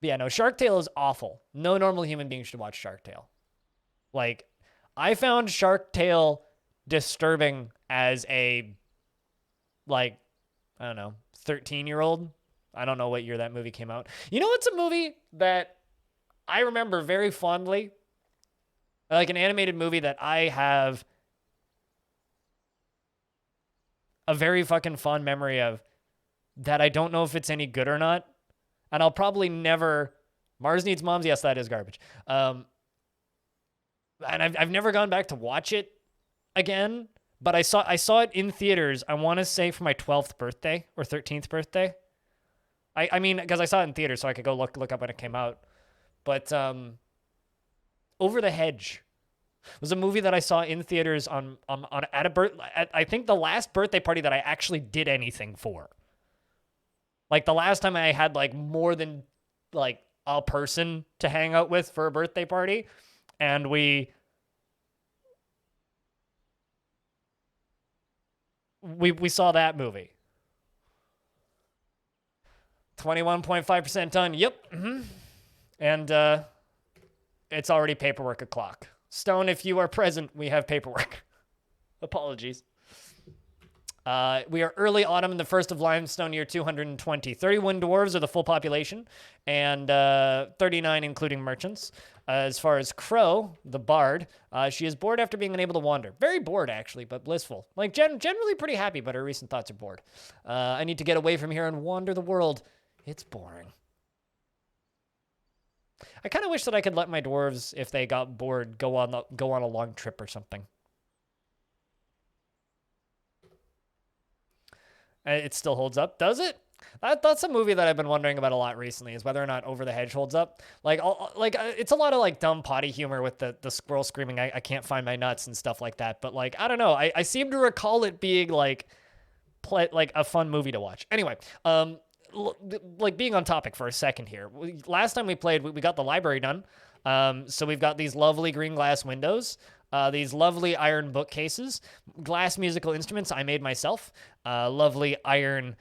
But yeah, no, Shark Tale is awful. No normal human being should watch Shark Tale. Like, I found Shark Tale disturbing as a, like, I don't know, 13-year-old. I don't know what year that movie came out. You know what's a movie that I remember very fondly? Like an animated movie that I have a very fucking fond memory of that I don't know if it's any good or not. And I'll probably never... Mars Needs Moms, yes, that is garbage. And I've never gone back to watch it again, but I saw it in theaters, I want to say for my 12th birthday or 13th birthday. I mean, because I saw it in theaters, so I could go look up when it came out. But Over the Hedge was a movie that I saw in theaters at I think the last birthday party that I actually did anything for. Like the last time I had like more than like a person to hang out with for a birthday party, and we saw that movie. 21.5% done. Yep. Mm-hmm. And it's already paperwork o'clock. Stone, if you are present, we have paperwork. Apologies. We are early autumn in the first of limestone year 220. 31 dwarves are the full population, and 39 including merchants. As far as Crow, the bard, she is bored after being unable to wander. Very bored, actually, but blissful. Like, generally pretty happy, but her recent thoughts are bored. I need to get away from here and wander the world. It's boring. I kind of wish that I could let my dwarves, if they got bored, go on a long trip or something. It still holds up, does it? That's a movie that I've been wondering about a lot recently, is whether or not Over the Hedge holds up. It's a lot of like dumb potty humor with the squirrel screaming, I can't find my nuts and stuff like that. But like, I don't know. I seem to recall it being like a fun movie to watch. Anyway, like being on topic for a second here. Last time we played, we got the library done. So we've got these lovely green glass windows, these lovely iron bookcases, glass musical instruments I made myself, lovely iron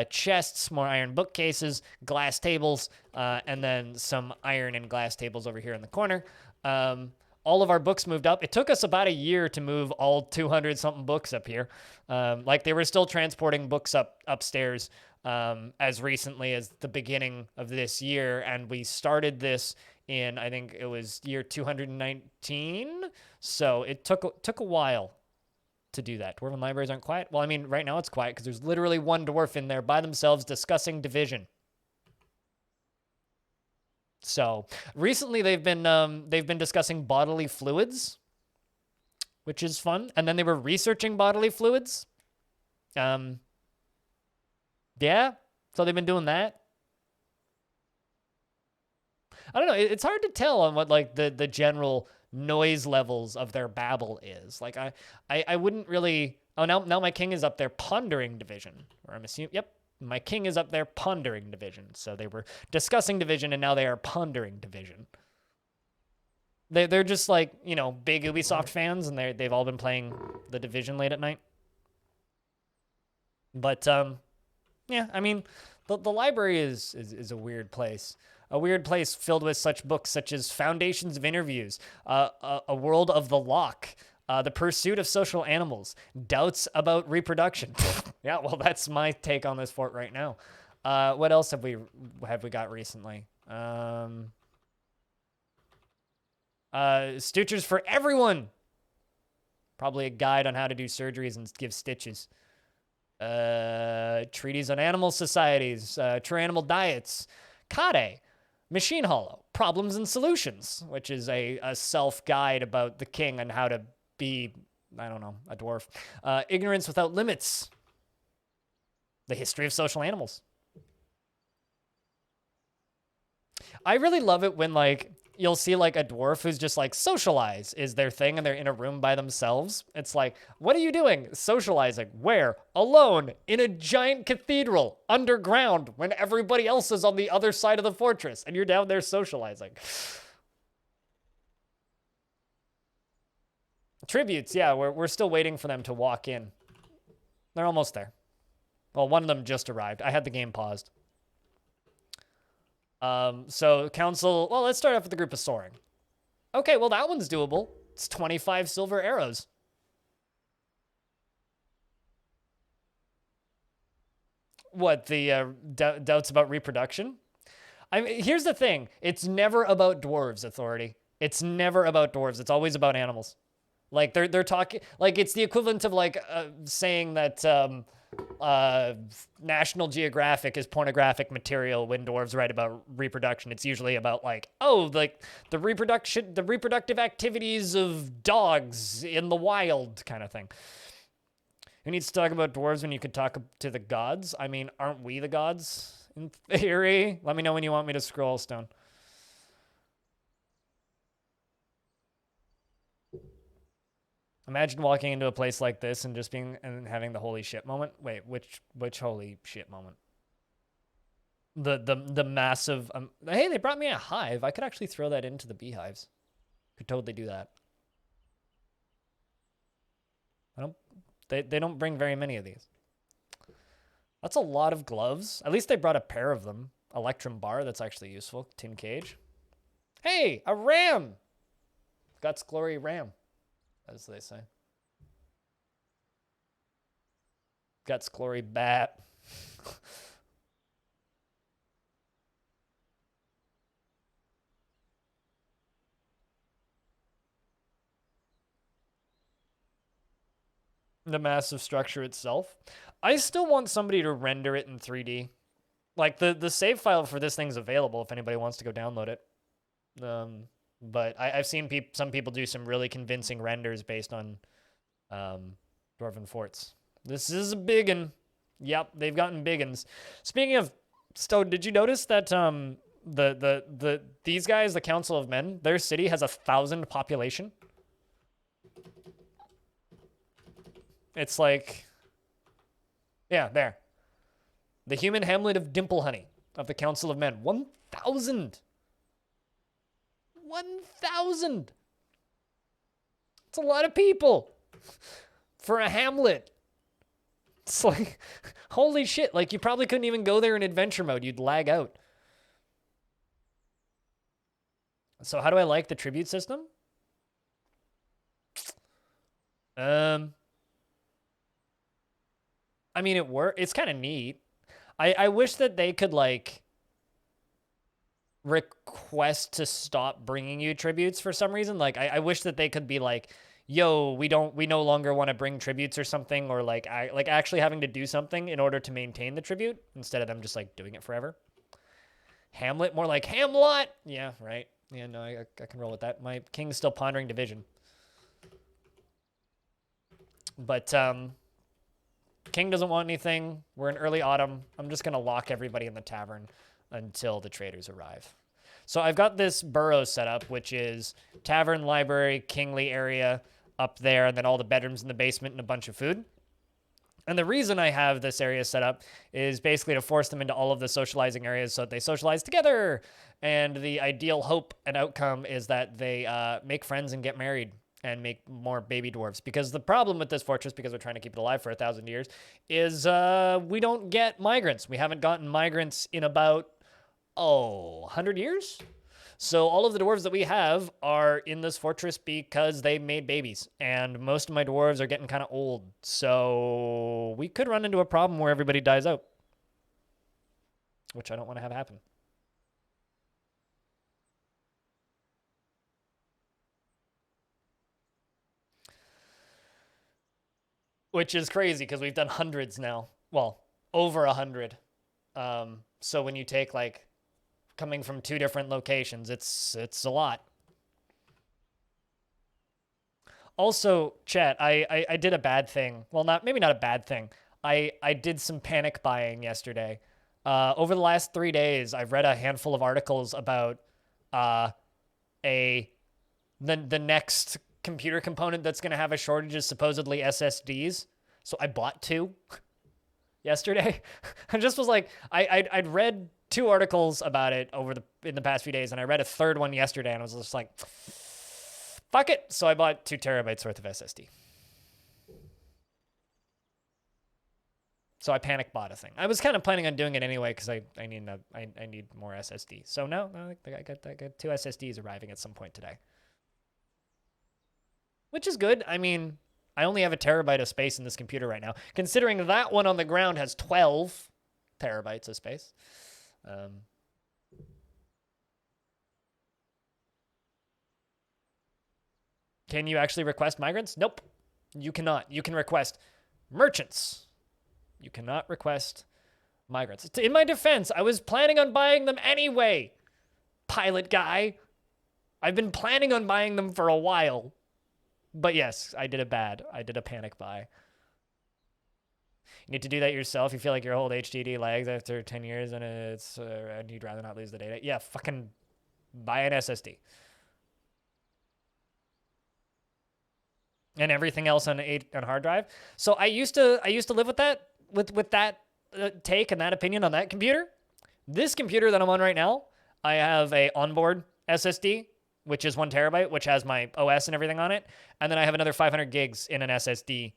chests, more iron bookcases, glass tables, and then some iron and glass tables over here in the corner. All of our books moved up. It took us about a year to move all 200-something books up here. Like they were still transporting books upstairs as recently as the beginning of this year, and we started this in, I think it was year 219. So it took a while to do that. Dwarven libraries aren't quiet. Well, I mean, right now it's quiet because there's literally one dwarf in there by themselves discussing division. So recently they've been discussing bodily fluids, which is fun. And then they were researching bodily fluids. Yeah. So they've been doing that. I don't know. It's hard to tell on what like the general noise levels of their babble is. Like I wouldn't really. Oh, now my king is up there pondering division. Or I'm assuming. Yep. My king is up there pondering division. So they were discussing division, and now they are pondering division. They're just like, you know, big Ubisoft fans, and they've all been playing the Division late at night. But yeah, I mean, the library is a weird place. A weird place filled with such books such as Foundations of Interviews, A World of the Lock, The Pursuit of Social Animals, Doubts About Reproduction. Yeah, well, that's my take on this fort right now. What else have we got recently? Stitchers for Everyone. Probably a guide on how to do surgeries and give stitches. Treatise on animal societies, true animal diets. Kade. Machine Hollow, Problems and Solutions, which is a self-guide about the king and how to be, I don't know, a dwarf. Ignorance Without Limits, The History of Social Animals. I really love it when, like, you'll see, like, a dwarf who's just, like, socialize is their thing, and they're in a room by themselves. It's like, what are you doing? Socializing. Where? Alone, in a giant cathedral, underground, when everybody else is on the other side of the fortress, and you're down there socializing. Tributes, yeah, we're still waiting for them to walk in. They're almost there. Well, one of them just arrived. I had the game paused. So council, well, let's start off with the group of soaring. Okay, well, that one's doable. It's 25 silver arrows. What, the doubts about reproduction? I mean, here's the thing. It's never about dwarves, Authority. It's never about dwarves. It's always about animals. Like, they're talking, like, it's the equivalent of, like, saying that, National Geographic is pornographic material when dwarves write about reproduction. It's usually about like, oh, like the reproductive activities of dogs in the wild kind of thing. Who needs to talk about dwarves when you could talk to the gods? I mean, aren't we the gods in theory? Let me know when you want me to scroll, Stone. Imagine walking into a place like this and just being and having the holy shit moment. Wait, which holy shit moment? The massive hey, they brought me a hive. I could actually throw that into the beehives. Could totally do that. I don't they don't bring very many of these. That's a lot of gloves. At least they brought a pair of them. Electrum bar, that's actually useful. Tin cage. Hey, a ram. Guts glory ram, as they say. Guts glory bat. The massive structure itself. I still want somebody to render it in 3D. Like the save file for this thing's available if anybody wants to go download it. But I've seen some people do some really convincing renders based on Dwarven forts. This is a big one. Yep, they've gotten big ones. Speaking of Stone, did you notice that these guys, the Council of Men, their city has 1,000 population? It's like, yeah, there. The human hamlet of Dimple Honey of the Council of Men. 1,000. 1,000. It's a lot of people for a hamlet. It's like, holy shit. Like, you probably couldn't even go there in adventure mode. You'd lag out. So how do I like the tribute system? I mean, it's kind of neat. I wish that they could, like, request to stop bringing you tributes for some reason. Like, I wish that they could be like, yo, we no longer want to bring tributes or something, or like actually having to do something in order to maintain the tribute instead of them just like doing it forever. Hamlet, more like Hamlet. Yeah, right. Yeah, no, I can roll with that. My king's still pondering division. But king doesn't want anything. We're in early autumn. I'm just going to lock everybody in the tavern until the traders arrive. So I've got this burrow set up, which is tavern, library, kingly area up there, and then all the bedrooms in the basement and a bunch of food. And the reason I have this area set up is basically to force them into all of the socializing areas so that they socialize together. And the ideal hope and outcome is that they make friends and get married and make more baby dwarves. Because the problem with this fortress, because we're trying to keep it alive for 1,000 years, is we don't get migrants. We haven't gotten migrants in about, 100 years? So all of the dwarves that we have are in this fortress because they made babies. And most of my dwarves are getting kind of old. So we could run into a problem where everybody dies out. Which I don't want to have happen. Which is crazy because we've done hundreds now. Well, over 100. So when you take like coming from 2 different locations, it's a lot. Also, chat, I did a bad thing. Well, maybe not a bad thing. I did some panic buying yesterday. Over the last 3 days, I've read a handful of articles about the next computer component that's going to have a shortage is supposedly SSDs. So I bought 2 yesterday. I just was like, I'd read 2 articles about it in the past few days, and I read a 3rd one yesterday, and I was just like, fuck it. So I bought 2 terabytes worth of SSD. So I panic bought a thing. I was kind of planning on doing it anyway because I need more SSD. So no, I got 2 SSDs arriving at some point today, which is good. I mean, I only have a terabyte of space in this computer right now, considering that one on the ground has 12 terabytes of space. Can you actually request migrants? Nope, you cannot. You can request merchants. You cannot request migrants. In my defense, I was planning on buying them anyway, pilot guy. I've been planning on buying them for a while. But yes, I did a panic buy. You need to do that yourself. You feel like your whole HDD lags after 10 years and and you'd rather not lose the data. Yeah, fucking buy an SSD. And everything else on hard drive. So I used to live with that take and that opinion on that computer. This computer that I'm on right now, I have a onboard SSD, which is 1 terabyte, which has my OS and everything on it, and then I have another 500 gigs in an SSD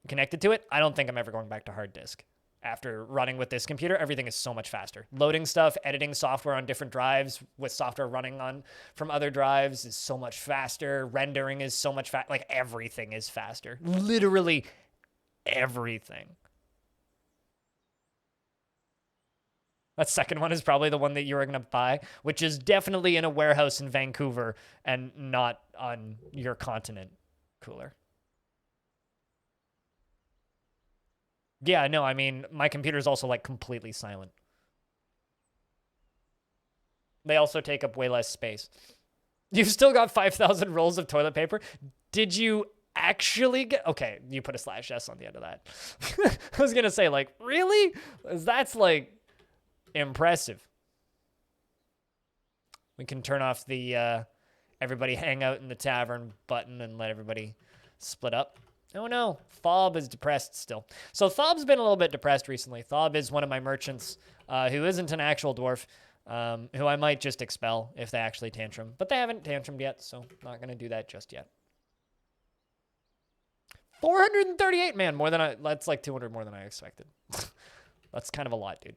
connected to it. I don't think I'm ever going back to hard disk. After running with this computer, everything is so much faster. Loading stuff, editing software on different drives with software running on from other drives is so much faster. Rendering is so much faster. Like, everything is faster. Literally everything. That second one is probably the one that you were going to buy, which is definitely in a warehouse in Vancouver and not on your continent cooler. Yeah, no, I mean, my computer is also like completely silent. They also take up way less space. You've still got 5,000 rolls of toilet paper. Did you actually get... Okay, you put a /s on the end of that. I was going to say, like, really? That's, like, impressive. We can turn off the everybody hang out in the tavern button and let everybody split up. Oh no, Thob is depressed still. So Thob's been a little bit depressed recently. Thob is one of my merchants who isn't an actual dwarf, who I might just expel if they actually tantrum. But they haven't tantrumed yet, so not going to do that just yet. 438, man, that's like 200 more than I expected. That's kind of a lot, dude.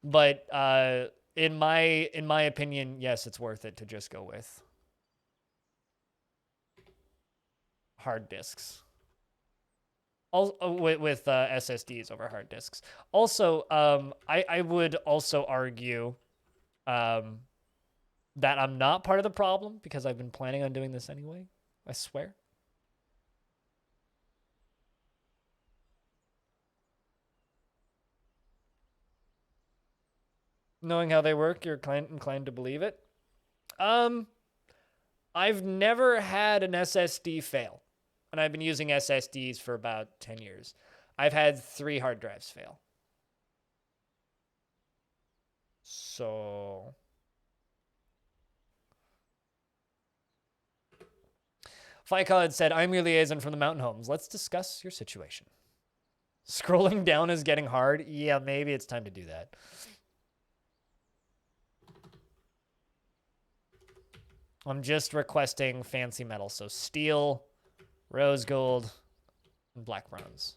But in my opinion, yes, it's worth it to just go with hard disks. With SSDs over hard disks. Also, I would also argue that I'm not part of the problem because I've been planning on doing this anyway. I swear. Knowing how they work, you're inclined to believe it. I've never had an SSD fail. And I've been using SSDs for about 10 years. I've had 3 hard drives fail. So... Faikal had said, I'm your liaison from the mountain homes. Let's discuss your situation. Scrolling down is getting hard. Yeah, maybe it's time to do that. I'm just requesting fancy metal. So steel, rose gold, and black bronze.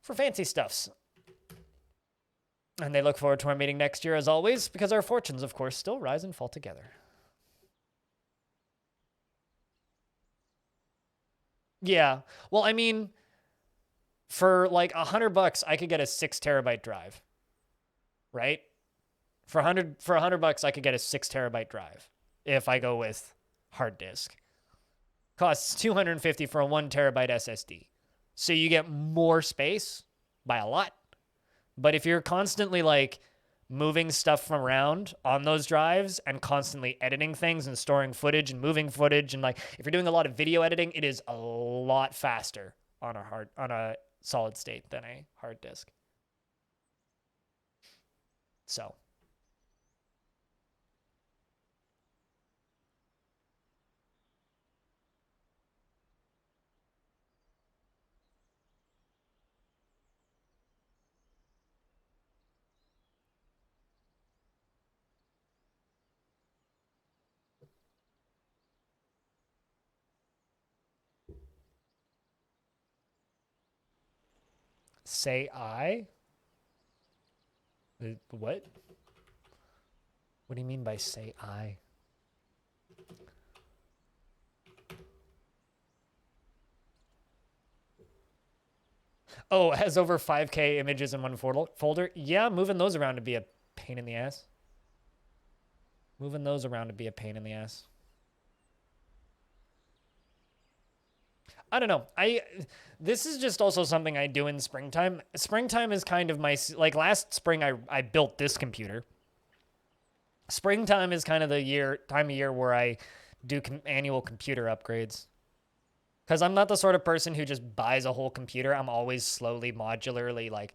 For fancy stuffs. And they look forward to our meeting next year as always, because our fortunes, of course, still rise and fall together. Yeah. Well, I mean, for like $100, I could get a 6 terabyte drive. Right? For $100, I could get a 6 terabyte drive if I go with hard disk. Costs $250 for a 1 terabyte SSD. So you get more space by a lot. But if you're constantly like moving stuff around on those drives and constantly editing things and storing footage and moving footage, and like if you're doing a lot of video editing, it is a lot faster on a solid state than a hard disk. So . Say I? What? What do you mean by say I? Oh, it has over 5K images in one folder? Yeah, moving those around to be a pain in the ass. Moving those around to be a pain in the ass. I don't know. This is just also something I do in springtime. Springtime is kind of my, like last spring I built this computer. Springtime is kind of the time of year where I do annual computer upgrades. Because I'm not the sort of person who just buys a whole computer. I'm always slowly, modularly, like,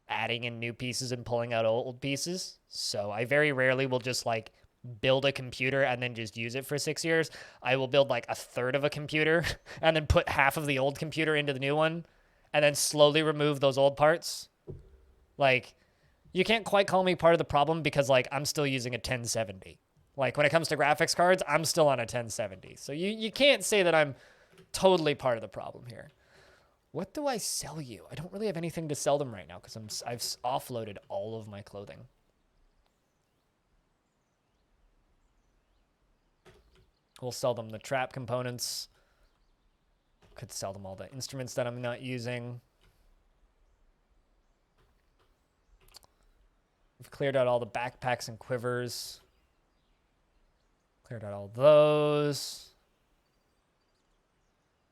adding in new pieces and pulling out old pieces. So I very rarely will just, like, build a computer and then just use it for 6 years. I will build, like, a third of a computer and then put half of the old computer into the new one and then slowly remove those old parts. Like, you can't quite call me part of the problem because, like, I'm still using a 1070. Like, when it comes to graphics cards, I'm still on a 1070. So you can't say that I'm totally part of the problem here. What do I sell you? I don't really have anything to sell them right now because I've offloaded all of my clothing. We'll sell them the trap components. Could sell them all the instruments that I'm not using. We've cleared out all the backpacks and quivers. Cleared out all those.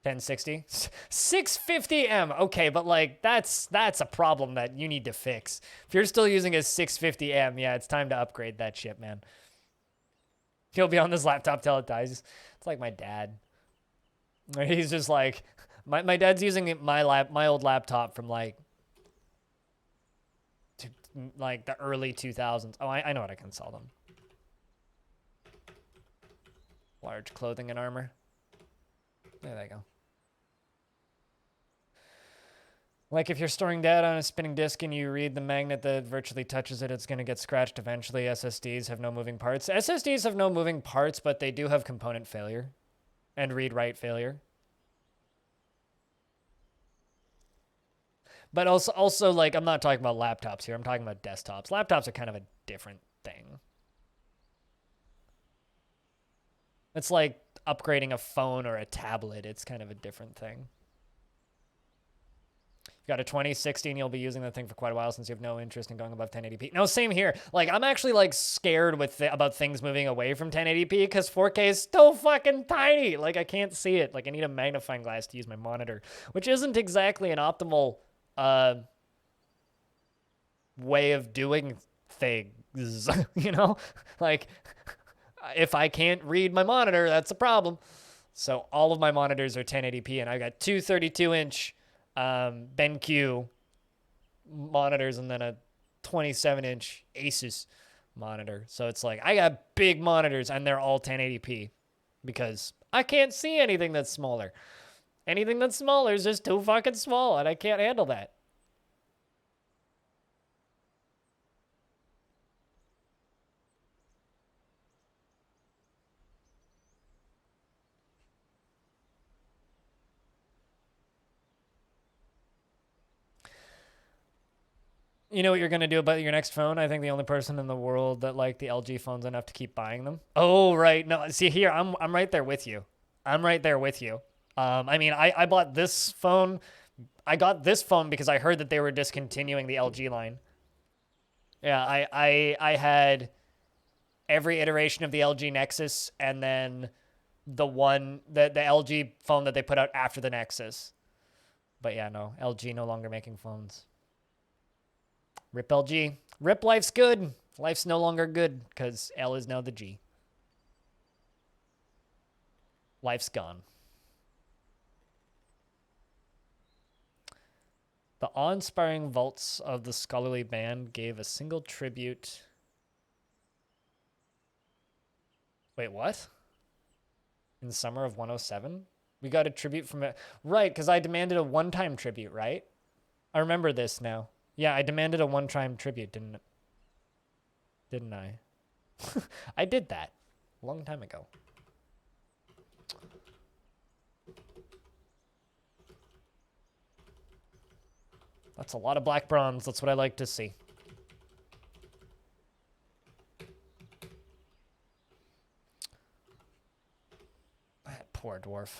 1060 650M. Okay, but like that's a problem that you need to fix. If you're still using a 650M, yeah, it's time to upgrade that shit, man. He'll be on this laptop till it dies. It's like my dad. He's just like my dad's using my old laptop from like the early 2000s. Oh, I know what I can sell them. Large clothing and armor. There they go. Like if you're storing data on a spinning disk and you read the magnet that virtually touches it, it's going to get scratched eventually. SSDs have no moving parts. SSDs have no moving parts, but they do have component failure and read-write failure. But also, like, I'm not talking about laptops here. I'm talking about desktops. Laptops are kind of a different thing. It's like upgrading a phone or a tablet. It's kind of a different thing. You've got a 2060 and you'll be using that thing for quite a while since you have no interest in going above 1080p. No, same here. Like, I'm actually, like, scared about things moving away from 1080p because 4K is so fucking tiny. Like, I can't see it. Like, I need a magnifying glass to use my monitor, which isn't exactly an optimal way of doing things, you know? Like, if I can't read my monitor, that's a problem. So all of my monitors are 1080p, and I've got two 32-inch BenQ monitors and then a 27-inch Asus monitor. So it's like I got big monitors, and they're all 1080p because I can't see anything that's smaller. Anything that's smaller is just too fucking small, and I can't handle that. You know what you're going to do about your next phone? I think the only person in the world that liked the LG phones enough to keep buying them. Oh, right. No, see here, I'm right there with you. I'm right there with you. I mean, I bought this phone. I got this phone because I heard that they were discontinuing the LG line. Yeah, I had every iteration of the LG Nexus and then the LG phone that they put out after the Nexus. But yeah, no, LG no longer making phones. Rip LG. Rip life's good. Life's no longer good because L is now the G. Life's gone. The awe-inspiring vaults of the scholarly band gave a single tribute. Wait, what? In the summer of 107? We got a tribute from it. Right, because I demanded a one-time tribute, right? I remember this now. Yeah, I demanded a one-time tribute, didn't I? I did that a long time ago. That's a lot of black bronze. That's what I like to see. That poor dwarf.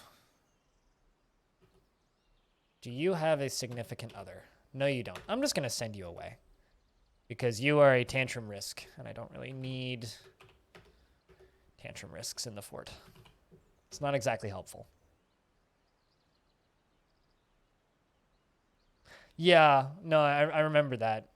Do you have a significant other? No, you don't. I'm just going to send you away. Because you are a tantrum risk, and I don't really need tantrum risks in the fort. It's not exactly helpful. Yeah, no, I remember that.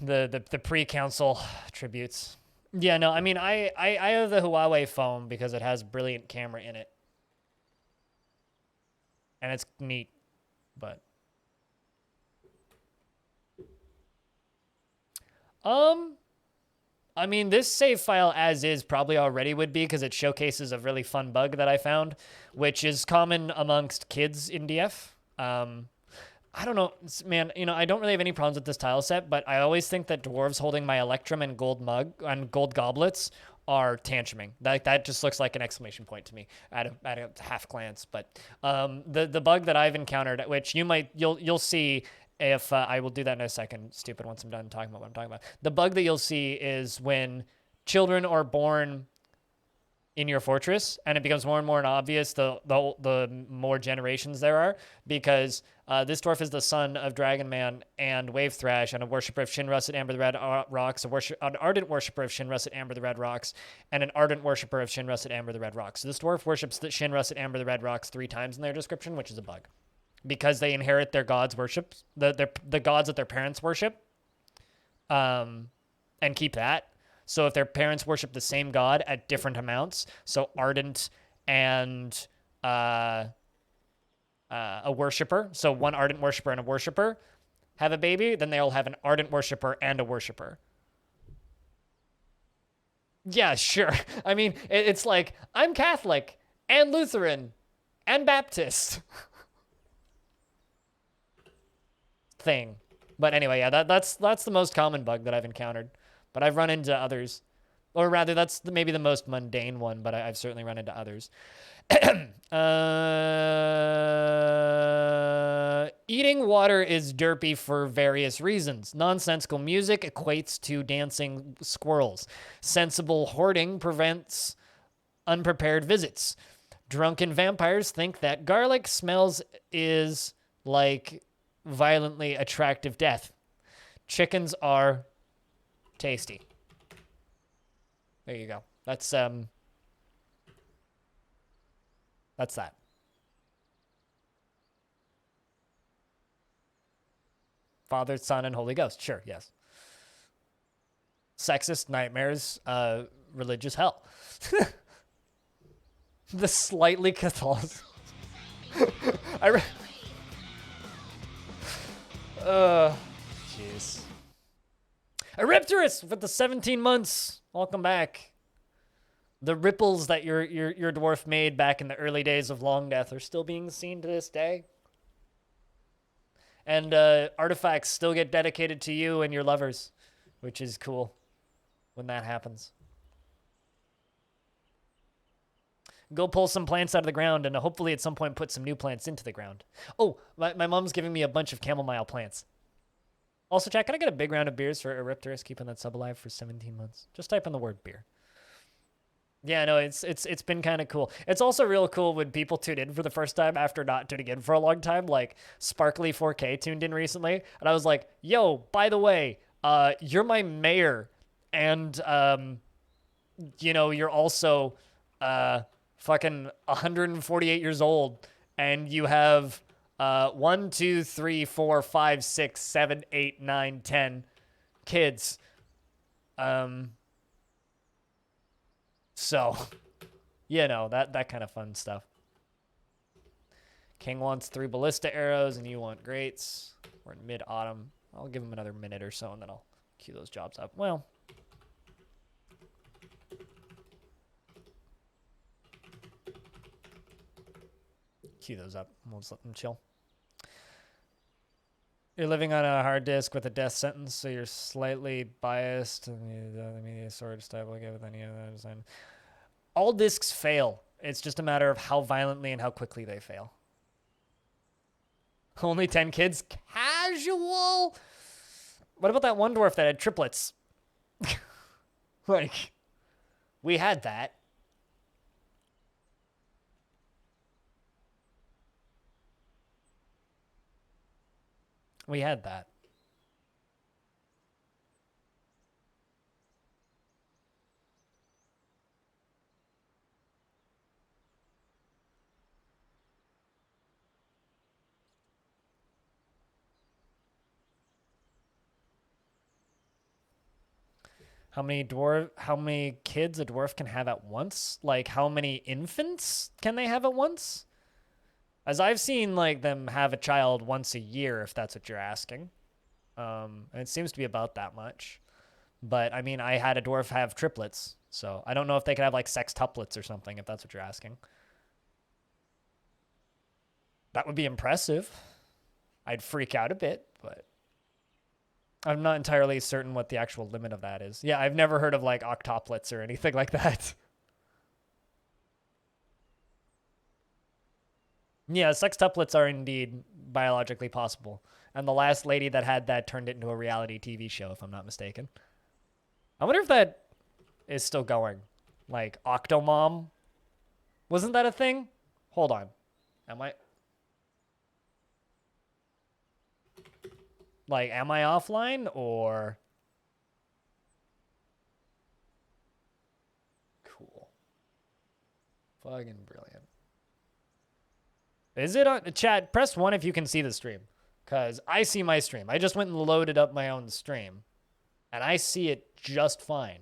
The pre-council tributes. Yeah, no, I mean, I have the Huawei phone because it has brilliant camera in it. And it's neat, but... I mean, this save file as is probably already would be because it showcases a really fun bug that I found, which is common amongst kids in DF. I don't know, man, you know, I don't really have any problems with this tile set, but I always think that dwarves holding my Electrum and gold mug and gold goblets are tantruming. That just looks like an exclamation point to me at a half glance. But the bug that I've encountered, which you'll see if I will do that in a second, stupid, once I'm done talking about what I'm talking about. The bug that you'll see is when children are born in your fortress, and it becomes more and more obvious the more generations there are, because this dwarf is the son of Dragon Man and Wave Thrash, and a worshiper of Shin Russet Amber the Red Rocks, an ardent worshiper of Shin Russet Amber the Red Rocks, and an ardent worshiper of Shin Russet Amber the Red Rocks. So this dwarf worships the Shin Russet Amber the Red Rocks 3 times in their description, which is a bug, because they inherit their gods' worship, the gods that their parents worship, and keep that. So if their parents worship the same god at different amounts, so ardent and a worshiper, so one ardent worshiper and a worshiper have a baby, then they'll have an ardent worshiper and a worshiper. Yeah, sure. I mean, it's like, I'm Catholic and Lutheran and Baptist. Thing. But anyway, yeah, that's the most common bug that I've encountered. But I've run into others. Or rather, that's maybe the most mundane one, but I've certainly run into others. Eating water is derpy for various reasons. Nonsensical music equates to dancing squirrels. Sensible hoarding prevents unprepared visits. Drunken vampires think that garlic smells is like violently attractive death. Chickens are tasty. There you go. That's that. Father, Son, and Holy Ghost. Sure, yes. Sexist nightmares, religious hell. The slightly Catholic. Jeez. Eripterus with the 17 months. Welcome back. The ripples that your dwarf made back in the early days of Longdeath are still being seen to this day. And artifacts still get dedicated to you and your lovers, which is cool when that happens. Go pull some plants out of the ground and hopefully at some point put some new plants into the ground. Oh, my mom's giving me a bunch of chamomile plants. Also, chat, can I get a big round of beers for Eripterus keeping that sub alive for 17 months? Just type in the word beer. Yeah, no, it's been kind of cool. It's also real cool when people tune in for the first time after not tuning in for a long time. Like Sparkly 4K tuned in recently, and I was like, "Yo, by the way, you're my mayor, and you know, you're also fucking 148 years old, and you have 1, 2, 3, 4, 5, 6, 7, 8, 9, 10 kids. So, you know, that kind of fun stuff. King wants 3 ballista arrows, and you want grates. We're in mid-autumn. I'll give him another minute or so, and then I'll queue those jobs up. Well, queue those up. We'll just let them chill. You're living on a hard disk with a death sentence, so you're slightly biased. The media storage type will give with any other design. All disks fail. It's just a matter of how violently and how quickly they fail. Only 10 kids? Casual? What about that one dwarf that had triplets? Like, we had that. We had that. How many kids a dwarf can have at once? Like how many infants can they have at once? As I've seen like them have a child once a year, if that's what you're asking. And it seems to be about that much. But I mean, I had a dwarf have triplets, so I don't know if they could have like sextuplets or something, if that's what you're asking. That would be impressive. I'd freak out a bit, but I'm not entirely certain what the actual limit of that is. Yeah, I've never heard of like octuplets or anything like that. Yeah, sextuplets are indeed biologically possible. And the last lady that had that turned it into a reality TV show, if I'm not mistaken. I wonder if that is still going. Like Octomom. Wasn't that a thing? Hold on. Am I offline or cool? Fucking brilliant. Is it on chat? Press 1 if you can see the stream. Because I see my stream. I just went and loaded up my own stream. And I see it just fine.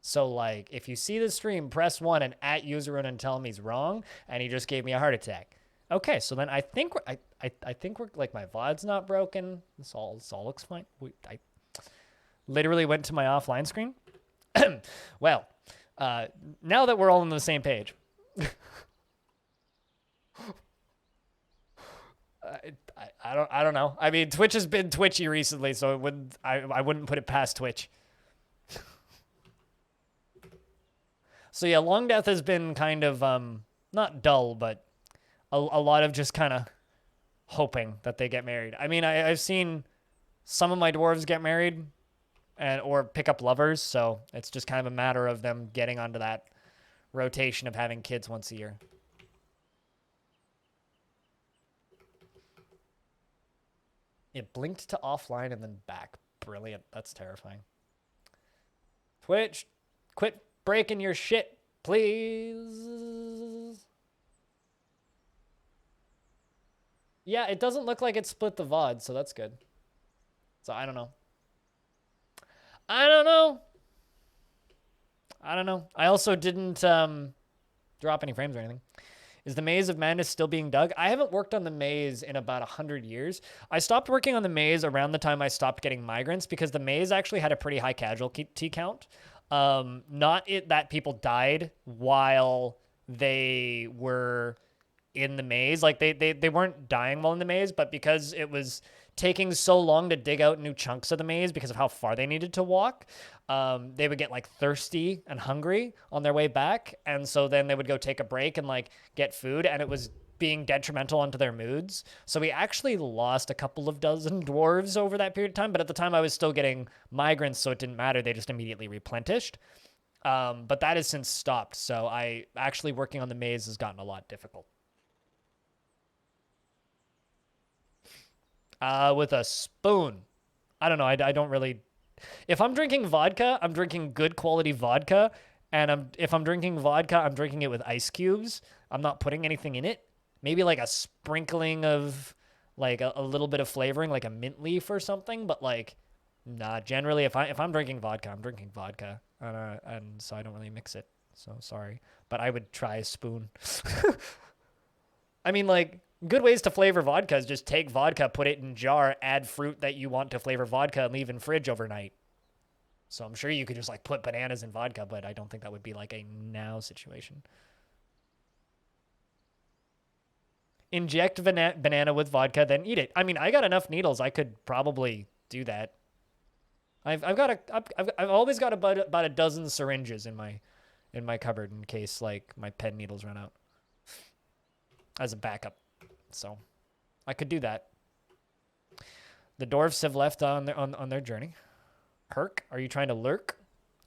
So, like, if you see the stream, press 1 and at userun and tell him he's wrong. And he just gave me a heart attack. Okay, so then I think we're, I think we're, like, my VOD's not broken. This all looks fine. I literally went to my offline screen. Well, now that we're all on the same page. I don't know. I mean, Twitch has been twitchy recently, so it wouldn't I wouldn't put it past Twitch. So yeah, Longdeath has been kind of not dull, but a lot of just kind of hoping that they get married. I mean, I've seen some of my dwarves get married or pick up lovers, so it's just kind of a matter of them getting onto that rotation of having kids once a year. It blinked to offline and then back. Brilliant. That's terrifying. Twitch, quit breaking your shit, please. Yeah, it doesn't look like it split the VOD, so that's good. So I don't know. I don't know. I also didn't drop any frames or anything. Is the Maze of Madness still being dug? I haven't worked on the maze in about 100 years. I stopped working on the maze around the time I stopped getting migrants because the maze actually had a pretty high casualty count. Not that people died while they were in the maze. Like they weren't dying while in the maze, but because it was taking so long to dig out new chunks of the maze because of how far they needed to walk, they would get like thirsty and hungry on their way back. And so then they would go take a break and like get food, and it was being detrimental onto their moods. So we actually lost a couple of dozen dwarves over that period of time. But at the time I was still getting migrants, so it didn't matter. They just immediately replenished. But that has since stopped. So I actually working on the maze has gotten a lot difficult. With a spoon. I don't know. I don't really. If I'm drinking vodka, I'm drinking good quality vodka. And if I'm drinking vodka, I'm drinking it with ice cubes. I'm not putting anything in it. Maybe like a sprinkling of like a little bit of flavoring, like a mint leaf or something. But like, nah, generally if I'm drinking vodka, I'm drinking vodka. And so I don't really mix it. So sorry. But I would try a spoon. I mean, like, good ways to flavor vodka is just take vodka, put it in a jar, add fruit that you want to flavor vodka, and leave in fridge overnight. So I'm sure you could just, like, put bananas in vodka, but I don't think that would be, like, a now situation. Inject banana with vodka, then eat it. I mean, I got enough needles. I could probably do that. I've always got about a dozen syringes in my cupboard in case, like, my pen needles run out. As a backup. So I could do that. The dwarves have left on their journey. Herc, are you trying to lurk?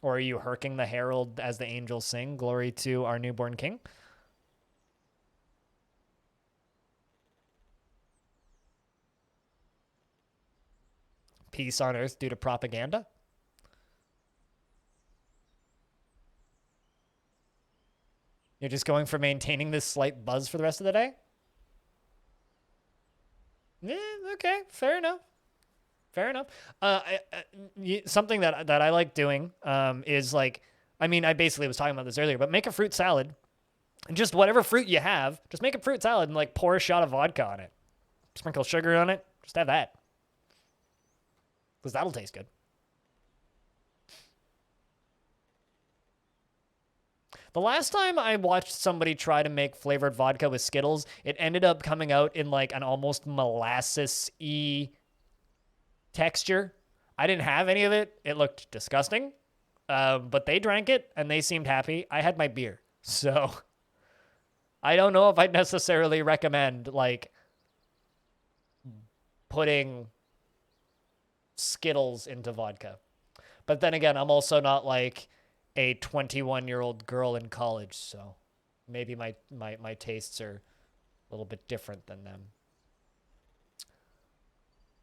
Or are you herking the herald as the angels sing, glory to our newborn king? Peace on earth due to propaganda? You're just going for maintaining this slight buzz for the rest of the day? Yeah, okay, fair enough. Fair enough. Something that I like doing is like, I mean, I basically was talking about this earlier, but make a fruit salad. And just whatever fruit you have, just make a fruit salad and like pour a shot of vodka on it. Sprinkle sugar on it. Just have that. Because that'll taste good. The last time I watched somebody try to make flavored vodka with Skittles, it ended up coming out in like an almost molasses-y texture. I didn't have any of it. It looked disgusting. But they drank it and they seemed happy. I had my beer. So I don't know if I'd necessarily recommend like putting Skittles into vodka. But then again, I'm also not like a 21-year-old girl in college, so maybe my tastes are a little bit different than them.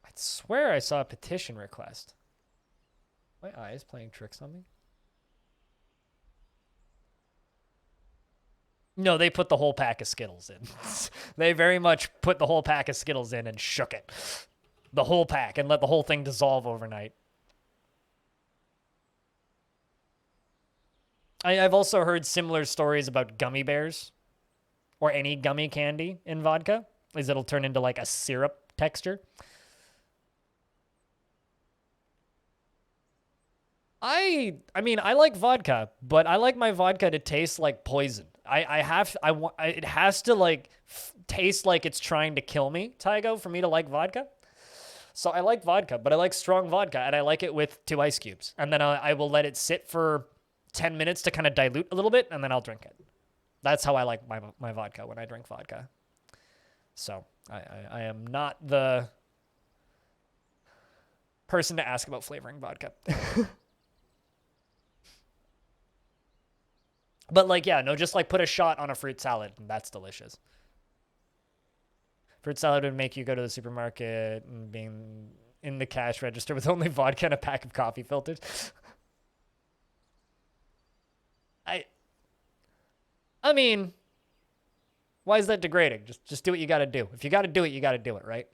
I swear I saw a petition request. My eye is playing tricks on me. No, they put the whole pack of Skittles in. They very much put the whole pack of Skittles in and shook it. The whole pack and let the whole thing dissolve overnight. I've also heard similar stories about gummy bears or any gummy candy in vodka, is it'll turn into like a syrup texture. I mean, I like vodka, but I like my vodka to taste like poison. It has to like taste like it's trying to kill me, Tygo, for me to like vodka. So I like vodka, but I like strong vodka, and I like it with 2 ice cubes. And then I will let it sit for 10 minutes to kind of dilute a little bit, and then I'll drink it. That's how I like my vodka when I drink vodka. So I am not the person to ask about flavoring vodka. But like, yeah, no, just like put a shot on a fruit salad, and that's delicious. Fruit salad would make you go to the supermarket and being in the cash register with only vodka and a pack of coffee filters. I mean, why is that degrading? Just do what you got to do. If you got to do it, you got to do it, right?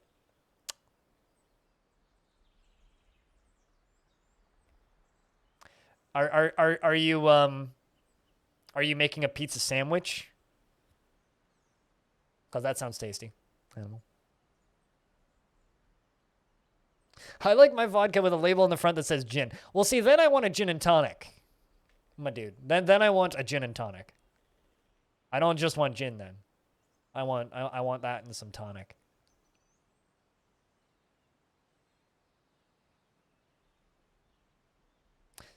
Are you making a pizza sandwich? Because that sounds tasty. I don't know. I like my vodka with a label on the front that says gin. Well, see, then I want a gin and tonic. My dude. Then I want a gin and tonic. I don't just want gin then. I want that and some tonic.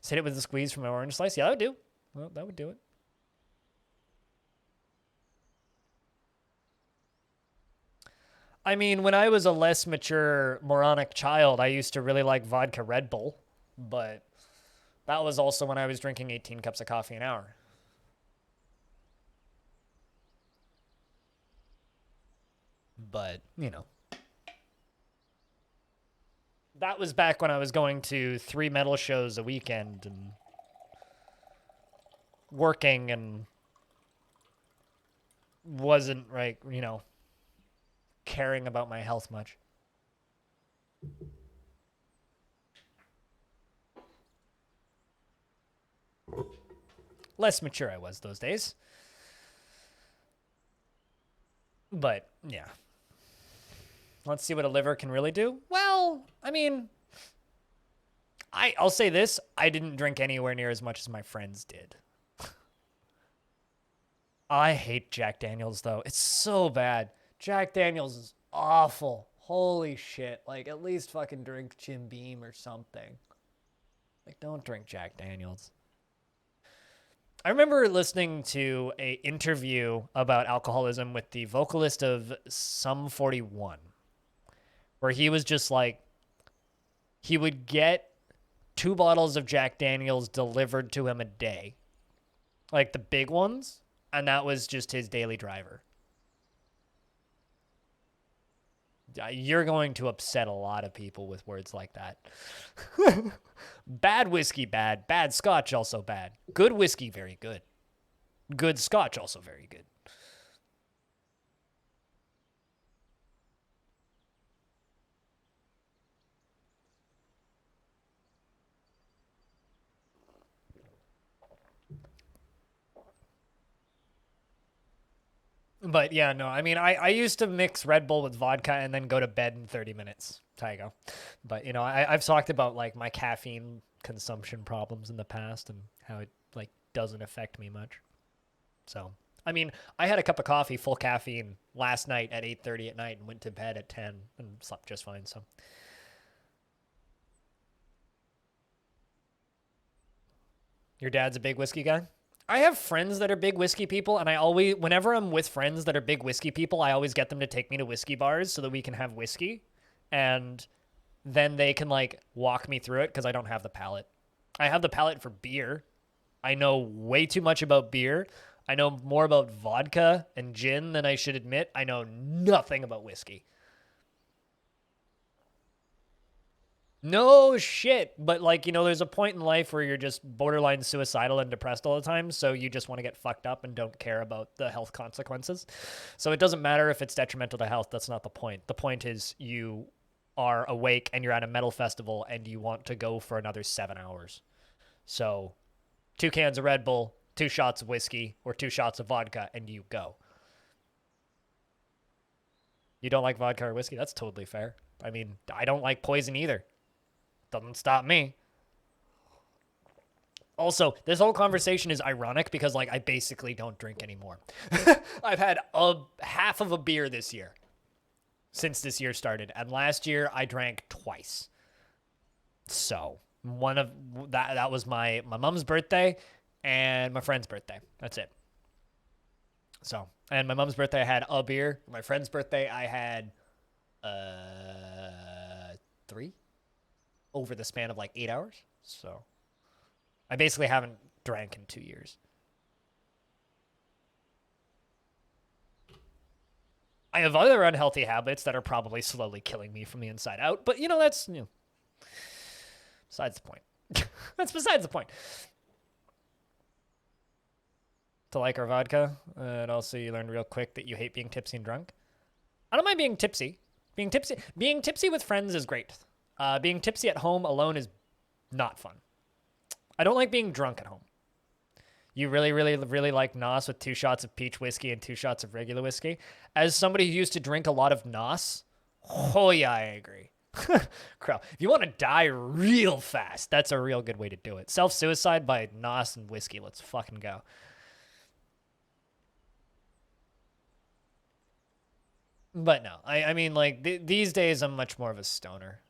Hit it with a squeeze from an orange slice. Yeah, that would do. Well, that would do it. I mean, when I was a less mature moronic child, I used to really like vodka Red Bull, but that was also when I was drinking 18 cups of coffee an hour. But, you know. That was back when I was going to 3 metal shows a weekend and working and wasn't, right, you know, caring about my health much. Less mature I was those days. But, yeah. Let's see what a liver can really do. Well, I mean, I'll say this. I didn't drink anywhere near as much as my friends did. I hate Jack Daniels, though. It's so bad. Jack Daniels is awful. Holy shit. Like, at least fucking drink Jim Beam or something. Like, don't drink Jack Daniels. I remember listening to an interview about alcoholism with the vocalist of Sum 41. where he was just like, he would get 2 bottles of Jack Daniels delivered to him a day, like the big ones, and that was just his daily driver. You're going to upset a lot of people with words like that. Bad whiskey, bad. Bad scotch, also bad. Good whiskey, very good. Good scotch, also very good. But yeah, no, I mean, I used to mix Red Bull with vodka and then go to bed in 30 minutes. That's how you go. But, you know, I've talked about like my caffeine consumption problems in the past and how it like doesn't affect me much. So, I mean, I had a cup of coffee, full caffeine, last night at 8:30 at night and went to bed at 10 and slept just fine. So, your dad's a big whiskey guy? I have friends that are big whiskey people, and I always, whenever I'm with friends that are big whiskey people, I always get them to take me to whiskey bars so that we can have whiskey, and then they can like walk me through it because I don't have the palate. I have the palate for beer. I know way too much about beer. I know more about vodka and gin than I should admit. I know nothing about whiskey. No shit. But like, you know, there's a point in life where you're just borderline suicidal and depressed all the time. So you just want to get fucked up and don't care about the health consequences. So it doesn't matter if it's detrimental to health. That's not the point. The point is you are awake and you're at a metal festival and you want to go for another 7 hours. So 2 cans of Red Bull, 2 shots of whiskey, or 2 shots of vodka, and you go. You don't like vodka or whiskey? That's totally fair. I mean, I don't like poison either. Doesn't stop me. Also, this whole conversation is ironic because like I basically don't drink anymore. I've had a half of a beer this year since this year started, and last year I drank twice. So one of that was my mom's birthday and my friend's birthday. That's it. So, and my mom's birthday I had a beer. My friend's birthday I had 3 over the span of like 8 hours. So I basically haven't drank in 2 years. I have other unhealthy habits that are probably slowly killing me from the inside out, but you know, that's, you know, besides the point. That's besides the point. To like our vodka, and also you learned real quick that you hate being tipsy and drunk. I don't mind being tipsy. Being tipsy with friends is great. Being tipsy at home alone is not fun. I don't like being drunk at home. You really, really, really like Nos with 2 shots of peach whiskey and 2 shots of regular whiskey. As somebody who used to drink a lot of Nos, oh yeah, I agree. Crow. If you want to die real fast, that's a real good way to do it. Self-suicide by Nos and whiskey. Let's fucking go. But no, I mean, like, these days I'm much more of a stoner.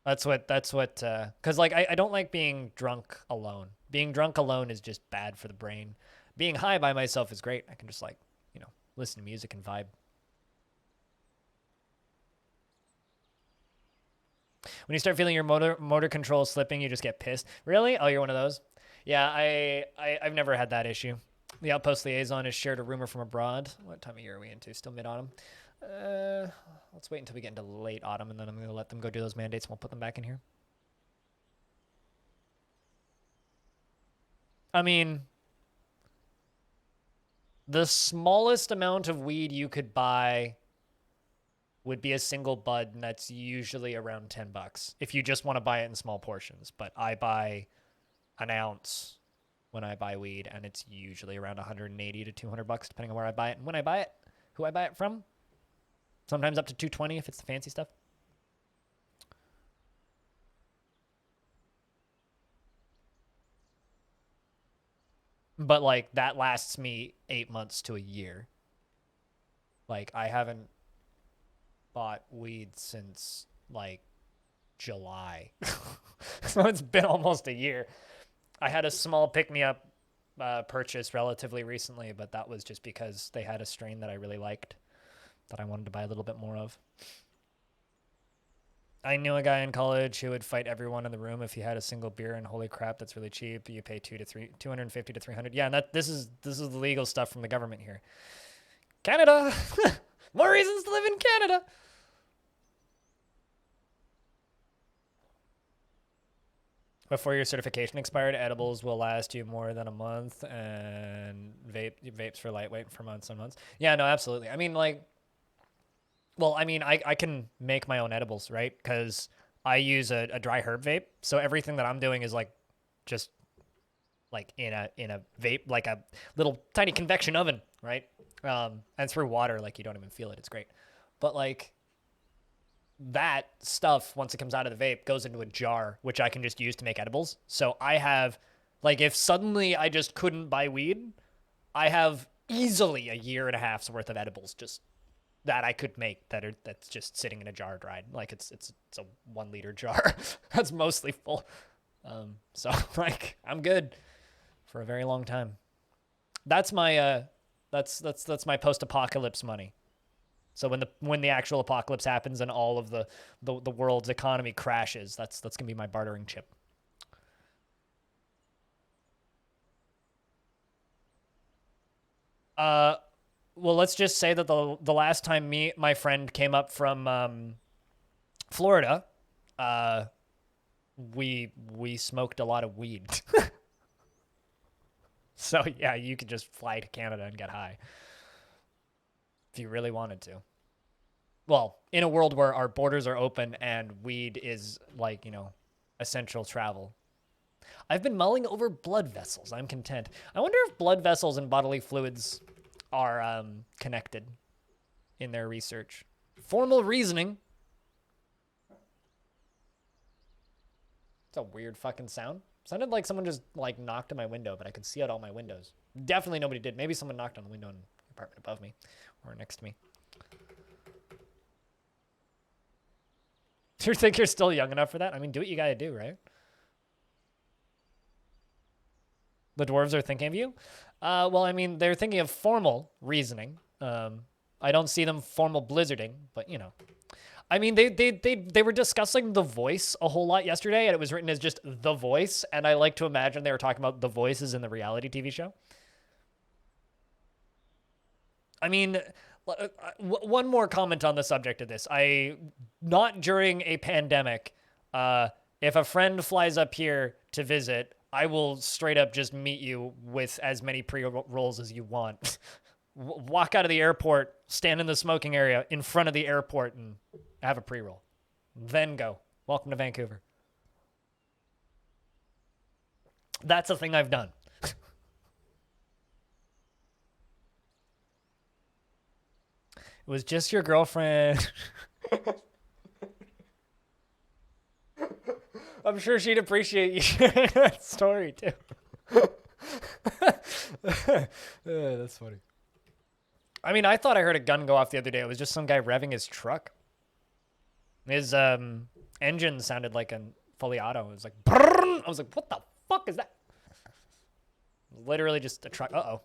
Because, like, I don't like being drunk alone. Being drunk alone is just bad for the brain. Being high by myself is great. I can just, like, you know, listen to music and vibe. When you start feeling your motor control slipping, you just get pissed. Really? Oh, you're one of those? Yeah, I've never had that issue. The Outpost Liaison has shared a rumor from abroad. What time of year are we into? Still mid-autumn? Let's wait until we get into late autumn, and then I'm going to let them go do those mandates, and we'll put them back in here. I mean, the smallest amount of weed you could buy would be a single bud, and that's usually around $10 if you just want to buy it in small portions. But I buy an ounce when I buy weed, and it's usually around 180 to $200 depending on where I buy it and when I buy it, who I buy it from. Sometimes up to 220 if it's the fancy stuff. But like that lasts me 8 months to a year. Like I haven't bought weed since like July. So it's been almost a year. I had a small pick-me-up purchase relatively recently, but that was just because they had a strain that I really liked that I wanted to buy a little bit more of. I knew a guy in college who would fight everyone in the room if he had a single beer, and holy crap, that's really cheap. You pay 250 to 300. Yeah, and this is the legal stuff from the government here. Canada, more reasons to live in Canada. Before your certification expired, edibles will last you more than a month, and vapes for lightweight for months and months. Yeah, no, absolutely. I mean, like, well, I mean, I can make my own edibles, right? Because I use a dry herb vape, so everything that I'm doing is like just like in a vape, like a little tiny convection oven, right? And through water, like you don't even feel it. It's great, but like that stuff, once it comes out of the vape, goes into a jar, which I can just use to make edibles. So I have, like, if suddenly I just couldn't buy weed, I have easily a year and a half's worth of edibles just that I could make that's just sitting in a jar dried. Like it's a 1 liter jar that's mostly full. So like I'm good for a very long time. That's my that's my post-apocalypse money. So when the actual apocalypse happens and all of the world's economy crashes, that's gonna be my bartering chip. Well, let's just say that the last time my friend came up from Florida, we smoked a lot of weed. So yeah, you could just fly to Canada and get high if you really wanted to. Well, in a world where our borders are open and weed is like, essential travel. I've been mulling over blood vessels. I'm content. I wonder if blood vessels and bodily fluids are connected in their research. Formal reasoning. It's a weird fucking sound. Sounded like someone just like knocked on my window, but I could see out all my windows. Definitely nobody did. Maybe someone knocked on the window in the apartment above me or next to me. Do you think you're still young enough for that? I mean, do what you gotta do, right? The dwarves are thinking of you? Well, I mean, they're thinking of formal reasoning. I don't see them formal blizzarding, but I mean, they were discussing The Voice a whole lot yesterday, and it was written as just The Voice, and I like to imagine they were talking about the voices in the reality TV show. I mean, one more comment on the subject of this. Not during a pandemic, if a friend flies up here to visit, I will straight up just meet you with as many pre-rolls as you want. Walk out of the airport, stand in the smoking area in front of the airport, and have a pre-roll. Then go. Welcome to Vancouver. That's a thing I've done. It was just your girlfriend. I'm sure she'd appreciate you sharing that story, too. That's funny. I mean, I thought I heard a gun go off the other day. It was just some guy revving his truck. His engine sounded like a fully auto. It was like, brrrr! I was like, what the fuck is that? Literally just a truck. Uh-oh.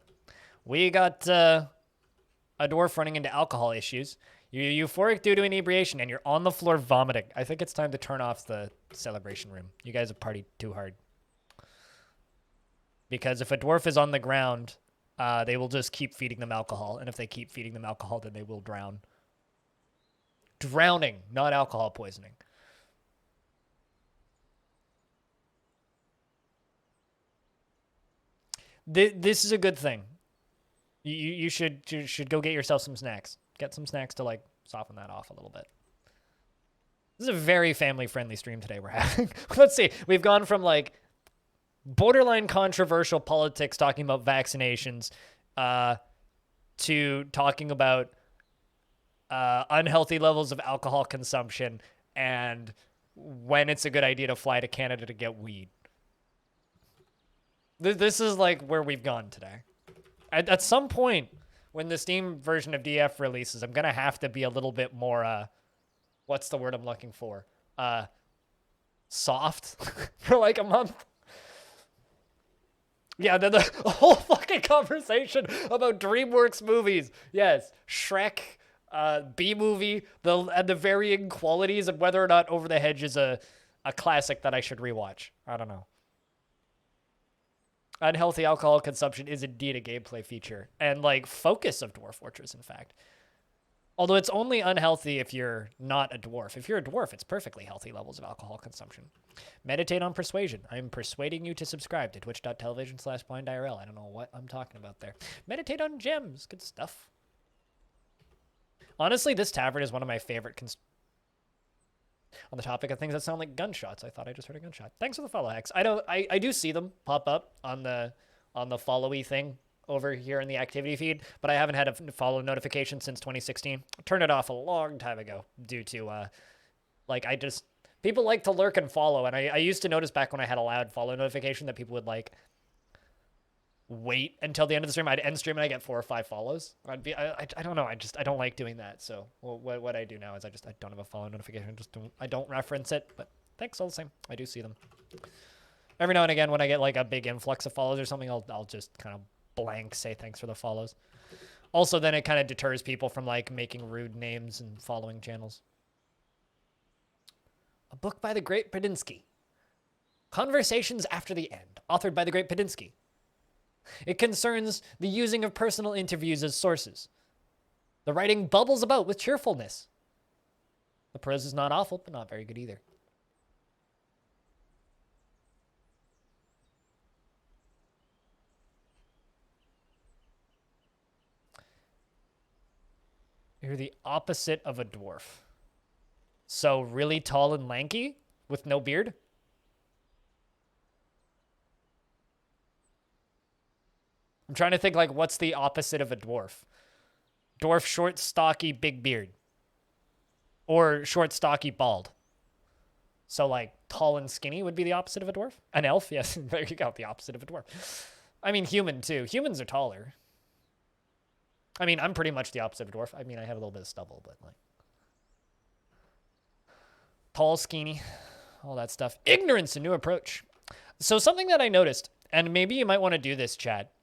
We got a dwarf running into alcohol issues. You're euphoric due to inebriation, and you're on the floor vomiting. I think it's time to turn off the celebration room. You guys have partied too hard. Because if a dwarf is on the ground, they will just keep feeding them alcohol. And if they keep feeding them alcohol, then they will drown. Drowning, not alcohol poisoning. This is a good thing. You should go get yourself some snacks. Get some snacks to like soften that off a little bit. This is a very family-friendly stream today we're having. Let's see. We've gone from like borderline controversial politics talking about vaccinations to talking about unhealthy levels of alcohol consumption and when it's a good idea to fly to Canada to get weed. This is like where we've gone today. At some point, when the Steam version of DF releases, I'm going to have to be a little bit more, what's the word I'm looking for? Soft for like a month. Yeah, then the whole fucking conversation about DreamWorks movies. Yes, Shrek, B movie, the varying qualities of whether or not Over the Hedge is a classic that I should rewatch. I don't know. Unhealthy alcohol consumption is indeed a gameplay feature and like focus of Dwarf Fortress, in fact. Although it's only unhealthy if you're not a dwarf. If you're a dwarf, it's perfectly healthy levels of alcohol consumption. Meditate on persuasion. I'm persuading you to subscribe to twitch.tv/blindIRL. I don't know what I'm talking about there. Meditate on gems. Good stuff. Honestly, this tavern is one of my favorite on the topic of things that sound like gunshots. I thought I just heard a gunshot. Thanks for the follow, Hex. I do see them pop up on the followy thing over here in the activity feed, but I haven't had a follow notification since 2016. I turned it off a long time ago due to like people like to lurk and follow, and I used to notice back when I had a loud follow notification that people would like wait until the end of the stream. I'd end stream and I get 4 or 5 follows. I don't know. I don't like doing that. So what I do now is I don't have a follow notification. I don't reference it, but thanks all the same. I do see them. Every now and again when I get like a big influx of follows or something, I'll just kind of blank say thanks for the follows. Also, then it kind of deters people from like making rude names and following channels. A book by the great Padinsky. Conversations After the End, authored by the great Padinsky. It concerns the using of personal interviews as sources. The writing bubbles about with cheerfulness. The prose is not awful, but not very good either. You're the opposite of a dwarf. So really tall and lanky with no beard? I'm trying to think like what's the opposite of a dwarf? Dwarf, short, stocky, big beard. Or short, stocky, bald. So like tall and skinny would be the opposite of a dwarf? An elf? Yes, there you go, the opposite of a dwarf. I mean, human too. Humans are taller. I mean, I'm pretty much the opposite of a dwarf. I mean, I have a little bit of stubble, but like tall, skinny, all that stuff. Ignorance, a new approach. So something that I noticed, and maybe you might want to do this, chat.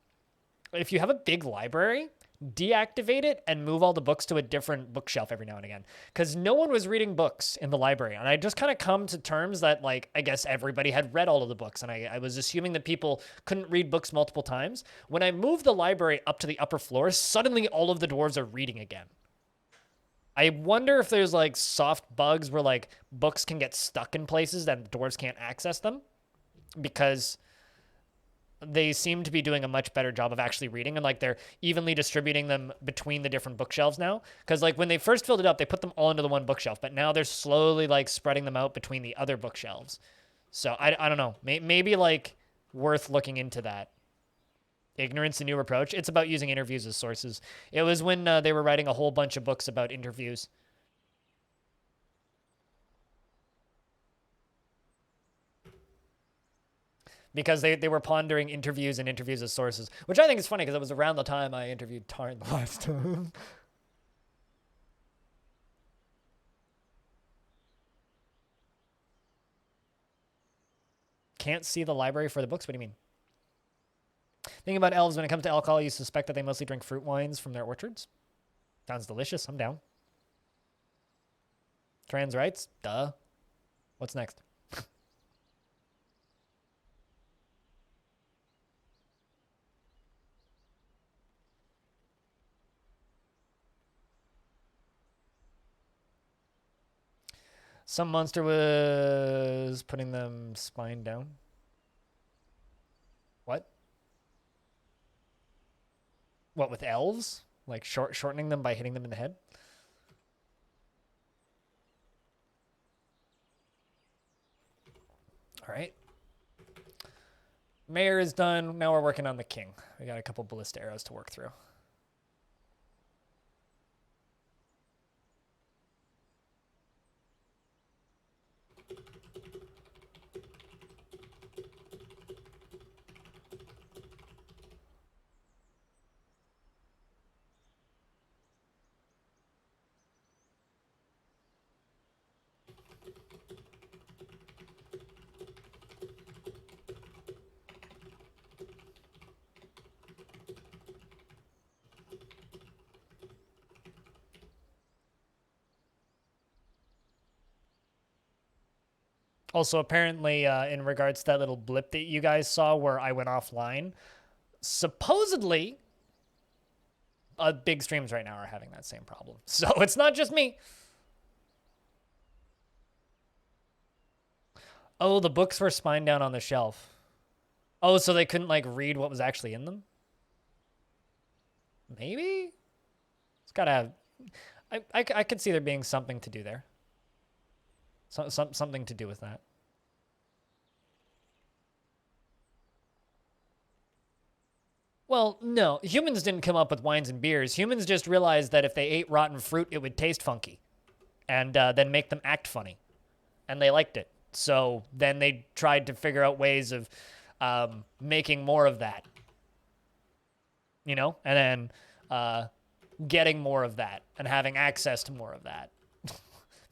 If you have a big library, deactivate it and move all the books to a different bookshelf every now and again. Because no one was reading books in the library. And I just kind of come to terms that, like, I guess everybody had read all of the books. And I was assuming that people couldn't read books multiple times. When I moved the library up to the upper floor, suddenly all of the dwarves are reading again. I wonder if there's, like, soft bugs where, like, books can get stuck in places that dwarves can't access them. Because they seem to be doing a much better job of actually reading, and like they're evenly distributing them between the different bookshelves now. Because like when they first filled it up, they put them all into the one bookshelf, but now they're slowly like spreading them out between the other bookshelves. So I don't know, maybe like worth looking into that. Ignorance, a new approach. It's about using interviews as sources. It was when they were writing a whole bunch of books about interviews. Because they were pondering interviews and interviews as sources, which I think is funny because it was around the time I interviewed Tarn the last time. Can't see the library for the books? What do you mean? Thinking about elves, when it comes to alcohol, you suspect that they mostly drink fruit wines from their orchards? Sounds delicious. I'm down. Trans rights? Duh. What's next? Some monster was putting them spine down. What? What, with elves? Like shortening them by hitting them in the head? All right. Mayor is done. Now we're working on the king. We got a couple ballista arrows to work through. Also, apparently, in regards to that little blip that you guys saw where I went offline, supposedly, big streams right now are having that same problem. So it's not just me. Oh, the books were spined down on the shelf. Oh, so they couldn't like read what was actually in them? Maybe? It's gotta have. I could see there being something to do there. Something to do with that. Well, no. Humans didn't come up with wines and beers. Humans just realized that if they ate rotten fruit, it would taste funky and then make them act funny. And they liked it. So then they tried to figure out ways of making more of that, you know, and then getting more of that and having access to more of that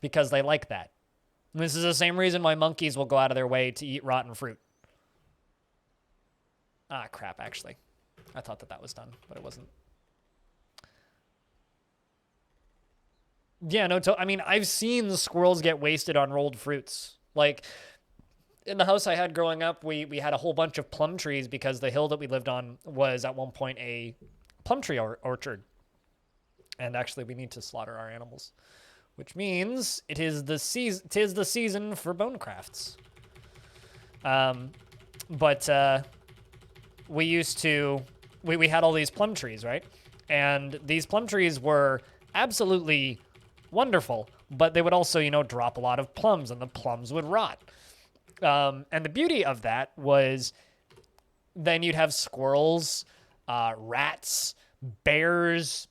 because they like that. And this is the same reason why monkeys will go out of their way to eat rotten fruit. Ah, crap, actually. I thought that was done, but it wasn't. Yeah, no, I mean, I've seen the squirrels get wasted on rolled fruits. Like, in the house I had growing up, we had a whole bunch of plum trees because the hill that we lived on was at one point a plum tree orchard. And actually, we need to slaughter our animals, which means it is the season for bone crafts. But we used to we had all these plum trees, right? And these plum trees were absolutely wonderful, but they would also, you know, drop a lot of plums, and the plums would rot. And the beauty of that was then you'd have squirrels, rats, bears,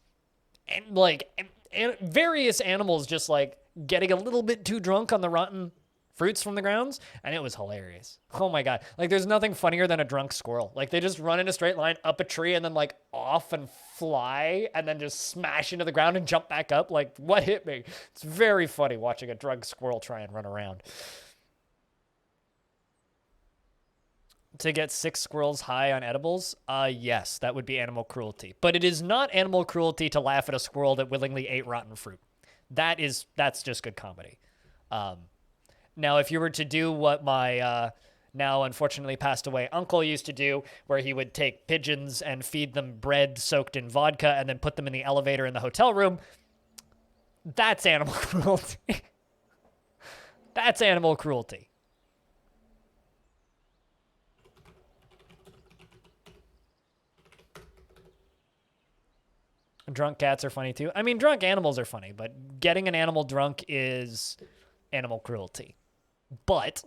and like and various animals just like getting a little bit too drunk on the rotten fruits from the grounds, and it was hilarious. Oh my god. Like, there's nothing funnier than a drunk squirrel. Like, they just run in a straight line up a tree and then like off and fly and then just smash into the ground and jump back up. Like, what hit me? It's very funny watching a drunk squirrel try and run around. To get 6 squirrels high on edibles? Yes, that would be animal cruelty. But it is not animal cruelty to laugh at a squirrel that willingly ate rotten fruit. That's just good comedy. Now, if you were to do what my now unfortunately passed away uncle used to do, where he would take pigeons and feed them bread soaked in vodka and then put them in the elevator in the hotel room, that's animal cruelty. That's animal cruelty. Drunk cats are funny too. I mean, drunk animals are funny, but getting an animal drunk is animal cruelty. But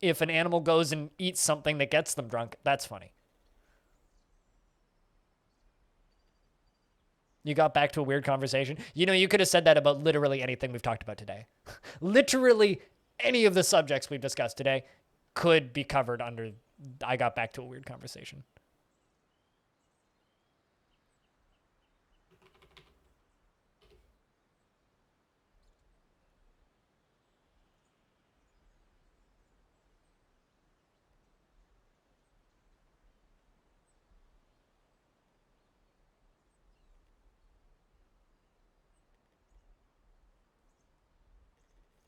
if an animal goes and eats something that gets them drunk, that's funny. You got back to a weird conversation. You know, you could have said that about literally anything we've talked about today. Literally any of the subjects we've discussed today could be covered under I got back to a weird conversation.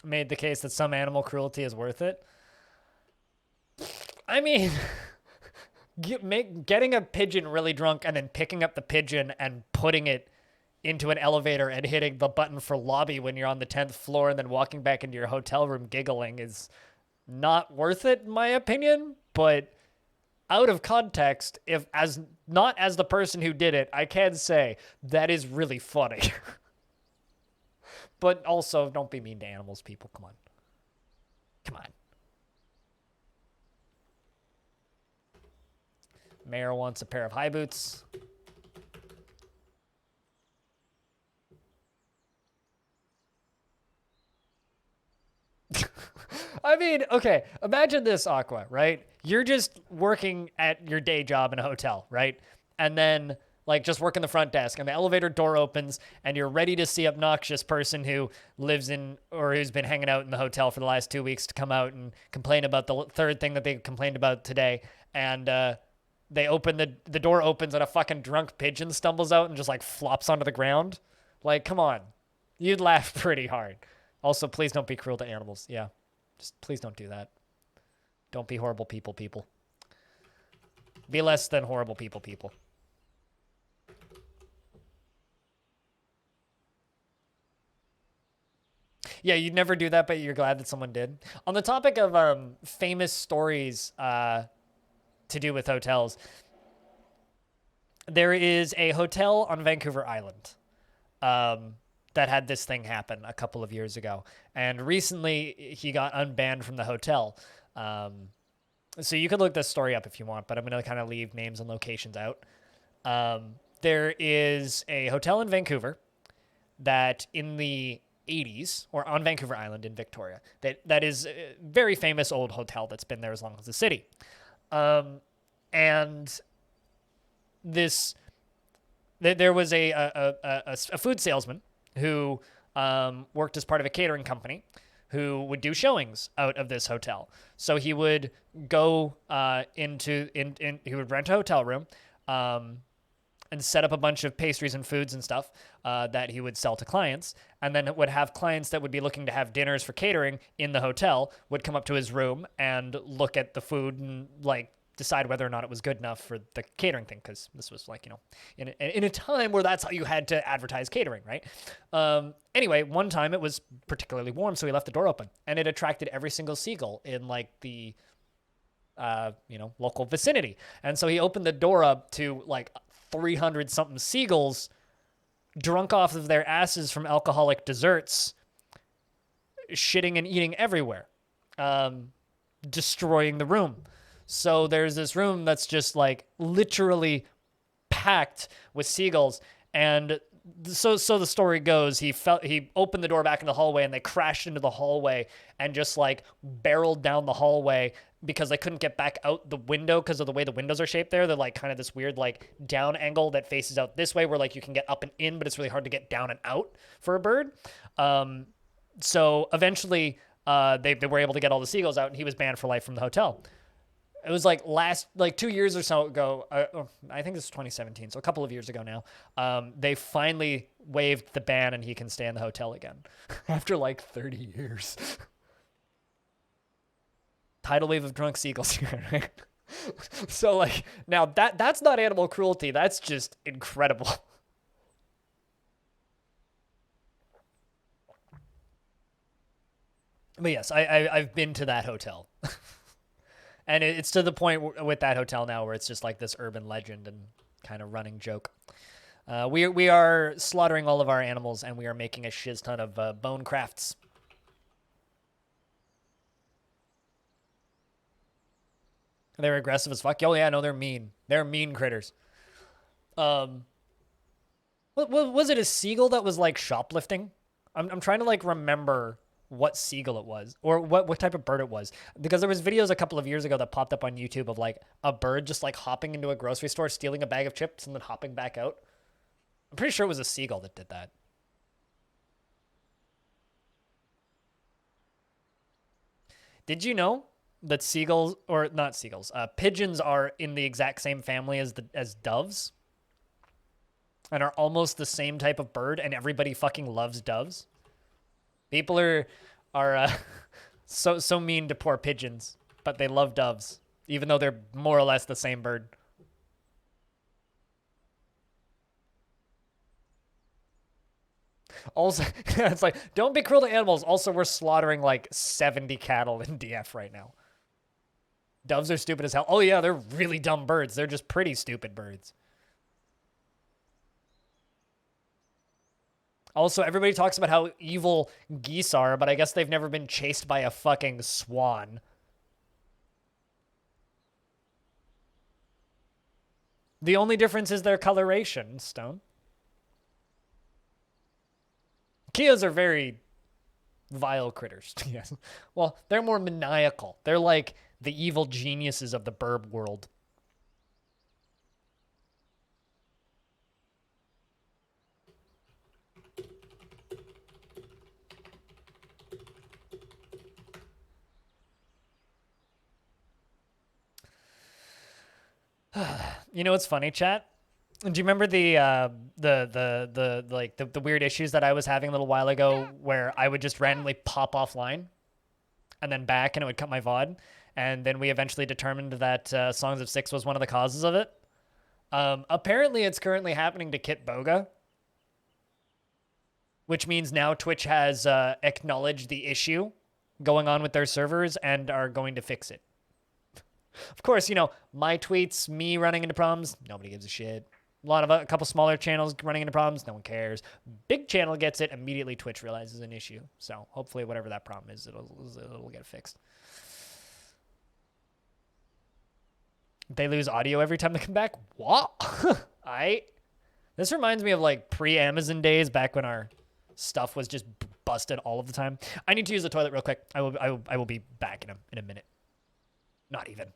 Made the case that some animal cruelty is worth it. I mean, getting a pigeon really drunk and then picking up the pigeon and putting it into an elevator and hitting the button for lobby when you're on the 10th floor and then walking back into your hotel room giggling is not worth it, in my opinion. But out of context, if as not as the person who did it, I can say that is really funny. But also, don't be mean to animals, people. Come on. Come on. Mayor wants a pair of high boots. I mean, okay, imagine this, Aqua, right? You're just working at your day job in a hotel, right? And then, like, just working the front desk, and the elevator door opens, and you're ready to see obnoxious person who lives in or who's been hanging out in the hotel for the last 2 weeks to come out and complain about the third thing that they complained about today. And they open the door opens, and a fucking drunk pigeon stumbles out and just like flops onto the ground. Like, come on, you'd laugh pretty hard. Also, please don't be cruel to animals. Yeah. Just please don't do that. Don't be horrible people, people. Be less than horrible people, people. Yeah, you'd never do that, but you're glad that someone did. On the topic of famous stories to do with hotels, there is a hotel on Vancouver Island that had this thing happen a couple of years ago. And recently, he got unbanned from the hotel. So you could look this story up if you want, but I'm going to kind of leave names and locations out. There is a hotel in Vancouver that in the 80s, or on Vancouver Island in Victoria, that is a very famous old hotel that's been there as long as the city. And there was a food salesman who worked as part of a catering company who would do showings out of this hotel. So he would go he would rent a hotel room and set up a bunch of pastries and foods and stuff that he would sell to clients. And then would have clients that would be looking to have dinners for catering in the hotel would come up to his room and look at the food and like decide whether or not it was good enough for the catering thing. Because this was like, in a time where that's how you had to advertise catering, right? Anyway, one time it was particularly warm, so he left the door open and it attracted every single seagull in like the local vicinity. And so he opened the door up to like 300 something seagulls drunk off of their asses from alcoholic desserts, shitting and eating everywhere, destroying the room. So there's this room that's just like literally packed with seagulls. And so the story goes, he opened the door back in the hallway and they crashed into the hallway and just like barreled down the hallway because they couldn't get back out the window because of the way the windows are shaped there. They're like kind of this weird like down angle that faces out this way where like you can get up and in, but it's really hard to get down and out for a bird. So eventually they were able to get all the seagulls out and he was banned for life from the hotel. It was like 2 years or so ago. I think this is 2017, so a couple of years ago now. They finally waived the ban and he can stay in the hotel again after like 30 years. Tidal wave of drunk seagulls here, right? So like now that's not animal cruelty. That's just incredible. But yes, I've been to that hotel. And it's to the point with that hotel now where it's just like this urban legend and kind of running joke. We are slaughtering all of our animals and we are making a shiz ton of bone crafts. They're aggressive as fuck. Oh yeah, no, they're mean. They're mean critters. Was it a seagull that was like shoplifting? I'm trying to like remember what seagull it was or what type of bird it was, because there was videos a couple of years ago that popped up on YouTube of like a bird just like hopping into a grocery store, stealing a bag of chips and then hopping back out. I'm pretty sure it was a seagull that did that. Did you know that seagulls, or not seagulls, pigeons are in the exact same family as doves and are almost the same type of bird, and everybody fucking loves doves? People are so mean to poor pigeons, but they love doves, even though they're more or less the same bird. Also, it's like, don't be cruel to animals. Also, we're slaughtering like 70 cattle in DF right now. Doves are stupid as hell. Oh yeah, they're really dumb birds. They're just pretty stupid birds. Also, everybody talks about how evil geese are, but I guess they've never been chased by a fucking swan. The only difference is their coloration, Stone. Kias are very vile critters. Yes. Well, they're more maniacal. They're like the evil geniuses of the burb world. You know what's funny, chat? Do you remember the weird issues that I was having a little while ago where I would just randomly pop offline? and then back, and it would cut my VOD. And then we eventually determined that Songs of Six was one of the causes of it. Apparently, it's currently happening to Kit Boga, which means now Twitch has acknowledged the issue going on with their servers and are going to fix it. Of course, you know, my tweets, me running into problems, nobody gives a shit. A couple smaller channels running into problems, no one cares. Big channel gets it, immediately Twitch realizes an issue. So hopefully whatever that problem is, it'll get fixed. They lose audio every time they come back? What? This reminds me of like pre-Amazon days back when our stuff was just busted all of the time. I need to use the toilet real quick. I will be back in a minute. Not even.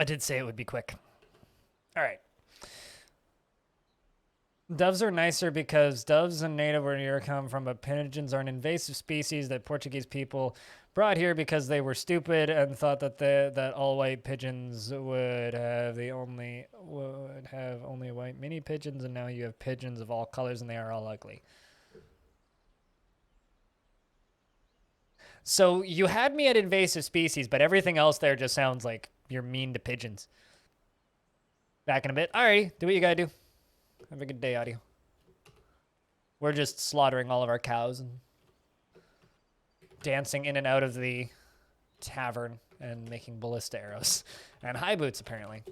I did say it would be quick. All right. Doves are nicer because doves are native where you come from, but pigeons are an invasive species that Portuguese people brought here because they were stupid and thought that all white pigeons would have only white mini pigeons, and now you have pigeons of all colors and they are all ugly. So you had me at invasive species, but everything else there just sounds like you're mean to pigeons. Back in a bit. Alrighty, do what you gotta do. Have a good day, audio. We're just slaughtering all of our cows and dancing in and out of the tavern and making ballista arrows. And high boots, apparently.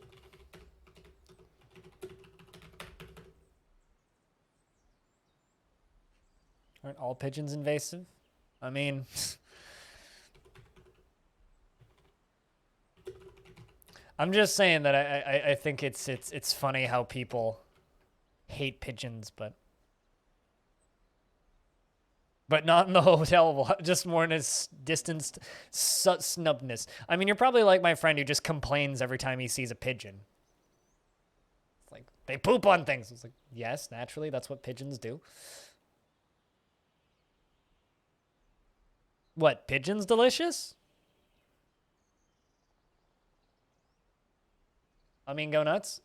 Aren't all pigeons invasive? I mean... I'm just saying that I think it's funny how people hate pigeons, but not in the hotel, just more in a distanced snubness. I mean, you're probably like my friend who just complains every time he sees a pigeon. It's like, they poop on things. It's like, yes, naturally, that's what pigeons do. What, pigeons delicious? I mean, go nuts.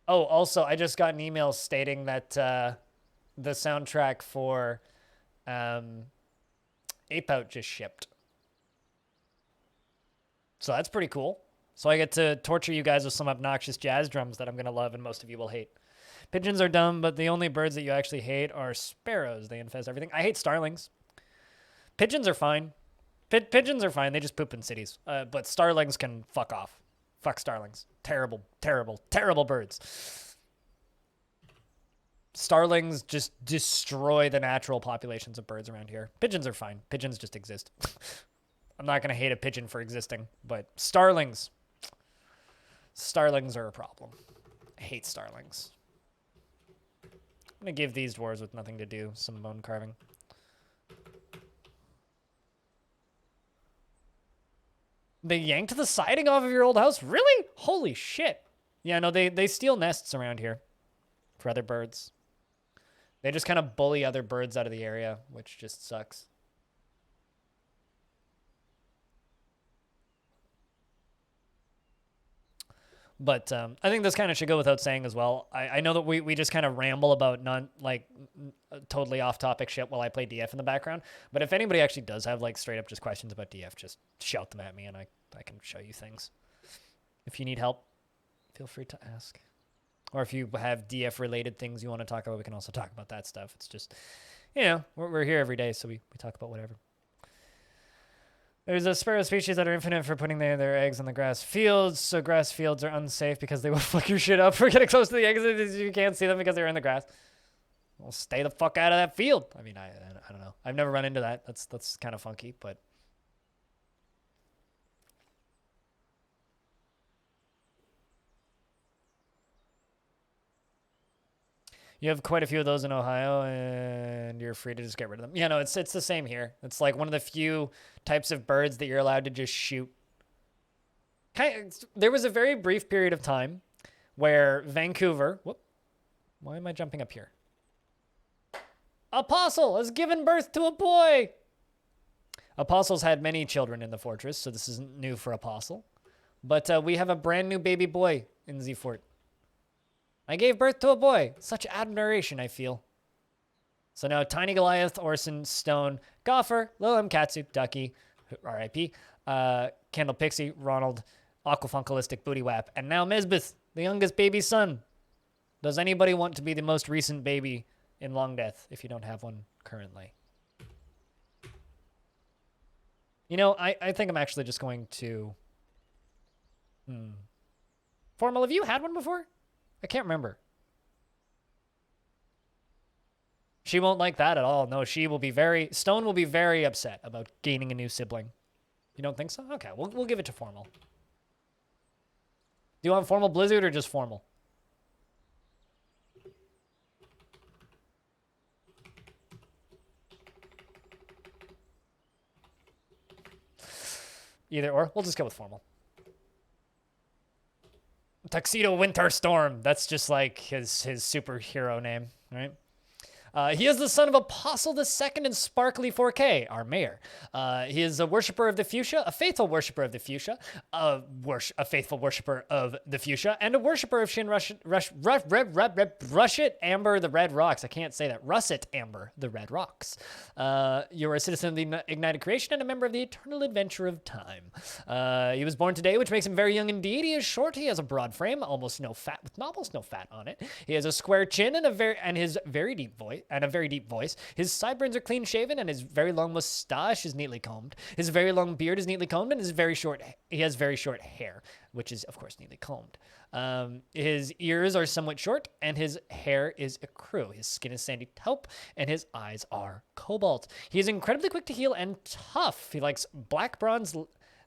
Oh, also, I just got an email stating that the soundtrack for Ape Out just shipped. So that's pretty cool. So I get to torture you guys with some obnoxious jazz drums that I'm going to love and most of you will hate. Pigeons are dumb, but the only birds that you actually hate are sparrows. They infest everything. I hate starlings. Pigeons are fine. Pigeons are fine. They just poop in cities. But starlings can fuck off. Fuck starlings. Terrible, terrible, terrible birds. Starlings just destroy the natural populations of birds around here. Pigeons are fine. Pigeons just exist. I'm not going to hate a pigeon for existing, but starlings are a problem. I hate starlings. I'm going to give these dwarves with nothing to do some bone carving. They yanked the siding off of your old house? Really? Holy shit. Yeah, no, they steal nests around here for other birds. They just kind of bully other birds out of the area, which just sucks. But I think this kind of should go without saying as well. I know that we just kind of ramble about totally off-topic shit while I play DF in the background. But if anybody actually does have like straight up just questions about DF, just shout them at me and I can show you things. If you need help, feel free to ask. Or if you have DF related things you want to talk about, we can also talk about that stuff. It's just, you know, we're here every day, so we talk about whatever. There's a sparrow species that are infinite for putting their eggs on the grass fields, so grass fields are unsafe because they will fuck your shit up for getting close to the eggs. You can't see them because they're in the grass. Well, stay the fuck out of that field. I mean, I don't know. I've never run into that. That's kind of funky, but... You have quite a few of those in Ohio, and you're free to just get rid of them. Yeah, no, it's the same here. It's like one of the few types of birds that you're allowed to just shoot. There was a very brief period of time where Vancouver... Whoop. Why am I jumping up here? Apostle has given birth to a boy! Apostle's had many children in the fortress, so this isn't new for Apostle. But we have a brand new baby boy in Z Fort. I gave birth to a boy. Such admiration, I feel. So now Tiny Goliath, Orson, Stone, Gopher, Lil M. Katsu, Ducky, R.I.P., Kendall Pixie, Ronald, Aquafunkalistic Booty Wap, and now Mizbeth, the youngest baby son. Does anybody want to be the most recent baby in Longdeath if you don't have one currently? You know, I think I'm actually just going to... Formal, have you had one before? I can't remember. She won't like that at all. No, Stone will be very upset about gaining a new sibling. You don't think so? Okay, we'll give it to Formal. Do you want Formal Blizzard or just Formal? Either or. We'll just go with Formal. Tuxedo Winter Storm. That's just like his superhero name, right? He is the son of Apostle II and Sparkly 4K, our mayor. He is a worshiper of the fuchsia, a faithful worshiper of the fuchsia, a faithful worshiper of the fuchsia, and a worshiper of Shin Russet Amber the Red Rocks. I can't say that. Russet Amber the Red Rocks. You're a citizen of the Ignited Creation and a member of the Eternal Adventure of Time. He was born today, which makes him very young indeed. He is short. He has a broad frame, almost no fat on it. He has a square chin and a very deep voice. His sideburns are clean shaven, and his very long mustache is neatly combed. His very long beard is neatly combed, and he has very short hair, which is of course neatly combed. His ears are somewhat short, and his hair is ecru. His skin is sandy taupe, and his eyes are cobalt. He is incredibly quick to heal and tough. He likes black bronze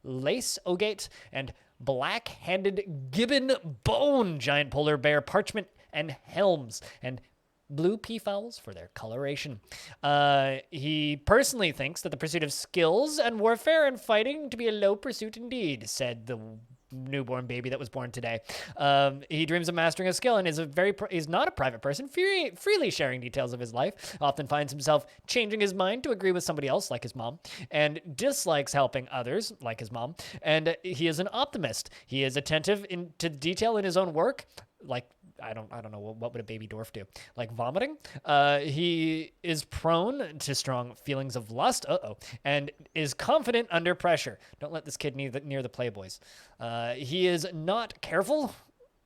lace ogate and black-handed gibbon bone giant polar bear parchment and helms and blue peafowls for their coloration. He personally thinks that the pursuit of skills and warfare and fighting to be a low pursuit indeed, said the newborn baby that was born today. He dreams of mastering a skill and is not a private person, freely sharing details of his life, often finds himself changing his mind to agree with somebody else, like his mom, and dislikes helping others, like his mom, and he is an optimist. He is attentive to detail in his own work, like I don't know, what would a baby dwarf do? Like vomiting? He is prone to strong feelings of lust, and is confident under pressure. Don't let this kid near the Playboys. He is not careful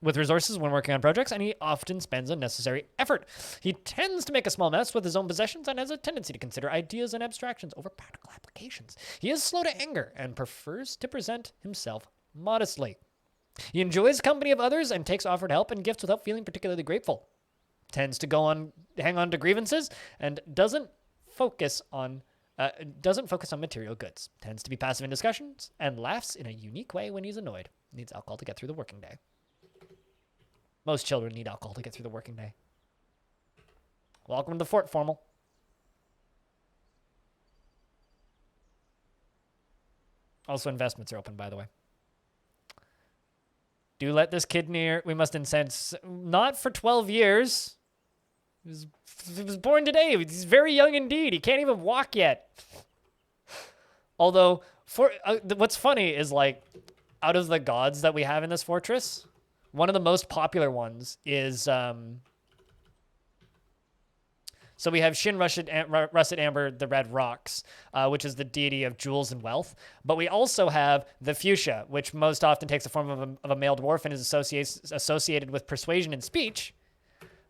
with resources when working on projects, and he often spends unnecessary effort. He tends to make a small mess with his own possessions and has a tendency to consider ideas and abstractions over practical applications. He is slow to anger and prefers to present himself modestly. He enjoys company of others and takes offered help and gifts without feeling particularly grateful. Tends to hang on to grievances and doesn't focus on material goods. Tends to be passive in discussions and laughs in a unique way when he's annoyed. Needs alcohol to get through the working day. Most children need alcohol to get through the working day. Welcome to the fort, Formal. Also, investments are open, by the way. Do let this kid near. We must incense. Not for 12 years. He was born today. He's very young indeed. He can't even walk yet. Although, what's funny is, like, out of the gods that we have in this fortress, one of the most popular ones is So we have Shin Russet Amber, the red rocks, which is the deity of jewels and wealth. But we also have the fuchsia, which most often takes the form of a male dwarf and is associated with persuasion and speech.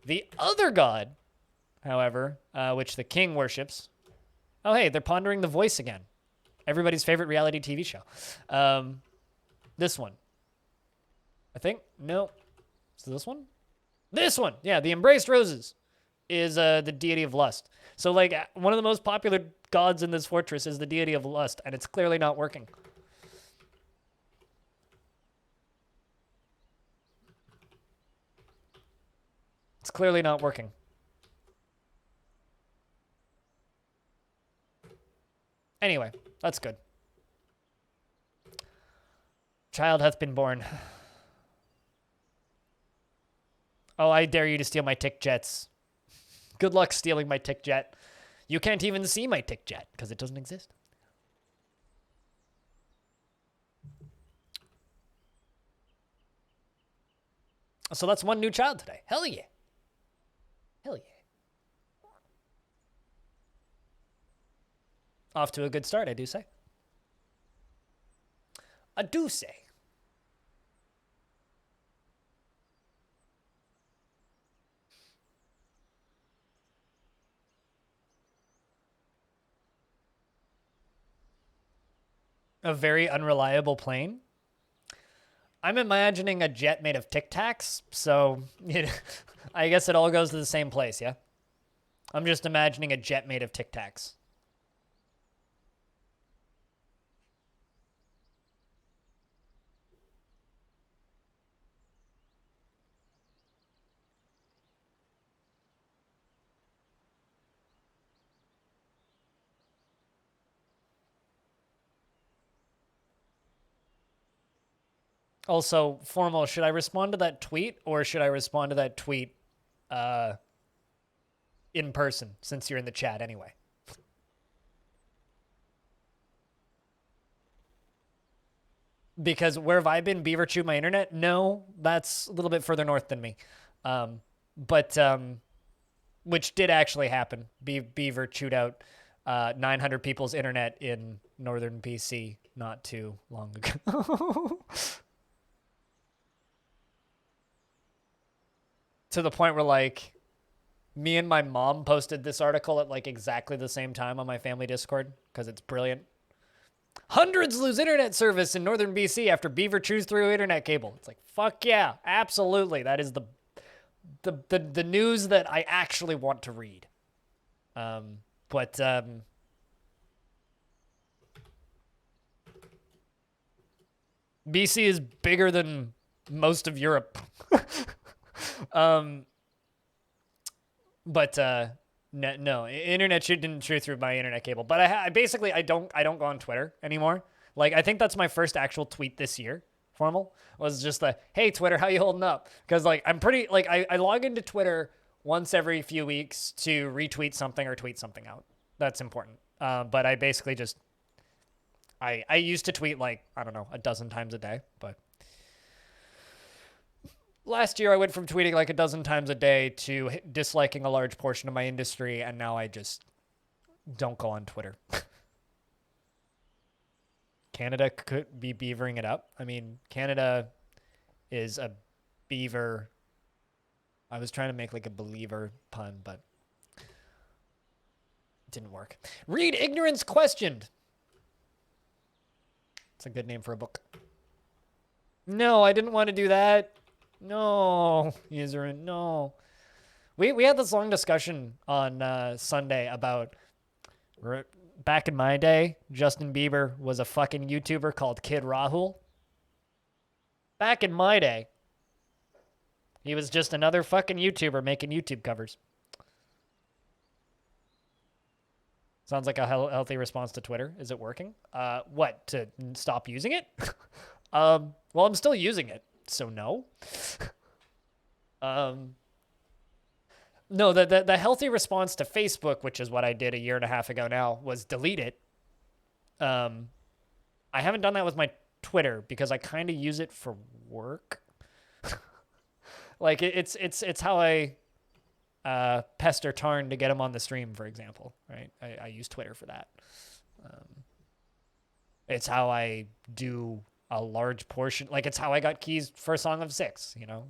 The other god, however, which the king worships. Oh, hey, they're pondering the voice again. Everybody's favorite reality TV show. This one. I think. No. Is this one? This one. Yeah, the embraced roses is the deity of lust. So, like, one of the most popular gods in this fortress is the deity of lust, and it's clearly not working. It's clearly not working. Anyway, that's good. Child hath been born. Oh, I dare you to steal my tick jets. Good luck stealing my tick jet. You can't even see my tick jet because it doesn't exist. So that's one new child today. Hell yeah. Hell yeah. Off to a good start, I do say. I do say. A very unreliable plane. I'm imagining a jet made of Tic Tacs, so I guess it all goes to the same place, yeah? I'm just imagining a jet made of Tic Tacs. Also, Formal, should I respond to that tweet or should I respond to that tweet in person since you're in the chat anyway? Because where have I been? Beaver chewed my internet? No, that's a little bit further north than me. Which did actually happen. Beaver chewed out 900 people's internet in northern BC not too long ago. To the point where, like, me and my mom posted this article at, like, exactly the same time on my family Discord because it's brilliant. Hundreds lose internet service in northern BC after beaver chews through internet cable. It's like, fuck yeah, absolutely. That is the news that I actually want to read. BC is bigger than most of Europe. No, internet didn't chew through my internet cable. But I basically don't go on Twitter anymore. Like, I think that's my first actual tweet this year. Formal was just hey Twitter, how you holding up? Because, like, I'm pretty, like, I log into Twitter once every few weeks to retweet something or tweet something out. That's important. But I basically just I used to tweet, like, I don't know, a dozen times a day, but last year I went from tweeting like a dozen times a day to disliking a large portion of my industry, and now I just don't go on Twitter. Canada could be beavering it up. I mean, Canada is a beaver. I was trying to make like a believer pun, but it didn't work. Read Ignorance Questioned. It's a good name for a book. No, I didn't want to do that. No, Userin, no. We had this long discussion on Sunday about back in my day, Justin Bieber was a fucking YouTuber called Kid Rahul. Back in my day, he was just another fucking YouTuber making YouTube covers. Sounds like a healthy response to Twitter. Is it working? What, to stop using it? Well, I'm still using it, so no. No, the healthy response to Facebook, which is what I did a year and a half ago now, was delete it. I haven't done that with my Twitter because I kind of use it for work. Like, it's how I pester Tarn to get him on the stream, for example, right? I use Twitter for that. It's how I do a large portion. Like, it's how I got keys for Song of Six, you know?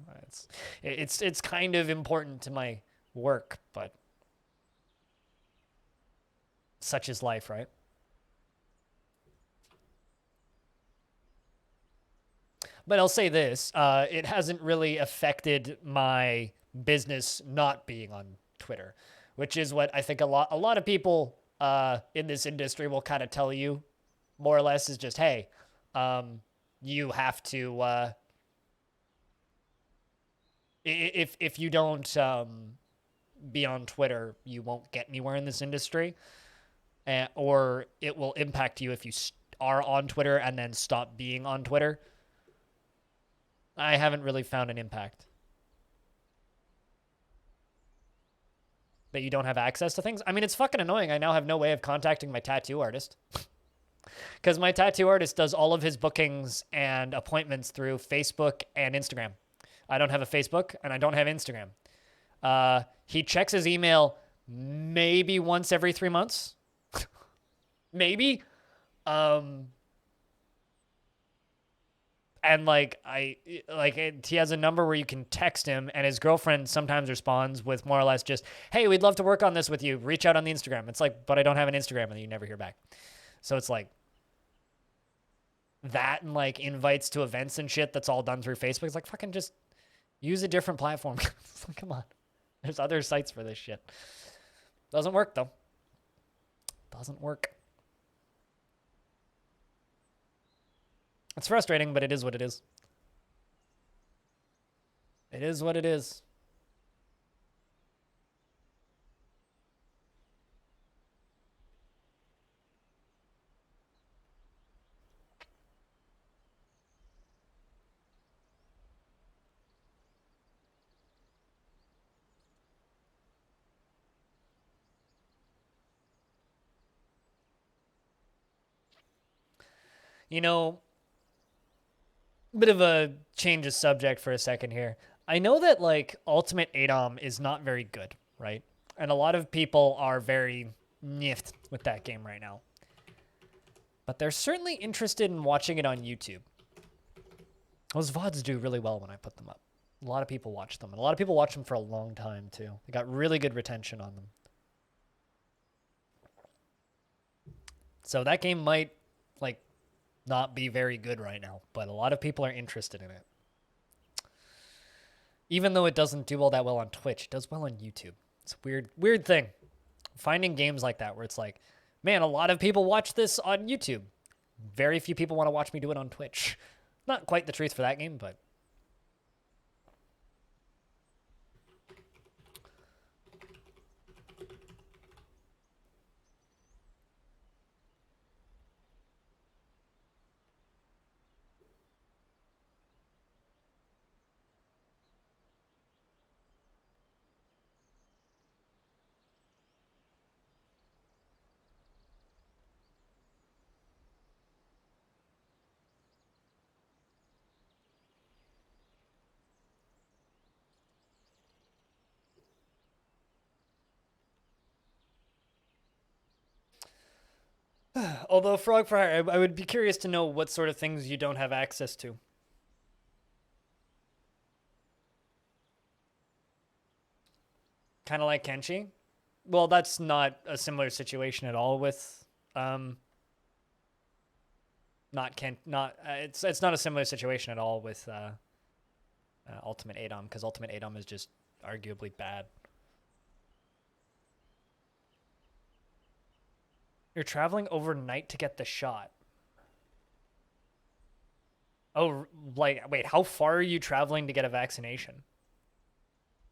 It's kind of important to my work, but such is life, right? But I'll say this, it hasn't really affected my business not being on Twitter, which is what I think a lot of people in this industry will kind of tell you, more or less, is just, hey, you have to, if you don't be on Twitter, you won't get anywhere in this industry, or it will impact you if you are on Twitter and then stop being on Twitter. I haven't really found an impact. That you don't have access to things? I mean, it's fucking annoying. I now have no way of contacting my tattoo artist. Because my tattoo artist does all of his bookings and appointments through Facebook and Instagram. I don't have a Facebook, and I don't have Instagram. He checks his email maybe once every 3 months. Maybe. And he has a number where you can text him, and his girlfriend sometimes responds with more or less just, hey, we'd love to work on this with you. Reach out on the Instagram. It's like, but I don't have an Instagram, and you never hear back. So it's like that, and like invites to events and shit that's all done through Facebook. It's like, fucking just use a different platform. Come on. There's other sites for this shit. Doesn't work though. Doesn't work. It's frustrating, but it is what it is. It is what it is. You know, bit of a change of subject for a second here. I know that like Ultimate ADOM is not very good, right? And a lot of people are very niffed with that game right now. But they're certainly interested in watching it on YouTube. Those VODs do really well when I put them up. A lot of people watch them. And a lot of people watch them for a long time too. They got really good retention on them. So that game might like not be very good right now, but a lot of people are interested in it. Even though it doesn't do all that well on Twitch, it does well on YouTube. It's a weird thing. Finding games like that where it's like, man, a lot of people watch this on YouTube. Very few people want to watch me do it on Twitch. Not quite the truth for that game, but although Frog for Hire, I would be curious to know what sort of things you don't have access to. Kind of like Kenshi? Well, that's not a similar situation at all with it's not a similar situation at all with Ultimate ADOM, because Ultimate ADOM is just arguably bad. You're traveling overnight to get the shot. Oh, like, wait, how far are you traveling to get a vaccination?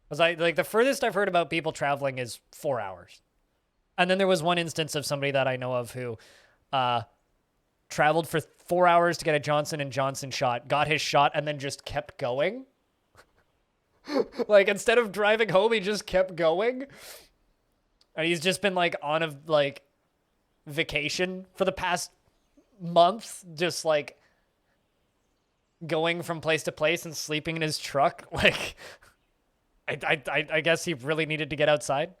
Because the furthest I've heard about people traveling is 4 hours. And then there was one instance of somebody that I know of who traveled for 4 hours to get a Johnson & Johnson shot, got his shot, and then just kept going. Like, instead of driving home, he just kept going. And he's just been, like, on a, like, vacation for the past month, just, like, going from place to place and sleeping in his truck. Like, I guess he really needed to get outside.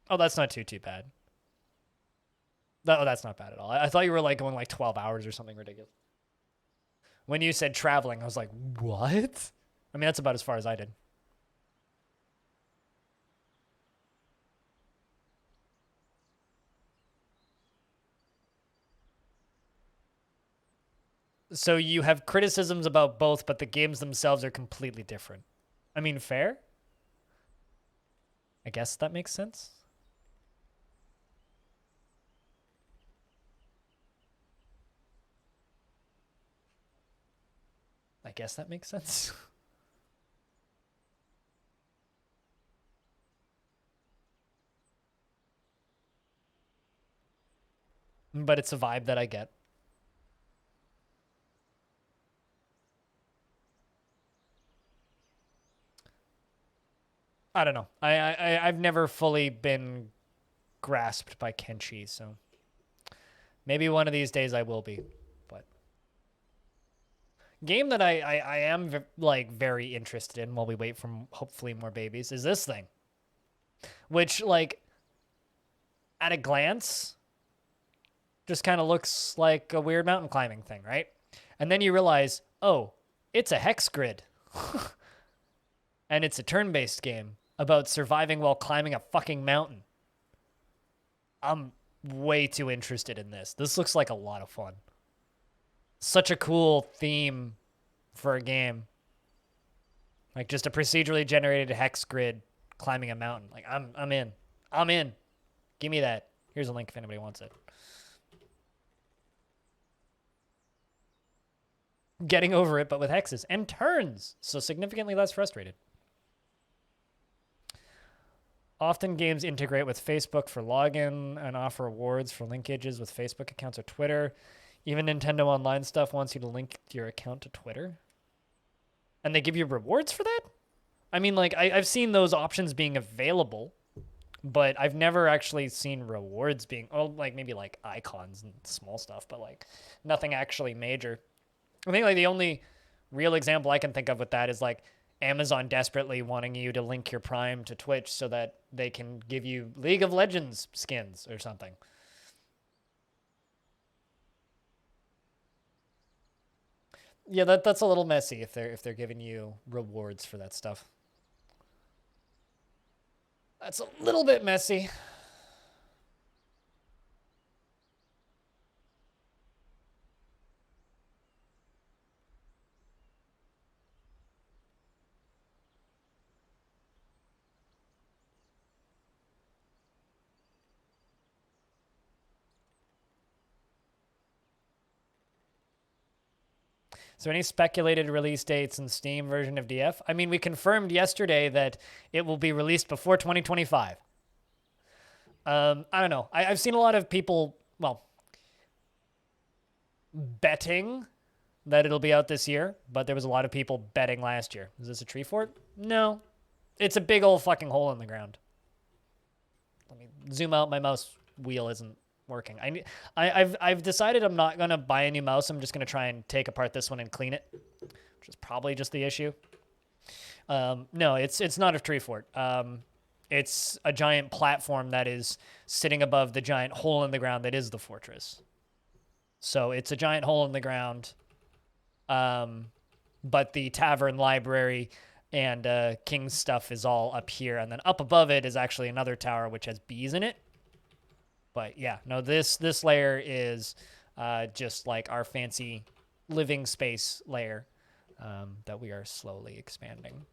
Oh, that's not too bad. No, that's not bad at all. I thought you were like going like 12 hours or something ridiculous. When you said traveling, I was like, what? I mean, that's about as far as I did. So you have criticisms about both, but the games themselves are completely different. I mean, fair? I guess that makes sense. I guess that makes sense. But it's a vibe that I get. I don't know. I've never fully been grasped by Kenshi, so maybe one of these days I will be. But game that I am like very interested in while we wait for hopefully more babies is this thing, which like at a glance just kind of looks like a weird mountain climbing thing, right? And then you realize, oh, it's a hex grid. And it's a turn-based game about surviving while climbing a fucking mountain. I'm way too interested in this. This looks like a lot of fun. Such a cool theme for a game. Like just a procedurally generated hex grid climbing a mountain. Like I'm in. I'm in. Give me that. Here's a link if anybody wants it. Getting over it, but with hexes and turns, so significantly less frustrated. Often games integrate with Facebook for login and offer rewards for linkages with Facebook accounts or Twitter. Even Nintendo Online stuff wants you to link your account to Twitter. And they give you rewards for that? I mean, like, I've seen those options being available, but I've never actually seen rewards being, oh, like maybe like icons and small stuff, but like nothing actually major. I think like the only real example I can think of with that is like Amazon desperately wanting you to link your Prime to Twitch so that they can give you League of Legends skins or something. Yeah, that's a little messy if they're giving you rewards for that stuff. That's a little bit messy. So any speculated release dates in Steam version of DF? I mean, we confirmed yesterday that it will be released before 2025. I don't know. I've seen a lot of people, well, betting that it'll be out this year, but there was a lot of people betting last year. Is this a tree fort? No. It's a big old fucking hole in the ground. Let me zoom out. My mouse wheel isn't working. I've decided I'm not gonna buy a new mouse. I'm just gonna try and take apart this one and clean it, which is probably just the issue. No, it's not a tree fort. It's a giant platform that is sitting above the giant hole in the ground that is the fortress. So it's a giant hole in the ground. But the tavern, library, and King's stuff is all up here, and then up above it is actually another tower which has bees in it. But yeah, no, this layer is just like our fancy living space layer that we are slowly expanding.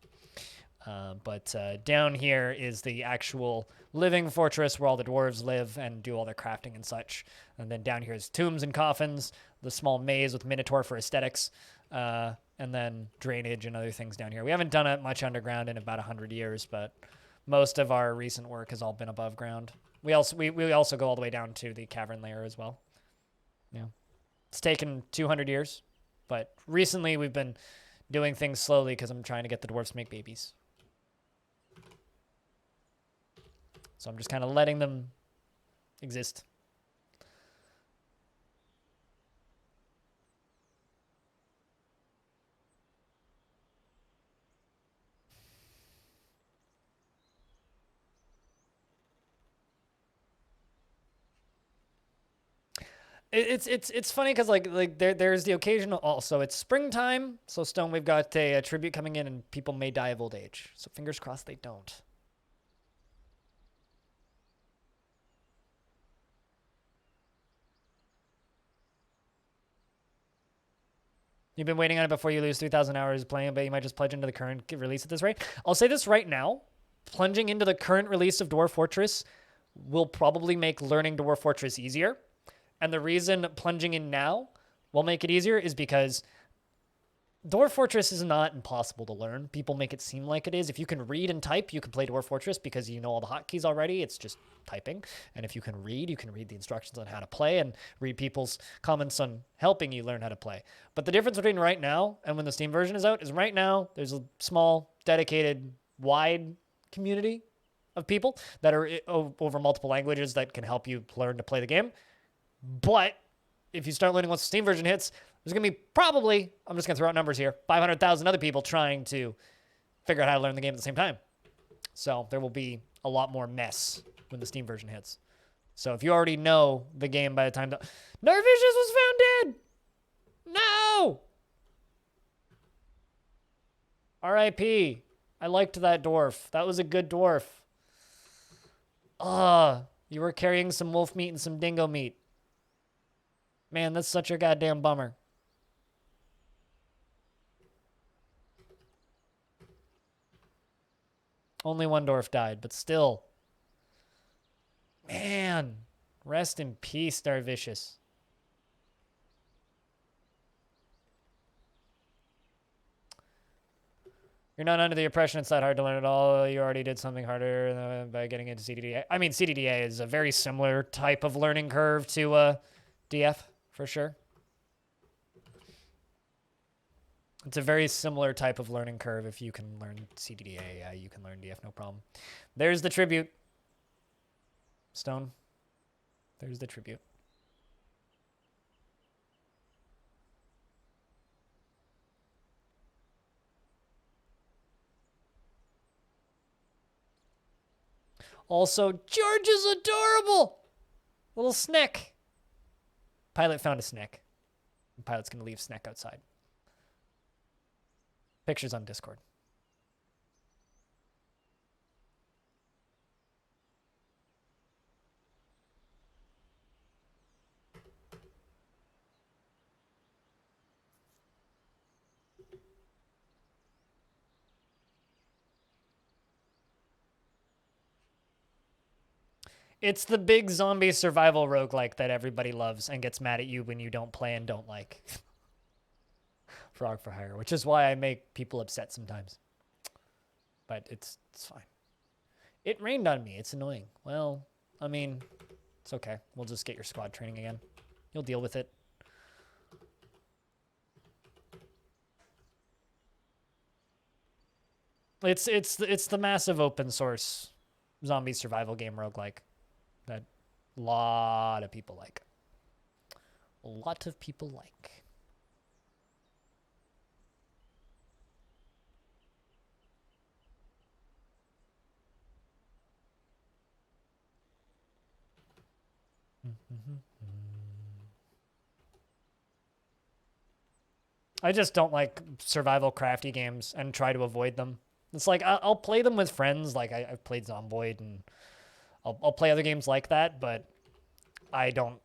But down here is the actual living fortress where all the dwarves live and do all their crafting and such. And then down here is tombs and coffins, the small maze with Minotaur for aesthetics, and then drainage and other things down here. We haven't done it much underground in about 100 years, but most of our recent work has all been above ground. We also go all the way down to the cavern layer as well. Yeah, it's taken 200 years, but recently we've been doing things slowly because I'm trying to get the dwarves to make babies. So I'm just kind of letting them exist. It's funny because there's the occasional also it's springtime, so Stone, we've got a tribute coming in and people may die of old age, so fingers crossed they don't. You've been waiting on it before you lose 3,000 hours playing, but you might just plunge into the current release at this rate. I'll say this right now. Plunging into the current release of Dwarf Fortress will probably make learning Dwarf Fortress easier. And the reason plunging in now will make it easier is because Dwarf Fortress is not impossible to learn. People make it seem like it is. If you can read and type, you can play Dwarf Fortress because you know all the hotkeys already. It's just typing. And if you can read the instructions on how to play and read people's comments on helping you learn how to play. But the difference between right now and when the Steam version is out is right now there's a small, dedicated, wide community of people that are over multiple languages that can help you learn to play the game. But if you start learning once the Steam version hits, there's going to be probably, I'm just going to throw out numbers here, 500,000 other people trying to figure out how to learn the game at the same time. So there will be a lot more mess when the Steam version hits. So if you already know the game by the time... Nervicious was found dead! No! R.I.P. I liked that dwarf. That was a good dwarf. You were carrying some wolf meat and some dingo meat. Man, that's such a goddamn bummer. Only one dwarf died, but still. Man, rest in peace, Darvicious. You're not under the impression it's that hard to learn at all. You already did something harder by getting into CDDA. I mean, CDDA is a very similar type of learning curve to DF, for sure. It's a very similar type of learning curve. If you can learn CDDA, you can learn DF, no problem. There's the tribute. Stone. There's the tribute. Also, George is adorable. Little Snick. Pilot found a Snick. The pilot's going to leave Snick outside. Pictures on Discord. It's the big zombie survival roguelike that everybody loves and gets mad at you when you don't play and don't like. Frog for Hire, which is why I make people upset sometimes. But it's fine. It rained on me. It's annoying. Well, I mean, it's okay. We'll just get your squad training again. You'll deal with it. It's the massive open source zombie survival game roguelike that a lot of people like. A lot of people like. I just don't like survival crafty games and try to avoid them. It's like I'll play them with friends. Like I've played Zomboid and I'll play other games like that, but I don't.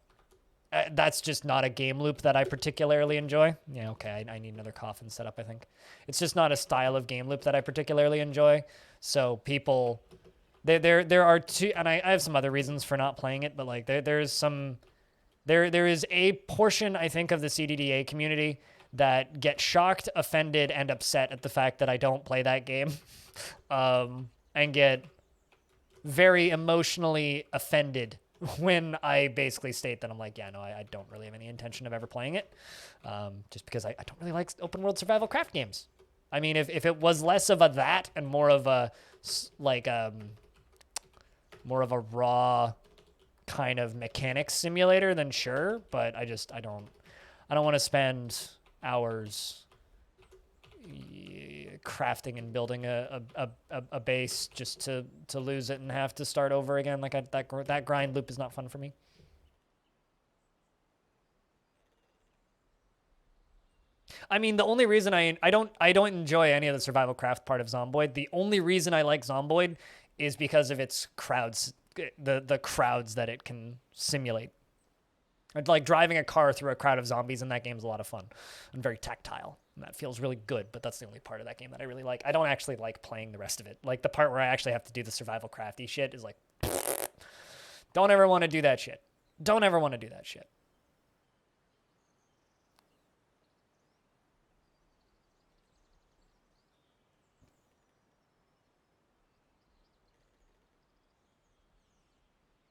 That's just not a game loop that I particularly enjoy. Yeah, okay, I need another coffin set up, I think. It's just not a style of game loop that I particularly enjoy. So people, there are two, and I have some other reasons for not playing it, but like there is a portion, I think, of the CDDA community that get shocked, offended, and upset at the fact that I don't play that game, and get very emotionally offended when I basically state that I'm like, yeah, no, I don't really have any intention of ever playing it, just because I don't really like open world survival craft games. I mean, if it was less of a that and more of a more of a raw kind of mechanics simulator, then sure. But I don't want to spend hours crafting and building a base just to lose it and have to start over again. Like that grind loop is not fun for me. I mean, the only reason I don't enjoy any of the survival craft part of Zomboid. The only reason I like Zomboid is because of its crowds, the crowds that it can simulate. Like driving a car through a crowd of zombies in that game is a lot of fun and very tactile. And that feels really good, but that's the only part of that game that I really like. I don't actually like playing the rest of it. Like the part where I actually have to do the survival crafty shit is like, don't ever want to do that shit. Don't ever want to do that shit.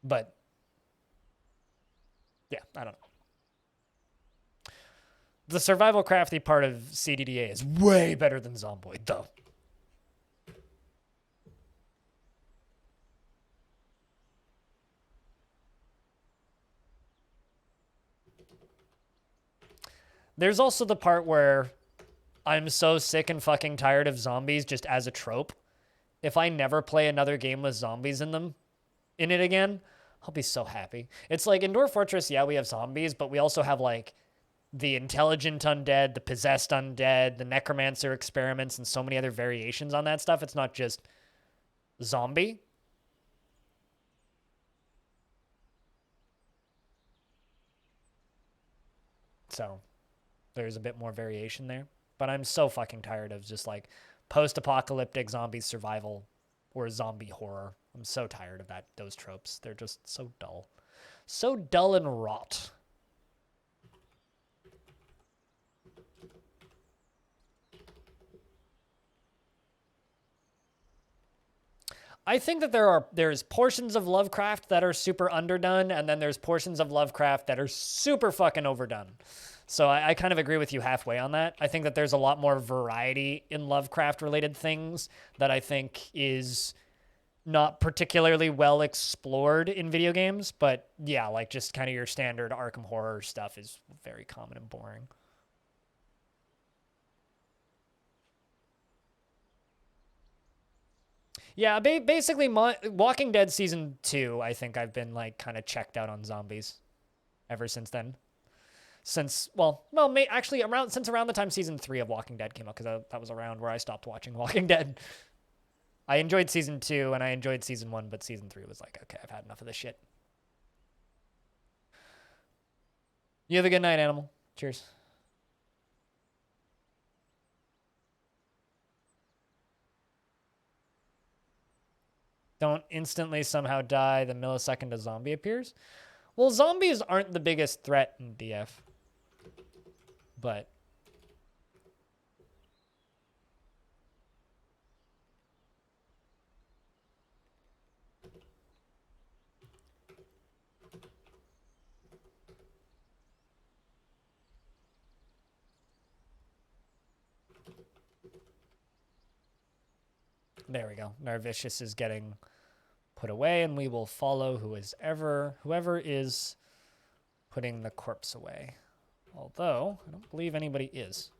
But yeah, I don't know. The survival crafty part of CDDA is way better than Zomboid, though. There's also the part where I'm so sick and fucking tired of zombies just as a trope. If I never play another game with zombies in it again, I'll be so happy. It's like in Dwarf Fortress, yeah, we have zombies, but we also have like the intelligent undead, the possessed undead, the necromancer experiments, and so many other variations on that stuff. It's not just zombie. So there's a bit more variation there. But I'm so fucking tired of just like post-apocalyptic zombie survival or zombie horror. I'm so tired of those tropes. They're just so dull. So dull and rot. I think that there's portions of Lovecraft that are super underdone, and then there's portions of Lovecraft that are super fucking overdone. So I kind of agree with you halfway on that. I think that there's a lot more variety in Lovecraft-related things that I think is not particularly well explored in video games. But yeah, like just kind of your standard Arkham horror stuff is very common and boring. Yeah, basically, Walking Dead season 2. I think I've been like kind of checked out on zombies ever since then. Actually around the time season 3 of Walking Dead came out, because that was around where I stopped watching Walking Dead. I enjoyed season 2 and I enjoyed season 1, but season 3 was like, okay, I've had enough of this shit. You have a good night, Animal. Cheers. Don't instantly somehow die the millisecond a zombie appears. Well, zombies aren't the biggest threat in DF. But there we go. Narvicious is getting put away, and we will follow whoever is putting the corpse away. Although, I don't believe anybody is.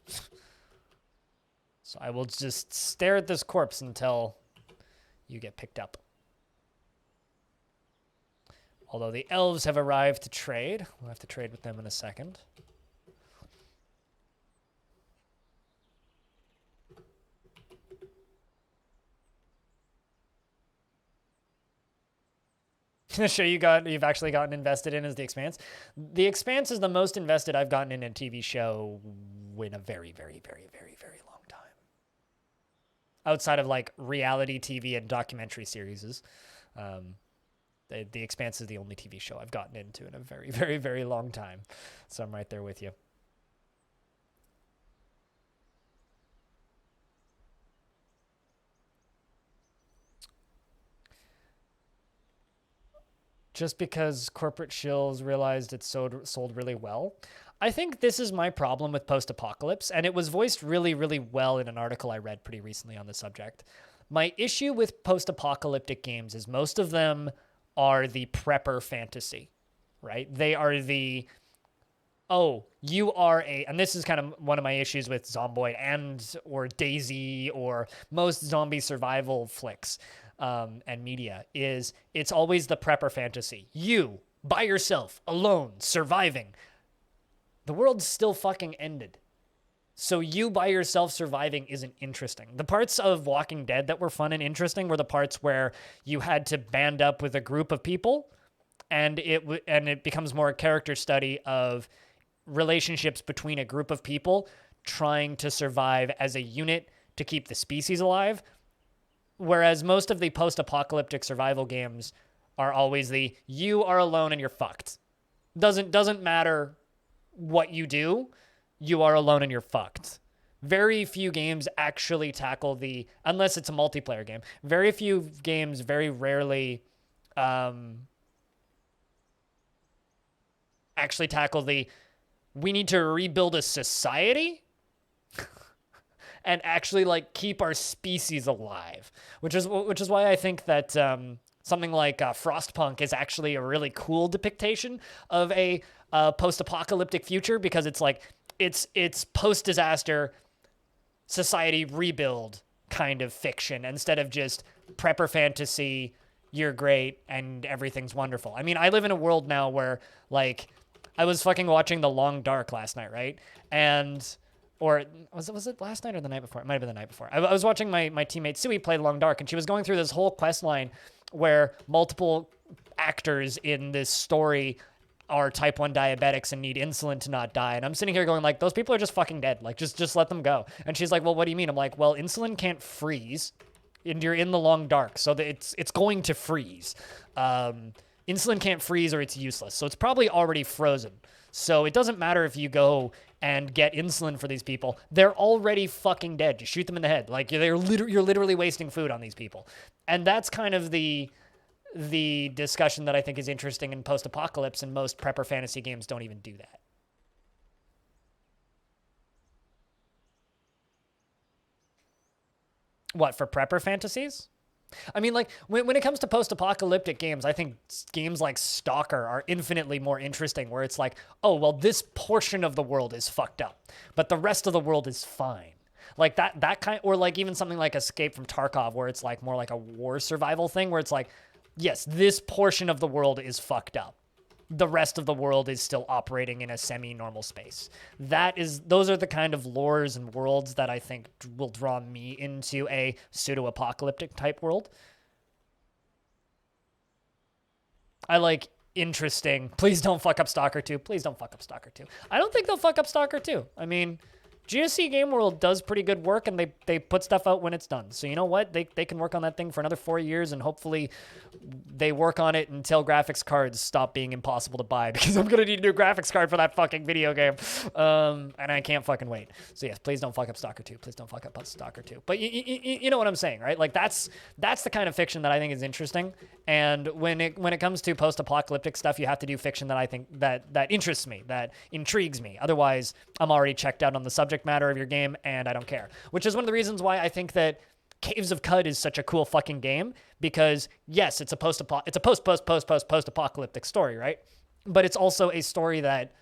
So I will just stare at this corpse until you get picked up. Although the elves have arrived to trade. We'll have to trade with them in a second. The show you've actually gotten invested in is The Expanse. The Expanse is the most invested I've gotten in a TV show in a very, very, very, very, very long time. Outside of like reality TV and documentary series, The Expanse is the only TV show I've gotten into in a very, very, very long time. So I'm right there with you. Just because corporate shills realized it sold really well. I think this is my problem with post-apocalypse, and it was voiced really, really well in an article I read pretty recently on the subject. My issue with post-apocalyptic games is most of them are the prepper fantasy, right? They are the, oh, you are and this is kind of one of my issues with Zomboid or Daisy or most zombie survival flicks. And media is it's always the prepper fantasy. You, by yourself, alone, surviving. The world's still fucking ended. So you by yourself surviving isn't interesting. The parts of Walking Dead that were fun and interesting were the parts where you had to band up with a group of people, and it becomes more a character study of relationships between a group of people trying to survive as a unit to keep the species alive. Whereas most of the post-apocalyptic survival games are always the you are alone and you're fucked. Doesn't matter what you do, you are alone and you're fucked. Very few games actually tackle the, unless it's a multiplayer game, very few games very rarely actually tackle the we need to rebuild a society and actually like keep our species alive, which is why I think that something like Frostpunk is actually a really cool depiction of a post-apocalyptic future, because it's like it's post-disaster society rebuild kind of fiction instead of just prepper fantasy. You're great and everything's wonderful. I mean, I live in a world now where like I was fucking watching The Long Dark last night, right? And or was it last night or the night before? It might have been the night before. I was watching my teammate Sui play Long Dark, and she was going through this whole quest line where multiple actors in this story are type 1 diabetics and need insulin to not die. And I'm sitting here going like, those people are just fucking dead. Like, just let them go. And she's like, well, what do you mean? I'm like, well, insulin can't freeze, and you're in the Long Dark, so that it's going to freeze. Insulin can't freeze or it's useless. So it's probably already frozen. So it doesn't matter if you go and get insulin for these people. They're already fucking dead. Just shoot them in the head. Like you're literally wasting food on these people. And that's kind of the discussion that I think is interesting in post-apocalypse, and most prepper fantasy games don't even do that. What, for prepper fantasies? I mean, like, when it comes to post-apocalyptic games, I think games like Stalker are infinitely more interesting, where it's like, oh, well, this portion of the world is fucked up, but the rest of the world is fine. Like that kind, or like even something like Escape from Tarkov, where it's like more like a war survival thing, where it's like, yes, this portion of the world is fucked up. The rest of the world is still operating in a semi-normal space. Those are the kind of lores and worlds that I think will draw me into a pseudo-apocalyptic type world. I like interesting. Please don't fuck up Stalker 2. Please don't fuck up Stalker 2. I don't think they'll fuck up Stalker 2. I mean, GSC Game World does pretty good work, and they put stuff out when it's done. So you know what? They can work on that thing for another 4 years, and hopefully they work on it until graphics cards stop being impossible to buy, because I'm going to need a new graphics card for that fucking video game. And I can't fucking wait. So yes, please don't fuck up Stalker 2. Please don't fuck up Stalker 2. But you know what I'm saying, right? Like that's the kind of fiction that I think is interesting. And when it comes to post-apocalyptic stuff, you have to do fiction that I think that interests me, that intrigues me. Otherwise, I'm already checked out on the subject matter of your game, and I don't care. Which is one of the reasons why I think that Caves of Cud is such a cool fucking game, because yes, it's a post-apocalyptic story, right? But it's also a story that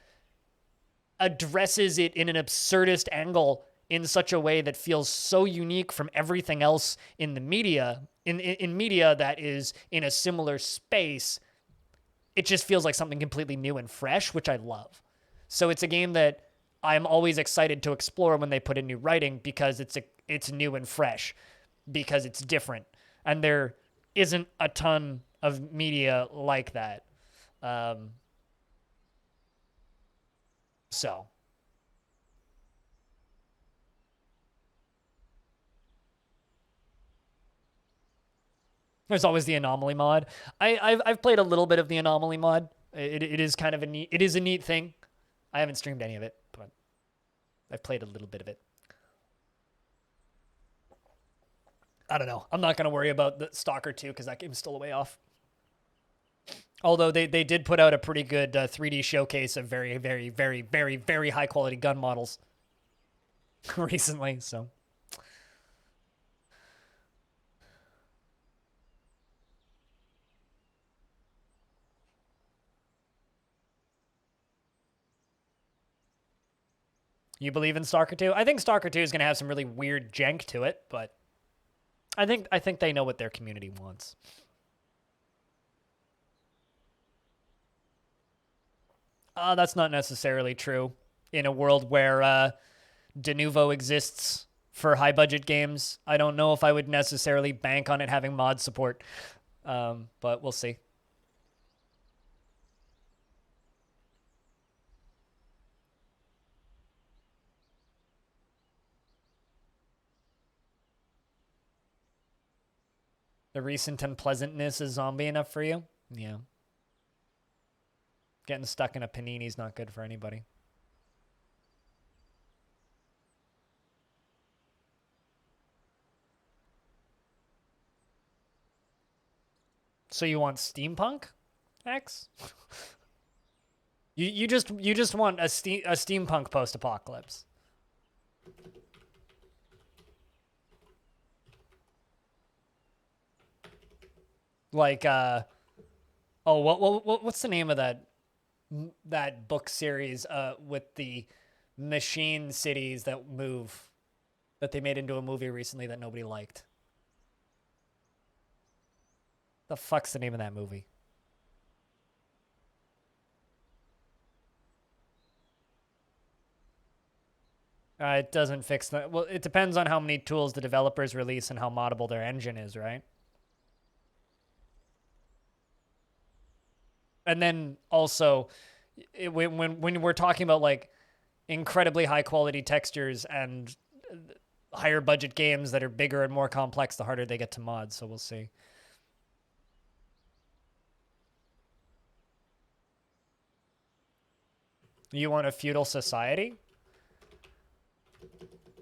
addresses it in an absurdist angle in such a way that feels so unique from everything else in the media, in media that is in a similar space. It just feels like something completely new and fresh, which I love. So it's a game that I'm always excited to explore when they put in new writing, because it's new and fresh, because it's different, and there isn't a ton of media like that. So there's always the Anomaly mod. I've played a little bit of the Anomaly mod. It is kind of a neat thing. I haven't streamed any of it, but I've played a little bit of it. I don't know. I'm not going to worry about the Stalker 2, because that game's still a way off. Although they did put out a pretty good 3D showcase of very, very, very, very, very high quality gun models recently, so. You believe in Stalker 2? I think Stalker 2 is going to have some really weird jank to it, but I think they know what their community wants. That's not necessarily true in a world where Denuvo exists for high budget games. I don't know if I would necessarily bank on it having mod support, but we'll see. The recent unpleasantness is zombie enough for you? Yeah. Getting stuck in a panini is not good for anybody. So you want steampunk, X? you just want a steampunk post-apocalypse. Like what's the name of that book series with the machine cities that move that they made into a movie recently that nobody liked? The fuck's the name of that movie? It doesn't fix that. Well, it depends on how many tools the developers release and how moddable their engine is, right? And then also, when we're talking about like incredibly high quality textures and higher budget games that are bigger and more complex, the harder they get to mod. So we'll see. You want a feudal society?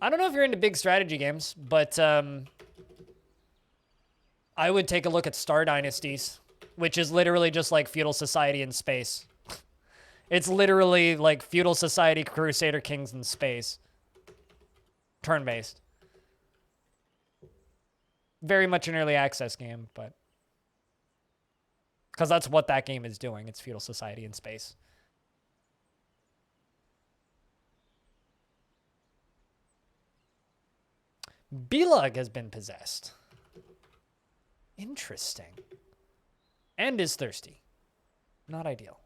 I don't know if you're into big strategy games, but I would take a look at Star Dynasties, which is literally just like feudal society in space. It's literally like feudal society, Crusader Kings in space. Turn-based. Very much an early access game, but... because that's what that game is doing. It's feudal society in space. Beelug has been possessed. Interesting. And is thirsty. Not ideal.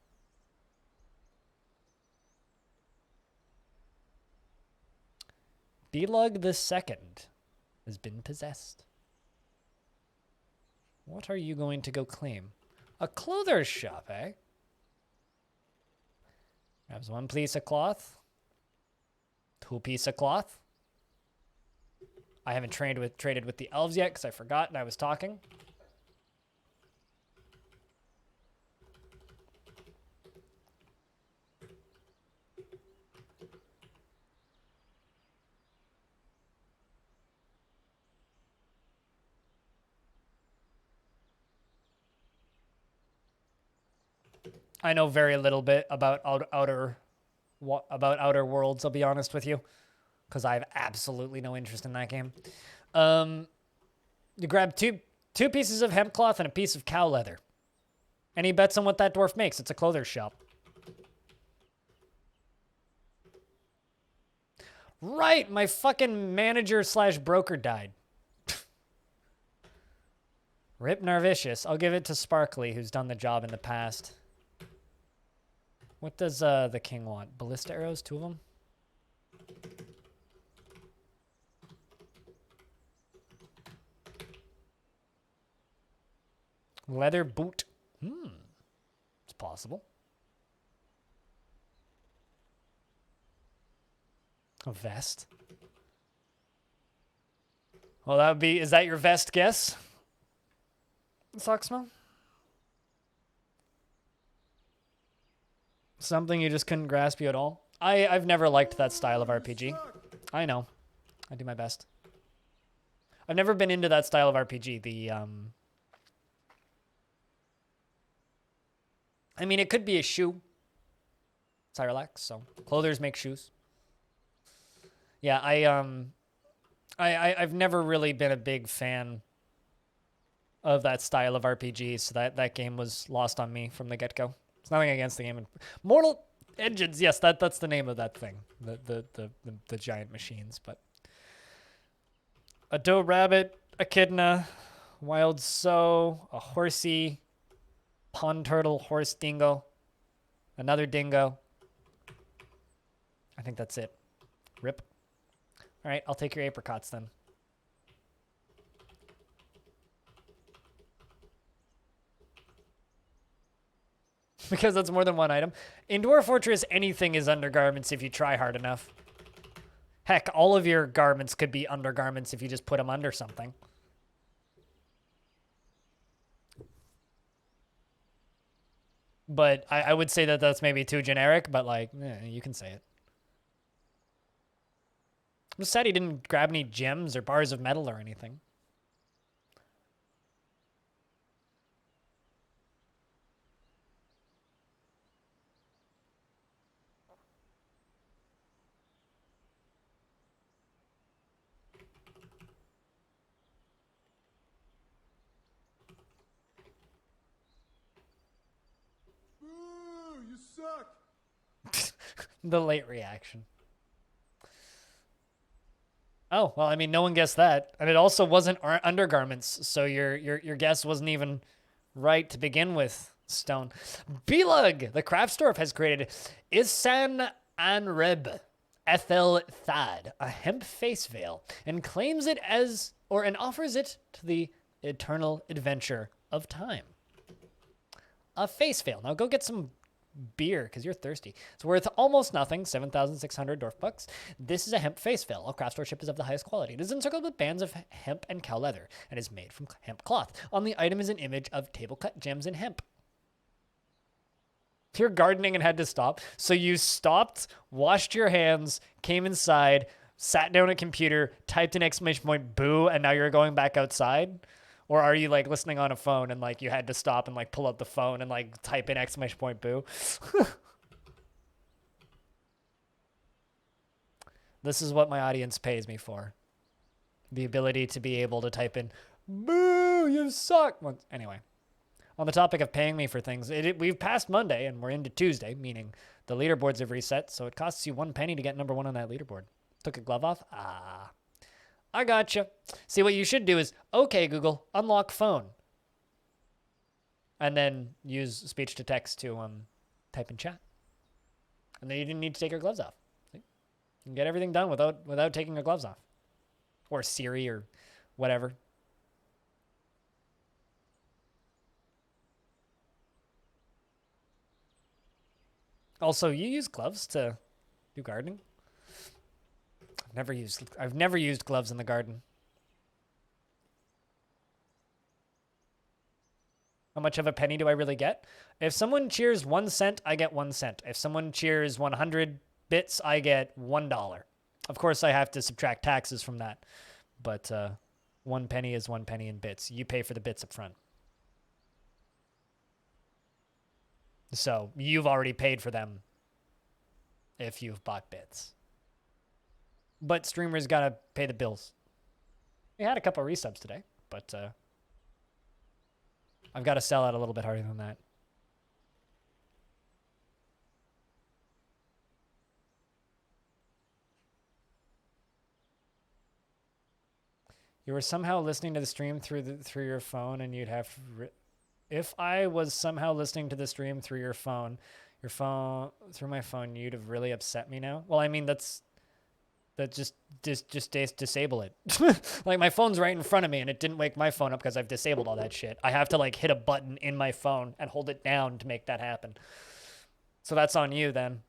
Beelug the Second has been possessed. What are you going to go claim? A clother's shop, eh? Grabs one piece of cloth. Two piece of cloth. I haven't traded with the elves yet because I forgot and I was talking. I know very little bit about Outer Worlds, I'll be honest with you, because I have absolutely no interest in that game. You grab two pieces of hemp cloth and a piece of cow leather. Any bets on what that dwarf makes? It's a clother's shop. Right, my fucking manager / broker died. Rip Narvicious. I'll give it to Sparkly, who's done the job in the past. What does the king want? Ballista arrows? 2 of them? Leather boot. It's possible. A vest. Well, that would be... is that your vest guess? Socksmell? Something you just couldn't grasp you at all? I've never liked that style of RPG. I know. I do my best. I've never been into that style of RPG. I mean, it could be a shoe. Cyrillax, so clothers make shoes. Yeah, I've never really been a big fan of that style of RPG, so that game was lost on me from the get-go. It's nothing against the game. Mortal Engines, yes, that's the name of that thing. The giant machines, but a doe rabbit, echidna, wild sow, a horsey, pond turtle, horse dingo, another dingo. I think that's it. Rip. All right, I'll take your apricots then. Because that's more than one item. In Dwarf Fortress, anything is undergarments if you try hard enough. Heck, all of your garments could be undergarments if you just put them under something. But I would say that that's maybe too generic, but like, you can say it. I'm sad he didn't grab any gems or bars of metal or anything. Ooh, you suck. The late reaction. Oh, well, I mean, no one guessed that. And it also wasn't undergarments, so your guess wasn't even right to begin with, Stone. Belug, the craft dwarf, has created Isan Anreb Ethel Thad, a hemp face veil, and claims it as, and offers it to the eternal adventure of time. A face veil. Now go get some beer because you're thirsty. It's worth almost nothing, 7,600 Dwarf bucks. This is a hemp face veil. All craft worship is of the highest quality. It is encircled with bands of hemp and cow leather and is made from hemp cloth. On the item is an image of table cut gems in hemp. You're gardening and had to stop. So you stopped, washed your hands, came inside, sat down at a computer, typed an exclamation point, boo, and now you're going back outside? Or are you like listening on a phone and like you had to stop and like pull out the phone and like type in exclamation point boo? This is what my audience pays me for. The ability to be able to type in boo, you suck. Anyway, on the topic of paying me for things, we've passed Monday and we're into Tuesday, meaning the leaderboards have reset. So it costs you 1 penny to get number 1 on that leaderboard. Took a glove off? Ah. I gotcha. See, what you should do is, okay, Google, unlock phone. And then use speech to text to type in chat. And then you didn't need to take your gloves off. See? You can get everything done without taking your gloves off. Or Siri or whatever. Also, you use gloves to do gardening? I've never used gloves in the garden. How much of a penny do I really get? If someone cheers 1 cent, I get 1 cent. If someone cheers 100 bits, I get $1. Of course, I have to subtract taxes from that. But 1 penny is 1 penny in bits. You pay for the bits up front. So you've already paid for them if you've bought bits. But streamers gotta pay the bills. We had a couple of resubs today, but I've got to sell out a little bit harder than that. You were somehow listening to the stream through your phone, and you'd have. If I was somehow listening to the stream through your phone through my phone, you'd have really upset me now. Well, I mean just disable it. Like my phone's right in front of me and it didn't wake my phone up because I've disabled all that shit. I have to like hit a button in my phone and hold it down to make that happen. So that's on you then.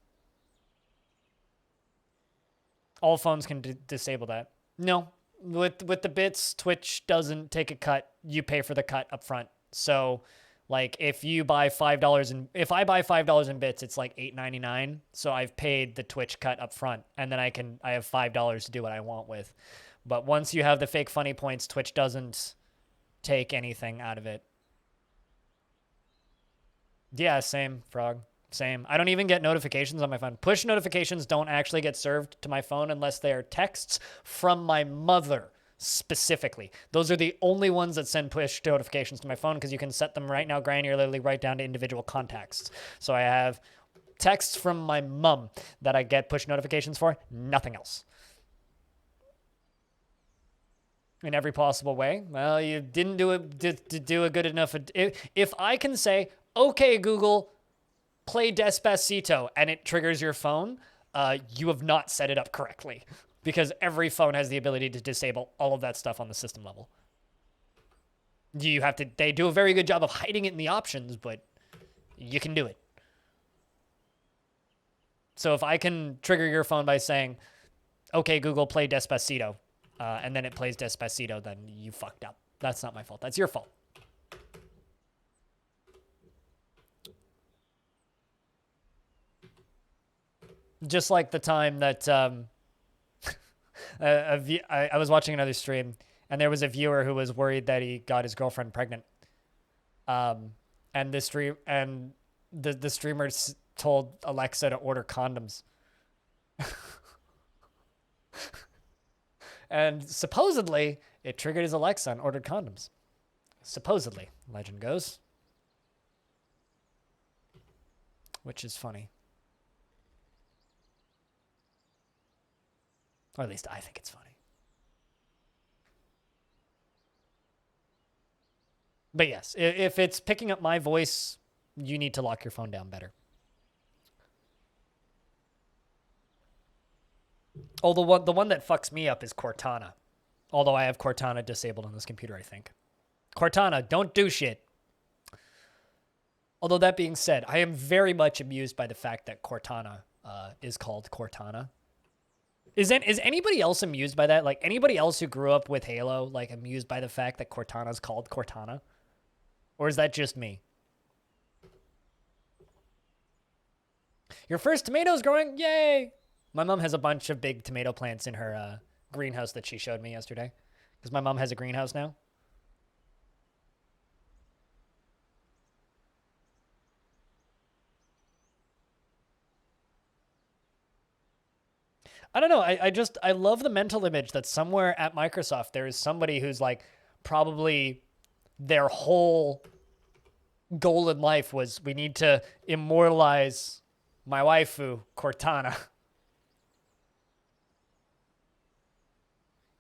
All phones can disable that. No, with the bits, Twitch doesn't take a cut. You pay for the cut up front. So like if you buy $5 if I buy $5 in bits, it's like $8.99. So I've paid the Twitch cut up front, and then I have $5 to do what I want with. But once you have the fake funny points, Twitch doesn't take anything out of it. Yeah, same, Frog. Same. I don't even get notifications on my phone. Push notifications don't actually get served to my phone unless they are texts from my mother. Specifically, those are the only ones that send push notifications to my phone because you can set them right now granularly right down to individual contacts. So I have texts from my mom that I get push notifications for, nothing else. In every possible way. Well, you didn't do a good enough. If I can say, okay, Google, play Despacito, and it triggers your phone, you have not set it up correctly. because every phone has the ability to disable all of that stuff on the system level. They do a very good job of hiding it in the options, but you can do it. So if I can trigger your phone by saying, okay, Google, play Despacito, and then it plays Despacito, then you fucked up. That's not my fault. That's your fault. Just like the time that I was watching another stream, and there was a viewer who was worried that he got his girlfriend pregnant. And the streamer told Alexa to order condoms. And supposedly, it triggered his Alexa and ordered condoms. Supposedly, legend goes. Which is funny. Or at least I think it's funny. But yes, if it's picking up my voice, you need to lock your phone down better. Oh, the one that fucks me up is Cortana. Although I have Cortana disabled on this computer, I think. Cortana, don't do shit. Although that being said, I am very much amused by the fact that Cortana is called Cortana. Is anybody else amused by that? Like, anybody else who grew up with Halo, like, amused by the fact that Cortana's called Cortana? Or is that just me? Your first tomato's growing? Yay! My mom has a bunch of big tomato plants in her greenhouse that she showed me yesterday. Because my mom has a greenhouse now. I don't know. I love the mental image that somewhere at Microsoft there is somebody who's like probably their whole goal in life was we need to immortalize my waifu, Cortana.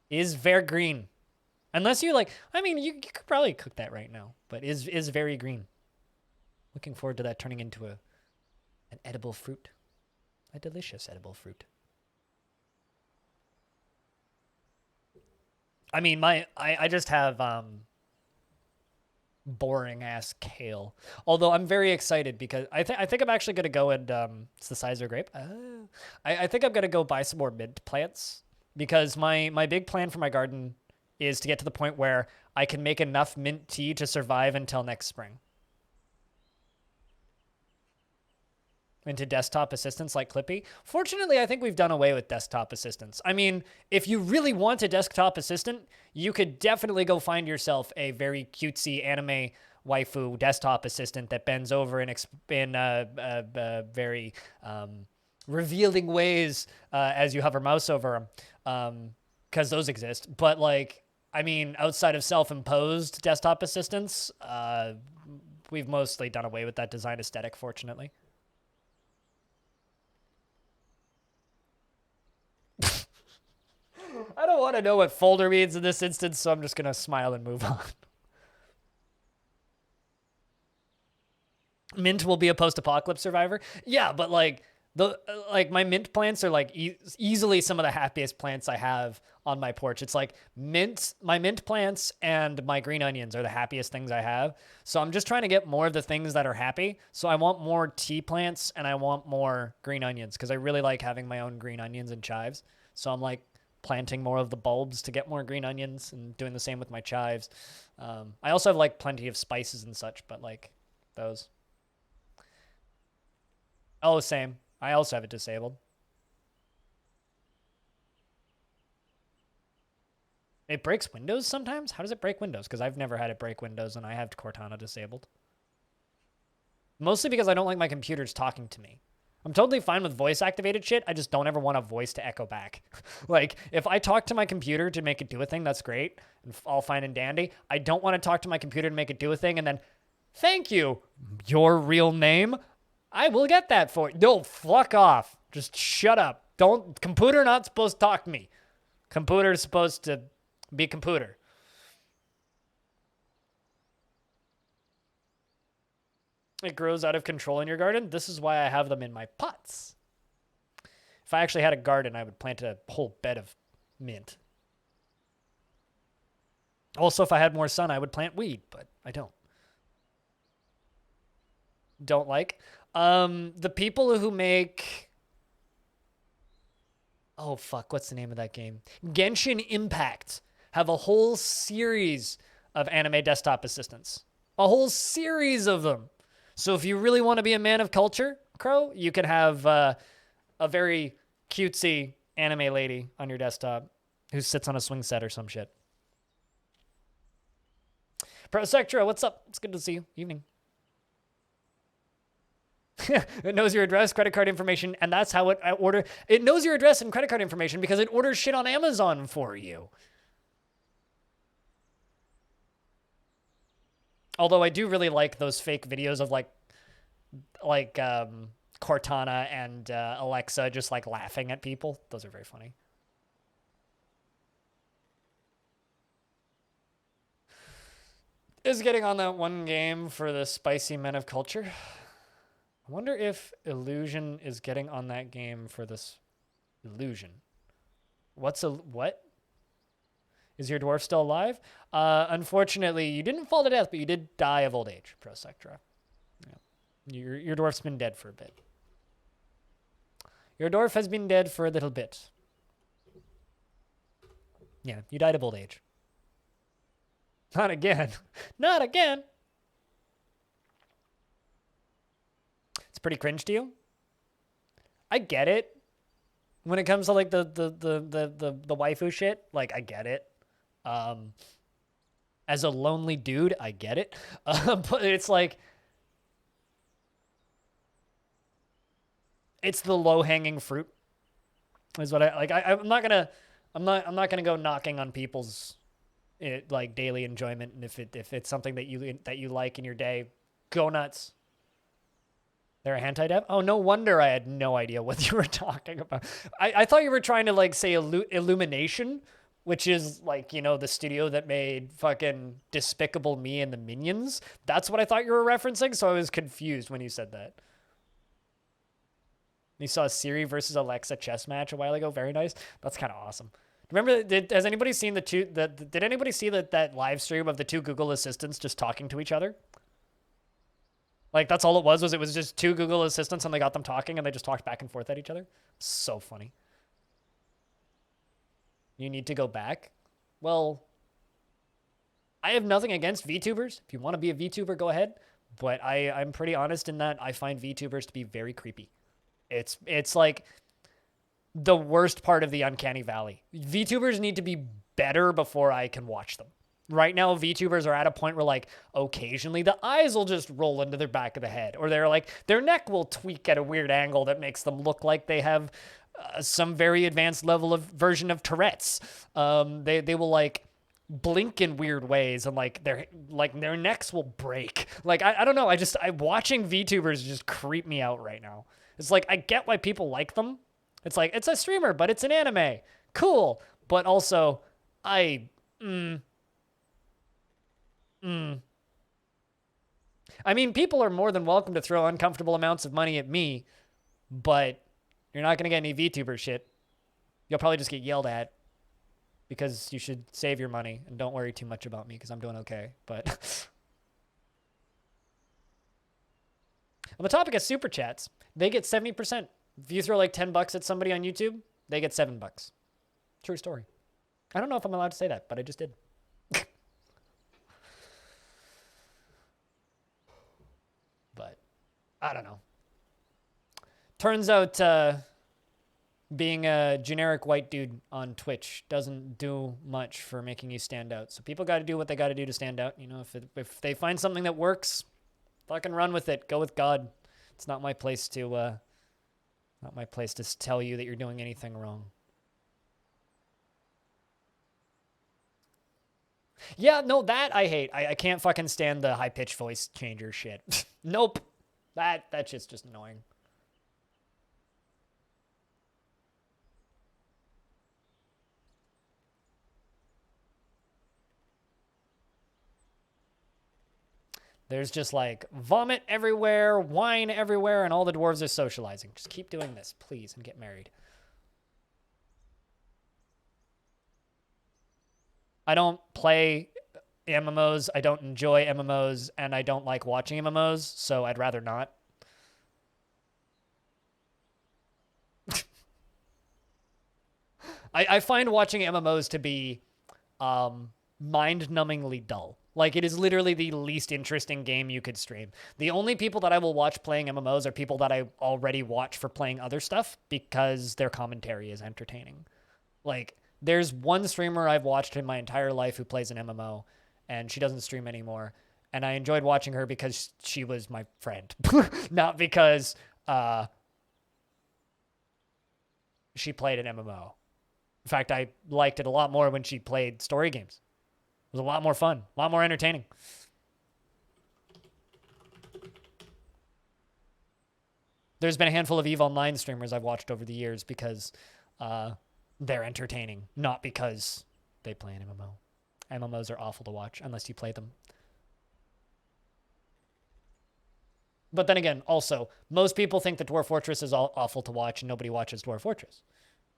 Is very green. Unless you like, I mean, you could probably cook that right now, but is very green. Looking forward to that turning into an edible fruit. A delicious edible fruit. I mean, I just have boring ass kale. Although I'm very excited because I think I'm actually gonna go and it's the size of a grape. I think I'm gonna go buy some more mint plants because my big plan for my garden is to get to the point where I can make enough mint tea to survive until next spring. Into desktop assistants like Clippy. Fortunately, I think we've done away with desktop assistants. I mean, if you really want a desktop assistant, you could definitely go find yourself a very cutesy anime waifu desktop assistant that bends over in very revealing ways as you hover mouse over them, because those exist. But like, I mean, outside of self-imposed desktop assistants, we've mostly done away with that design aesthetic, fortunately. I don't want to know what folder means in this instance, so I'm just going to smile and move on. Mint will be a post-apocalypse survivor. Yeah, but like my mint plants are like easily some of the happiest plants I have on my porch. It's like my mint plants and my green onions are the happiest things I have. So I'm just trying to get more of the things that are happy. So I want more tea plants and I want more green onions because I really like having my own green onions and chives. So I'm like planting more of the bulbs to get more green onions and doing the same with my chives. I also have like plenty of spices and such, but like those. Oh, same. I also have it disabled. It breaks Windows sometimes? How does it break Windows? Because I've never had it break Windows and I have Cortana disabled. Mostly because I don't like my computers talking to me. I'm totally fine with voice activated shit. I just don't ever want a voice to echo back. Like, if I talk to my computer to make it do a thing, that's great. And all fine and dandy. I don't want to talk to my computer to make it do a thing and then, thank you, your real name? I will get that for you. No, fuck off. Just shut up. Computer not supposed to talk to me. Computer is supposed to be computer. It grows out of control in your garden. This is why I have them in my pots. If I actually had a garden, I would plant a whole bed of mint. Also, if I had more sun, I would plant weed, but I don't. Don't like. The people who make... Oh, fuck. What's the name of that game? Genshin Impact have a whole series of anime desktop assistants. A whole series of them. So if you really want to be a man of culture, Crow, you can have a very cutesy anime lady on your desktop who sits on a swing set or some shit. Pro Sectra, what's up? It's good to see you. Evening. It knows your address, credit card information, and that's how it knows your address and credit card information because it orders shit on Amazon for you. Although I do really like those fake videos of like Cortana and Alexa just like laughing at people. Those are very funny. Is getting on that one game for the spicy men of culture. I wonder if Illusion is getting on that game for this Illusion. What? Is your dwarf still alive? Unfortunately, you didn't fall to death, but you did die of old age, Pro Sectra. Yeah. Your dwarf's been dead for a bit. Your dwarf has been dead for a little bit. Yeah, you died of old age. Not again. Not again. It's pretty cringe to you. I get it. When it comes to like the waifu shit, like I get it. As a lonely dude, I get it. But it's like it's the low-hanging fruit. Is what I like. I'm not gonna go knocking on people's like daily enjoyment, and if it's something that you like in your day, go nuts. They're a hentai dev? Oh, no wonder I had no idea what you were talking about. I thought you were trying to like say Illumination, which is like, you know, the studio that made fucking Despicable Me and the Minions. That's what I thought you were referencing, so I was confused when you said that. You saw a Siri versus Alexa chess match a while ago. Very nice. That's kind of awesome. Remember, has anybody seen did anybody see that live stream of the two Google Assistants just talking to each other? Like, that's all it was just two Google Assistants and they got them talking and they just talked back and forth at each other. So funny. You need to go back? Well, I have nothing against VTubers. If you want to be a VTuber, go ahead. But I'm pretty honest in that I find VTubers to be very creepy. It's like the worst part of the uncanny valley. VTubers need to be better before I can watch them. Right now, VTubers are at a point where, like, occasionally the eyes will just roll into their back of the head, or they're like, their neck will tweak at a weird angle that makes them look like they have some very advanced level of version of Tourette's. They will like blink in weird ways, and like their necks will break. Like I don't know. Watching VTubers just creep me out right now. It's like I get why people like them. It's like it's a streamer, but it's an anime. Cool, but also I mean, people are more than welcome to throw uncomfortable amounts of money at me, but you're not going to get any VTuber shit. You'll probably just get yelled at because you should save your money and don't worry too much about me because I'm doing okay. But on the topic of super chats, they get 70%. If you throw like $10 at somebody on YouTube, they get $7. True story. I don't know if I'm allowed to say that, but I just did. But I don't know. Turns out being a generic white dude on Twitch doesn't do much for making you stand out. So people got to do what they got to do to stand out. You know, if they find something that works, fucking run with it. Go with God. It's not my place to tell you that you're doing anything wrong. Yeah, no, that I hate. I can't fucking stand the high-pitched voice changer shit. Nope. That shit's just annoying. There's just like vomit everywhere, wine everywhere, and all the dwarves are socializing. Just keep doing this, please, and get married. I don't play MMOs. I don't enjoy MMOs, and I don't like watching MMOs, so I'd rather not. I find watching MMOs to be mind-numbingly dull. Like, it is literally the least interesting game you could stream. The only people that I will watch playing MMOs are people that I already watch for playing other stuff because their commentary is entertaining. Like, there's one streamer I've watched in my entire life who plays an MMO, and she doesn't stream anymore. And I enjoyed watching her because she was my friend, not because she played an MMO. In fact, I liked it a lot more when she played story games. It was a lot more fun, a lot more entertaining. There's been a handful of EVE Online streamers I've watched over the years because they're entertaining, not because they play an MMO. MMOs are awful to watch unless you play them. But then again, also, most people think that Dwarf Fortress is awful to watch and nobody watches Dwarf Fortress.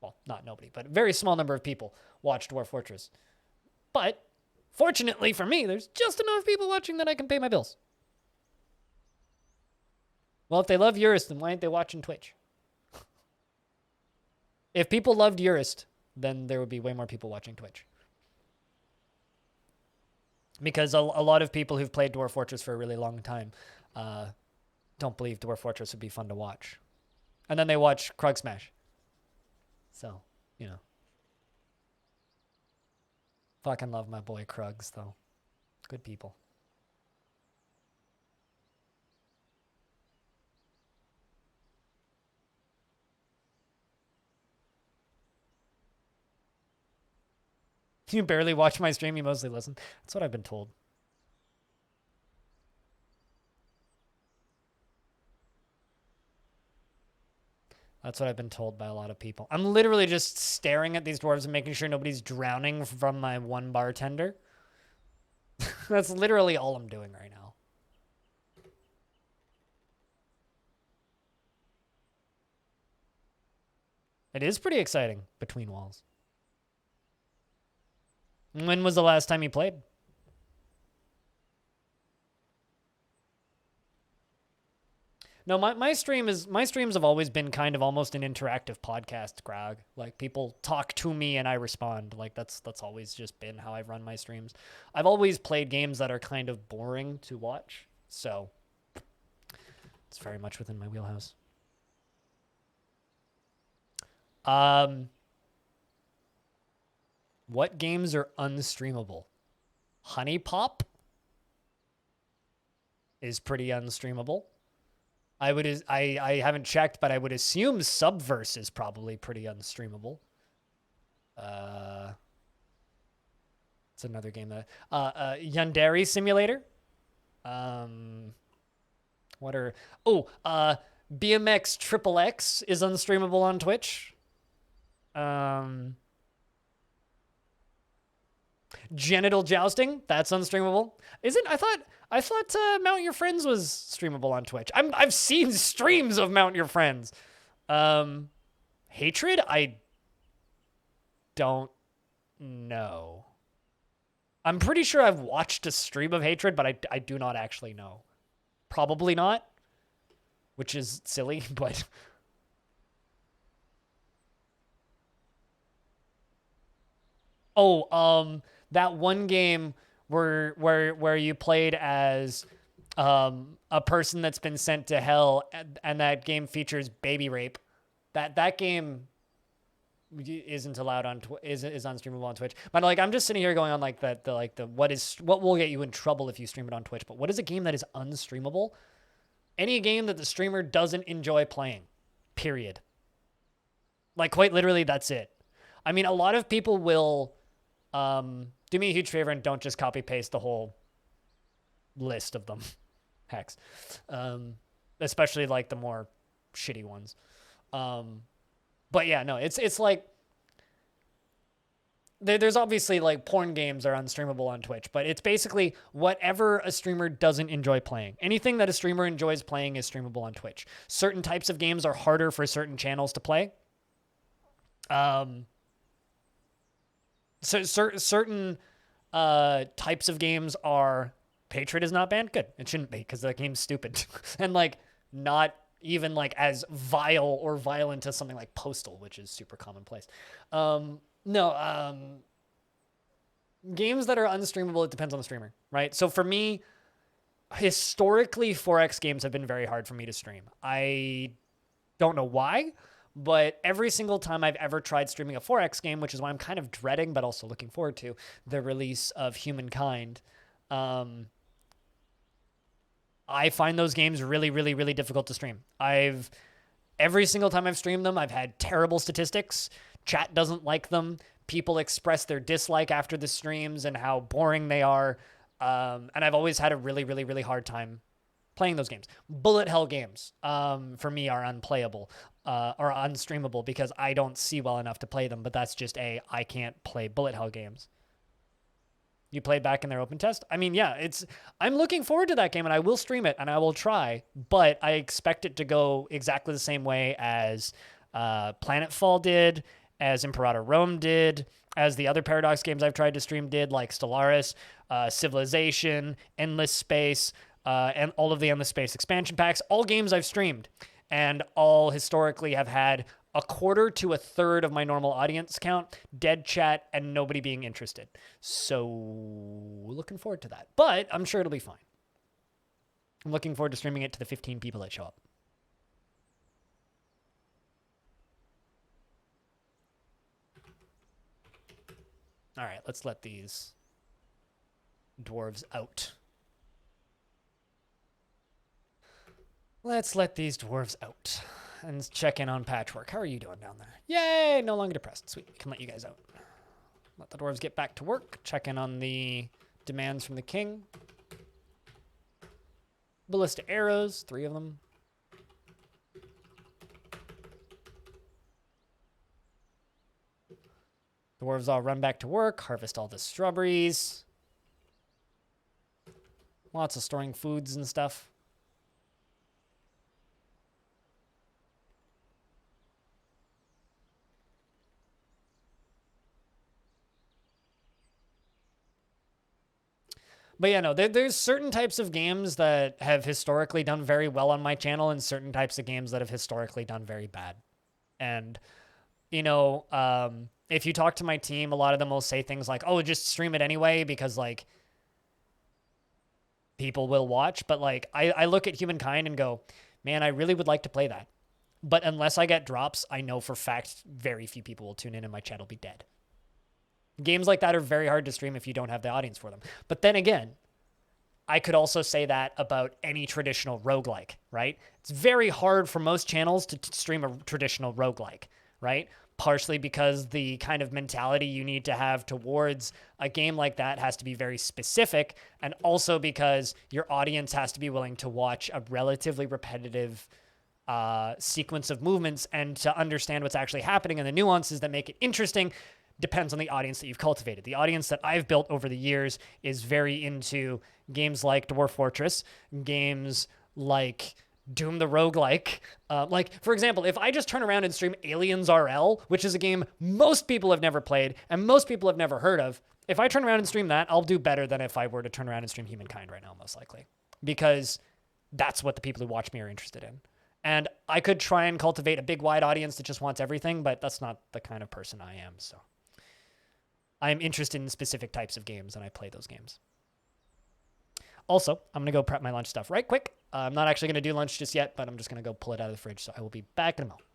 Well, not nobody, but a very small number of people watch Dwarf Fortress. But fortunately for me, there's just enough people watching that I can pay my bills. Well, if they love Eurist, then why aren't they watching Twitch? If people loved Eurist, then there would be way more people watching Twitch. Because a lot of people who've played Dwarf Fortress for a really long time don't believe Dwarf Fortress would be fun to watch. And then they watch Krug Smash. So, you know. Fucking love my boy Krugs, though. Good people. You barely watch my stream, you mostly listen. That's what I've been told. That's what I've been told by a lot of people. I'm literally just staring at these dwarves and making sure nobody's drowning from my one bartender. That's literally all I'm doing right now. It is pretty exciting between walls. When was the last time you played? No, my streams have always been kind of almost an interactive podcast, Grog. Like, people talk to me and I respond. Like, that's always just been how I've run my streams. I've always played games that are kind of boring to watch, so it's very much within my wheelhouse. What games are unstreamable? Honey Pop is pretty unstreamable. I haven't checked, but I would assume Subverse is probably pretty unstreamable. It's another game that Yandere Simulator. What are BMX Triple X is unstreamable on Twitch. Genital Jousting, that's unstreamable. Is it? I thought Mount Your Friends was streamable on Twitch. I've seen streams of Mount Your Friends. Hatred, I don't know. I'm pretty sure I've watched a stream of Hatred, but I do not actually know. Probably not, which is silly, but that one game where you played as a person that's been sent to hell, and that game features baby rape. That game isn't allowed on is unstreamable on Twitch. But like, I'm just sitting here going on like what will get you in trouble if you stream it on Twitch. But what is a game that is unstreamable? Any game that the streamer doesn't enjoy playing. Period. Like, quite literally, that's it. I mean, a lot of people will do me a huge favor and don't just copy paste the whole list of them. Hex. Especially like the more shitty ones. But yeah, no, it's like there's obviously like porn games are unstreamable on Twitch, but it's basically whatever a streamer doesn't enjoy playing. Anything that a streamer enjoys playing is streamable on Twitch. Certain types of games are harder for certain channels to play. So certain types of games are Patriot is not banned. Good. It shouldn't be because the game's stupid. And like not even like as vile or violent as something like Postal, which is super commonplace. No, games that are unstreamable, it depends on the streamer, right? So for me, historically, 4X games have been very hard for me to stream. I don't know why, but every single time I've ever tried streaming a 4X game, which is why I'm kind of dreading, but also looking forward to, the release of Humankind, I find those games really, really, really difficult to stream. Every single time I've streamed them, I've had terrible statistics. Chat doesn't like them. People express their dislike after the streams and how boring they are. And I've always had a really, really, really hard time playing those games. Bullet hell games, for me, are unplayable or unstreamable because I don't see well enough to play them. But that's just I can't play bullet hell games. You played back in their open test? I mean, yeah, I'm looking forward to that game and I will stream it and I will try, but I expect it to go exactly the same way as Planetfall did, as Imperator Rome did, as the other Paradox games I've tried to stream did, like Stellaris, Civilization, Endless Space, and all of the Endless Space expansion packs, all games I've streamed and all historically have had a quarter to a third of my normal audience count, dead chat, and nobody being interested. So looking forward to that. But I'm sure it'll be fine. I'm looking forward to streaming it to the 15 people that show up. All right, let's let these dwarves out. Let's let these dwarves out and check in on Patchwork. How are you doing down there? Yay, no longer depressed. Sweet, we can let you guys out. Let the dwarves get back to work. Check in on the demands from the king. Ballista arrows, 3 of them. Dwarves all run back to work, harvest all the strawberries. Lots of storing foods and stuff. But yeah, no, there's certain types of games that have historically done very well on my channel and certain types of games that have historically done very bad. And, you know, if you talk to my team, a lot of them will say things like, oh, just stream it anyway because, like, people will watch. But, like, I look at Humankind and go, man, I really would like to play that. But unless I get drops, I know for fact very few people will tune in and my chat will be dead. Games like that are very hard to stream if you don't have the audience for them. But then again, I could also say that about any traditional roguelike, right? It's very hard for most channels to stream a traditional roguelike, right? Partially because the kind of mentality you need to have towards a game like that has to be very specific, and also because your audience has to be willing to watch a relatively repetitive sequence of movements and to understand what's actually happening and the nuances that make it interesting depends on the audience that you've cultivated. The audience that I've built over the years is very into games like Dwarf Fortress, games like Doom the Roguelike. Like, for example, if I just turn around and stream Aliens RL, which is a game most people have never played and most people have never heard of, if I turn around and stream that, I'll do better than if I were to turn around and stream Humankind right now, most likely. Because that's what the people who watch me are interested in. And I could try and cultivate a big, wide audience that just wants everything, but that's not the kind of person I am, so. I'm interested in specific types of games, and I play those games. Also, I'm going to go prep my lunch stuff right quick. I'm not actually going to do lunch just yet, but I'm just going to go pull it out of the fridge, so I will be back in a moment.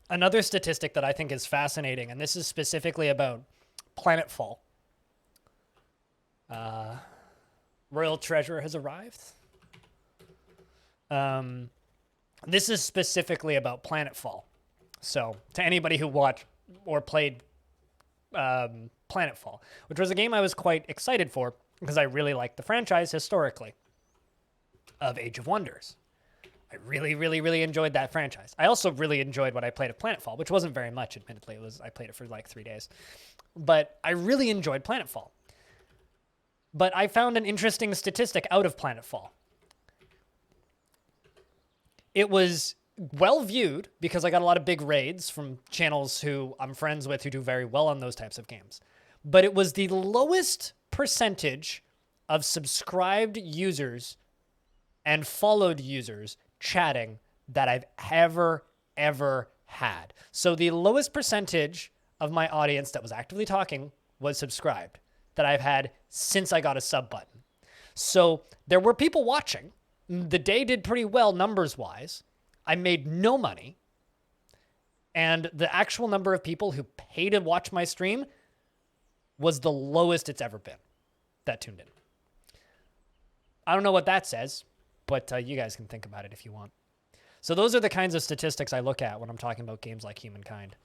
Another statistic that I think is fascinating, and this is specifically about Planetfall. Royal Treasure has arrived. This is specifically about Planetfall. So, to anybody who watched or played Planetfall, which was a game I was quite excited for because I really liked the franchise historically of Age of Wonders. I really, really, really enjoyed that franchise. I also really enjoyed what I played of Planetfall, which wasn't very much, admittedly. I played it for like 3 days. But I really enjoyed Planetfall. But I found an interesting statistic out of Planetfall. It was well viewed because I got a lot of big raids from channels who I'm friends with who do very well on those types of games. But it was the lowest percentage of subscribed users and followed users chatting that I've ever had. So the lowest percentage of my audience that was actively talking was subscribed that I've had since I got a sub button. So there were people watching. The day did pretty well numbers-wise. I made no money. And the actual number of people who paid to watch my stream was the lowest it's ever been that tuned in. I don't know what that says, but you guys can think about it if you want. So those are the kinds of statistics I look at when I'm talking about games like Humankind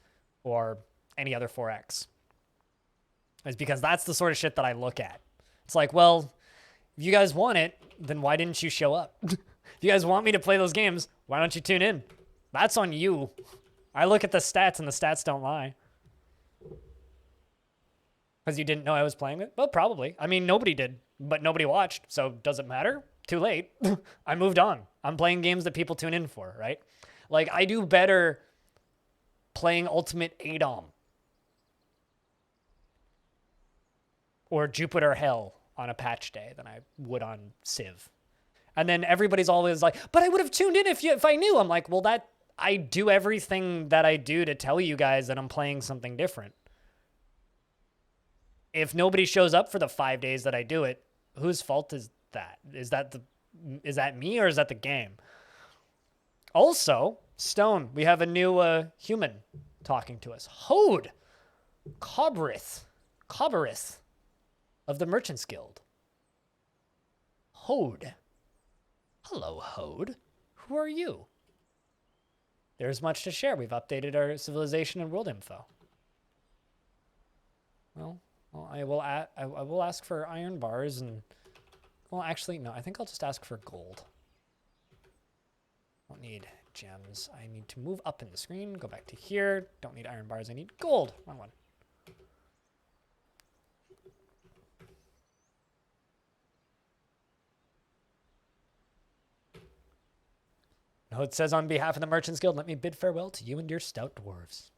or any other 4X. It's because that's the sort of shit that I look at. It's like, well, if you guys want it, then why didn't you show up? If you guys want me to play those games, why don't you tune in? That's on you. I look at the stats and the stats don't lie. Because you didn't know I was playing it? Well, probably. I mean, nobody did, but nobody watched, so does it matter? Too late. I moved on. I'm playing games that people tune in for, right? Like, I do better playing Ultimate ADOM or Jupiter Hell on a patch day than I would on Civ. And then everybody's always like, but I would have tuned in if I knew. I'm like, well, I do everything that I do to tell you guys that I'm playing something different. If nobody shows up for the 5 days that I do it, whose fault is that? Is that me or is that the game? Also, Stone, we have a new human talking to us. Hode Cobrith of the Merchants Guild. Hode. Hello, Hode. Who are you? There's much to share. We've updated our civilization and world info. Well, I will ask for iron bars and... Well, actually, no. I think I'll just ask for gold. Don't need gems. I need to move up in the screen. Go back to here. Don't need iron bars. I need gold. Wrong one. No, it says on behalf of the Merchants Guild, let me bid farewell to you and your stout dwarves.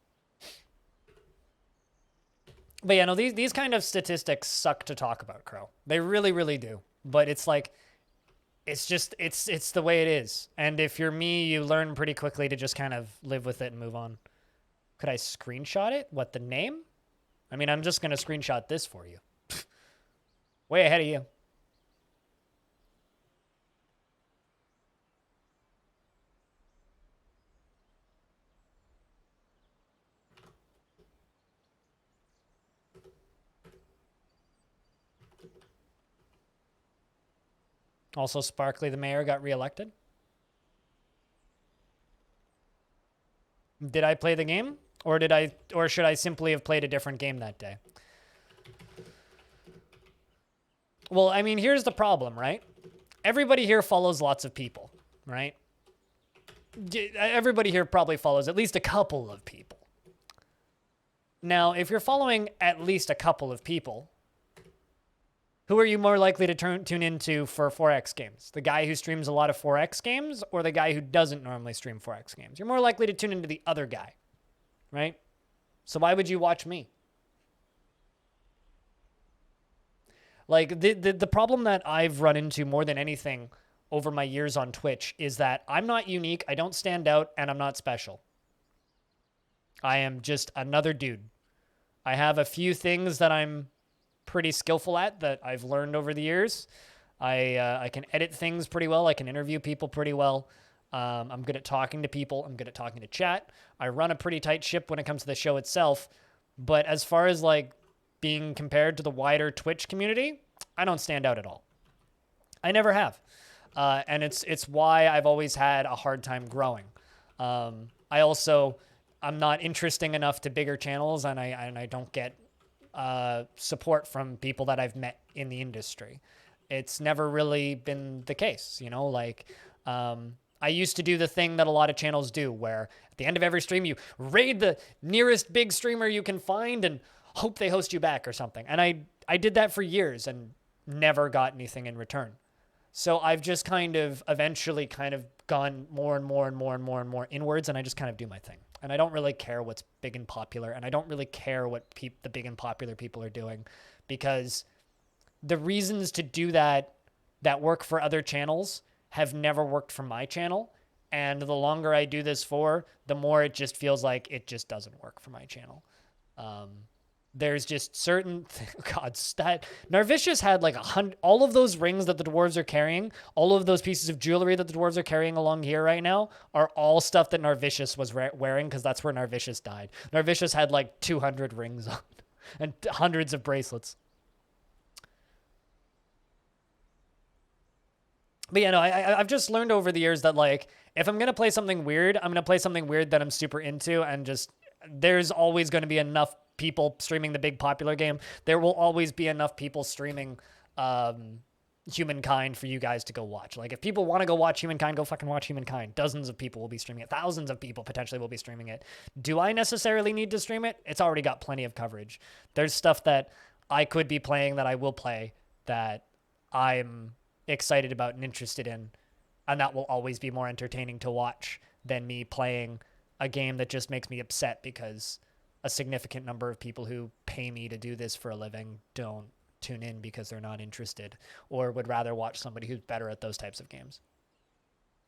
But yeah, no, these kind of statistics suck to talk about, Crow. They really, really do. But it's like, it's the way it is. And if you're me, you learn pretty quickly to just kind of live with it and move on. Could I screenshot it? What, the name? I mean, I'm just going to screenshot this for you. Way ahead of you. Also, Sparkly the mayor got reelected. Did I play the game? Or should I simply have played a different game that day? Well, I mean, here's the problem, right? Everybody here follows lots of people, right? Everybody here probably follows at least a couple of people. Now, if you're following at least a couple of people, who are you more likely to tune into for 4X games? The guy who streams a lot of 4X games or the guy who doesn't normally stream 4X games? You're more likely to tune into the other guy, right? So why would you watch me? Like, the problem that I've run into more than anything over my years on Twitch is that I'm not unique, I don't stand out, and I'm not special. I am just another dude. I have a few things that I'm pretty skillful at that I've learned over the years. I can edit things pretty well. I can interview people pretty well. I'm good at talking to people. I'm good at talking to chat. I run a pretty tight ship when it comes to the show itself. But as far as like being compared to the wider Twitch community, I don't stand out at all. I never have. And it's why I've always had a hard time growing. I'm not interesting enough to bigger channels, and I don't get support from people that I've met in the industry. It's never really been the case, you know, like, I used to do the thing that a lot of channels do where at the end of every stream, you raid the nearest big streamer you can find and hope they host you back or something. And I did that for years and never got anything in return. So I've just kind of eventually kind of gone more and more and more and more and more inwards, and I just kind of do my thing. And I don't really care what's big and popular, and I don't really care what the big and popular people are doing, because the reasons to do that work for other channels have never worked for my channel. And the longer I do this for, the more it just feels like it just doesn't work for my channel. There's just certain Narvicius had like 100, all of those rings that the dwarves are carrying, all of those pieces of jewelry that the dwarves are carrying along here right now are all stuff that Narvicius was wearing, because that's where Narvicius died. Narvicius had like 200 rings on and hundreds of bracelets. But yeah, no, I've just learned over the years that like, if I'm going to play something weird, I'm going to play something weird that I'm super into, and just, there's always going to be enough people streaming the big popular game. There will always be enough people streaming Humankind for you guys to go watch. Like, if people want to go watch Humankind, go fucking watch Humankind. Dozens of people will be streaming it. Thousands of people potentially will be streaming it. Do I necessarily need to stream it? It's already got plenty of coverage. There's stuff that I could be playing that I will play that I'm excited about and interested in, and that will always be more entertaining to watch than me playing a game that just makes me upset because a significant number of people who pay me to do this for a living don't tune in because they're not interested or would rather watch somebody who's better at those types of games.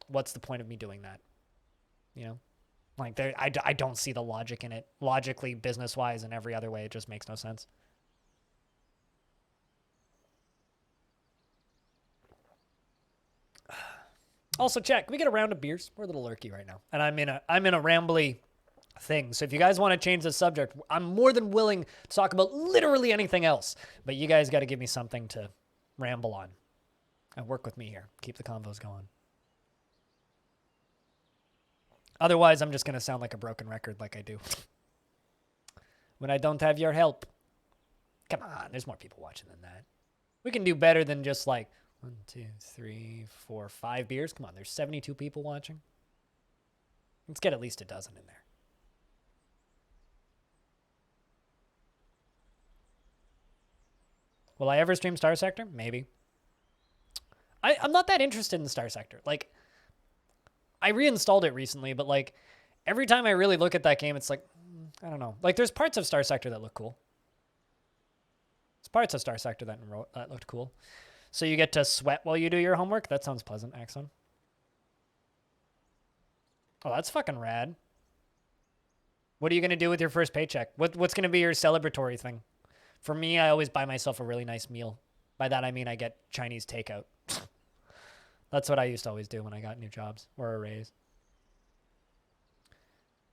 What's the point of me doing that? You know, like, I don't see the logic in it. Logically, business-wise, and every other way, it just makes no sense. Also, check. Can we get a round of beers? We're a little lurky right now, and I'm in a rambly thing. So if you guys want to change the subject, I'm more than willing to talk about literally anything else. But you guys got to give me something to ramble on and work with me here. Keep the convos going. Otherwise, I'm just going to sound like a broken record like I do when I don't have your help. Come on, there's more people watching than that. We can do better than just like 1, 2, 3, 4, 5 beers. Come on, there's 72 people watching. Let's get at least a dozen in there. Will I ever stream Star Sector? Maybe. I'm not that interested in Star Sector. Like, I reinstalled it recently, but like, every time I really look at that game, it's like, I don't know. Like, there's parts of Star Sector that look cool. There's parts of Star Sector that looked cool. So you get to sweat while you do your homework? That sounds pleasant, Axon. Oh, that's fucking rad. What are you going to do with your first paycheck? What's going to be your celebratory thing? For me, I always buy myself a really nice meal. By that, I mean I get Chinese takeout. That's what I used to always do when I got new jobs or a raise.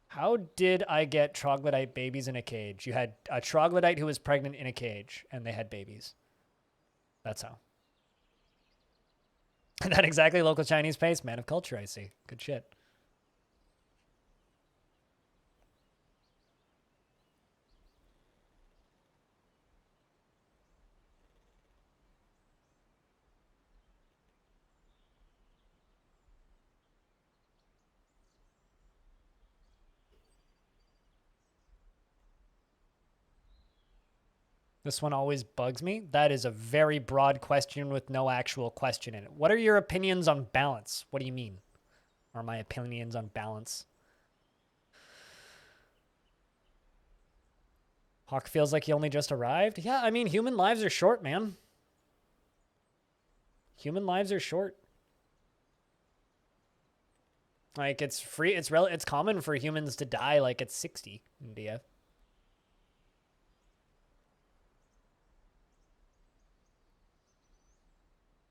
How did I get troglodyte babies in a cage? You had a troglodyte who was pregnant in a cage, and they had babies. That's how. That exactly local Chinese pace? Man of culture, I see. Good shit. This one always bugs me. That is a very broad question with no actual question in it. What are your opinions on balance? What do you mean? Are my opinions on balance? Hawk feels like he only just arrived. Yeah, I mean, human lives are short, man. Human lives are short. Like, it's free. It's common for humans to die like at 60 in DF.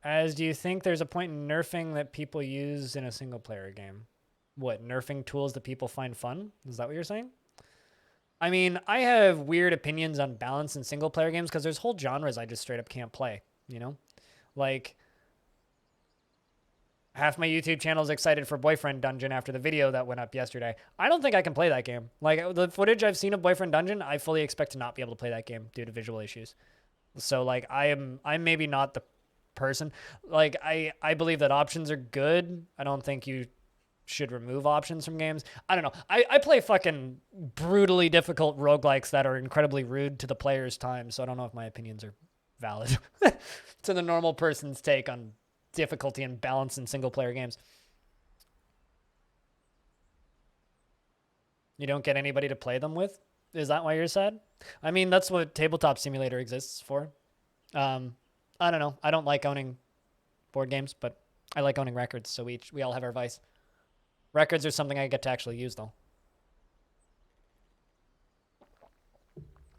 As do you think there's a point in nerfing that people use in a single player game? What, nerfing tools that people find fun? Is that what you're saying? I mean, I have weird opinions on balance in single player games because there's whole genres I just straight up can't play, you know? Like, half my YouTube channel is excited for Boyfriend Dungeon after the video that went up yesterday. I don't think I can play that game. Like, the footage I've seen of Boyfriend Dungeon, I fully expect to not be able to play that game due to visual issues. So, like, I'm maybe not the person. Like, I believe that options are good. I don't think you should remove options from games. I don't know. I play fucking brutally difficult roguelikes that are incredibly rude to the player's time, so I don't know if my opinions are valid to the normal person's take on difficulty and balance in single player games. You don't get anybody to play them with? Is that why you're sad? I mean, that's what Tabletop Simulator exists for. I don't know. I don't like owning board games, but I like owning records, so we all have our vice. Records are something I get to actually use, though.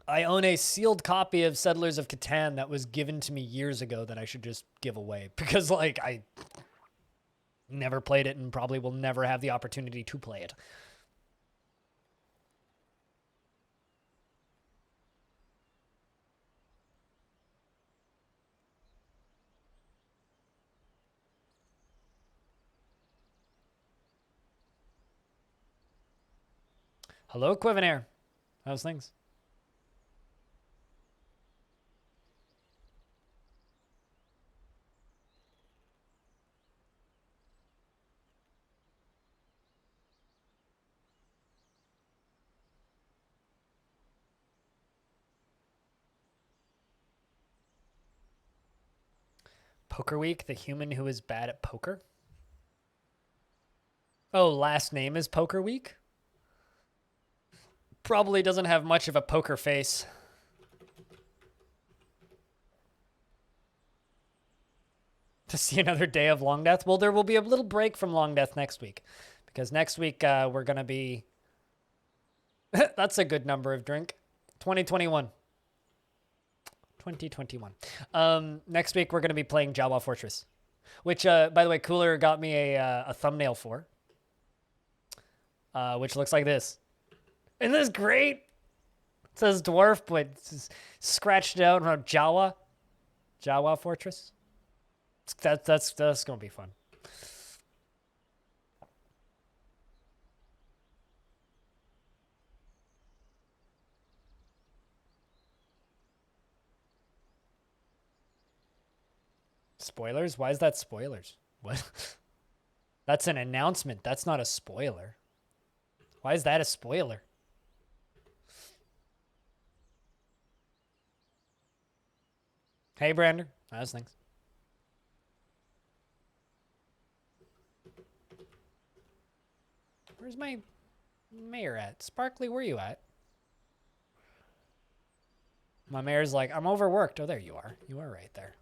I own a sealed copy of Settlers of Catan that was given to me years ago that I should just give away because, like, I never played it and probably will never have the opportunity to play it. Hello, Quivinair. How's things? Poker Week, the human who is bad at poker? Oh, last name is Poker Week? Probably doesn't have much of a poker face. To see another day of Longdeath? Well, there will be a little break from Longdeath next week. Because next week we're going to be... That's a good number of drink. 2021. 2021. Next week we're going to be playing Jawa Fortress. Which, by the way, Cooler got me a thumbnail for. Which looks like this. Isn't this great? It says Dwarf, but it's scratched out around Jawa. Jawa Fortress. That's going to be fun. Spoilers? Why is that spoilers? What? That's an announcement. That's not a spoiler. Why is that a spoiler? Hey, Brander. How's things? Where's my mayor at? Sparkly, where you at? My mayor's like, I'm overworked. Oh, there you are. You are right there.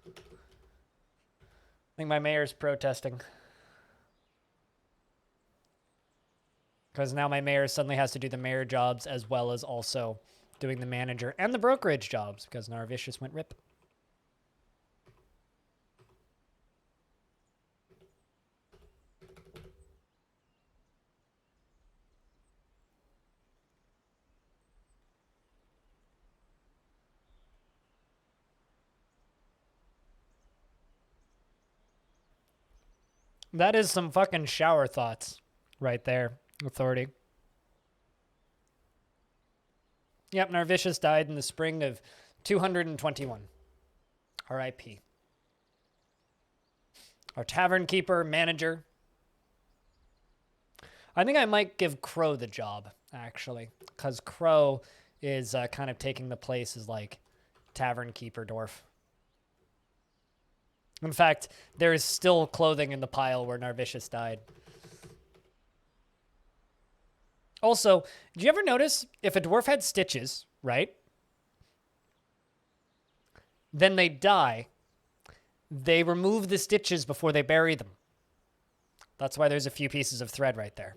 I think my mayor's protesting. Because now my mayor suddenly has to do the mayor jobs as well as also doing the manager and the brokerage jobs because Narvicious went rip. That is some fucking shower thoughts right there, Authority. Yep, Narvicious died in the spring of 221. R.I.P. Our tavern keeper, manager. I think I might give Crow the job, actually, because Crow is kind of taking the place as, like, tavern keeper Dwarf. In fact, there is still clothing in the pile where Narvicious died. Also, do you ever notice if a dwarf had stitches, right? Then they die. They remove the stitches before they bury them. That's why there's a few pieces of thread right there.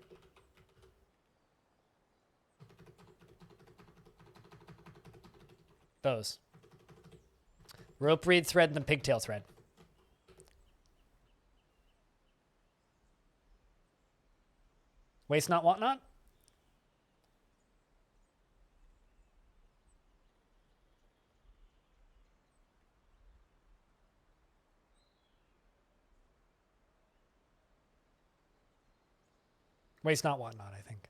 Those. Rope reed thread and the pigtail thread. Waste not, want not? Waste not, want not, I think.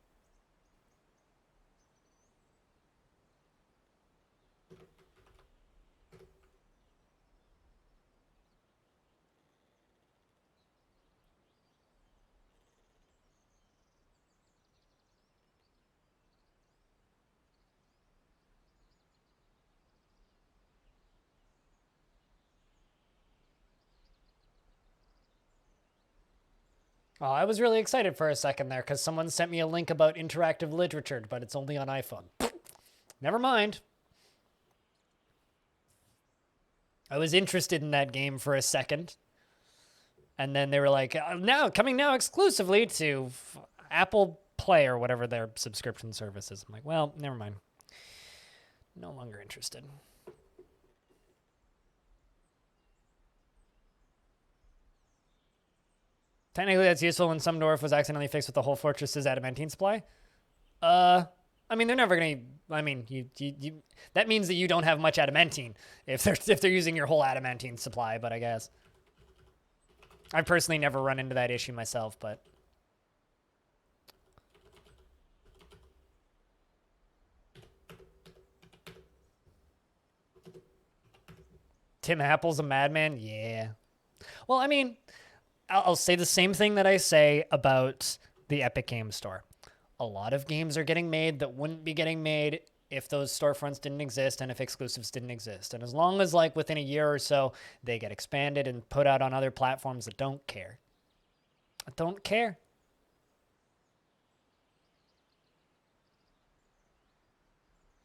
Oh, I was really excited for a second there because someone sent me a link about interactive literature, but it's only on iPhone. Never mind. I was interested in that game for a second. And then they were like, coming now exclusively to Apple Play or whatever their subscription service is. I'm like, well, never mind. No longer interested. Technically, that's useful when some dwarf was accidentally fixed with the whole fortress's adamantine supply. I mean, they're never gonna. I mean, you that means that you don't have much adamantine if they're using your whole adamantine supply. But I guess I've personally never run into that issue myself. But Tim Apple's a madman. Yeah. Well, I mean, I'll say the same thing that I say about the Epic Games Store. A lot of games are getting made that wouldn't be getting made if those storefronts didn't exist and if exclusives didn't exist. And as long as, like, within a year or so, they get expanded and put out on other platforms that don't care. I don't care.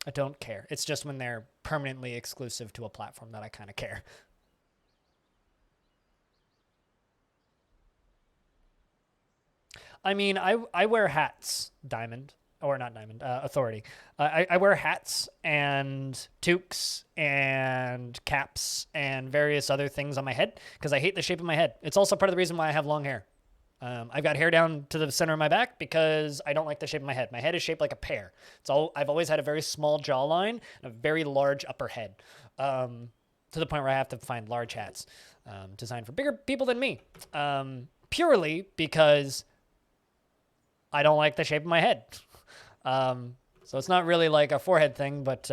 I don't care. It's just when they're permanently exclusive to a platform that I kind of care. I mean, I wear hats, Diamond. Or not Diamond, Authority. I wear hats and toques and caps and various other things on my head because I hate the shape of my head. It's also part of the reason why I have long hair. I've got hair down to the center of my back because I don't like the shape of my head. My head is shaped like a pear. I've always had a very small jawline and a very large upper head, to the point where I have to find large hats designed for bigger people than me, purely because I don't like the shape of my head. So it's not really like a forehead thing, but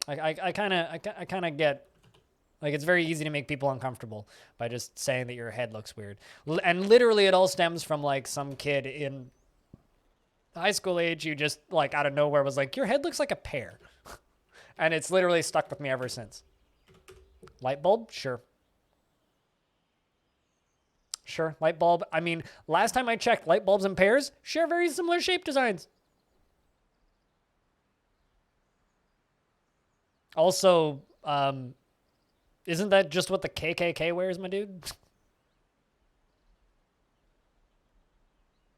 I kind of get, like, it's very easy to make people uncomfortable by just saying that your head looks weird. And literally it all stems from, like, some kid in high school age who just, like, out of nowhere was like, your head looks like a pear. And it's literally stuck with me ever since. Light bulb? Sure. Sure, light bulb. I mean, last time I checked, light bulbs and pears share very similar shape designs. Also, isn't that just what the KKK wears, my dude?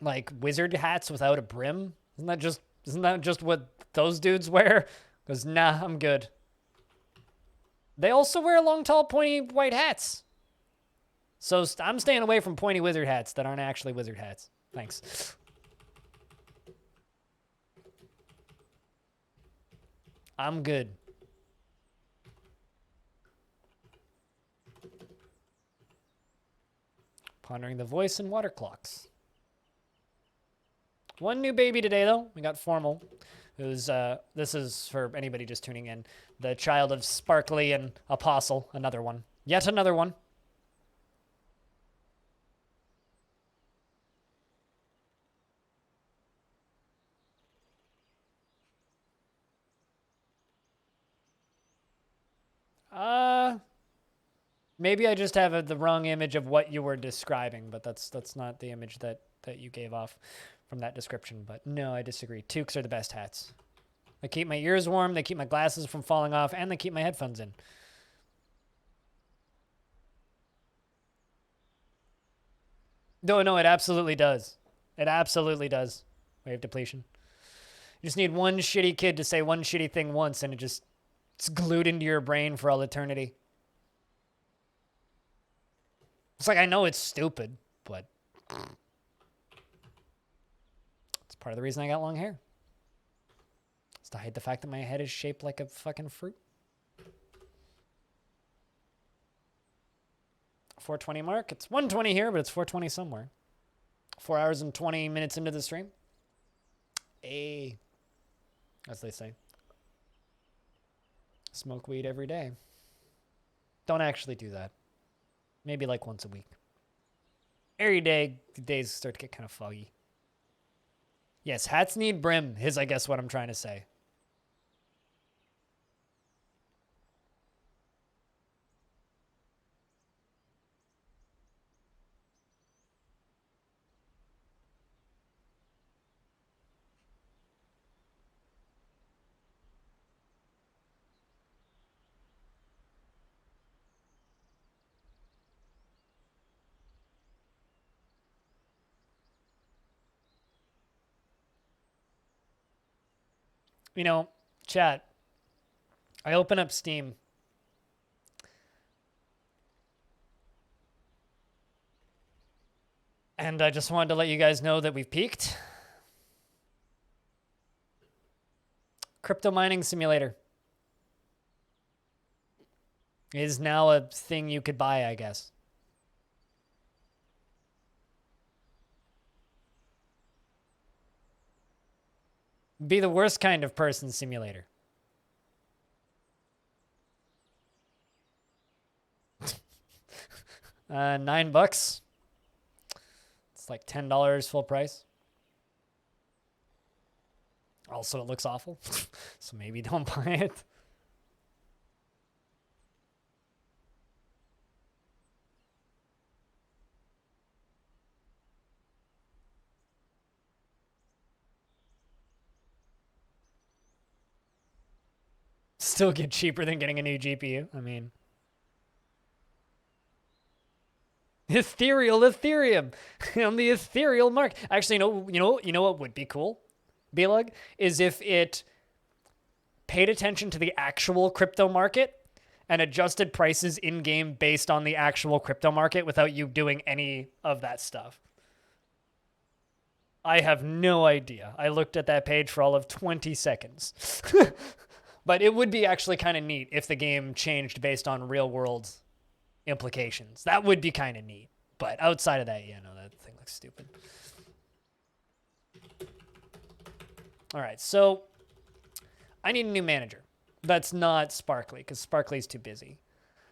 Like wizard hats without a brim? Isn't that just what those dudes wear? Because nah, I'm good. They also wear long, tall, pointy white hats. So I'm staying away from pointy wizard hats that aren't actually wizard hats. Thanks. I'm good. Pondering the voice and water clocks. One new baby today, though. We got Formal, who's, this is for anybody just tuning in, the child of Sparkly and Apostle. Another one. Yet another one. Maybe I just have the wrong image of what you were describing, but that's not the image that you gave off from that description. But no, I disagree. Toques are the best hats. They keep my ears warm, they keep my glasses from falling off, and they keep my headphones in. No, it absolutely does. It absolutely does. Wave depletion. You just need one shitty kid to say one shitty thing once, and it's glued into your brain for all eternity. It's like, I know it's stupid, but Part of the reason I got long hair. It's to hide the fact that my head is shaped like a fucking fruit. 4:20 mark. It's 1:20 here, but it's 4:20 somewhere. 4 hours and 20 minutes into the stream. As they say. Smoke weed every day. Don't actually do that. Maybe like once a week. Every day, the days start to get kind of foggy. Yes, hats need brim, is I guess what I'm trying to say. You know, chat, I open up Steam. And I just wanted to let you guys know that we've peaked. Crypto mining simulator is now a thing you could buy, I guess. Be the worst kind of person simulator. $9. It's like $10 full price. Also, it looks awful, so maybe don't buy it. Still get cheaper than getting a new GPU. I mean, Ethereum on the ethereal mark. Actually, you know what would be cool, Belug, is if it paid attention to the actual crypto market and adjusted prices in game based on the actual crypto market without you doing any of that stuff. I have no idea. I looked at that page for all of 20 seconds. But it would be actually kind of neat if the game changed based on real world implications. That would be kind of neat. But outside of that, yeah, no, that thing looks stupid. All right, so I need a new manager. That's not Sparkly, because Sparkly's too busy.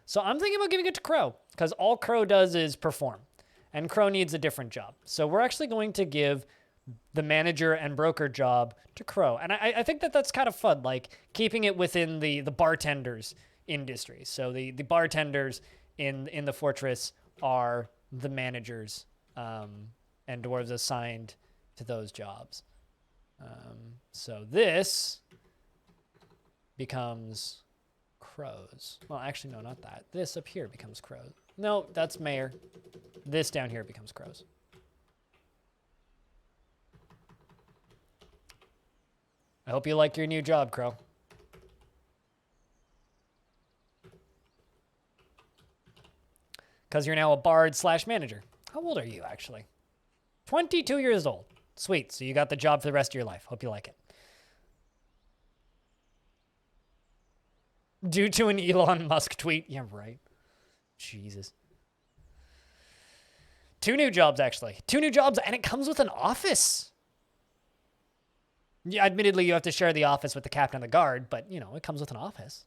So I'm thinking about giving it to Crow, because all Crow does is perform. And Crow needs a different job. So we're actually going to give the manager and broker job to Crow. And I think that that's kind of fun, like keeping it within the bartenders industry. So the bartenders in the fortress are the managers, and dwarves assigned to those jobs. So this becomes Crow's. Well, actually, no, not that. This up here becomes Crow's. No, that's Mayor. This down here becomes Crow's. I hope you like your new job, Crow. Because you're now a bard / manager. How old are you, actually? 22 years old. Sweet. So you got the job for the rest of your life. Hope you like it. Due to an Elon Musk tweet. Yeah, right. Jesus. 2 new jobs, actually. 2 new jobs, and it comes with an office. Yeah, admittedly, you have to share the office with the captain of the guard, but, you know, it comes with an office.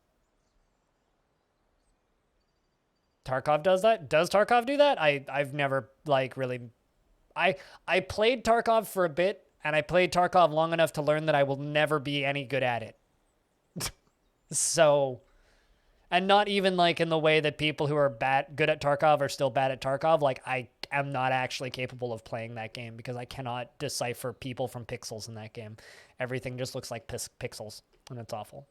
Tarkov does that? Does Tarkov do that? I've never, like, really... I played Tarkov for a bit, and I played Tarkov long enough to learn that I will never be any good at it. So... And not even, like, in the way that people who are good at Tarkov are still bad at Tarkov. Like, I am not actually capable of playing that game because I cannot decipher people from pixels in that game. Everything just looks like pixels, and it's awful.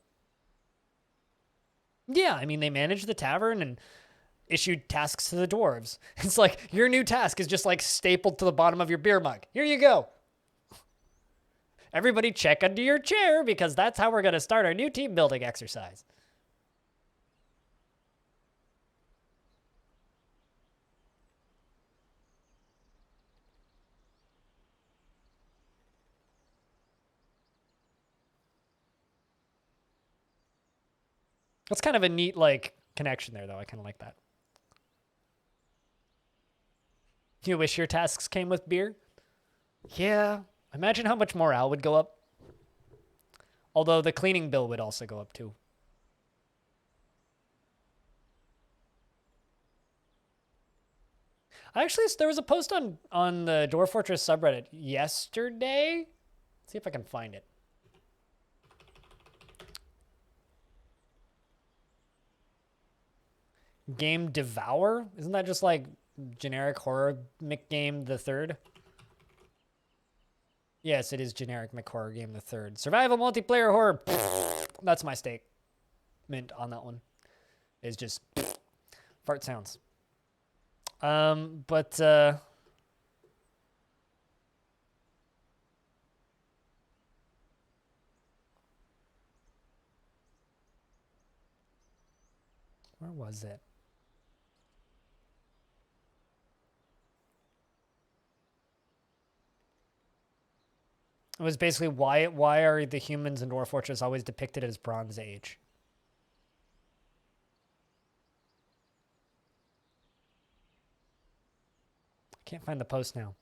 Yeah, I mean, they managed the tavern and issued tasks to the dwarves. It's like, your new task is just, like, stapled to the bottom of your beer mug. Here you go. Everybody check under your chair because that's how we're going to start our new team building exercise. That's kind of a neat, like, connection there, though. I kind of like that. You wish your tasks came with beer? Yeah. Imagine how much morale would go up. Although the cleaning bill would also go up, too. Actually, there was a post on the Dwarf Fortress subreddit yesterday. Let's see if I can find it. Game Devour? Isn't that just like generic horror McGame the Third? Yes, it is generic McHorror Game the Third. Survival multiplayer horror. That's my statement on that one. Is just fart sounds. But where was it? It was basically why are the humans in Dwarf Fortress always depicted as Bronze Age? I can't find the post now.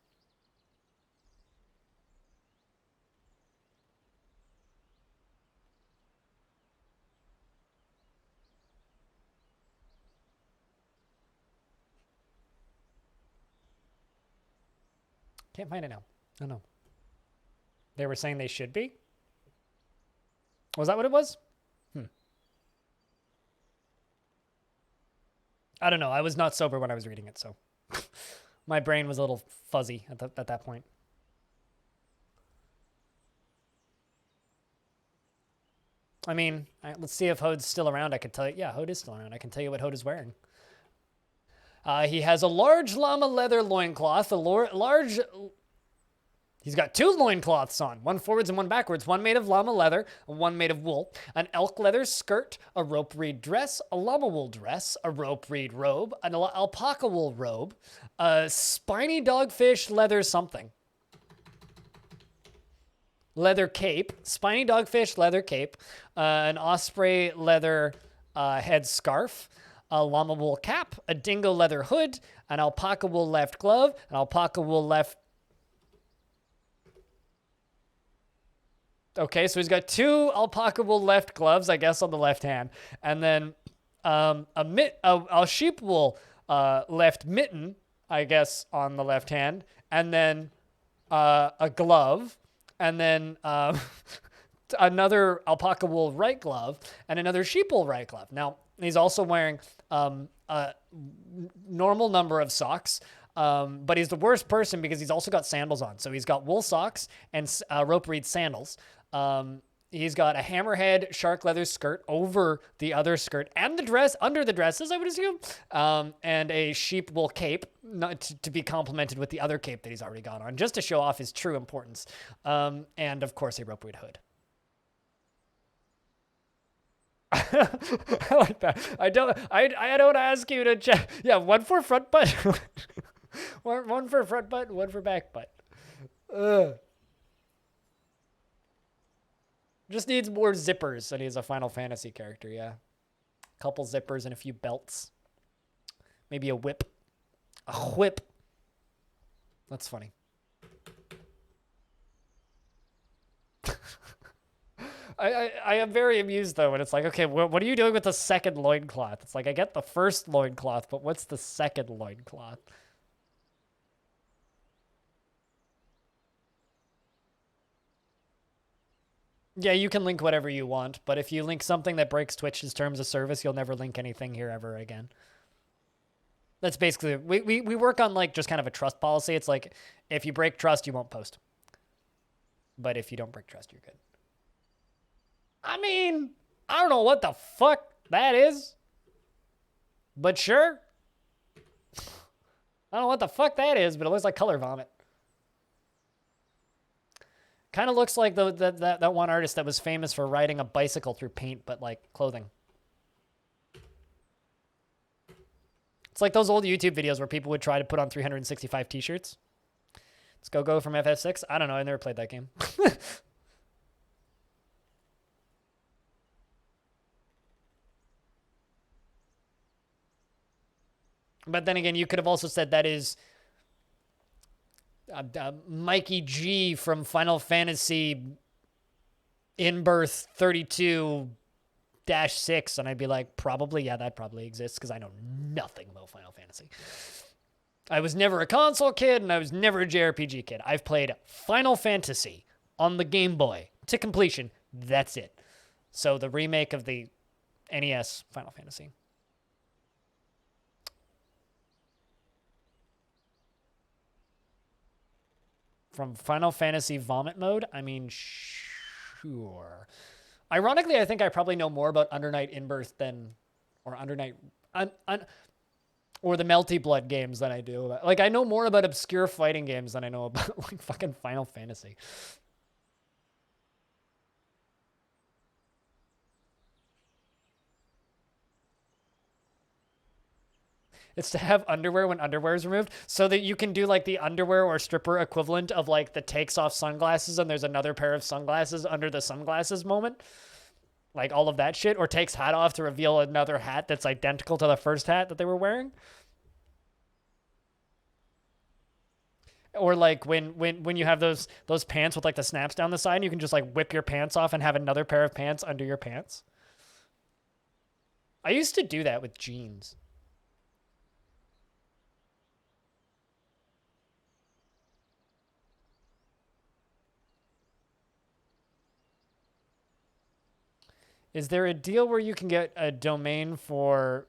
Can't find it now. Oh no. They were saying they should be? Was that what it was? I don't know. I was not sober when I was reading it, so my brain was a little fuzzy at that point. I mean, let's see if Hode's still around. I can tell you. Yeah, Hode is still around. I can tell you what Hode is wearing. He has a large llama leather loincloth, He's got 2 loincloths on, one forwards and one backwards, one made of llama leather, one made of wool, an elk leather skirt, a rope reed dress, a llama wool dress, a rope reed robe, an alpaca wool robe, a spiny dogfish leather something. Leather cape, spiny dogfish leather cape, an osprey leather head scarf, a llama wool cap, a dingo leather hood, an alpaca wool left glove, an alpaca wool left... Okay, so he's got 2 alpaca wool left gloves, I guess, on the left hand, and then a sheep wool left mitten, I guess, on the left hand, and then a glove, and then another alpaca wool right glove, and another sheep wool right glove. Now, he's also wearing a normal number of socks, but he's the worst person because he's also got sandals on. So he's got wool socks and rope reed sandals. He's got a hammerhead shark leather skirt over the other skirt and the dress under the dresses, I would assume, and a sheep wool cape, not to be complemented with the other cape that he's already got on, just to show off his true importance. And of course, a rope reed hood. I like that. I don't ask you to check. Yeah, one for front butt, one for front butt, one for back butt. Just needs more zippers, and he's a Final Fantasy character, yeah. Couple zippers and a few belts. Maybe a whip. A whip. That's funny. I am very amused, though, when it's like, okay, what are you doing with the second loincloth? It's like, I get the first loincloth, but what's the second loincloth? Yeah, you can link whatever you want, but if you link something that breaks Twitch's terms of service, you'll never link anything here ever again. That's basically, we work on like just kind of a trust policy. It's like, if you break trust, you won't post. But if you don't break trust, you're good. I mean, I don't know what the fuck that is, but sure. I don't know what the fuck that is, but it looks like color vomit. Kind of looks like that one artist that was famous for riding a bicycle through paint, but like clothing. It's like those old YouTube videos where people would try to put on 365 t-shirts. Let's go from FF6. I don't know. I never played that game. But then again, you could have also said that is Mikey G from Final Fantasy in birth 32 6, and I'd be like, probably, yeah, that probably exists because I know nothing about Final Fantasy. I was never a console kid, and I was never a JRPG kid. I've played Final Fantasy on the Game Boy to completion. That's it. So the remake of the NES Final Fantasy. From Final Fantasy Vomit Mode? I mean, sure. Ironically, I think I probably know more about Undernight Inbirth than, or Undernight, or the Melty Blood games than I do. Like, I know more about obscure fighting games than I know about, like, fucking Final Fantasy. It's to have underwear when underwear is removed so that you can do like the underwear or stripper equivalent of like the takes off sunglasses and there's another pair of sunglasses under the sunglasses moment. Like all of that shit, or takes hat off to reveal another hat that's identical to the first hat that they were wearing. Or like when you have those pants with like the snaps down the side, and you can just like whip your pants off and have another pair of pants under your pants. I used to do that with jeans. Is there a deal where you can get a domain for,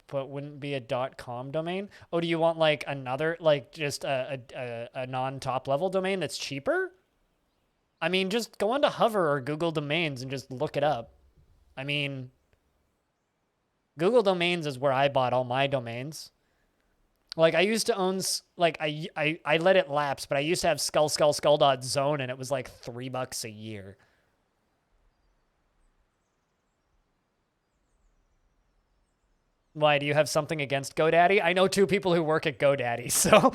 but wouldn't be a .com domain? Oh, do you want like another, like just a non-top level domain that's cheaper? I mean, just go onto Hover or Google Domains and just look it up. I mean, Google Domains is where I bought all my domains. Like I used to own, like I let it lapse, but I used to have skull.zone and it was like $3 a year. Why, do you have something against GoDaddy? I know two people who work at GoDaddy, so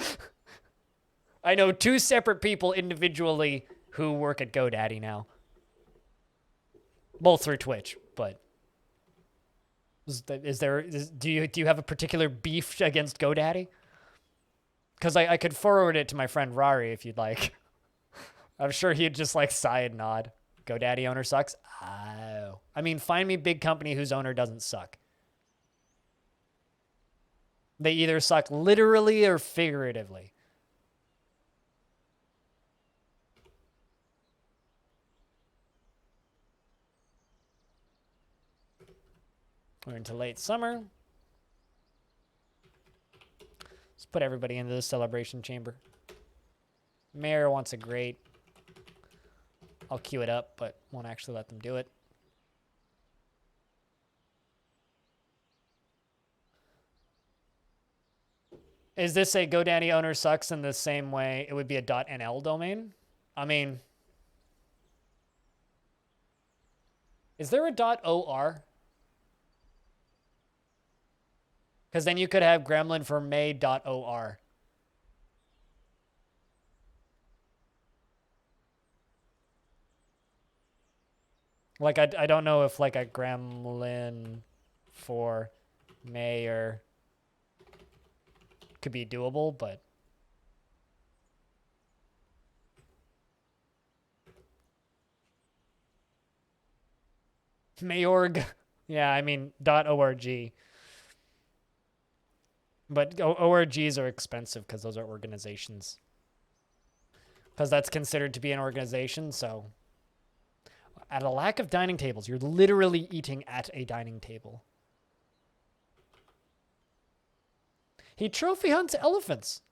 I know two separate people individually who work at GoDaddy now. Both through Twitch, but do you have a particular beef against GoDaddy? Because I could forward it to my friend Rari if you'd like. I'm sure he'd just like sigh and nod. GoDaddy owner sucks? Oh. I mean, find me big company whose owner doesn't suck. They either suck literally or figuratively. We're into late summer. Let's put everybody into the celebration chamber. Mayor wants a grate. I'll queue it up, but won't actually let them do it. Is this a GoDaddy owner sucks in the same way it would be a .nl domain? I mean, is there a .or? Because then you could have gremlin for may.or. Like, I don't know if like a gremlin for mayor could be doable, but Mayorg, yeah, I mean .org. But ORGs are expensive because those are organizations. Because that's considered to be an organization, so at a lack of dining tables, you're literally eating at a dining table. He trophy hunts elephants.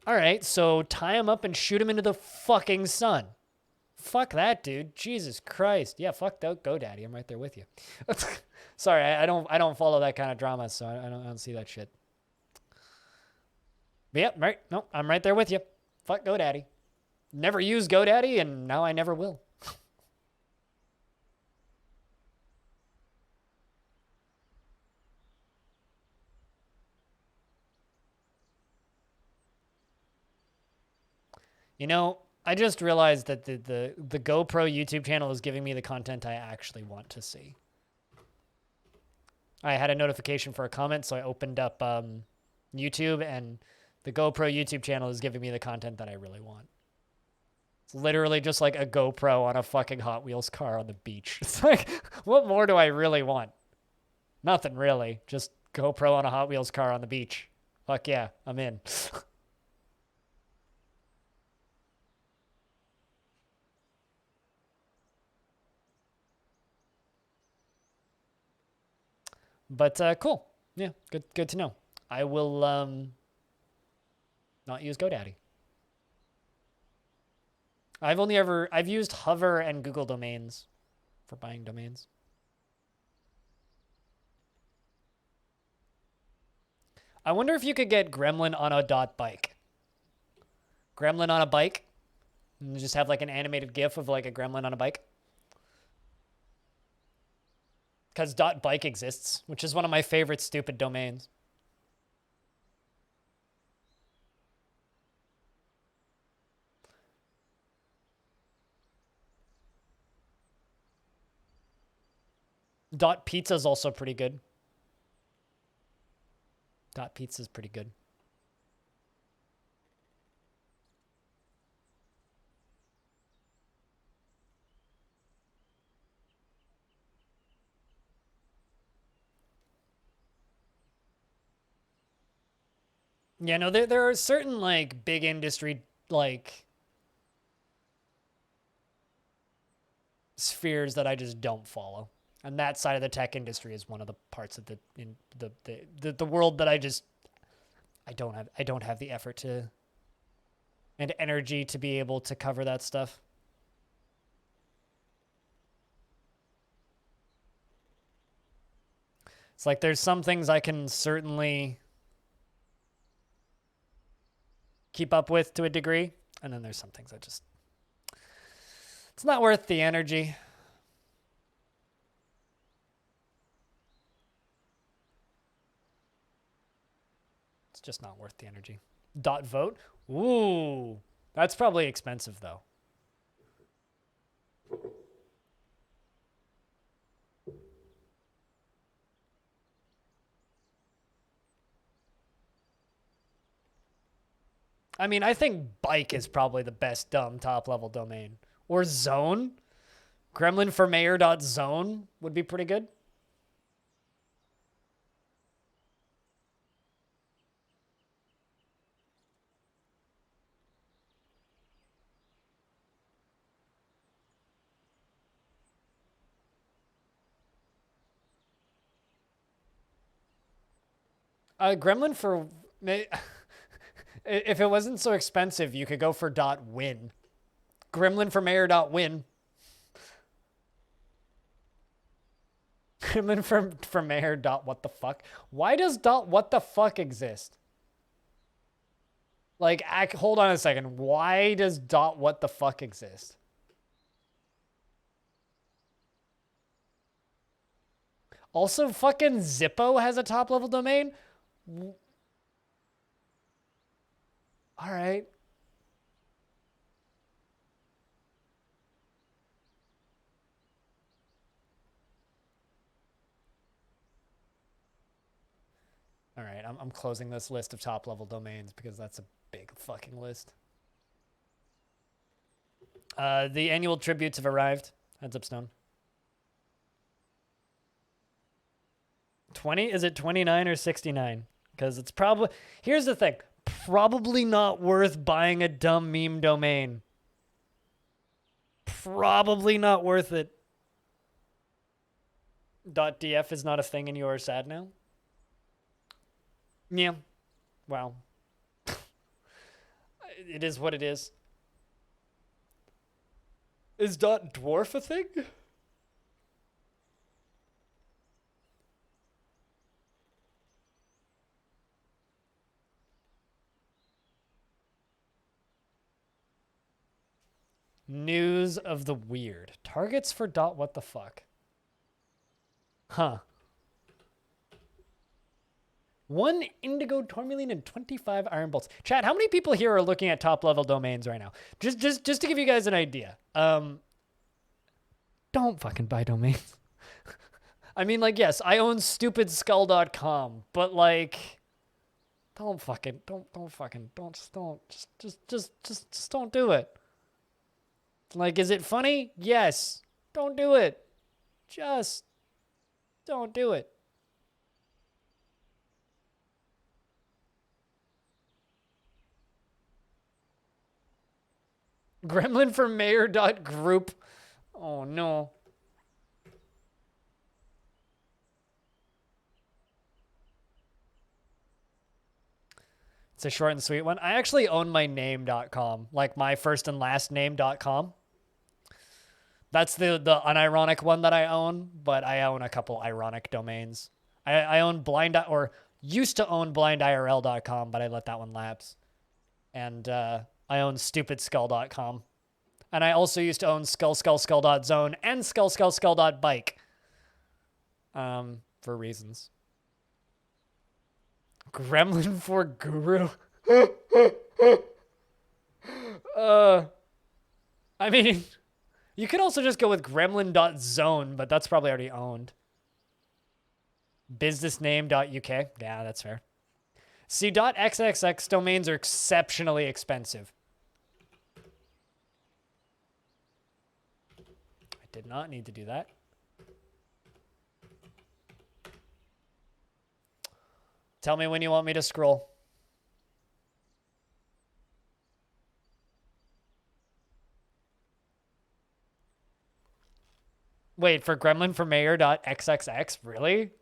All right, so tie him up and shoot him into the fucking sun. Fuck that, dude. Jesus Christ. Yeah, fuck GoDaddy. I'm right there with you. Sorry, I don't follow that kind of drama, so I don't see that shit. But yeah, right. No, I'm right there with you. Fuck GoDaddy. Never used GoDaddy, and now I never will. You know, I just realized that the GoPro YouTube channel is giving me the content I actually want to see. I had a notification for a comment, so I opened up YouTube, and the GoPro YouTube channel is giving me the content that I really want. It's literally just like a GoPro on a fucking Hot Wheels car on the beach. It's like, what more do I really want? Nothing really. Just GoPro on a Hot Wheels car on the beach. Fuck yeah, I'm in. But cool. Yeah, good to know. I will not use GoDaddy. I've used Hover and Google Domains for buying domains. I wonder if you could get Gremlin on a .bike. Gremlin on a bike, and just have like an animated GIF of like a gremlin on a bike. Because .bike exists, which is one of my favorite stupid domains. .pizza is also pretty good. .pizza is pretty good. Yeah, no, there are certain like big industry like spheres that I just don't follow. And that side of the tech industry is one of the parts of the world that I don't have the effort to and energy to be able to cover that stuff. It's like there's some things I can certainly keep up with to a degree, and then there's some things that just it's not worth the energy. It's just not worth the energy. .vote? Ooh, that's probably expensive though. I mean, I think bike is probably the best dumb top level domain. Or zone. Gremlinformayor.zone would be pretty good. Gremlin for if it wasn't so expensive, you could go for .win. Gremlinformayor.win. Gremlin for mayor. What the fuck? Why does what the fuck exist? Like, hold on a second. Why does what the fuck exist? Also, fucking Zippo has a top level domain. All right. All right, I'm closing this list of top level domains because that's a big fucking list. The annual tributes have arrived. Heads up, Stone. 20? Is it 29 or 69? Because it's probably... Here's the thing. Probably not worth buying a dumb meme domain. Probably not worth it. .df is not a thing and you are sad now? Yeah. Wow. It is what it is. Is .dwarf a thing? News of the weird. Targets for what the fuck? Huh. 1 indigo tourmaline and 25 iron bolts. Chat, how many people here are looking at top level domains right now? Just to give you guys an idea. Don't fucking buy domains. I mean, like, yes, I own stupidskull.com, but like Don't fucking don't fucking don't just don't do it. Like, is it funny? Yes. Don't do it. Just don't do it. Gremlin for mayor.group. Oh no. It's a short and sweet one. I actually own my name.com, like my first and last name.com. That's the unironic one that I own, but I own a couple ironic domains. I own or used to own blindirl.com, but I let that one lapse. And I own stupidskull.com. And I also used to own skullskullskull.zone and skullskullskull.bike. For reasons. Gremlin for Guru. I mean, you could also just go with gremlin.zone, but that's probably already owned. Businessname.uk. Yeah, that's fair. See, .xxx domains are exceptionally expensive. I did not need to do that. Tell me when you want me to scroll. Wait, for gremlin for mayor.xxx? Really?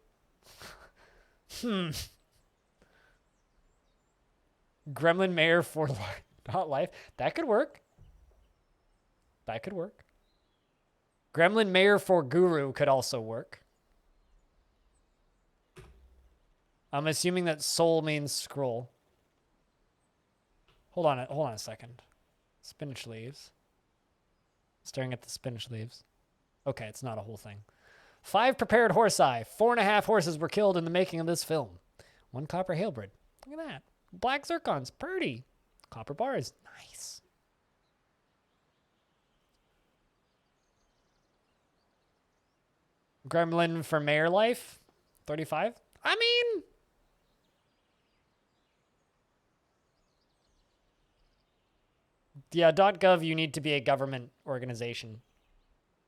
Gremlin mayor for life. That could work. That could work. Gremlin mayor for guru could also work. I'm assuming that soul means scroll. Hold on a second. Spinach leaves. Staring at the spinach leaves. Okay, it's not a whole thing. 5 prepared horse eye. 4.5 horses were killed in the making of this film. 1 copper halebred. Look at that. Black zircons. Purdy. Copper bars. Nice. Gremlin for mayor life. 35. I mean, yeah, .gov, you need to be a government organization.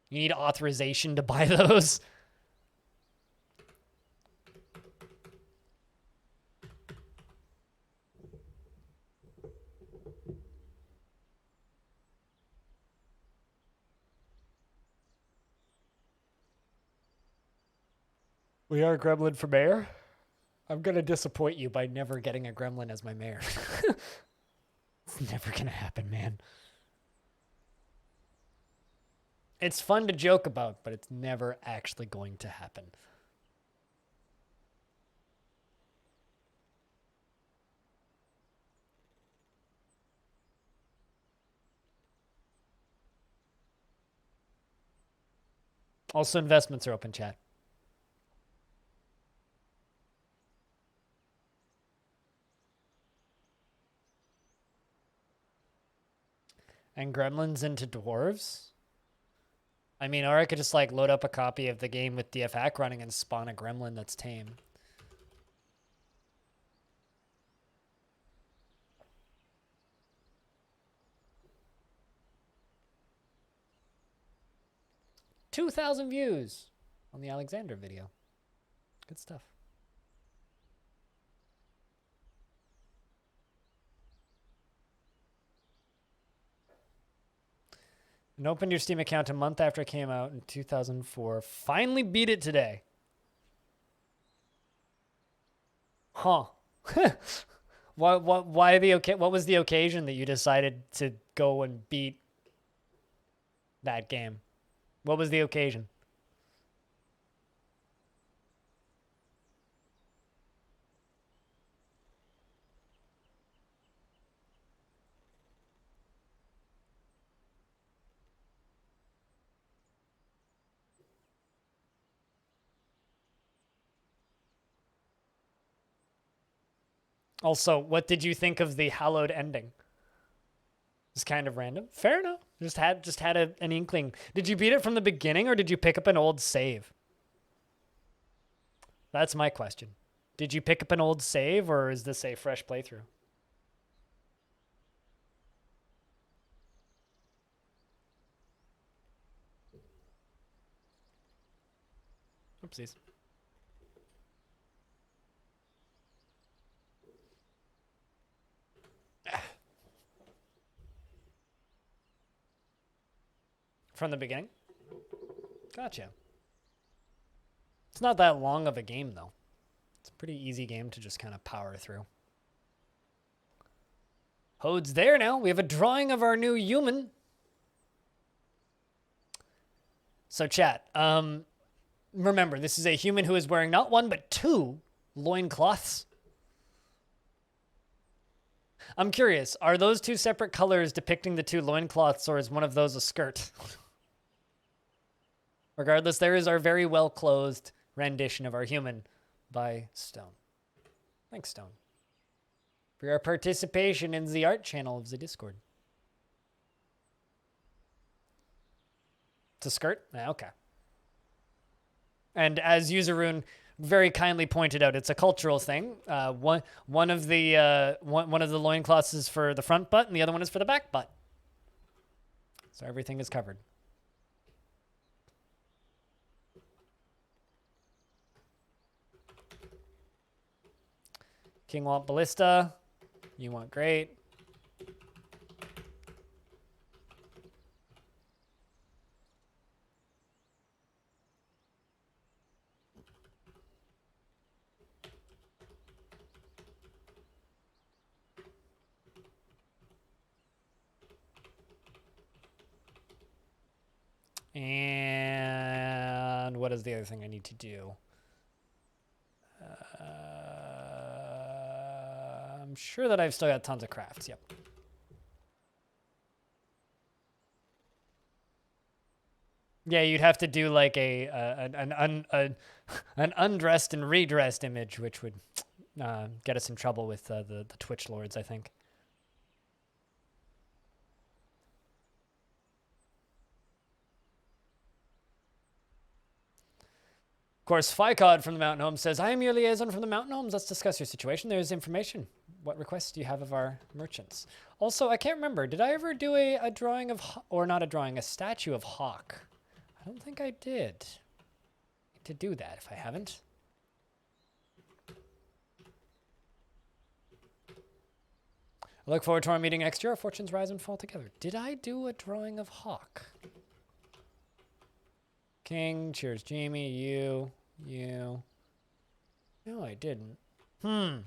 You need authorization to buy those. We are Gremlin for mayor. I'm going to disappoint you by never getting a Gremlin as my mayor. It's never going to happen, man. It's fun to joke about, but it's never actually going to happen. Also, investments are open, chat. And gremlins into dwarves? I mean, or I could just like load up a copy of the game with DF hack running and spawn a gremlin that's tame. $2,000 views on the Alexander video. Good stuff. And opened your Steam account a month after it came out in 2004. Finally beat it today. Huh. What was the occasion that you decided to go and beat that game? What was the occasion? Also, what did you think of the hallowed ending? It's kind of random. Fair enough. Just had an inkling. Did you beat it from the beginning or did you pick up an old save? That's my question. Did you pick up an old save, or is this a fresh playthrough? Oopsies. From the beginning? Gotcha. It's not that long of a game, though. It's a pretty easy game to just kind of power through. Hode's there now. We have a drawing of our new human. So chat, remember, this is a human who is wearing not one, but two loincloths. I'm curious, are those two separate colors depicting the two loincloths, or is one of those a skirt? Regardless, there is our very well-clothed rendition of our human by Stone. Thanks, Stone, for your participation in the art channel of the Discord. It's a skirt? Okay. And as Userun very kindly pointed out, it's a cultural thing. One of the loincloths is for the front butt, and the other one is for the back butt. So everything is covered. King want ballista. You want great. And what is the other thing I need to do? I'm sure that I've still got tons of crafts. Yep. Yeah, you'd have to do like an undressed and redressed image, which would get us in trouble with the Twitch lords, I think. Of course, Fycod from the Mountain Home says, I am your liaison from the Mountain Homes. Let's discuss your situation. There's information. What requests do you have of our merchants? Also, I can't remember. Did I ever do a drawing of, or not a drawing, a statue of Hawk? I don't think I did. I need to do that if I haven't. I look forward to our meeting next year. Our fortunes rise and fall together. Did I do a drawing of Hawk? King, cheers, Jamie, you. No, I didn't. I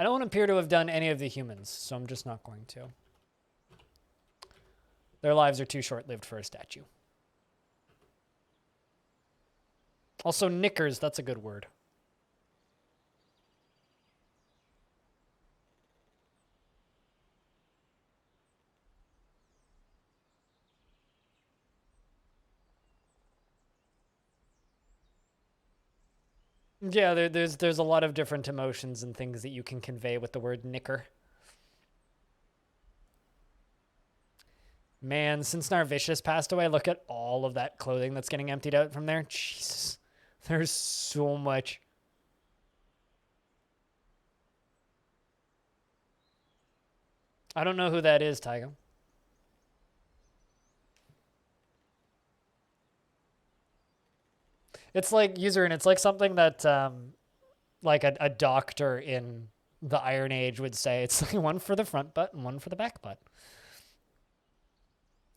don't appear to have done any of the humans, so I'm just not going to. Their lives are too short-lived for a statue. Also, knickers, that's a good word. Yeah, there's a lot of different emotions and things that you can convey with the word knicker. Man, since Narvicius passed away, look at all of that clothing that's getting emptied out from there. Jesus, there's so much. I don't know who that is, Tygo. It's like user, and it's like something that like a doctor in the Iron Age would say. It's like one for the front butt and one for the back butt.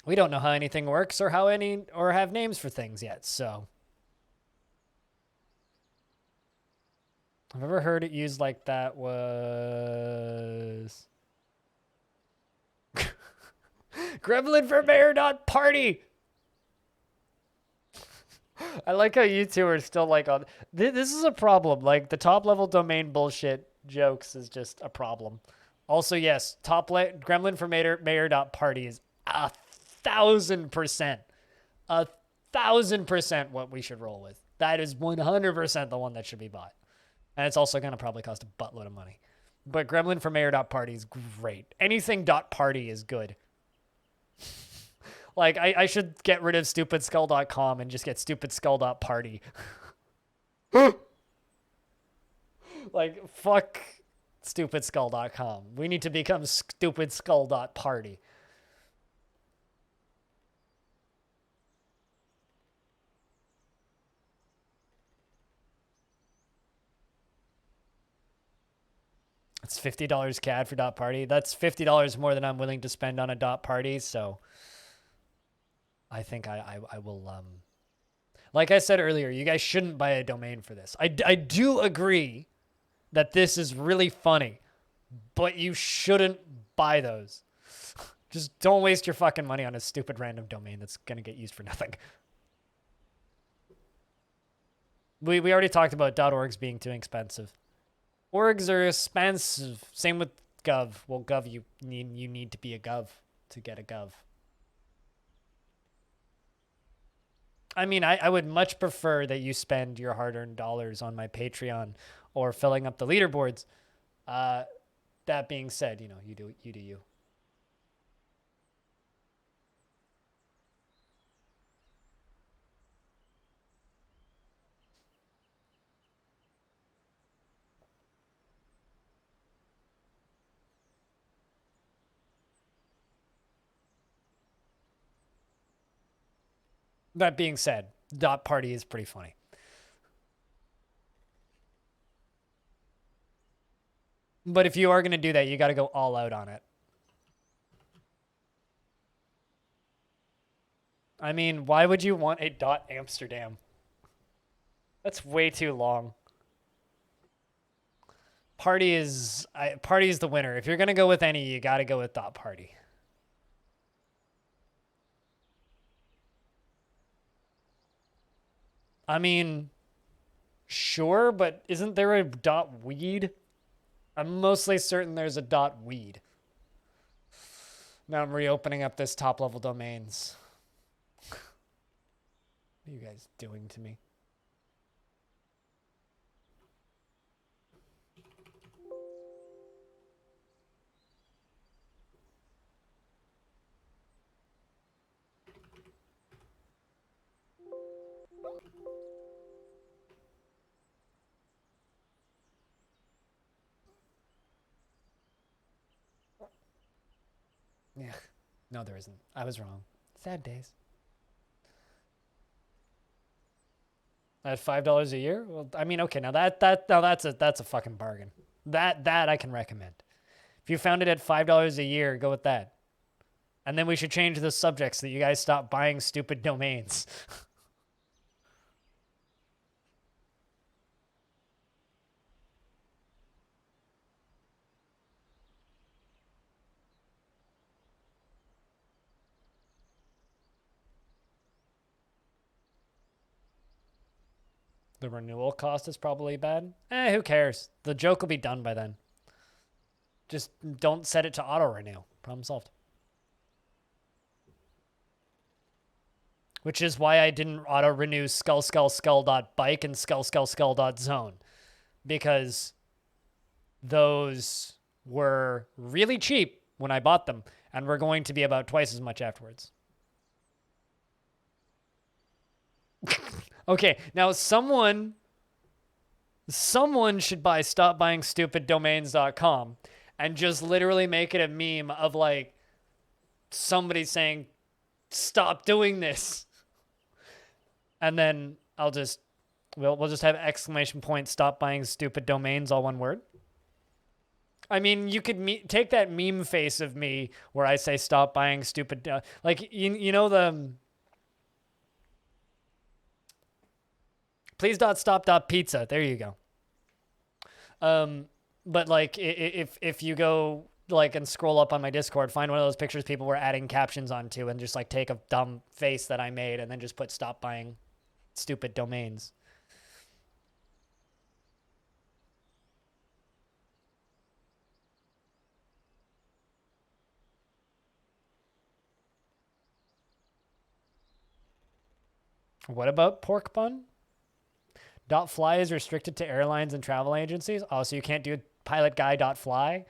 We don't know how anything works or how any or have names for things yet, so I've ever heard it used like that was Gremlin for Mayor not party. I like how you two are still like on this is a problem. Like the top level domain bullshit jokes is just a problem. Also, yes, Gremlin for Mayor dot party is 1,000%. 1,000% what we should roll with. That is 100% the one that should be bought. And it's also going to probably cost a buttload of money. But Gremlin for Mayor dot party is great. Anything dot party is good. Like, I should get rid of stupidskull.com and just get stupidskull.party. Like, fuck stupidskull.com. We need to become stupidskull.party. It's $50 CAD for dot party. That's $50 more than I'm willing to spend on a dot party, so I think I will like I said earlier, you guys shouldn't buy a domain for this. I do agree that this is really funny, but you shouldn't buy those. Just don't waste your fucking money on a stupid random domain that's going to get used for nothing. We already talked about .orgs being too expensive. Orgs are expensive. Same with gov. Well, gov, you need to be a gov to get a gov. I mean, I would much prefer that you spend your hard-earned dollars on my Patreon or filling up the leaderboards. That being said, you know, you do you. That being said, dot party is pretty funny. But if you are going to do that, you got to go all out on it. I mean, why would you want a dot Amsterdam? That's way too long. Party is the winner. If you're going to go with any, you got to go with dot party. I mean, sure, but isn't there a dot weed? I'm mostly certain there's a dot weed. Now I'm reopening up this top level domains. What are you guys doing to me? Yeah. No, there isn't. I was wrong. Sad days. At $5 a year? Well, I mean, okay, now that's a fucking bargain. That I can recommend. If you found it at $5 a year, go with that. And then we should change the subject so that you guys stop buying stupid domains. The renewal cost is probably bad. Who cares? The joke will be done by then. Just don't set it to auto-renew. Problem solved. Which is why I didn't auto-renew skull.bike and skull.zone. Because those were really cheap when I bought them and were going to be about twice as much afterwards. Okay, now someone should buy stopbuyingstupiddomains.com and just literally make it a meme of like somebody saying, stop doing this. And then we'll just have exclamation point, stop buying stupid domains, all one word. I mean, you could take that meme face of me where I say stop buying stupid, like, you know the... Please.stop.pizza. There you go. But like if you go like and scroll up on my Discord, find one of those pictures people were adding captions onto and just like take a dumb face that I made and then just put stop buying stupid domains. What about pork bun? .fly is restricted to airlines and travel agencies. Oh, so you can't do pilotguy.fly?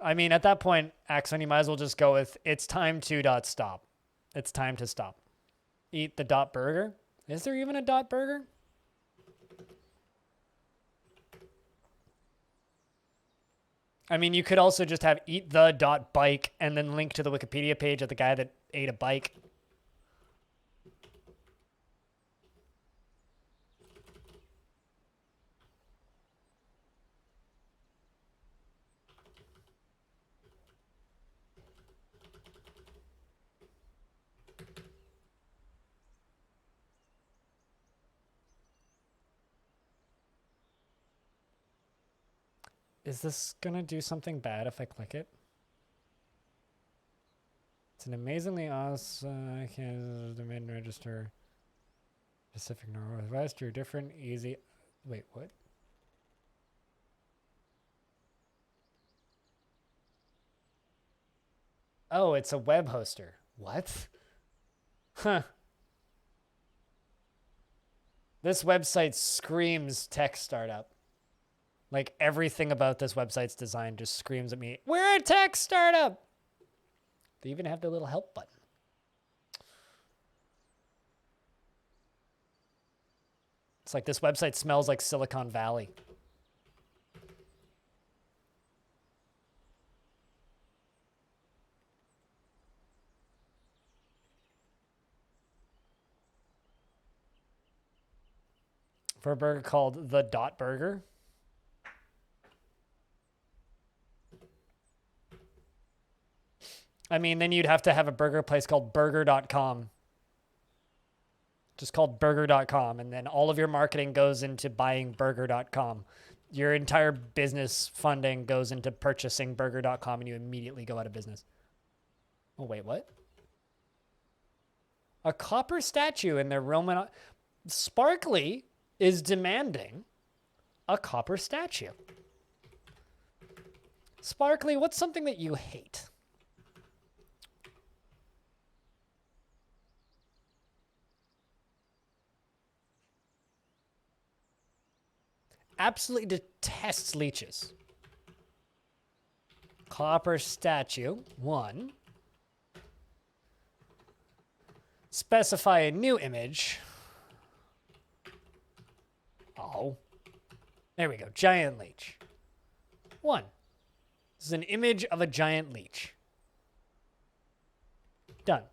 I mean, at that point, Axon, you might as well just go with it's time to dot stop. It's time to stop. Eat the dot burger. Is there even a dot burger? I mean, you could also just have eat the dot bike and then link to the Wikipedia page of the guy that ate a bike. Is this gonna do something bad if I click it? It's an amazingly awesome. I can't domain register. Pacific Northwest. You're different, easy. Wait, what? Oh, it's a web hoster. What? Huh. This website screams tech startup. Like everything about this website's design just screams at me, we're a tech startup. They even have the little help button. It's like this website smells like Silicon Valley. For a burger called the Dot Burger. I mean, then you'd have to have a burger place called burger.com. Just called burger.com. And then all of your marketing goes into buying burger.com. Your entire business funding goes into purchasing burger.com and you immediately go out of business. Oh, wait, what? A copper statue in their Roman... Sparkly is demanding a copper statue. Sparkly, what's something that you hate? Absolutely detests leeches. Copper statue, 1. Specify a new image. Oh. There we go. Giant leech. 1. This is an image of a giant leech. Done.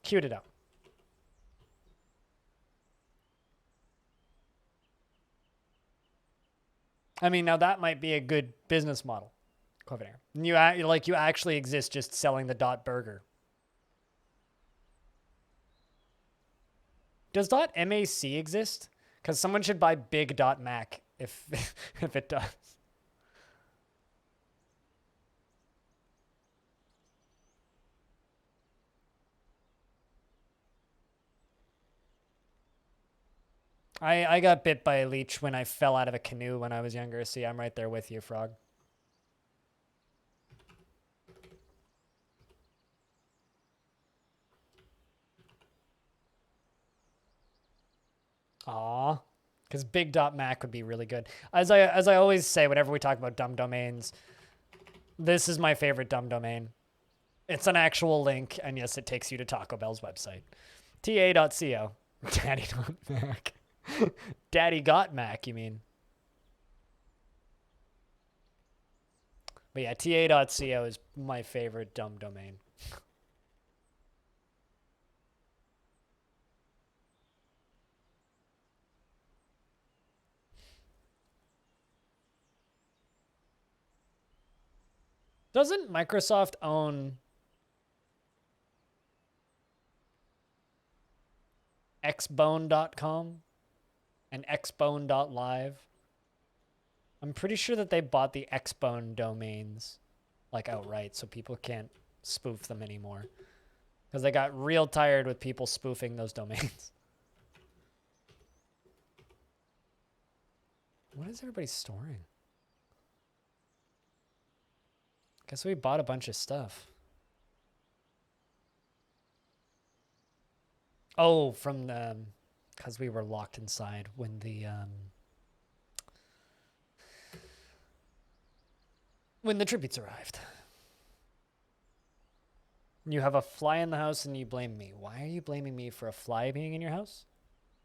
Queued it up. I mean, now that might be a good business model. You actually exist just selling the dot burger. Does .mac exist? Because someone should buy big .mac if if it does. I got bit by a leech when I fell out of a canoe when I was younger. See, I'm right there with you, Frog. Aw. Because big.mac would be really good. As I always say whenever we talk about dumb domains, this is my favorite dumb domain. It's an actual link, and yes, it takes you to Taco Bell's website. ta.co. Daddy.mac. Daddy got Mac, you mean? But yeah, ta.co is my favorite dumb domain. Doesn't Microsoft own xbone.com and xbone.live? I'm pretty sure that they bought the xbone domains like outright, so people can't spoof them anymore. Because they got real tired with people spoofing those domains. What is everybody storing? Guess we bought a bunch of stuff. Oh, from the... Because we were locked inside when the... When the tributes arrived. You have a fly in the house and you blame me. Why are you blaming me for a fly being in your house?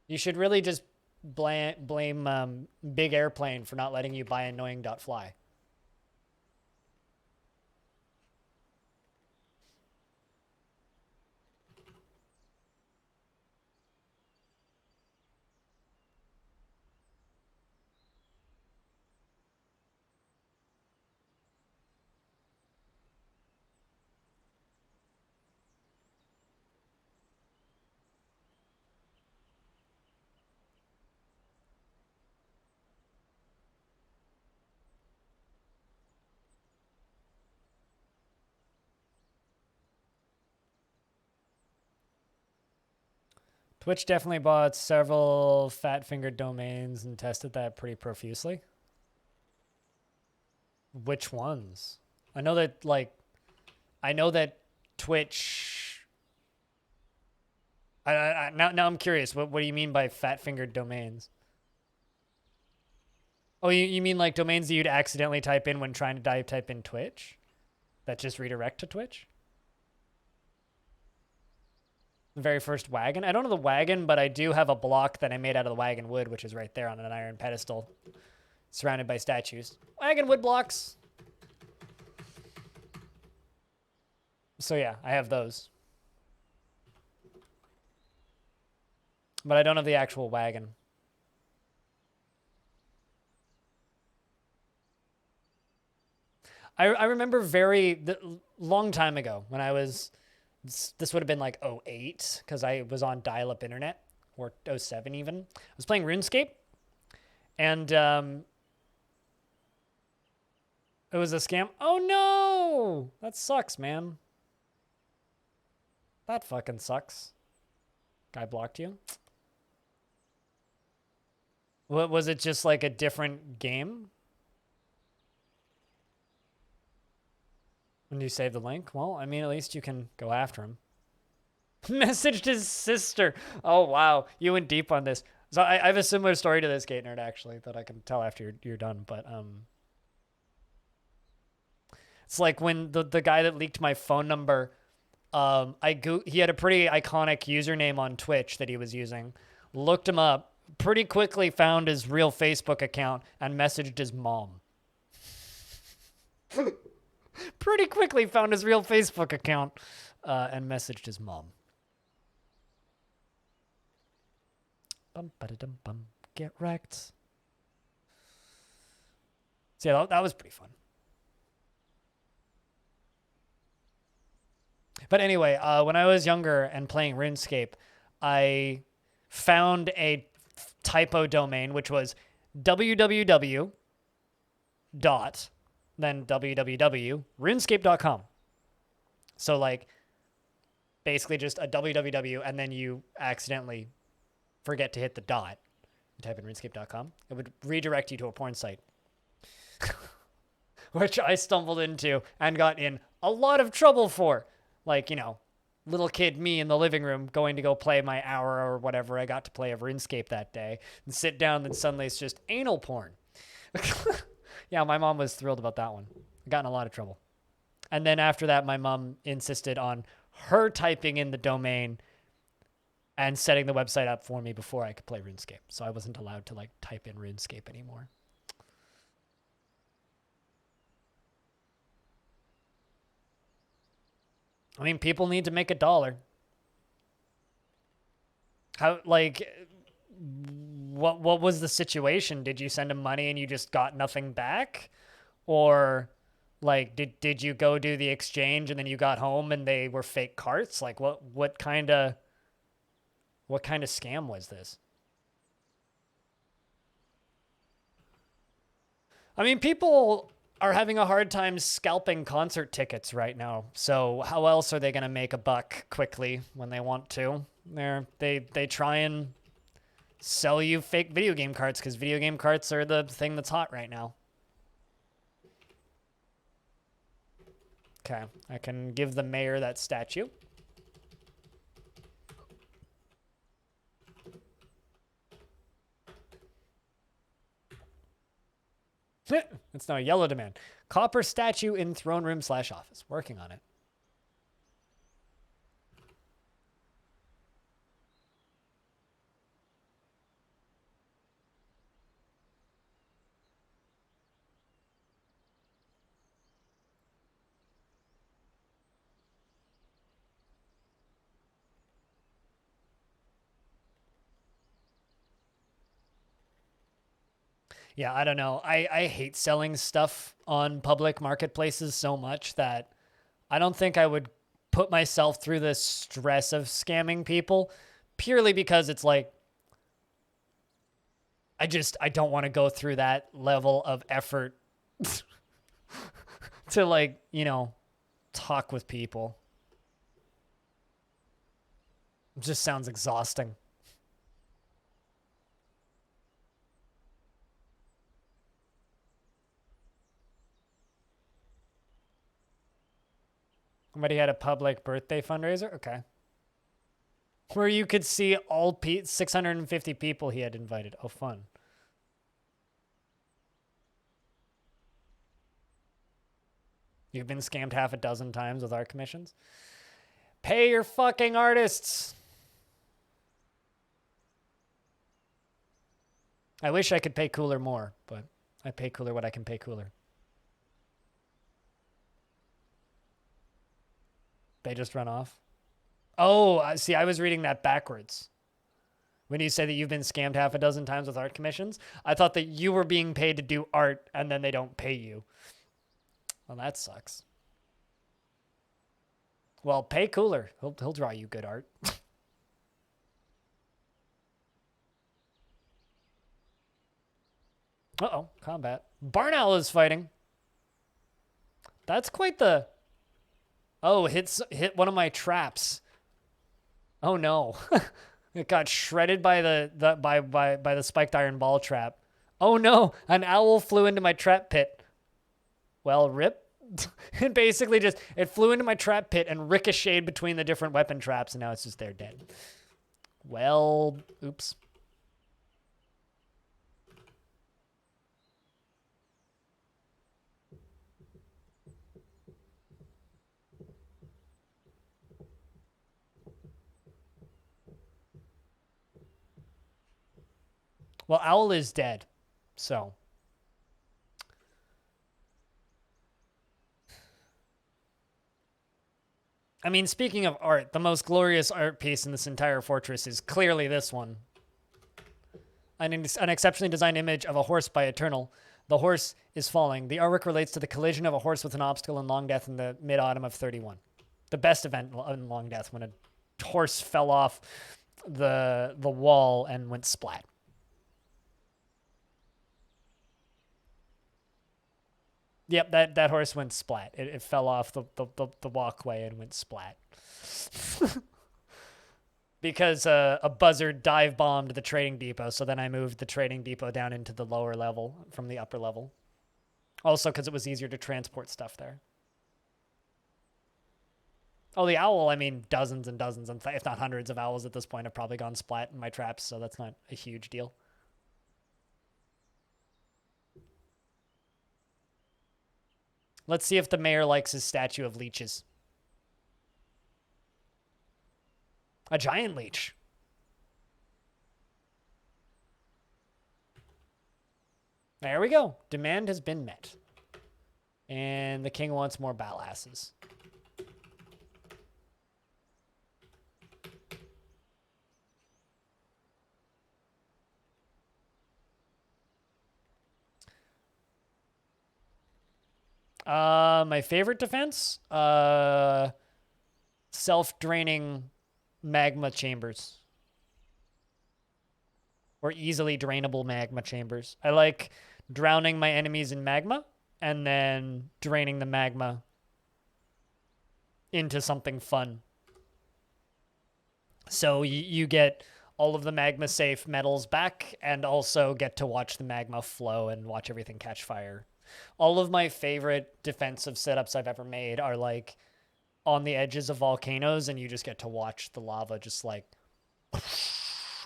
You should really just blame Big Airplane for not letting you buy annoying.fly. Twitch definitely bought several fat-fingered domains and tested that pretty profusely. Which ones? I know that Twitch. Now I'm curious. What do you mean by fat-fingered domains? Oh, you mean like domains that you'd accidentally type in when trying to type in Twitch? That just redirect to Twitch? The very first wagon? I don't know the wagon, but I do have a block that I made out of the wagon wood, which is right there on an iron pedestal, surrounded by statues. Wagon wood blocks. So yeah, I have those. But I don't have the actual wagon. I remember long time ago when I was, this would have been like '08 because I was on dial-up internet, or '07 even. I was playing RuneScape, and it was a scam. Oh no! That sucks, man. That fucking sucks. Guy blocked you? What was it, just like a different game? When you save the link? Well, I mean, at least you can go after him. Messaged his sister. Oh, wow. You went deep on this. So I have a similar story to this, Gate Nerd, actually, that I can tell after you're done. But it's like when the guy that leaked my phone number, he had a pretty iconic username on Twitch that he was using. Looked him up, pretty quickly found his real Facebook account, and messaged his mom. Pretty quickly found his real Facebook account and messaged his mom. Bum. Get wrecked. So yeah, that was pretty fun. But anyway, when I was younger and playing RuneScape, I found a typo domain, which was www. Then www.runescape.com. So like basically just a www and then you accidentally forget to hit the dot and type in runescape.com. It would redirect you to a porn site. Which I stumbled into and got in a lot of trouble for. Like, you know, little kid me in the living room going to go play my hour or whatever I got to play of RuneScape that day and sit down, then suddenly it's just anal porn. Yeah, my mom was thrilled about that one. Got in a lot of trouble. And then after that, my mom insisted on her typing in the domain and setting the website up for me before I could play RuneScape. So I wasn't allowed to like type in RuneScape anymore. I mean, people need to make $1. How, like, what was the situation? Did you send them money and you just got nothing back? Or like did you go do the exchange and then you got home and they were fake carts? Like what kind of scam was this? I mean, people are having a hard time scalping concert tickets right now. So how else are they going to make a buck quickly when they want to? They try and sell you fake video game carts because video game carts are the thing that's hot right now. Okay, I can give the mayor that statue. It's now a yellow demand. Copper statue in throne room / office. Working on it. Yeah, I don't know. I hate selling stuff on public marketplaces so much that I don't think I would put myself through the stress of scamming people purely because it's like I don't want to go through that level of effort to like, talk with people. It just sounds exhausting. Somebody had a public birthday fundraiser? Okay. Where you could see all 650 people he had invited. Oh, fun. You've been scammed half a dozen times with art commissions? Pay your fucking artists. I wish I could pay Cooler more, but I pay Cooler what I can pay Cooler. They just run off. Oh, see, I was reading that backwards. When you say that you've been scammed half a dozen times with art commissions, I thought that you were being paid to do art and then they don't pay you. Well, that sucks. Well, pay Cooler. He'll draw you good art. Uh-oh, combat. Barn Owl is fighting. That's quite the... Oh, hit one of my traps. Oh no. It got shredded by the spiked iron ball trap. Oh no, an owl flew into my trap pit. Well, rip. It basically just it flew into my trap pit and ricocheted between the different weapon traps and now it's just there dead. Well, oops. Well, Owl is dead, so. I mean, speaking of art, the most glorious art piece in this entire fortress is clearly this one. An exceptionally designed image of a horse by Eternal. The horse is falling. The artwork relates to the collision of a horse with an obstacle in Longdeath in the mid-autumn of 31. The best event in Longdeath when a horse fell off the wall and went splat. Yep, that horse went splat. It fell off the walkway and went splat. Because a buzzard dive bombed the trading depot, so then I moved the trading depot down into the lower level from the upper level. Also because it was easier to transport stuff there. Oh, the owl, I mean, dozens and dozens, if not hundreds of owls at this point have probably gone splat in my traps, so that's not a huge deal. Let's see if the mayor likes his statue of leeches. A giant leech. There we go. Demand has been met. And the king wants more ballasses. My favorite defense? Self-draining magma chambers. Or easily drainable magma chambers. I like drowning my enemies in magma and then draining the magma into something fun. So you get all of the magma safe metals back and also get to watch the magma flow and watch everything catch fire. All of my favorite defensive setups I've ever made are like on the edges of volcanoes and you just get to watch the lava just like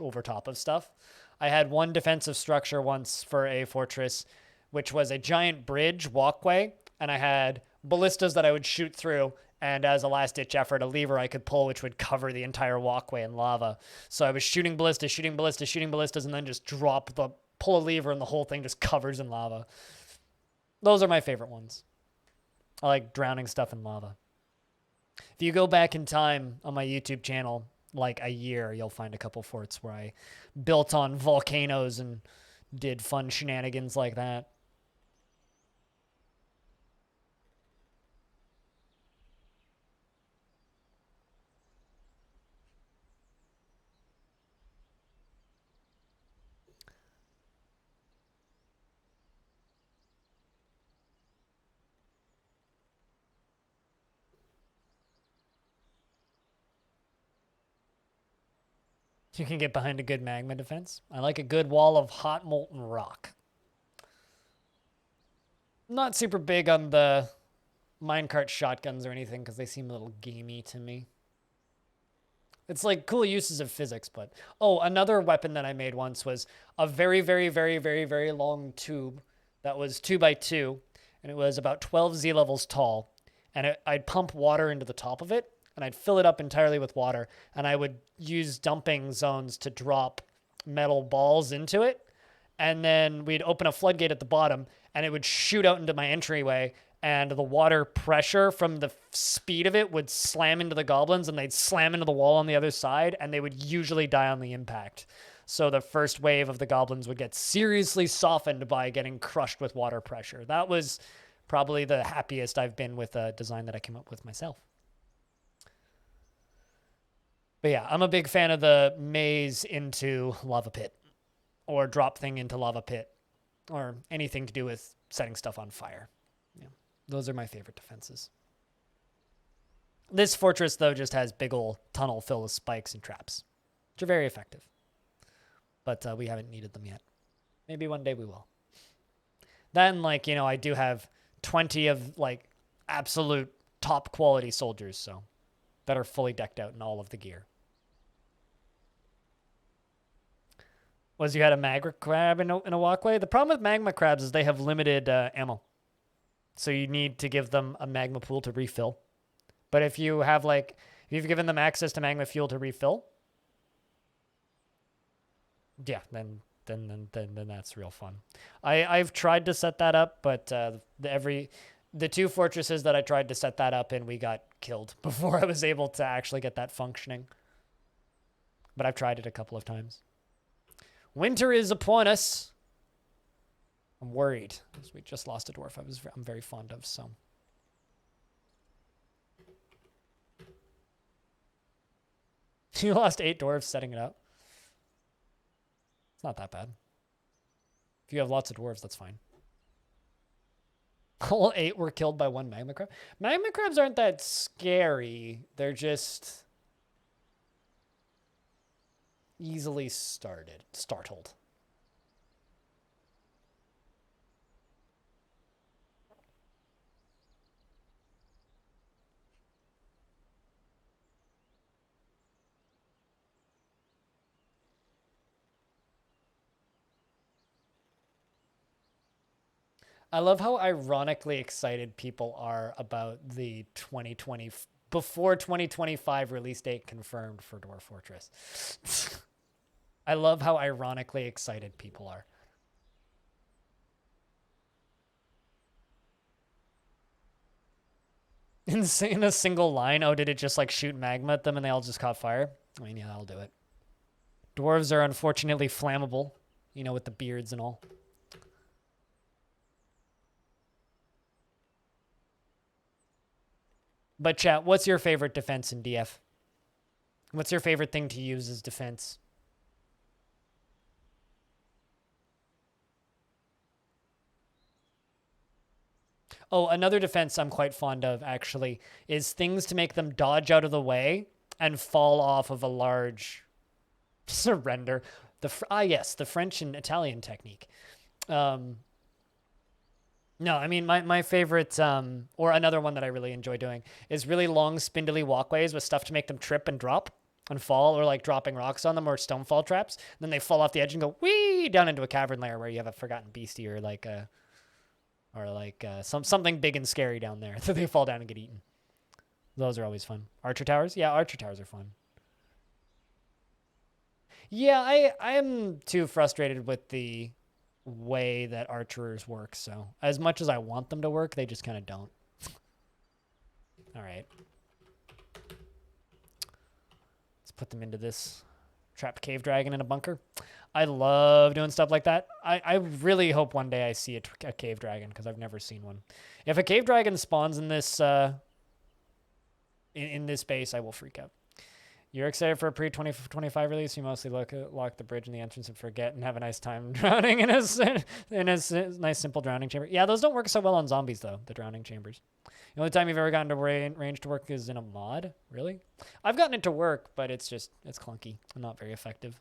over top of stuff. I had one defensive structure once for a fortress which was a giant bridge walkway, and I had ballistas that I would shoot through, and as a last ditch effort, a lever I could pull which would cover the entire walkway in lava. So I was shooting ballistas, shooting ballistas, shooting ballistas, and then just pull a lever and the whole thing just covers in lava. Those are my favorite ones. I like drowning stuff in lava. If you go back in time on my YouTube channel, like a year, you'll find a couple forts where I built on volcanoes and did fun shenanigans like that. You can get behind a good magma defense. I like a good wall of hot molten rock. Not super big on the minecart shotguns or anything because they seem a little gamey to me. It's like cool uses of physics, but... Oh, another weapon that I made once was a very, very, very, very, very long tube that was 2x2, and it was about 12 Z levels tall, and I'd pump water into the top of it, and I'd fill it up entirely with water, and I would use dumping zones to drop metal balls into it, and then we'd open a floodgate at the bottom, and it would shoot out into my entryway, and the water pressure from the speed of it would slam into the goblins, and they'd slam into the wall on the other side, and they would usually die on the impact. So the first wave of the goblins would get seriously softened by getting crushed with water pressure. That was probably the happiest I've been with a design that I came up with myself. But yeah, I'm a big fan of the maze into lava pit or drop thing into lava pit or anything to do with setting stuff on fire. Yeah, those are my favorite defenses. This fortress, though, just has big ol' tunnel filled with spikes and traps, which are very effective. But we haven't needed them yet. Maybe one day we will. Then, like, you know, I do have 20 of, like, absolute top quality soldiers, so that are fully decked out in all of the gear. Was you had a magma crab in a walkway? The problem with magma crabs is they have limited ammo. So you need to give them a magma pool to refill. But if you have, like, if you've given them access to magma fuel to refill, yeah, then that's real fun. I've tried to set that up, but the two fortresses that I tried to set that up in, we got killed before I was able to actually get that functioning. But I've tried it a couple of times. Winter is upon us. I'm worried because we just lost a dwarf I'm very fond of, so. You lost 8 dwarves setting it up. It's not that bad. If you have lots of dwarves, that's fine. All 8 were killed by 1 magma crab. Magma crabs aren't that scary. They're just easily startled. I love how ironically excited people are about the 2020 before 2025 release date confirmed for Dwarf Fortress. I love how ironically excited people are. In a single line, oh, did it just like shoot magma at them and they all just caught fire? I mean, yeah, I'll do it. Dwarves are unfortunately flammable, you know, with the beards and all. But chat, what's your favorite defense in DF? What's your favorite thing to use as defense? Oh, another defense I'm quite fond of, actually, is things to make them dodge out of the way and fall off of a large surrender. Yes, the French and Italian technique. No, I mean, my favorite, or another one that I really enjoy doing, is really long, spindly walkways with stuff to make them trip and drop and fall, or like dropping rocks on them or stonefall traps. And then they fall off the edge and go whee down into a cavern layer where you have a forgotten beastie or like a or like something big and scary down there that they fall down and get eaten. Those are always fun. Archer towers? Yeah, archer towers are fun. Yeah, I'm too frustrated with the way that archers work, so as much as I want them to work, they just kind of don't. All right. Let's put them into this trapped cave dragon in a bunker. I love doing stuff like that. I really hope one day I see a cave dragon because I've never seen one. If a cave dragon spawns in this in this base, I will freak out. You're excited for a pre-2025 release? You mostly lock the bridge in the entrance and forget and have a nice time drowning in a nice simple drowning chamber. Yeah, those don't work so well on zombies though, the drowning chambers. The only time you've ever gotten to range to work is in a mod? Really? I've gotten it to work, but it's clunky and not very effective.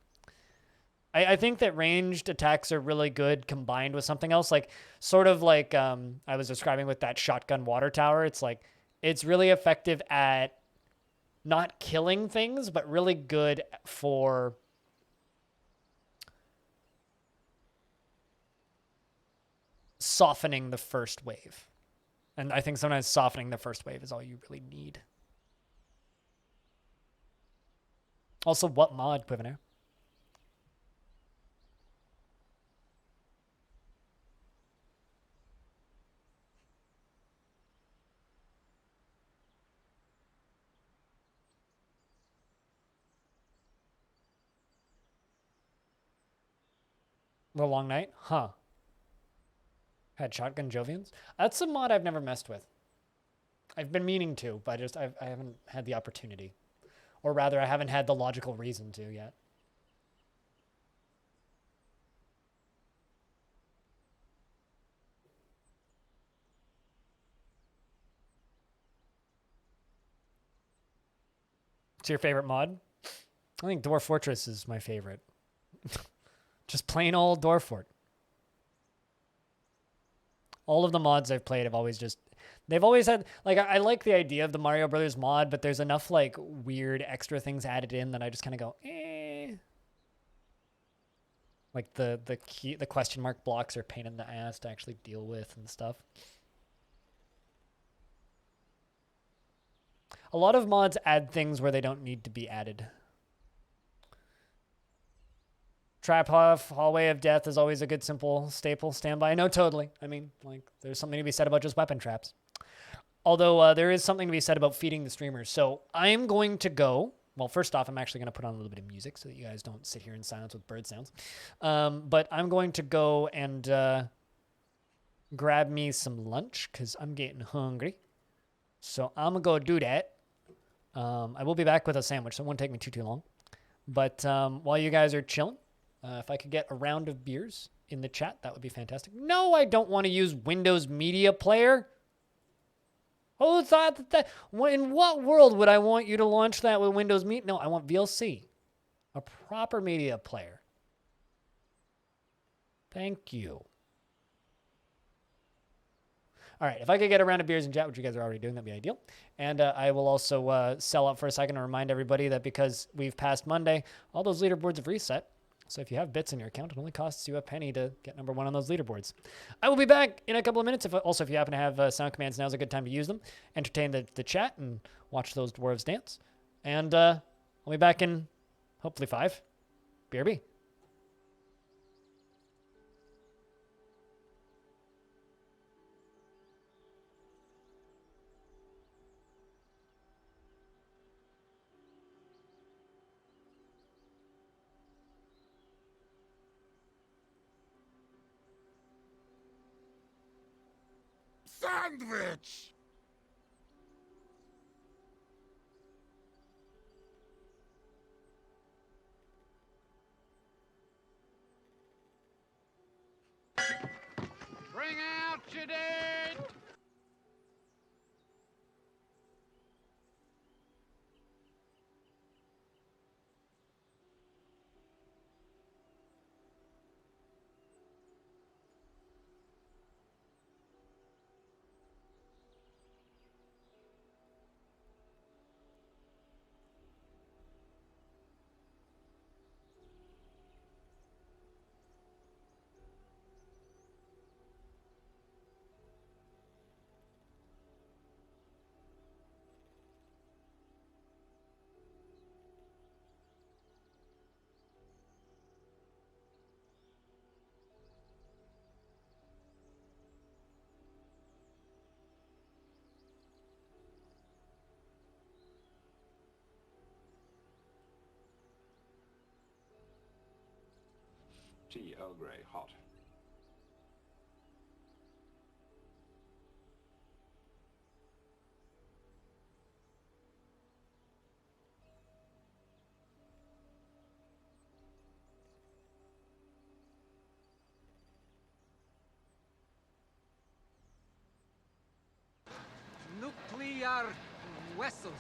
I think that ranged attacks are really good combined with something else, like sort of like I was describing with that shotgun water tower. It's like it's really effective at not killing things, but really good for softening the first wave. And I think sometimes softening the first wave is all you really need. Also, what mod, Quivenair? The Long Night? Huh. Had Shotgun Jovians? That's a mod I've never messed with. I've been meaning to, but I haven't had the opportunity. Or rather, I haven't had the logical reason to yet. What's your favorite mod? I think Dwarf Fortress is my favorite. Just plain old Dwarf Fort. All of the mods I've played have always they've always had, like, I like the idea of the Mario Brothers mod, but there's enough, like, weird extra things added in that I just kind of go, eh. Like, the question mark blocks are pain in the ass to actually deal with and stuff. A lot of mods add things where they don't need to be added. Trap Hallway of Death is always a good, simple, staple standby. No, totally. I mean, like, there's something to be said about just weapon traps. Although there is something to be said about feeding the streamers. So I'm going to go. Well, first off, I'm actually going to put on a little bit of music so that you guys don't sit here in silence with bird sounds. But I'm going to go and grab me some lunch because I'm getting hungry. So I'm going to go do that. I will be back with a sandwich, so it won't take me too long. But while you guys are chilling, if I could get a round of beers in the chat, that would be fantastic. No, I don't want to use Windows Media Player. Oh, thought that in what world would I want you to launch that with Windows Meet? No, I want VLC, a proper media player. Thank you. All right, if I could get a round of beers in chat, which you guys are already doing, that'd be ideal. And I will also sell up for a second and remind everybody that because we've passed Monday, all those leaderboards have reset. So if you have bits in your account, it only costs you a penny to get number one on those leaderboards. I will be back in a couple of minutes. If you happen to have sound commands, now's a good time to use them. Entertain the chat and watch those dwarves dance. And I'll be back in hopefully 5. BRB. Sandwich! Bring out your dead! tea, Earl Grey, hot. Nuclear vessels.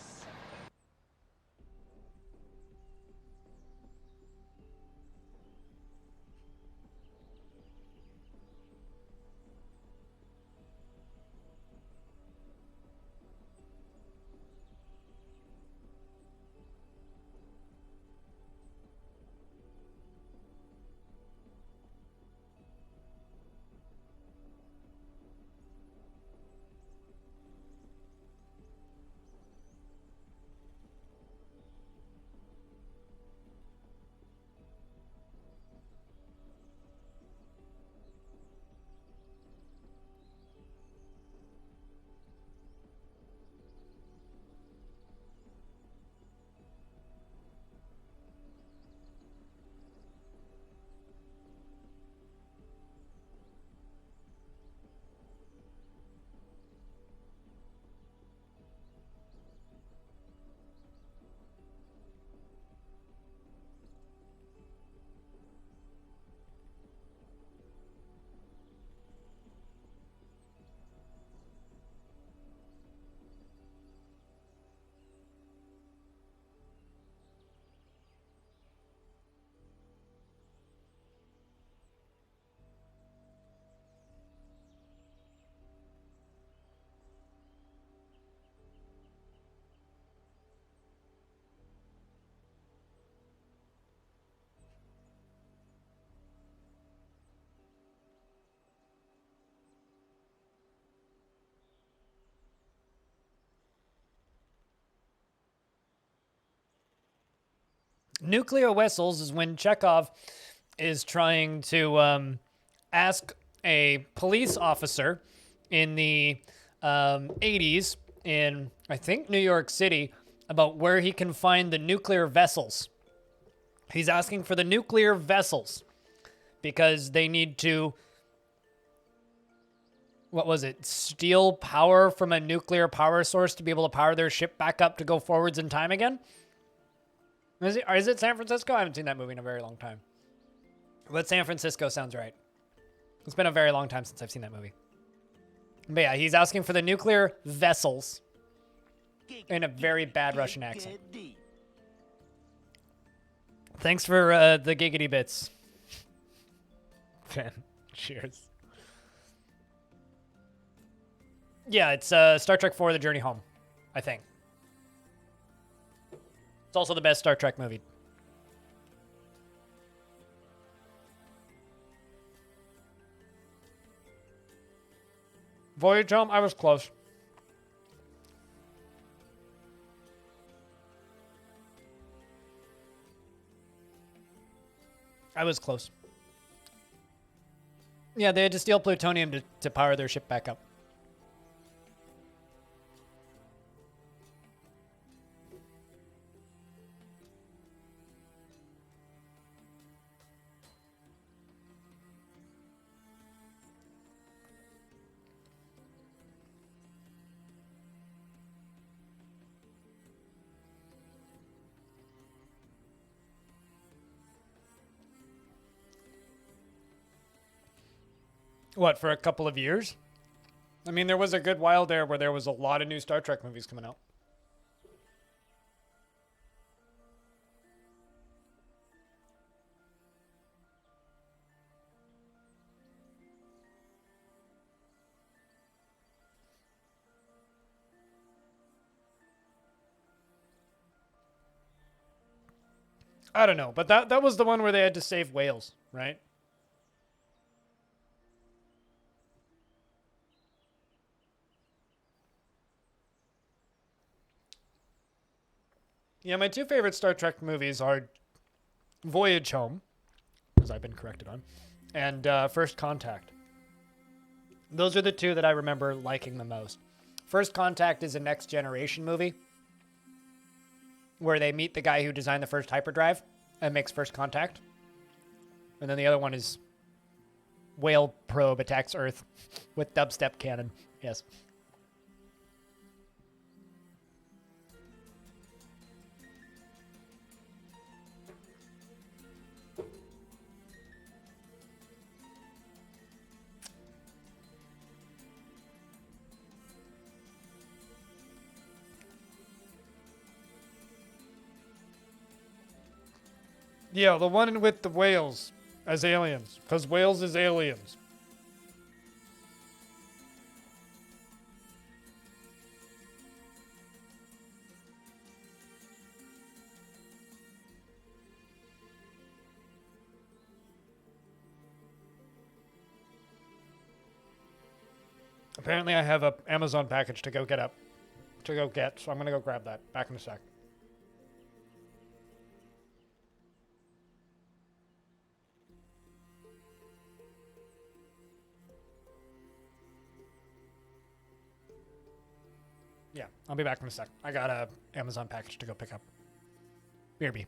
Nuclear vessels is when Chekhov is trying to ask a police officer in the 80s in, I think, New York City about where he can find the nuclear vessels. He's asking for the nuclear vessels because they need to, what was it, steal power from a nuclear power source to be able to power their ship back up to go forwards in time again. Is it San Francisco? I haven't seen that movie in a very long time. But San Francisco sounds right. It's been a very long time since I've seen that movie. But yeah, he's asking for the nuclear vessels in a very bad Russian accent. Thanks for the giggity bits. Cheers. Yeah, it's Star Trek IV: The Journey Home, I think. It's also the best Star Trek movie. Voyage Home, I was close. I was close. Yeah, they had to steal plutonium to power their ship back up. What, for a couple of years? I mean, there was a good while there where there was a lot of new Star Trek movies coming out. I don't know, but that was the one where they had to save whales, right? Yeah, my two favorite Star Trek movies are Voyage Home, as I've been corrected on, and First Contact. Those are the two that I remember liking the most. First Contact is a Next Generation movie where they meet the guy who designed the first hyperdrive and makes first contact. And then the other one is whale probe attacks Earth with dubstep cannon. Yes. Yeah, the one with the whales as aliens, because whales is aliens. Apparently, I have a Amazon package to go get, so I'm gonna go grab that. Back in a sec. Yeah, I'll be back in a sec. I got a Amazon package to go pick up. BRB.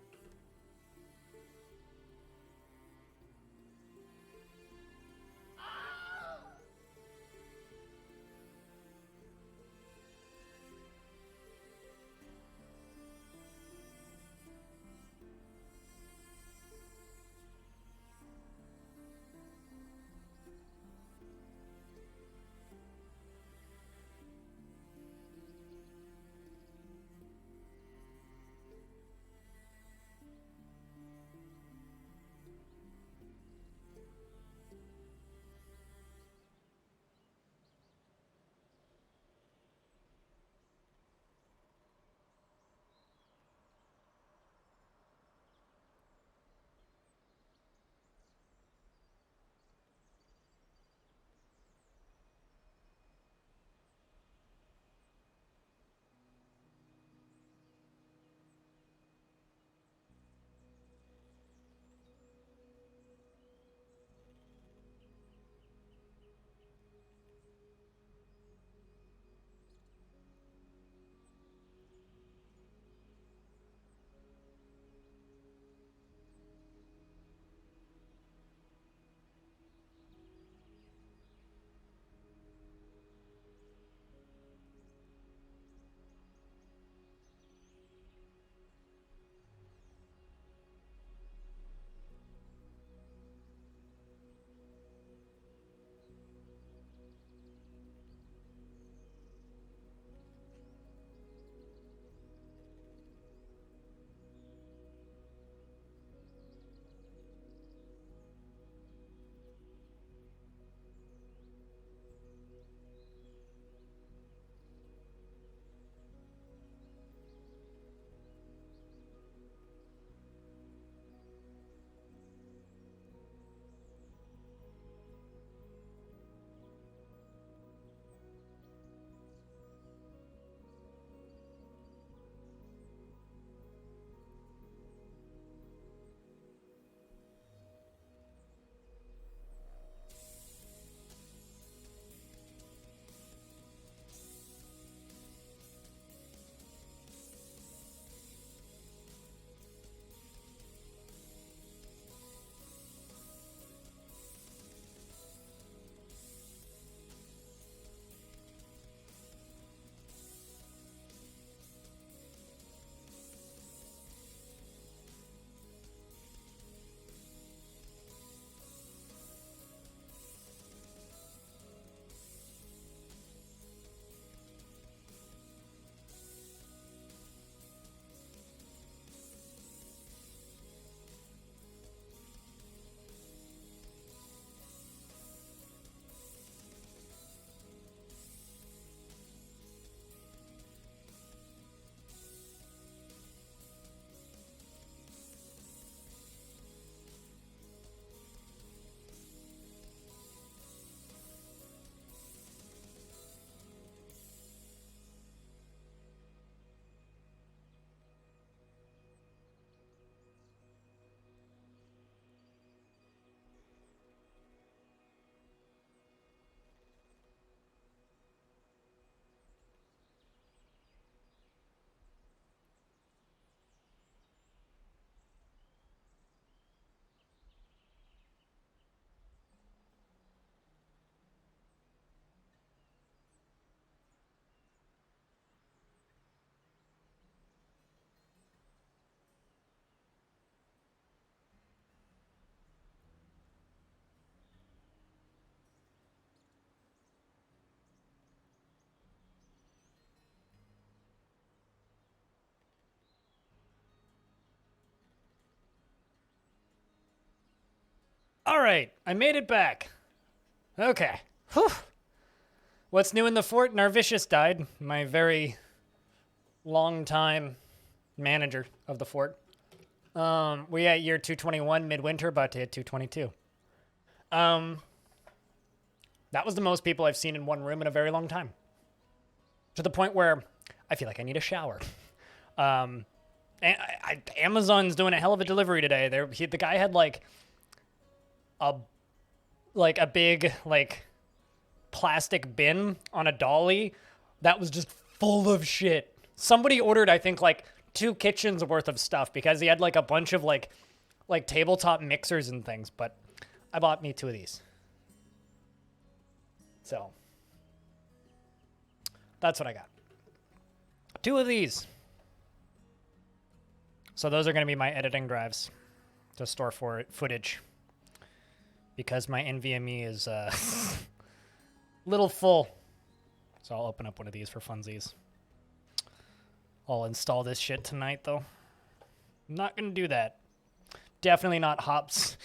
All right, I made it back. Okay. Whew. What's new in the fort? Narvicius died. My very long time manager of the fort. We at year 221 midwinter, about to hit 222. That was the most people I've seen in one room in a very long time. To the point where I feel like I need a shower. Amazon's doing a hell of a delivery today. The guy had like a big like plastic bin on a dolly that was just full of shit. Somebody ordered, I think, like 2 kitchens worth of stuff because he had like a bunch of like tabletop mixers and things. But I bought me 2 of these. So that's what I got. 2 of these. So those are going to be my editing drives to store for footage. Because my NVMe is a little full. So I'll open up one of these for funsies. I'll install this shit tonight, though. I'm not going to do that. Definitely not hops.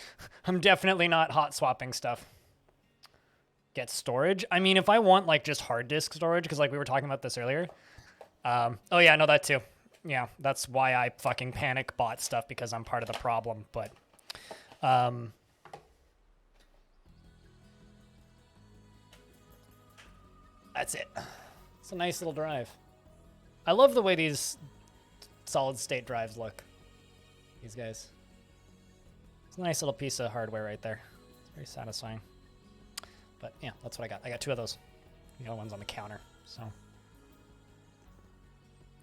I'm definitely not hot swapping stuff. Get storage. I mean, if I want, like, just hard disk storage, because, like, we were talking about this earlier. Oh, yeah, no, that too. Yeah, that's why I fucking panic bought stuff, because I'm part of the problem, but... That's it. It's a nice little drive. I love the way these solid state drives look. These guys. It's a nice little piece of hardware right there. It's very satisfying. But yeah, that's what I got. I got 2 of those. The other one's on the counter, so.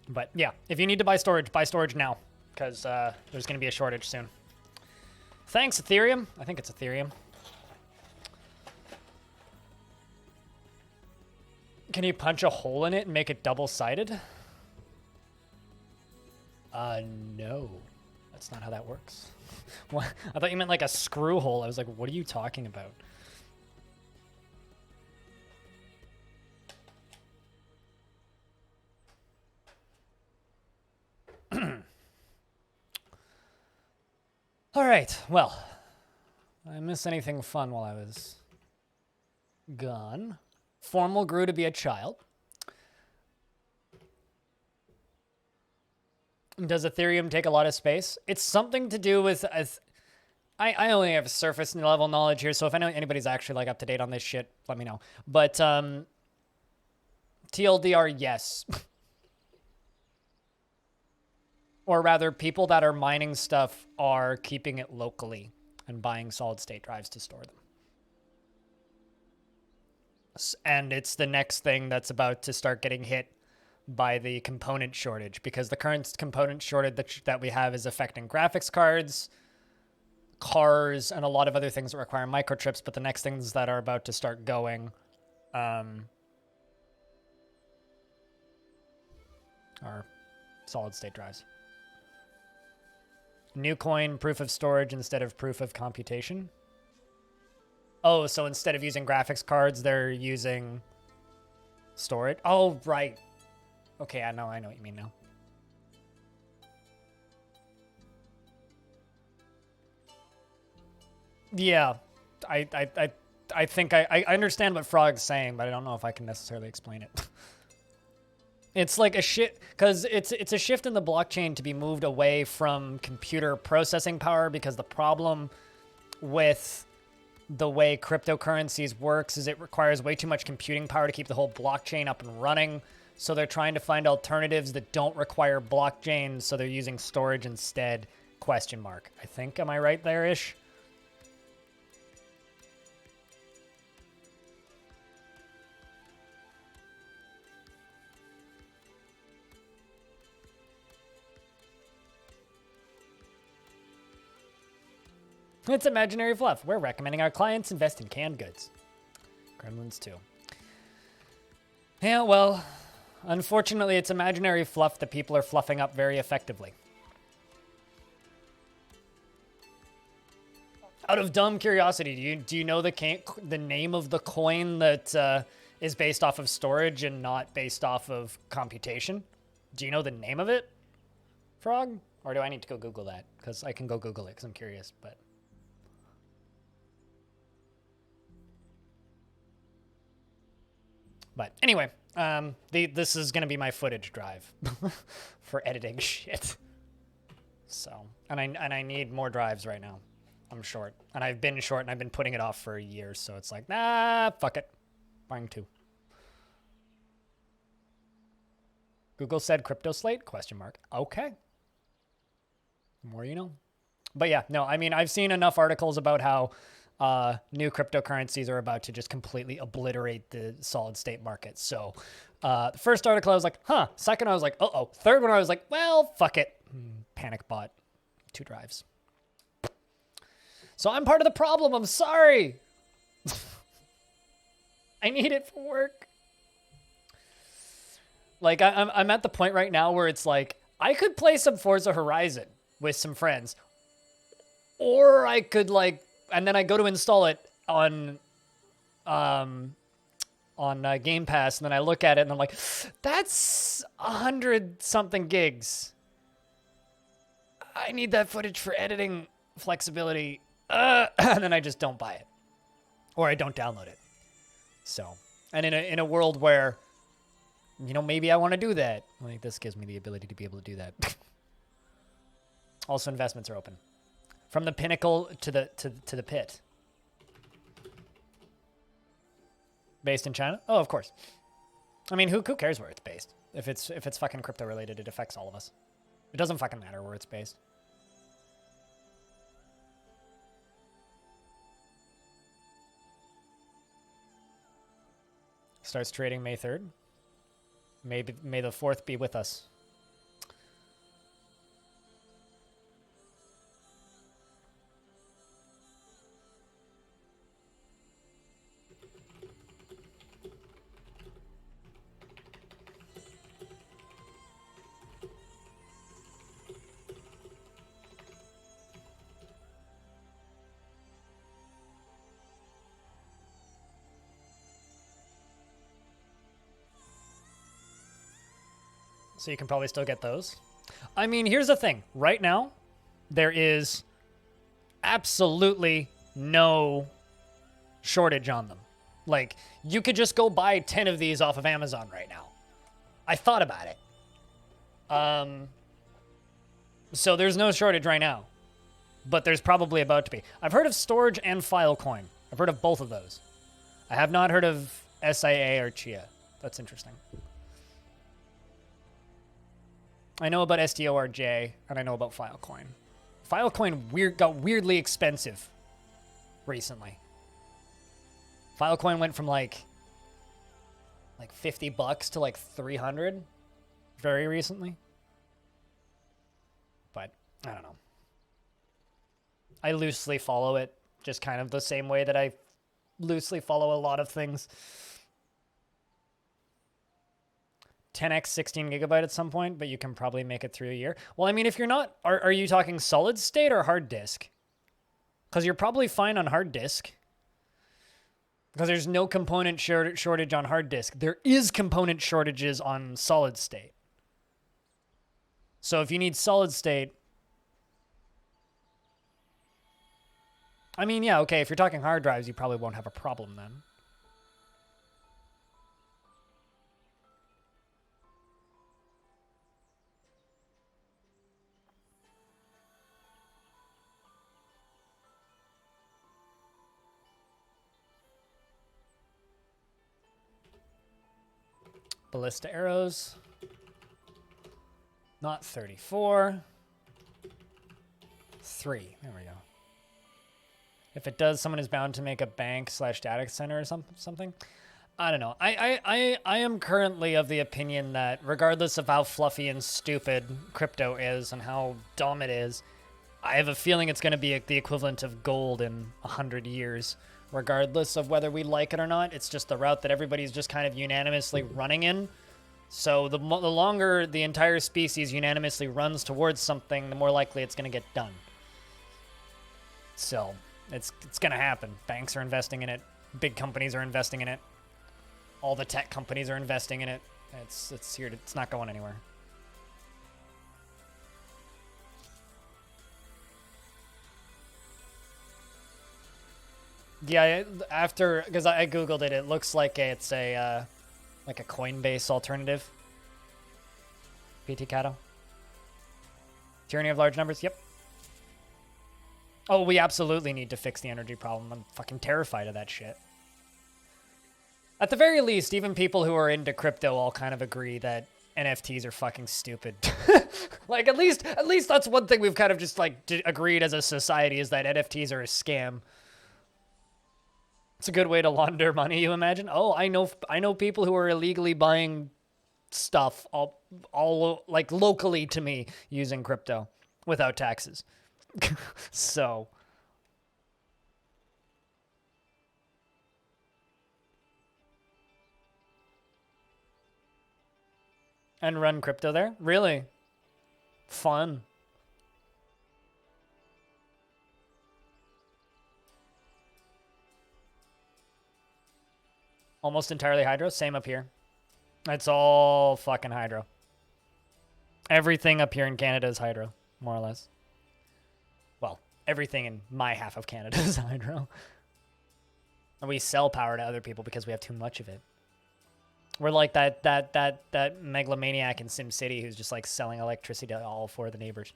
But yeah, if you need to buy storage now, because there's going to be a shortage soon. Thanks, Ethereum. I think it's Ethereum. Can you punch a hole in it and make it double-sided? No. That's not how that works. What? I thought you meant like a screw hole. I was like, what are you talking about? All right, well, did I miss anything fun while I was gone? Formal grew to be a child. Does Ethereum take a lot of space? It's something to do with... I only have surface level knowledge here, so if anybody's actually like up to date on this shit, let me know. But TLDR, yes. Or rather, people that are mining stuff are keeping it locally and buying solid state drives to store them. And it's the next thing that's about to start getting hit by the component shortage, because the current component shortage that we have is affecting graphics cards, cars, and a lot of other things that require microchips. But the next things that are about to start going are solid state drives. New coin, proof of storage instead of proof of computation. Oh, so instead of using graphics cards, they're using storage? Oh, right. Okay, I know what you mean now. Yeah, I think I understand what Frog's saying, but I don't know if I can necessarily explain it. It's like a shit, because it's a shift in the blockchain to be moved away from computer processing power, because the problem with the way cryptocurrencies works is it requires way too much computing power to keep the whole blockchain up and running. So they're trying to find alternatives that don't require blockchain, so they're using storage instead, question mark. I think, am I right there-ish? It's imaginary fluff. We're recommending our clients invest in canned goods. Gremlins 2. Yeah, well, unfortunately, it's imaginary fluff that people are fluffing up very effectively. Out of dumb curiosity, do you know the name of the coin that is based off of storage and not based off of computation? Do you know the name of it, Frog? Or do I need to go Google that? Because I can go Google it because I'm curious, but... But anyway, this is gonna be my footage drive for editing shit. So, and I need more drives right now. I'm short, and I've been short, and I've been putting it off for a year. So it's like, nah, fuck it, buying 2. Google said crypto slate? Question mark. Okay. The more you know. But yeah, no, I mean, I've seen enough articles about how new cryptocurrencies are about to just completely obliterate the solid state market. So the first article I was like, huh. Second I was like, uh-oh. Third one I was like, well, fuck it. Panic bought 2 drives. So I'm part of the problem. I'm sorry. I need it for work. Like, I'm at the point right now where it's like, I could play some Forza Horizon with some friends. Or I could, like, and then I go to install it on Game Pass, and then I look at it, and I'm like, that's 100-something gigs. I need that footage for editing flexibility. And then I just don't buy it. Or I don't download it. So, and in a world where, you know, maybe I want to do that. Like, this gives me the ability to be able to do that. Also, investments are open. From the pinnacle to the pit. Based in China? Oh, of course. I mean, who cares where it's based? If it's fucking crypto related, it affects all of us. It doesn't fucking matter where it's based. Starts trading May 3rd. May the 4th be with us. So you can probably still get those. I mean, here's the thing. Right now, there is absolutely no shortage on them. Like, you could just go buy 10 of these off of Amazon right now. I thought about it. So there's no shortage right now. But there's probably about to be. I've heard of Storage and Filecoin. I've heard of both of those. I have not heard of SIA or Chia. That's interesting. I know about STORJ, and I know about Filecoin. Filecoin got weirdly expensive recently. Filecoin went from like $50 to like 300 very recently. But I don't know. I loosely follow it, just kind of the same way that I loosely follow a lot of things. 10x 16 gigabyte at some point, but you can probably make it through a year. Well, I mean, if you're not, are you talking solid state or hard disk? Because you're probably fine on hard disk. Because there's no component shortage on hard disk. There is component shortages on solid state. So if you need solid state, I mean, yeah, okay, if you're talking hard drives, you probably won't have a problem then. Ballista arrows. Not 34. 3. There we go. If it does, someone is bound to make a bank/data center or something. I don't know. I am currently of the opinion that regardless of how fluffy and stupid crypto is and how dumb it is, I have a feeling it's going to be the equivalent of gold in 100 years. Regardless of whether we like it or not, it's just the route that everybody's just kind of unanimously running in. So the longer the entire species unanimously runs towards something, the more likely it's going to get done. So it's going to happen. Banks are investing in it. Big companies are investing in it. All the tech companies are investing in it. It's here. It's not going anywhere. Yeah, because I googled it. It looks like it's a Like a Coinbase alternative. PT Cato. Tyranny of large numbers, yep. Oh, we absolutely need to fix the energy problem. I'm fucking terrified of that shit. At the very least, even people who are into crypto all kind of agree that NFTs are fucking stupid. Like, at least that's one thing we've kind of just, like, agreed as a society, is that NFTs are a scam. It's a good way to launder money, you imagine? Oh, I know people who are illegally buying stuff all like locally to me using crypto without taxes. So and run crypto there? Really? Fun. Almost entirely hydro. Same up here. It's all fucking hydro. Everything up here in Canada is hydro, more or less. Well, everything in my half of Canada is hydro. And we sell power to other people because we have too much of it. We're like that megalomaniac in SimCity who's just like selling electricity to all four of the neighbors.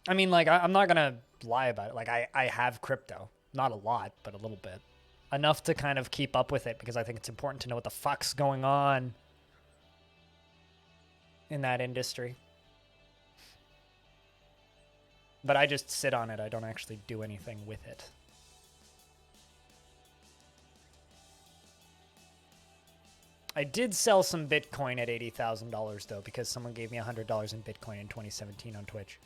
I mean, like, I'm not going to lie about it. Like, I have crypto. Not a lot, but a little bit. Enough to kind of keep up with it because I think it's important to know what the fuck's going on in that industry. But I just sit on it. I don't actually do anything with it. I did sell some Bitcoin at $80,000 though, because someone gave me $100 in Bitcoin in 2017 on Twitch.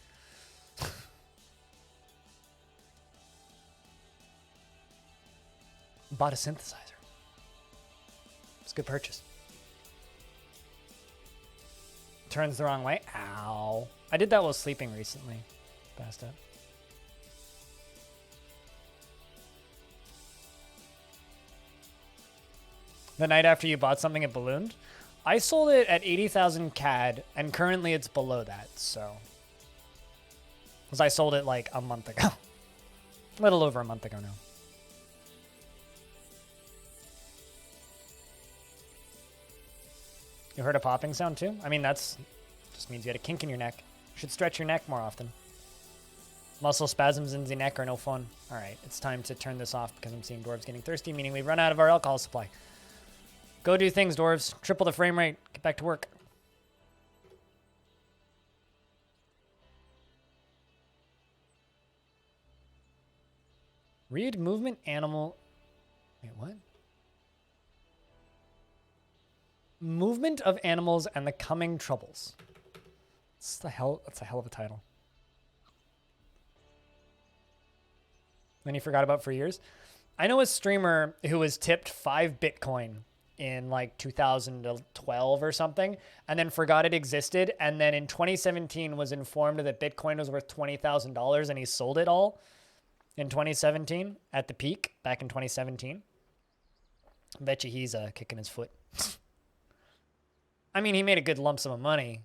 Bought a synthesizer. It's a good purchase. Turns the wrong way. Ow. I did that while sleeping recently. Passed out. The night after you bought something, it ballooned. I sold it at 80,000 CAD, and currently it's below that, so. Because I sold it like a month ago. A little over a month ago now. You heard a popping sound too? I mean, that's just means you had a kink in your neck. You should stretch your neck more often. Muscle spasms in the neck are no fun. All right, it's time to turn this off because I'm seeing dwarves getting thirsty, meaning we've run out of our alcohol supply. Go do things, dwarves. Triple the frame rate. Get back to work. Read movement animal. Wait, what? Movement of animals and the coming troubles. That's a hell of a title. Then you forgot about for years. I know a streamer who was tipped 5 Bitcoin in like 2012 or something, and then forgot it existed, and then in 2017 was informed that Bitcoin was worth $20,000 and he sold it all in 2017 at the peak back in 2017. I bet you he's kicking his foot. I mean, he made a good lump sum of money.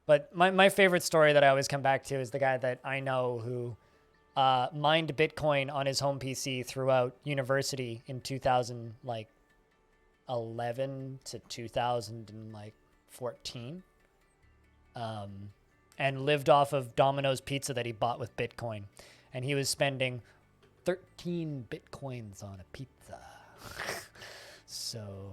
But my favorite story that I always come back to is the guy that I know who mined Bitcoin on his home PC throughout university in 2011 to 2014. And lived off of Domino's pizza that he bought with Bitcoin. And he was spending 13 Bitcoins on a pizza. So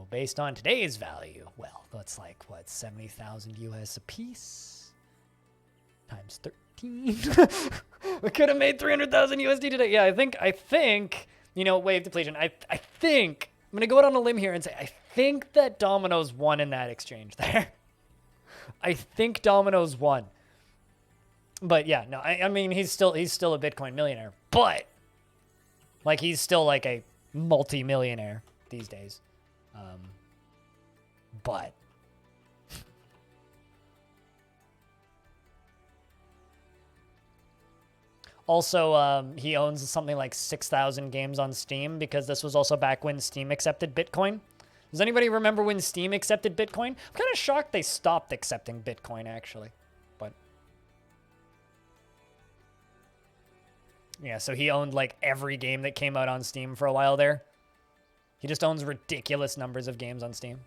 based on today's value, well, that's like, what, 70,000 US a piece? Times 13. We could have made 300,000 USD today. Yeah, I think, you know, wave depletion. I think, I'm going to go out on a limb here and say, I think that Domino's won in that exchange there. I think Domino's won. But yeah, no, I mean, he's still a Bitcoin millionaire, but like, he's still like a multi-millionaire these days. But also, he owns something like 6,000 games on Steam because this was also back when Steam accepted Bitcoin. This Does anybody remember when Steam accepted Bitcoin? I'm kind of shocked they stopped accepting Bitcoin, actually. But yeah, so he owned like every game that came out on Steam for a while there. He just owns ridiculous numbers of games on Steam.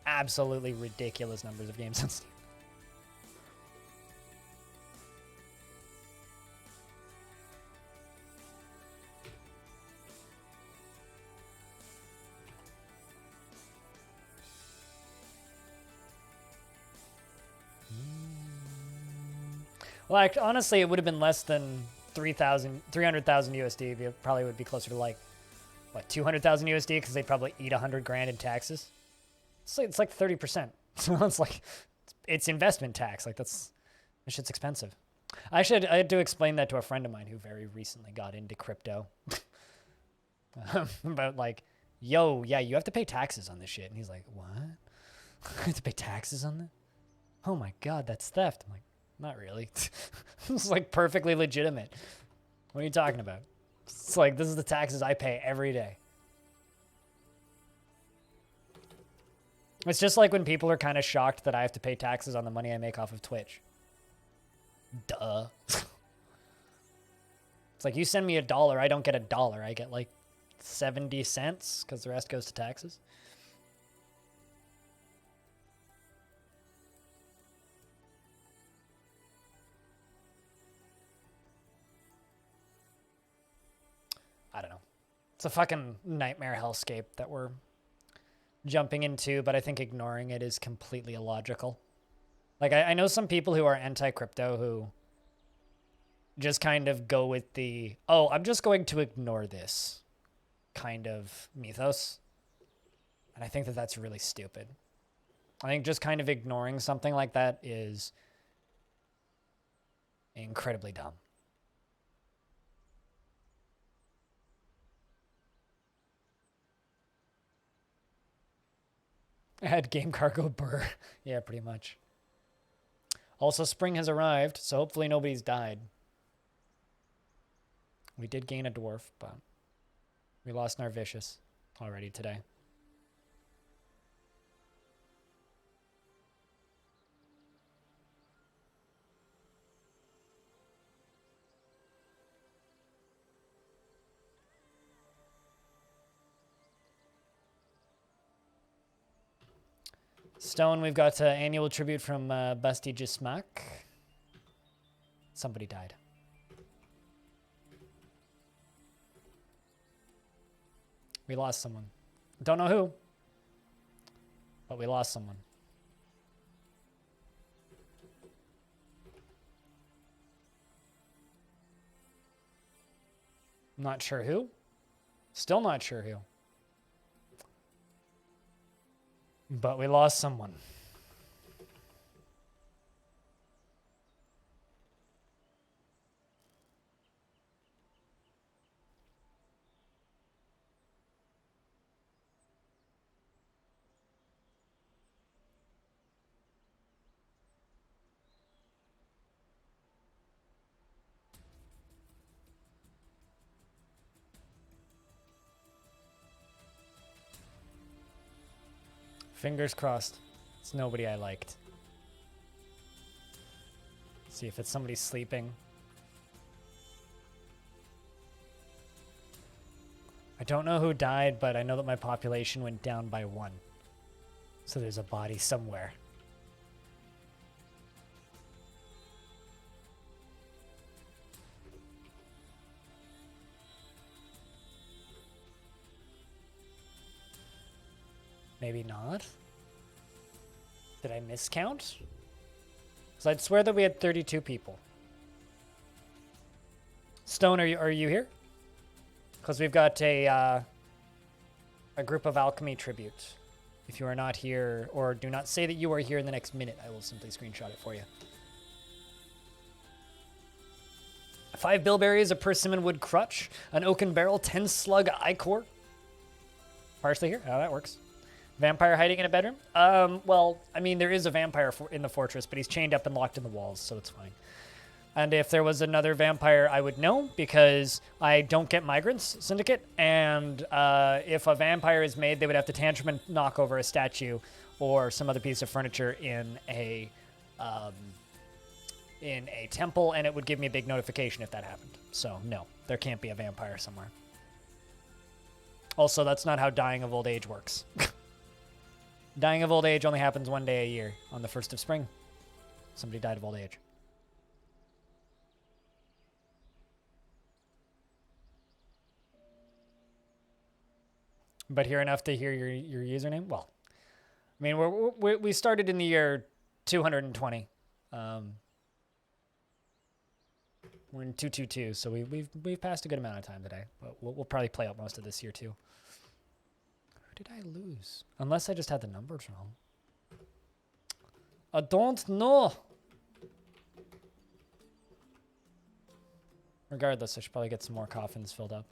Absolutely ridiculous numbers of games on Steam. Well, honestly, it would have been less than 300,000 USD. It probably would be closer to like, what, 200,000 USD? Because they'd probably eat 100 grand in taxes. It's like 30%. So it's like, it's investment tax. Like this shit's expensive. I had to explain that to a friend of mine who very recently got into crypto. About like, yo, yeah, you have to pay taxes on this shit. And he's like, what? I have to pay taxes on that? Oh my God, that's theft. I'm like, not really. It's like perfectly legitimate. What are you talking about? It's like, this is the taxes I pay every day. It's just like when people are kind of shocked that I have to pay taxes on the money I make off of Twitch. Duh. It's like, you send me $1, I don't get $1. I get like 70 cents because the rest goes to taxes. I don't know. It's a fucking nightmare hellscape that we're jumping into, but I think ignoring it is completely illogical. Like, I know some people who are anti-crypto who just kind of go with the, oh, I'm just going to ignore this kind of mythos. And I think that that's really stupid. I think just kind of ignoring something like that is incredibly dumb. Add game cargo burr. Yeah, pretty much. Also, spring has arrived, so hopefully nobody's died. We did gain a dwarf, but we lost Narvicious already today. Stone, we've got annual tribute from Basti Jismak. Somebody died. We lost someone. Don't know who, but we lost someone. Not sure who. Still not sure who. But we lost someone. Fingers crossed. It's nobody I liked. See if it's somebody sleeping. I don't know who died, but I know that my population went down by 1. So there's a body somewhere. Maybe not. Did I miscount? So I'd swear that we had 32 people. Stone, are you here? Because we've got a group of alchemy tribute. If you are not here, or do not say that you are here in the next minute, I will simply screenshot it for you. 5 bilberries, a persimmon wood crutch, an oaken barrel, 10 slug ichor. Partially here. How that works. Vampire hiding in a bedroom? Well, I mean, there is a vampire in the fortress, but he's chained up and locked in the walls, so it's fine. And if there was another vampire, I would know because I don't get migrants, Syndicate. And if a vampire is made, they would have to tantrum and knock over a statue or some other piece of furniture in a temple, and it would give me a big notification if that happened. So no, there can't be a vampire somewhere. Also, that's not how dying of old age works. Dying of old age only happens one day a year, on the 1st of spring. Somebody died of old age. But here enough to hear your username? Well, I mean, we started in the year 220. We're in 222, so we've passed a good amount of time today. But we'll probably play out most of this year too. Who did I lose? Unless I just had the numbers wrong. I don't know. Regardless, I should probably get some more coffins filled up.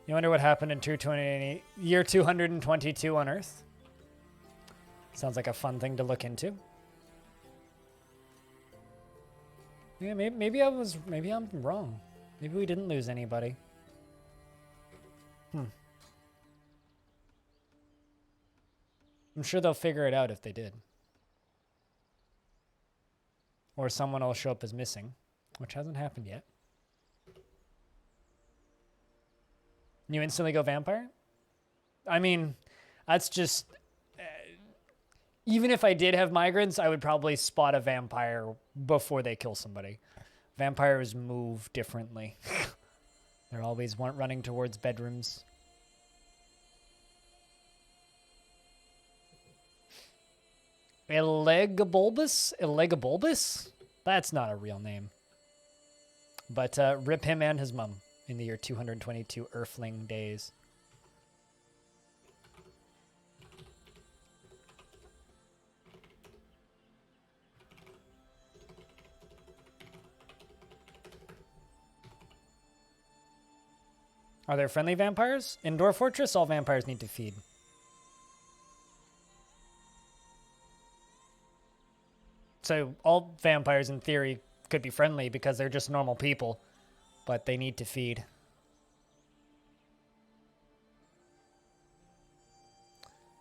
You wonder what happened in year 222 on Earth? Sounds like a fun thing to look into. Yeah, maybe I'm wrong. Maybe we didn't lose anybody. I'm sure they'll figure it out if they did. Or someone will show up as missing, which hasn't happened yet. You instantly go vampire? I mean, that's just... even if I did have migrants, I would probably spot a vampire before they kill somebody. Vampires move differently. They're always running towards bedrooms. Elegabulbus? That's not a real name. But rip him and his mum in the year 222 Earthling days. Are there friendly vampires? Indoor Fortress, all vampires need to feed. So all vampires, in theory, could be friendly because they're just normal people, but they need to feed.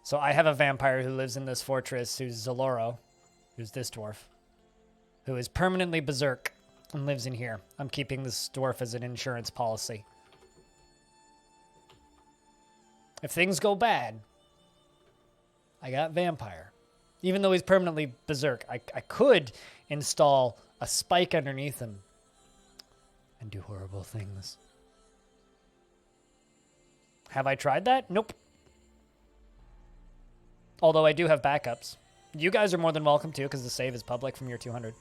So I have a vampire who lives in this fortress who's Zaloro, who's this dwarf, who is permanently berserk and lives in here. I'm keeping this dwarf as an insurance policy. If things go bad, I got vampire. Even though he's permanently berserk, I could install a spike underneath him and do horrible things. Have I tried that? Nope. Although I do have backups. You guys are more than welcome to, because the save is public from year 200.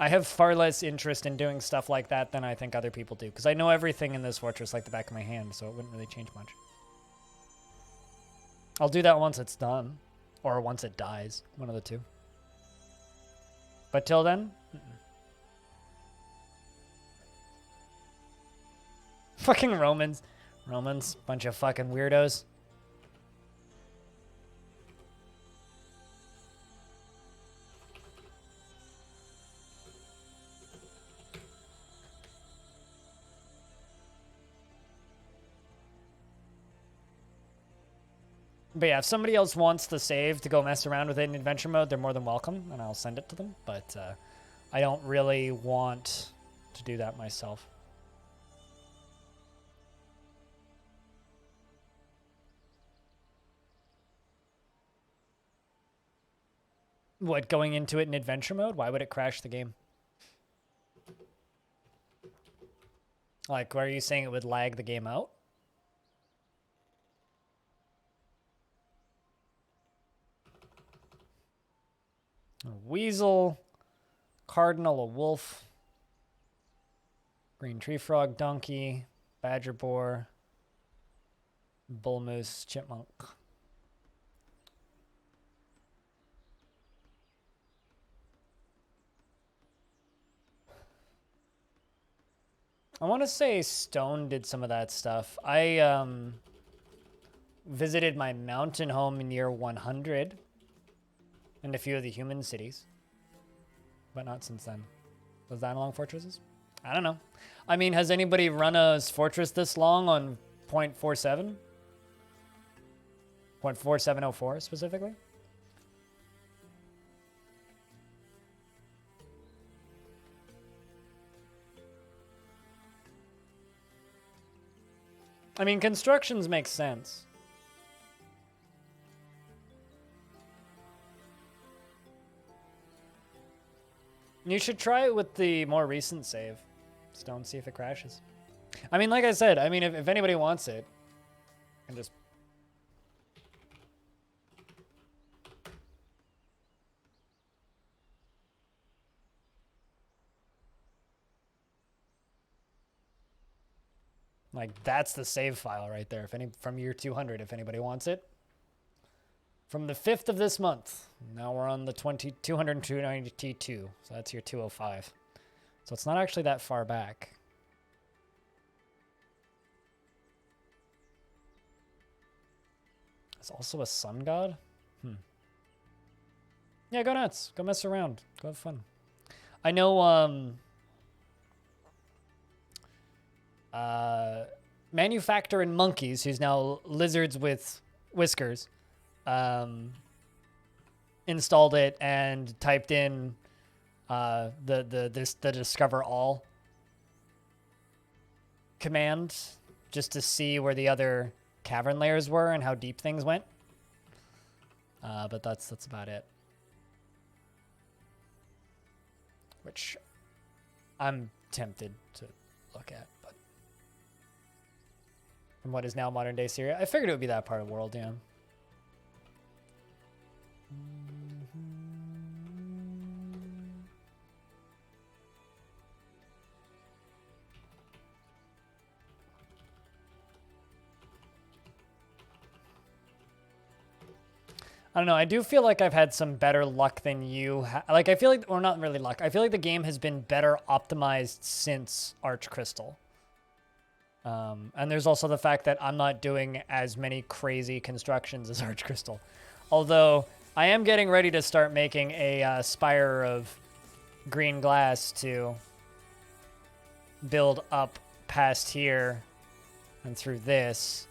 I have far less interest in doing stuff like that than I think other people do, because I know everything in this fortress like the back of my hand, so it wouldn't really change much. I'll do that once it's done, or once it dies, one of the two. But till then, fucking Romans, bunch of fucking weirdos. But yeah, if somebody else wants the save to go mess around with it in adventure mode, they're more than welcome, and I'll send it to them. But I don't really want to do that myself. What, going into it in adventure mode? Why would it crash the game? Like, are you saying it would lag the game out? A weasel, cardinal, a wolf. Green tree frog, donkey, badger boar, bull moose, chipmunk. I want to say Stone did some of that stuff. I visited my mountain home in year 100 and a few of the human cities, but not since then. Was that along fortresses? I don't know. I mean, has anybody run a fortress this long on 0.47? 0.4704 specifically? I mean, constructions make sense. You should try it with the more recent save. Just don't see if it crashes. I mean, like I said, I mean, if anybody wants it, I can just... Like, that's the save file right there. If any from year 200, if anybody wants it. From the 5th of this month. Now we're on the 292. So that's year 205. So it's not actually that far back. It's also a sun god? Yeah, go nuts. Go mess around. Go have fun. I know, Manufactor and Monkeys, who's now Lizards with Whiskers, installed it and typed in the Discover All command just to see where the other cavern layers were and how deep things went. But that's about it. Which I'm tempted to look at, but from what is now modern day Syria, I figured it would be that part of the world, yeah. I don't know. I do feel like I've had some better luck than you. Like, I feel like, or not really luck. I feel like the game has been better optimized since Arch Crystal. And there's also the fact that I'm not doing as many crazy constructions as Arch Crystal. Although, I am getting ready to start making a spire of green glass to build up past here and through this.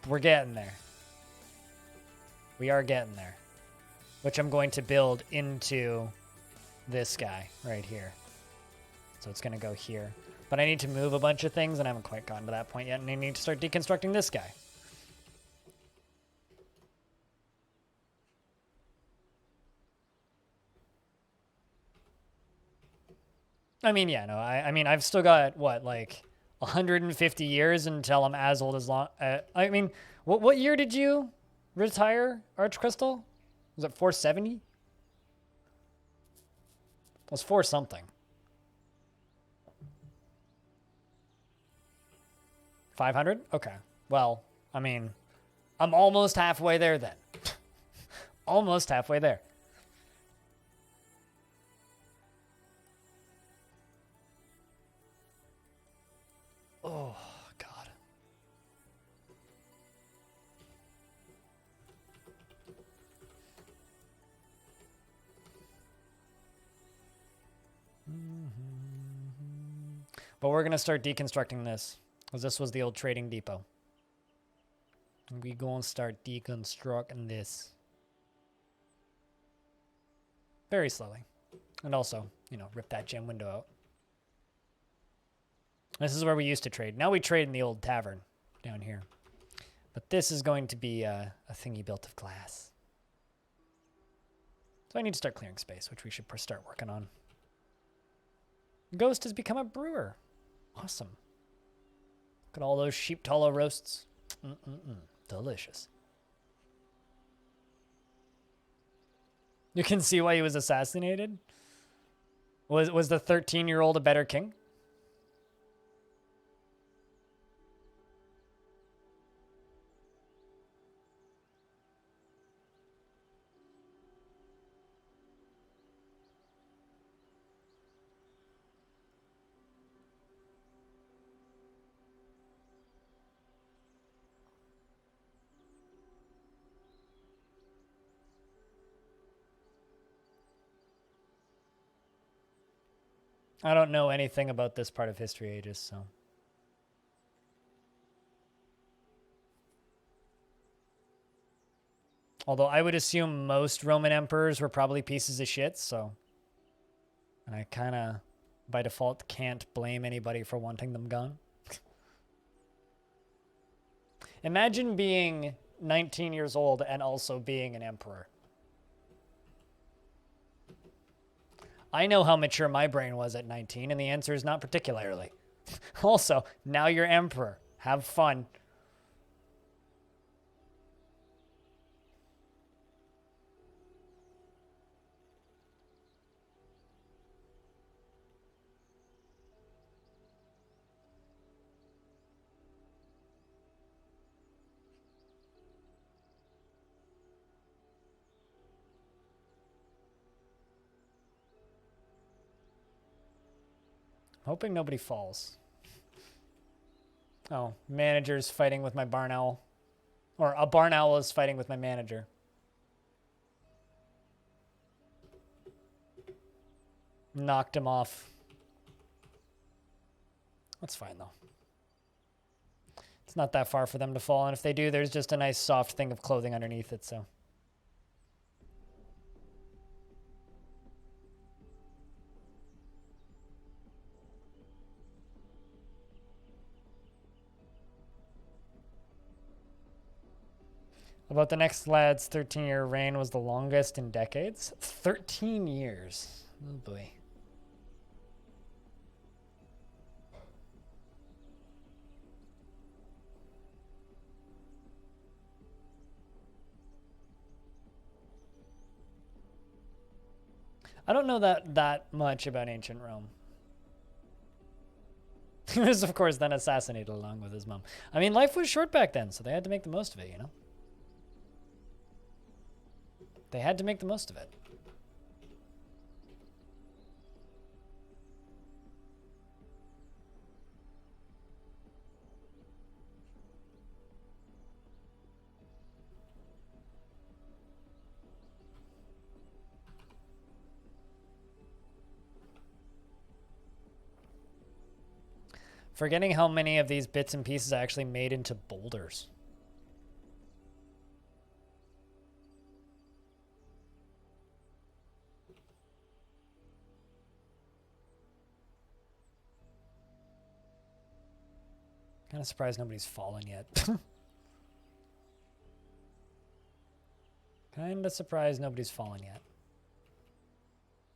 We're getting there. We are getting there. Which I'm going to build into this guy right here. So it's going to go here. But I need to move a bunch of things, and I haven't quite gotten to that point yet, and I need to start deconstructing this guy. I mean, yeah, no, I mean, I've still got, what, like, 150 years until I'm as old as long... I mean, what year did you retire Arch Crystal? Was it 470? It was 4 something. 500? Okay. Well, I mean, I'm almost halfway there then. Almost halfway there. Oh, God. But we're going to start deconstructing this, because this was the old trading depot. We going to start deconstructing this. Very slowly. And also, you know, rip that gym window out. This is where we used to trade. Now we trade in the old tavern down here. But this is going to be a thingy built of glass. So I need to start clearing space, which we should start working on. Ghost has become a brewer. Awesome. Look at all those sheep tallow roasts. Delicious. You can see why he was assassinated. Was the 13-year-old a better king? I don't know anything about this part of history, Aegis, so. Although I would assume most Roman emperors were probably pieces of shit, so. And I kind of, by default, can't blame anybody for wanting them gone. Imagine being 19 years old and also being an emperor. I know how mature my brain was at 19, and the answer is not particularly. Also, now you're emperor. Have fun. Hoping nobody falls. Oh, manager's fighting with my barn owl. Or a barn owl is fighting with my manager. Knocked him off. That's fine, though. It's not that far for them to fall, and if they do, there's just a nice soft thing of clothing underneath it, so. About the next lad's 13-year reign was the longest in decades. 13 years. Oh boy. I don't know that much about ancient Rome. He was, of course, then assassinated along with his mom. I mean, life was short back then, so they had to make the most of it, you know? They had to make the most of it. Forgetting how many of these bits and pieces I actually made into boulders. Kind of surprised nobody's fallen yet. Kind of surprised nobody's fallen yet.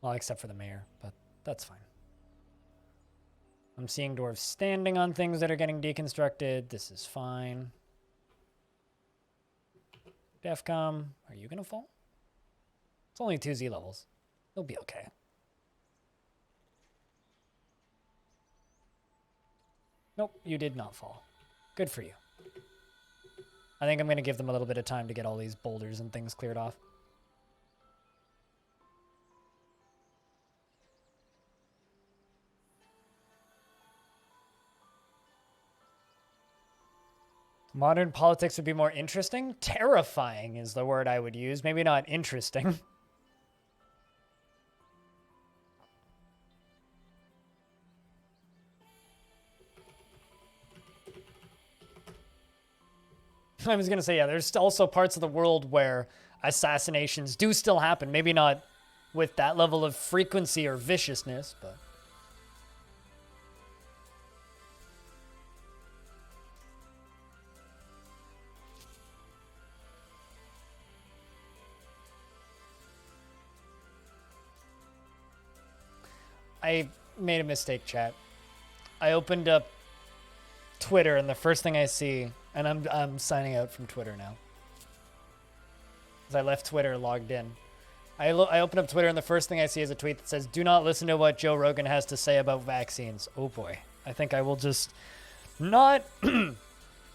Well, except for the mayor, but that's fine. I'm seeing dwarves standing on things that are getting deconstructed. This is fine. Defcom, are you gonna fall? It's only 2 Z levels. It'll be okay. Nope, you did not fall. Good for you. I think I'm going to give them a little bit of time to get all these boulders and things cleared off. Modern politics would be more interesting? Terrifying is the word I would use. Maybe not interesting. I was going to say, yeah, there's also parts of the world where assassinations do still happen. Maybe not with that level of frequency or viciousness, but... I made a mistake, chat. I opened up Twitter, and the first thing I see... And I'm signing out from Twitter now. Because I left Twitter logged in. I open up Twitter and the first thing I see is a tweet that says, "Do not listen to what Joe Rogan has to say about vaccines." Oh boy. I think I will just not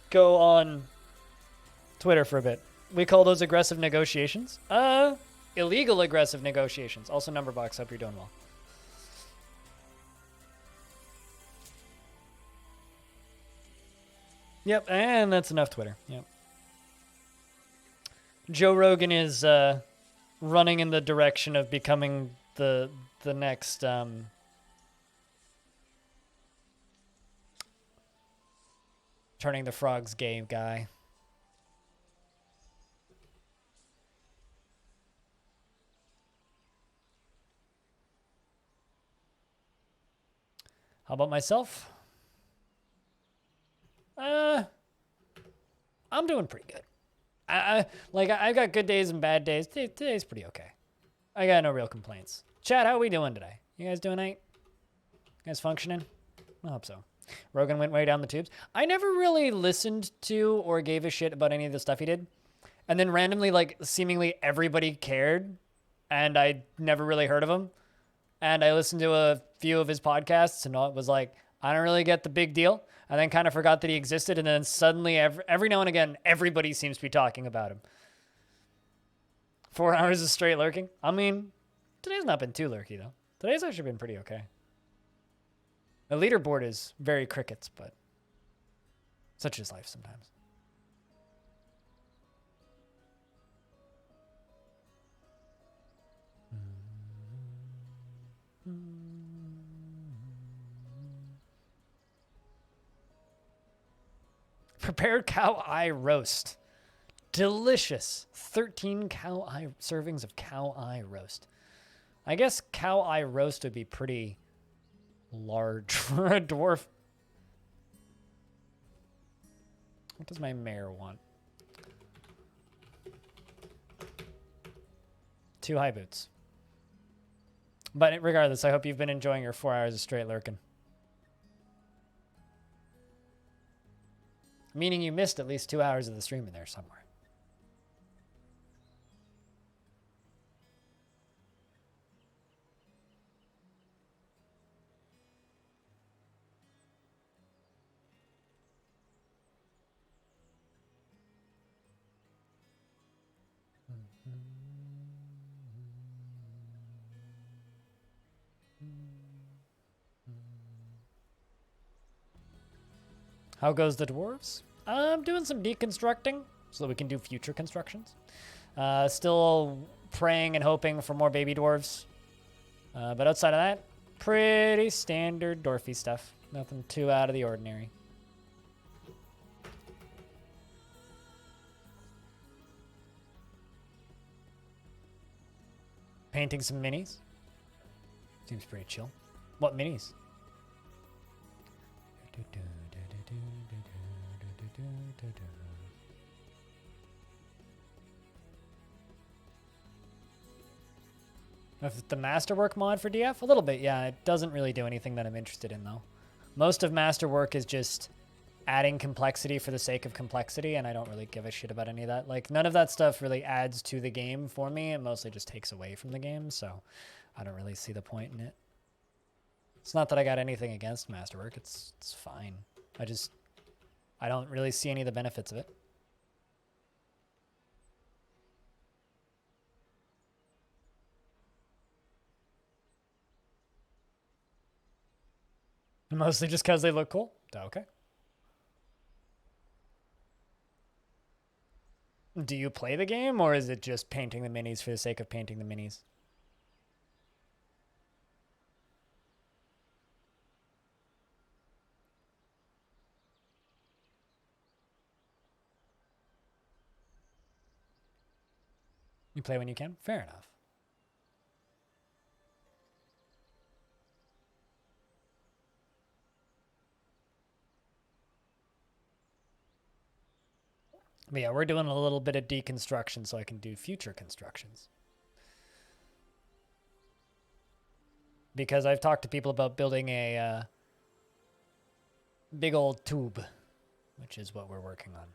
go on Twitter for a bit. We call those aggressive negotiations. Illegal aggressive negotiations. Also, Numberbox, hope you're doing well. Yep, and that's enough Twitter. Yep. Joe Rogan is running in the direction of becoming the next Turning the frogs gay guy. How about myself? I'm doing pretty good. I've got good days and bad days. Today's pretty okay. I got no real complaints. Chat, how are we doing today? You guys doing right? You guys functioning? I hope so. Rogan went way down the tubes. I never really listened to or gave a shit about any of the stuff he did. And then randomly, like, seemingly everybody cared. And I never really heard of him. And I listened to a few of his podcasts and it was like, I don't really get the big deal. And then kind of forgot that he existed. And then suddenly, every now and again, everybody seems to be talking about him. 4 hours of straight lurking. I mean, today's not been too lurky, though. Today's actually been pretty okay. The leaderboard is very crickets, but such is life sometimes. Prepared cow eye roast. Delicious. 13 cow eye servings of cow eye roast. I guess cow eye roast would be pretty large for a dwarf. What does my mayor want? 2 high boots. But regardless, I hope you've been enjoying your 4 hours of straight lurking. Meaning you missed at least 2 hours of the stream in there somewhere. How goes the dwarves? I'm doing some deconstructing so that we can do future constructions. Still praying and hoping for more baby dwarves. But outside of that, pretty standard dwarfy stuff. Nothing too out of the ordinary. Painting some minis. Seems pretty chill. What minis? Of the masterwork mod for DF? A little bit, yeah. It doesn't really do anything that I'm interested in, though. Most of masterwork is just adding complexity for the sake of complexity, and I don't really give a shit about any of that. Like, none of that stuff really adds to the game for me. It mostly just takes away from the game, so I don't really see the point in it. It's not that I got anything against masterwork. It's fine. I don't really see any of the benefits of it. Mostly just because they look cool? Okay. Do you play the game, or is it just painting the minis for the sake of painting the minis? You play when you can? Fair enough. But yeah, we're doing a little bit of deconstruction so I can do future constructions. Because I've talked to people about building a big old tube, which is what we're working on.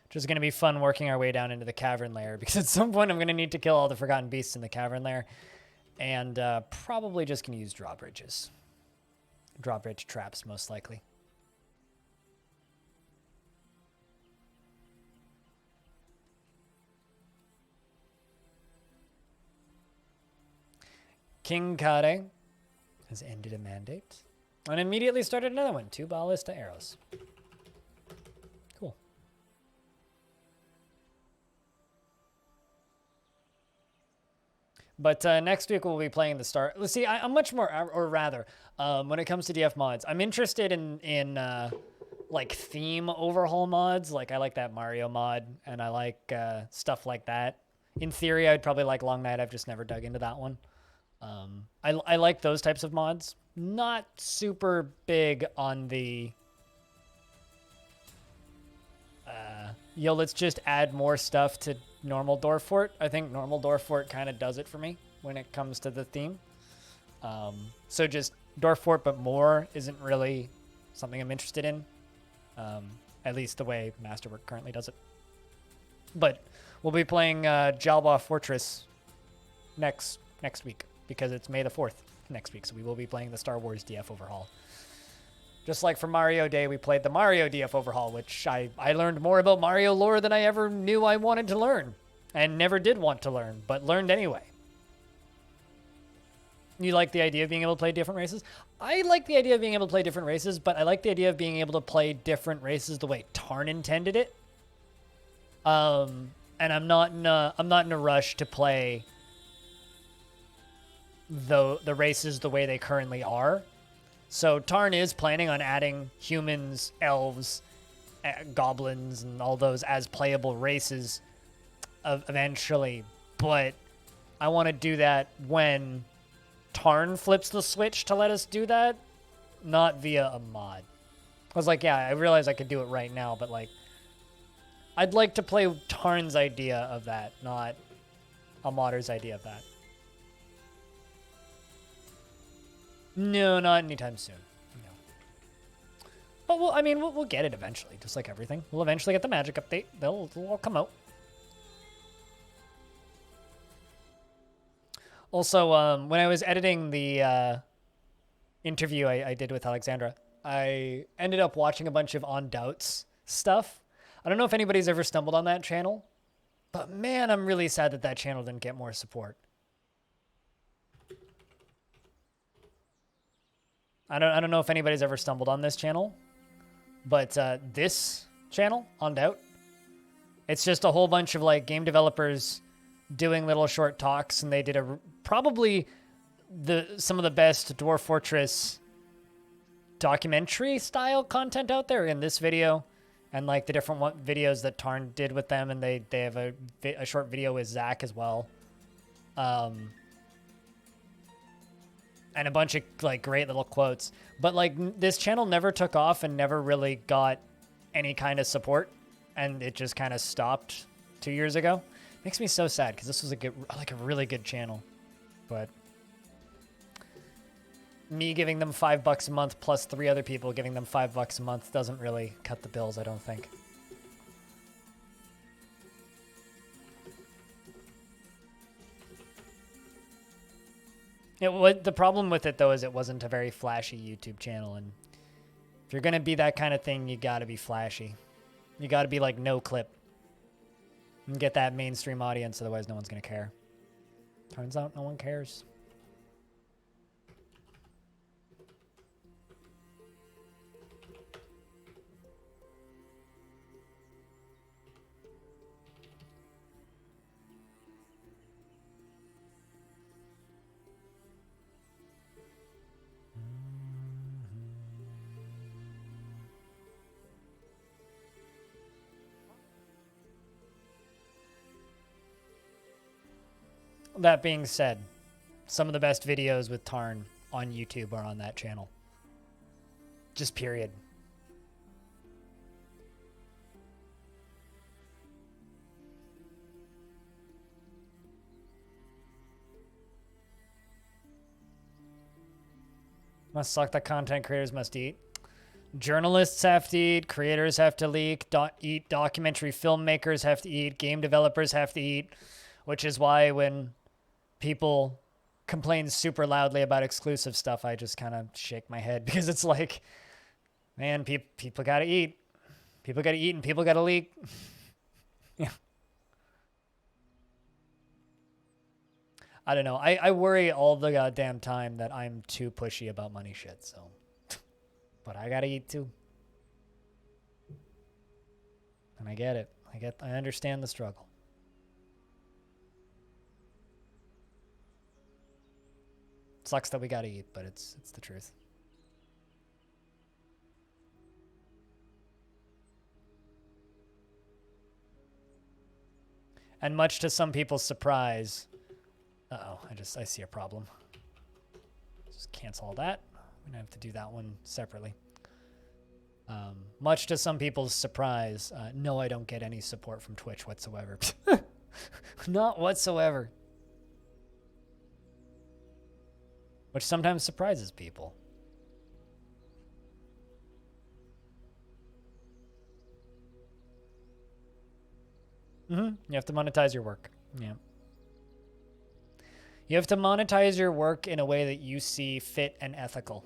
Which is going to be fun working our way down into the cavern layer, because at some point I'm going to need to kill all the forgotten beasts in the cavern layer. And probably just going to use drawbridges. Drawbridge traps, most likely. King Kade has ended a mandate and immediately started another one. 2 ballista arrows. Cool. But next week we'll be playing the Star. Let's see. I'm much more, or rather, when it comes to DF mods, I'm interested in like theme overhaul mods. Like I like that Mario mod, and I like stuff like that. In theory, I'd probably like Long Night. I've just never dug into that one. I like those types of mods. Not super big on the let's just add more stuff to normal Dwarf Fort. I think normal Dwarf Fort kind of does it for me when it comes to the theme. So just Dwarf Fort but more isn't really something I'm interested in. At least the way Masterwork currently does it. But we'll be playing Jalba Fortress next week because it's May the 4th next week. So we will be playing the Star Wars DF overhaul. Just like for Mario Day, we played the Mario DF overhaul, which I learned more about Mario lore than I ever knew I wanted to learn. And never did want to learn, but learned anyway. You like the idea of being able to play different races? I like the idea of being able to play different races, but I like the idea of being able to play different races the way Tarn intended it. And I'm not in a rush to play the races the way they currently are. So Tarn is planning on adding humans, elves, goblins, and all those as playable races eventually. But I want to do that when Tarn flips the switch to let us do that, not via a mod. I was like, yeah, I realize I could do it right now, but like, I'd like to play Tarn's idea of that, not a modder's idea of that. No, not anytime soon. No. But we'll get it eventually, just like everything. We'll eventually get the magic update. They'll all come out. Also, when I was editing the interview I did with Alexandra, I ended up watching a bunch of On Doubts stuff. I don't know if anybody's ever stumbled on that channel, but man, I'm really sad that that channel didn't get more support. I don't know if anybody's ever stumbled on this channel, but this channel, On Doubt, it's just a whole bunch of like game developers doing little short talks, and they did probably some of the best Dwarf Fortress documentary style content out there in this video, and like the different videos that Tarn did with them, and they have a short video with Zach as well. And a bunch of like great little quotes. But like this channel never took off and never really got any kind of support, and it just kind of stopped 2 years ago. Makes me so sad because this was a really good channel. But me giving them $5 a month plus 3 other people giving them $5 a month doesn't really cut the bills, I don't think. The problem with it, though, is it wasn't a very flashy YouTube channel, and if you're going to be that kind of thing, you got to be flashy. You got to be like no clip and get that mainstream audience, otherwise no one's going to care. Turns out no one cares. That being said, some of the best videos with Tarn on YouTube are on that channel. Just period. Must suck that content creators must eat. Journalists have to eat, creators have to eat, documentary filmmakers have to eat, game developers have to eat, which is why when people complain super loudly about exclusive stuff, I just kind of shake my head because it's like, man, people got to eat. People got to eat and people got to leak. Yeah. I don't know. I worry all the goddamn time that I'm too pushy about money shit, so. But I got to eat too. And I get it. I understand the struggle. sucks that we gotta eat, but it's the truth. And much to some people's surprise, uh-oh, I see a problem. Just cancel all that. I'm gonna have to do that one separately. Much to some people's surprise, no, I don't get any support from Twitch whatsoever. Not whatsoever. Which sometimes surprises people. You have to monetize your work. Yeah. You have to monetize your work in a way that you see fit and ethical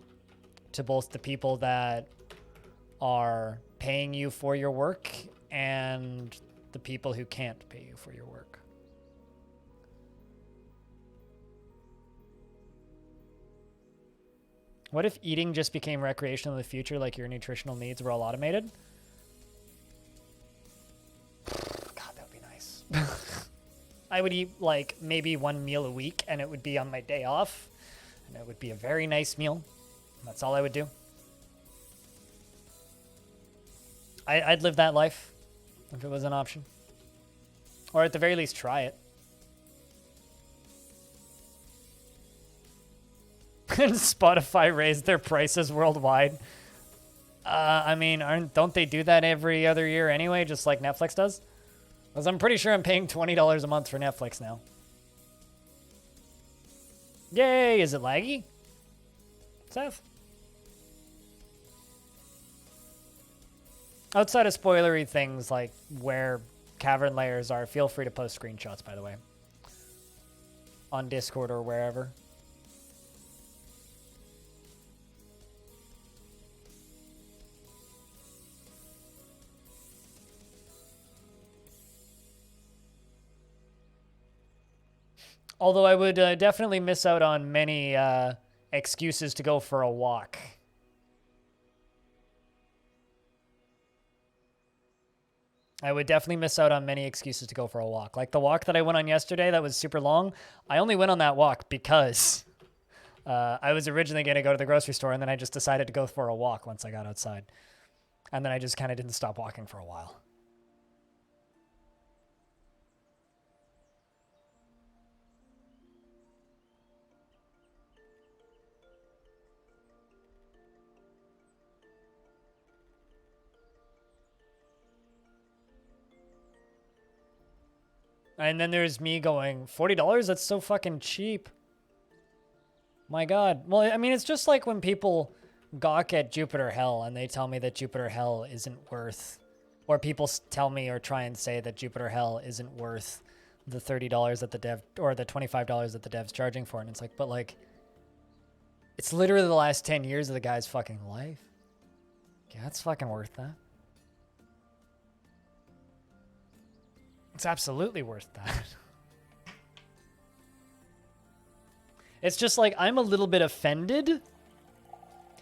to both the people that are paying you for your work and the people who can't pay you for your work. What if eating just became recreational in the future, like your nutritional needs were all automated? God, that would be nice. I would eat like maybe one meal a week and it would be on my day off. And it would be a very nice meal. That's all I would do. I'd live that life if it was an option. Or at the very least, try it. And Spotify raised their prices worldwide. I mean, don't they do that every other year anyway, just like Netflix does? Because I'm pretty sure I'm paying $20 a month for Netflix now. Yay, is it laggy? Seth? Outside of spoilery things like where cavern layers are, feel free to post screenshots, by the way. On Discord or wherever. Although I would definitely miss out on many excuses to go for a walk. I would definitely miss out on many excuses to go for a walk. Like the walk that I went on yesterday that was super long. I only went on that walk because I was originally going to go to the grocery store, and then I just decided to go for a walk once I got outside. And then I just kind of didn't stop walking for a while. And then there's me going, $40? That's so fucking cheap. My God. Well, I mean, it's just like when people gawk at Jupiter Hell and they tell me that Jupiter Hell isn't worth, or people tell me or try and say that Jupiter Hell isn't worth the $30 that the dev, or the $25 that the dev's charging for. And it's like, but like, it's literally the last 10 years of the guy's fucking life. Yeah, it's fucking worth that. It's absolutely worth that. It's just like, I'm a little bit offended.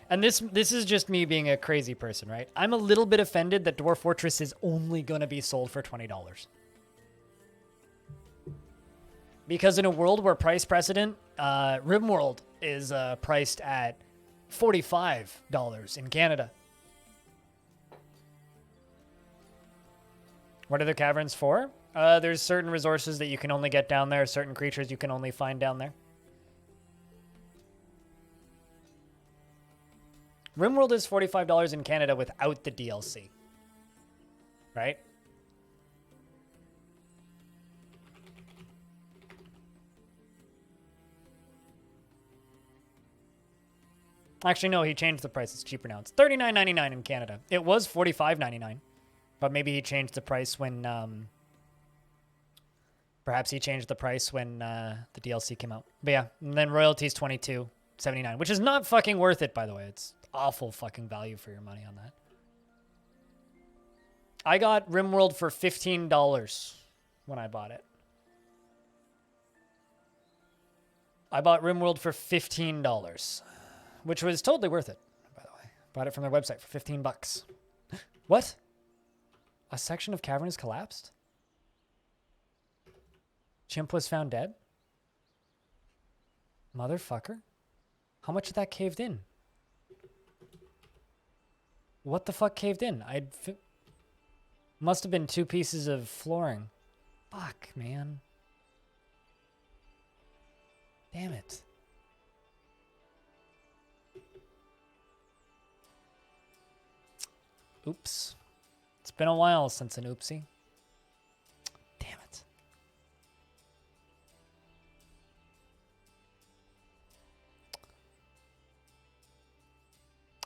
And this is just me being a crazy person, right? I'm a little bit offended that Dwarf Fortress is only going to be sold for $20. Because in a world where price precedent, RimWorld is priced at $45 in Canada. What are the caverns for? There's certain resources that you can only get down there, certain creatures you can only find down there. RimWorld is $45 in Canada without the DLC. Right? Actually, no, he changed the price. It's cheaper now. It's $39.99 in Canada. It was $45.99. But maybe he changed the price when... perhaps he changed the price when the DLC came out. But yeah, and then royalties $22.79, which is not fucking worth it, by the way. It's awful fucking value for your money on that. I got RimWorld for $15 when I bought it. I bought RimWorld for $15, which was totally worth it, by the way. Bought it from their website for $15. What? A section of cavern has collapsed? Chimp was found dead? Motherfucker. How much of that caved in? What the fuck caved in? Must have been 2 pieces of flooring. Fuck, man. Damn it. Oops. It's been a while since an oopsie. Damn it.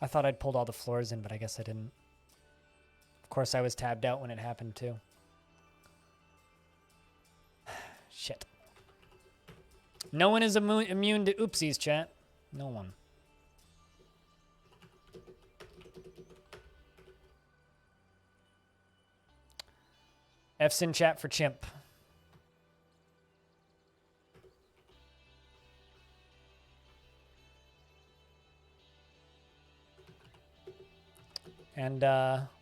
I thought I'd pulled all the floors in, but I guess I didn't. Of course, I was tabbed out when it happened, too. Shit. No one is immune to oopsies, chat. No one. F's in chat for chimp. And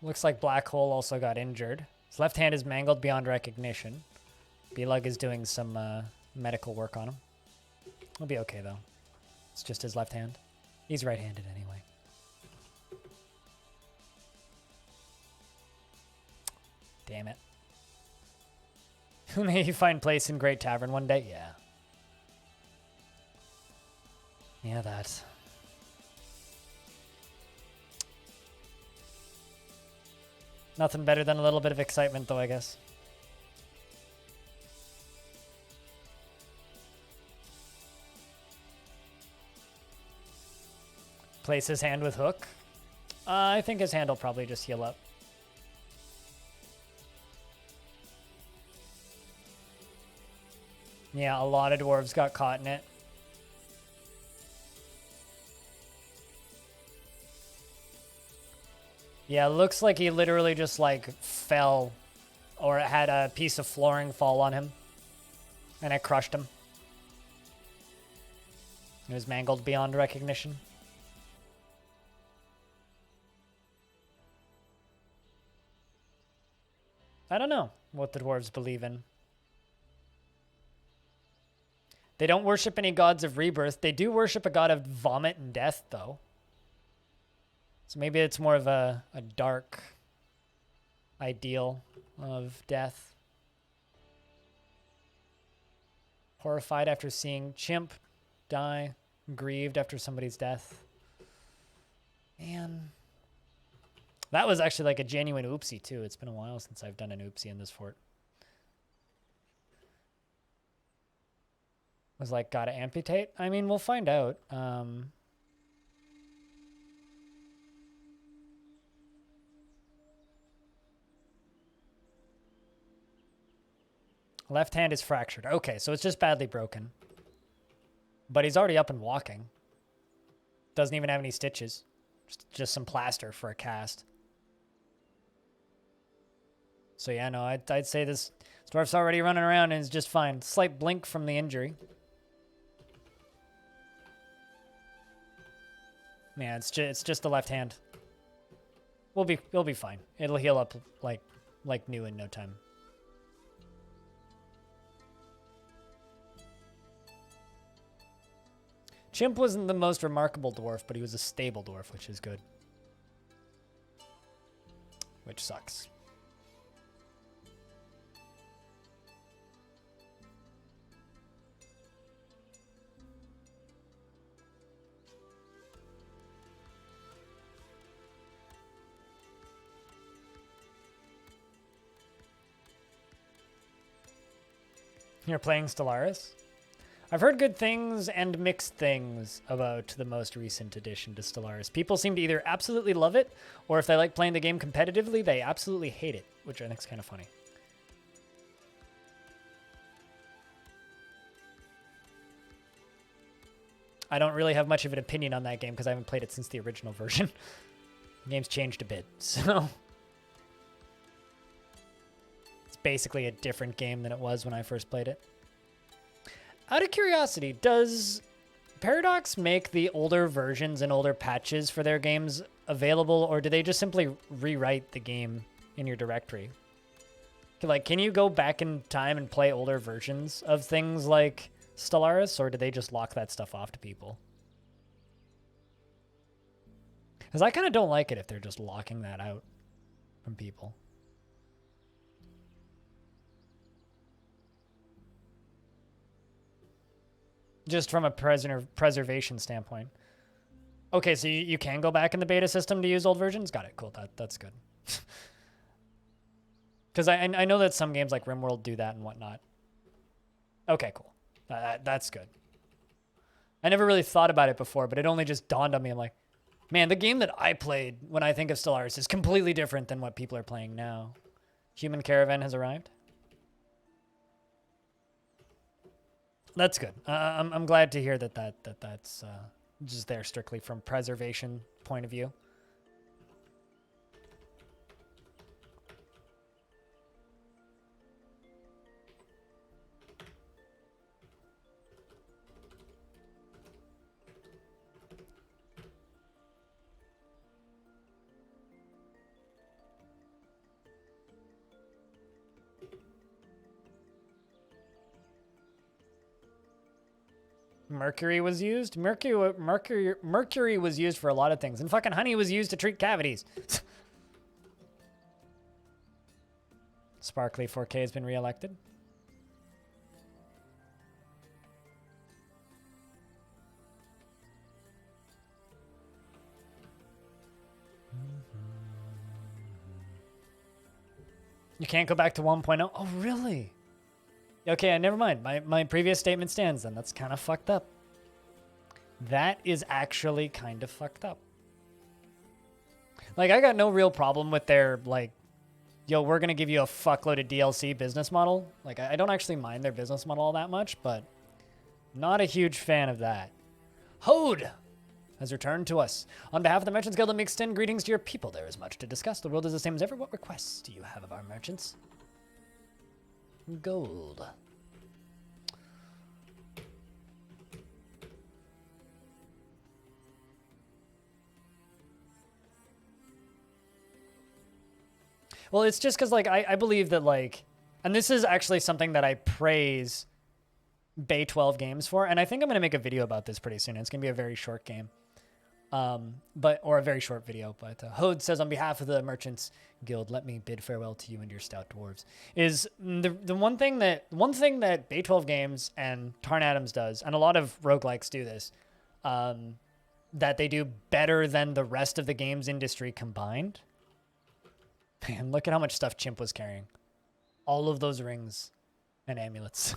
looks like Black Hole also got injured. His left hand is mangled beyond recognition. B-Lug is doing some medical work on him. He'll be okay, though. It's just his left hand. He's right-handed anyway. Damn it. May you find place in Great Tavern one day? Yeah. Yeah, that. Nothing better than a little bit of excitement, though, I guess. Place his hand with hook. I think his hand will probably just heal up. Yeah, a lot of dwarves got caught in it. Yeah, looks like he literally just like fell or had a piece of flooring fall on him and it crushed him. He was mangled beyond recognition. I don't know what the dwarves believe in. They don't worship any gods of rebirth. They do worship a god of vomit and death, though. So maybe it's more of a dark ideal of death. Horrified after seeing Chimp die. Grieved after somebody's death. Man. That was actually like a genuine oopsie, too. It's been a while since I've done an oopsie in this fort. Was like, gotta amputate? I mean, we'll find out. Left hand is fractured. Okay, so it's just badly broken. But he's already up and walking. Doesn't even have any stitches. Just some plaster for a cast. So yeah, no, I'd say this dwarf's already running around and is just fine. Slight blink from the injury. Man, it's just the left hand. We'll be fine. It'll heal up like new in no time. Chimp wasn't the most remarkable dwarf, but he was a stable dwarf, which is good. Which sucks. You're playing Stellaris? I've heard good things and mixed things about the most recent addition to Stellaris. People seem to either absolutely love it, or if they like playing the game competitively, they absolutely hate it, which I think is kind of funny. I don't really have much of an opinion on that game because I haven't played it since the original version. The game's changed a bit, so... It's basically a different game than it was when I first played it. Out of curiosity, does Paradox make the older versions and older patches for their games available, or do they just simply rewrite the game in your directory? Like, can you go back in time and play older versions of things like Stellaris, or do they just lock that stuff off to people? Because I kind of don't like it if they're just locking that out from people. Just from a preservation standpoint. Okay, so you can go back in the beta system to use old versions? Got it, cool, that's good. Because I know that some games like RimWorld do that and whatnot. Okay, cool. That's good. I never really thought about it before, but it only just dawned on me. I'm like, man, the game that I played when I think of Stellaris is completely different than what people are playing now. Human Caravan has arrived. That's good. I'm glad to hear that's just there strictly from preservation point of view. Mercury was used. Mercury was used for a lot of things, and fucking honey was used to treat cavities. Sparkly 4K has been reelected. You can't go back to 1.0. Oh, really? Okay, never mind. My previous statement stands then. That's kind of fucked up. That is actually kind of fucked up. Like, I got no real problem with their, like, yo, we're going to give you a fuckload of DLC business model. Like, I don't actually mind their business model all that much, but not a huge fan of that. Hode has returned to us. On behalf of the Merchants Guild, let me extend greetings to your people. There is much to discuss. The world is the same as ever. What requests do you have of our merchants? Gold. Well, it's just because, like, I believe that, like, and this is actually something that I praise Bay 12 Games for, and I think I'm going to make a video about this pretty soon. It's going to be a very short game, or a very short video. But Hode says, on behalf of the Merchants Guild, let me bid farewell to you and your stout dwarves. Is the one thing that Bay 12 Games and Tarn Adams does, and a lot of roguelikes do this, that they do better than the rest of the games industry combined. Man, look at how much stuff Chimp was carrying. All of those rings and amulets.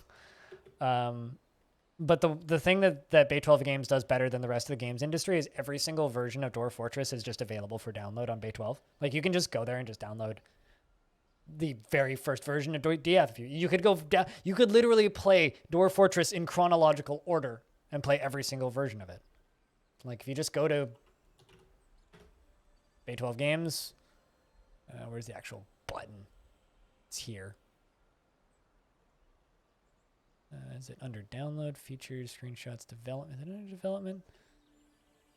But the thing that Bay 12 Games does better than the rest of the games industry is every single version of Dwarf Fortress is just available for download on Bay 12. Like, you can just go there and just download the very first version of DF. You could literally play Dwarf Fortress in chronological order and play every single version of it. Like, if you just go to Bay 12 Games, where's the actual button? It's here. Is it under download, features, screenshots, development? Is it under development?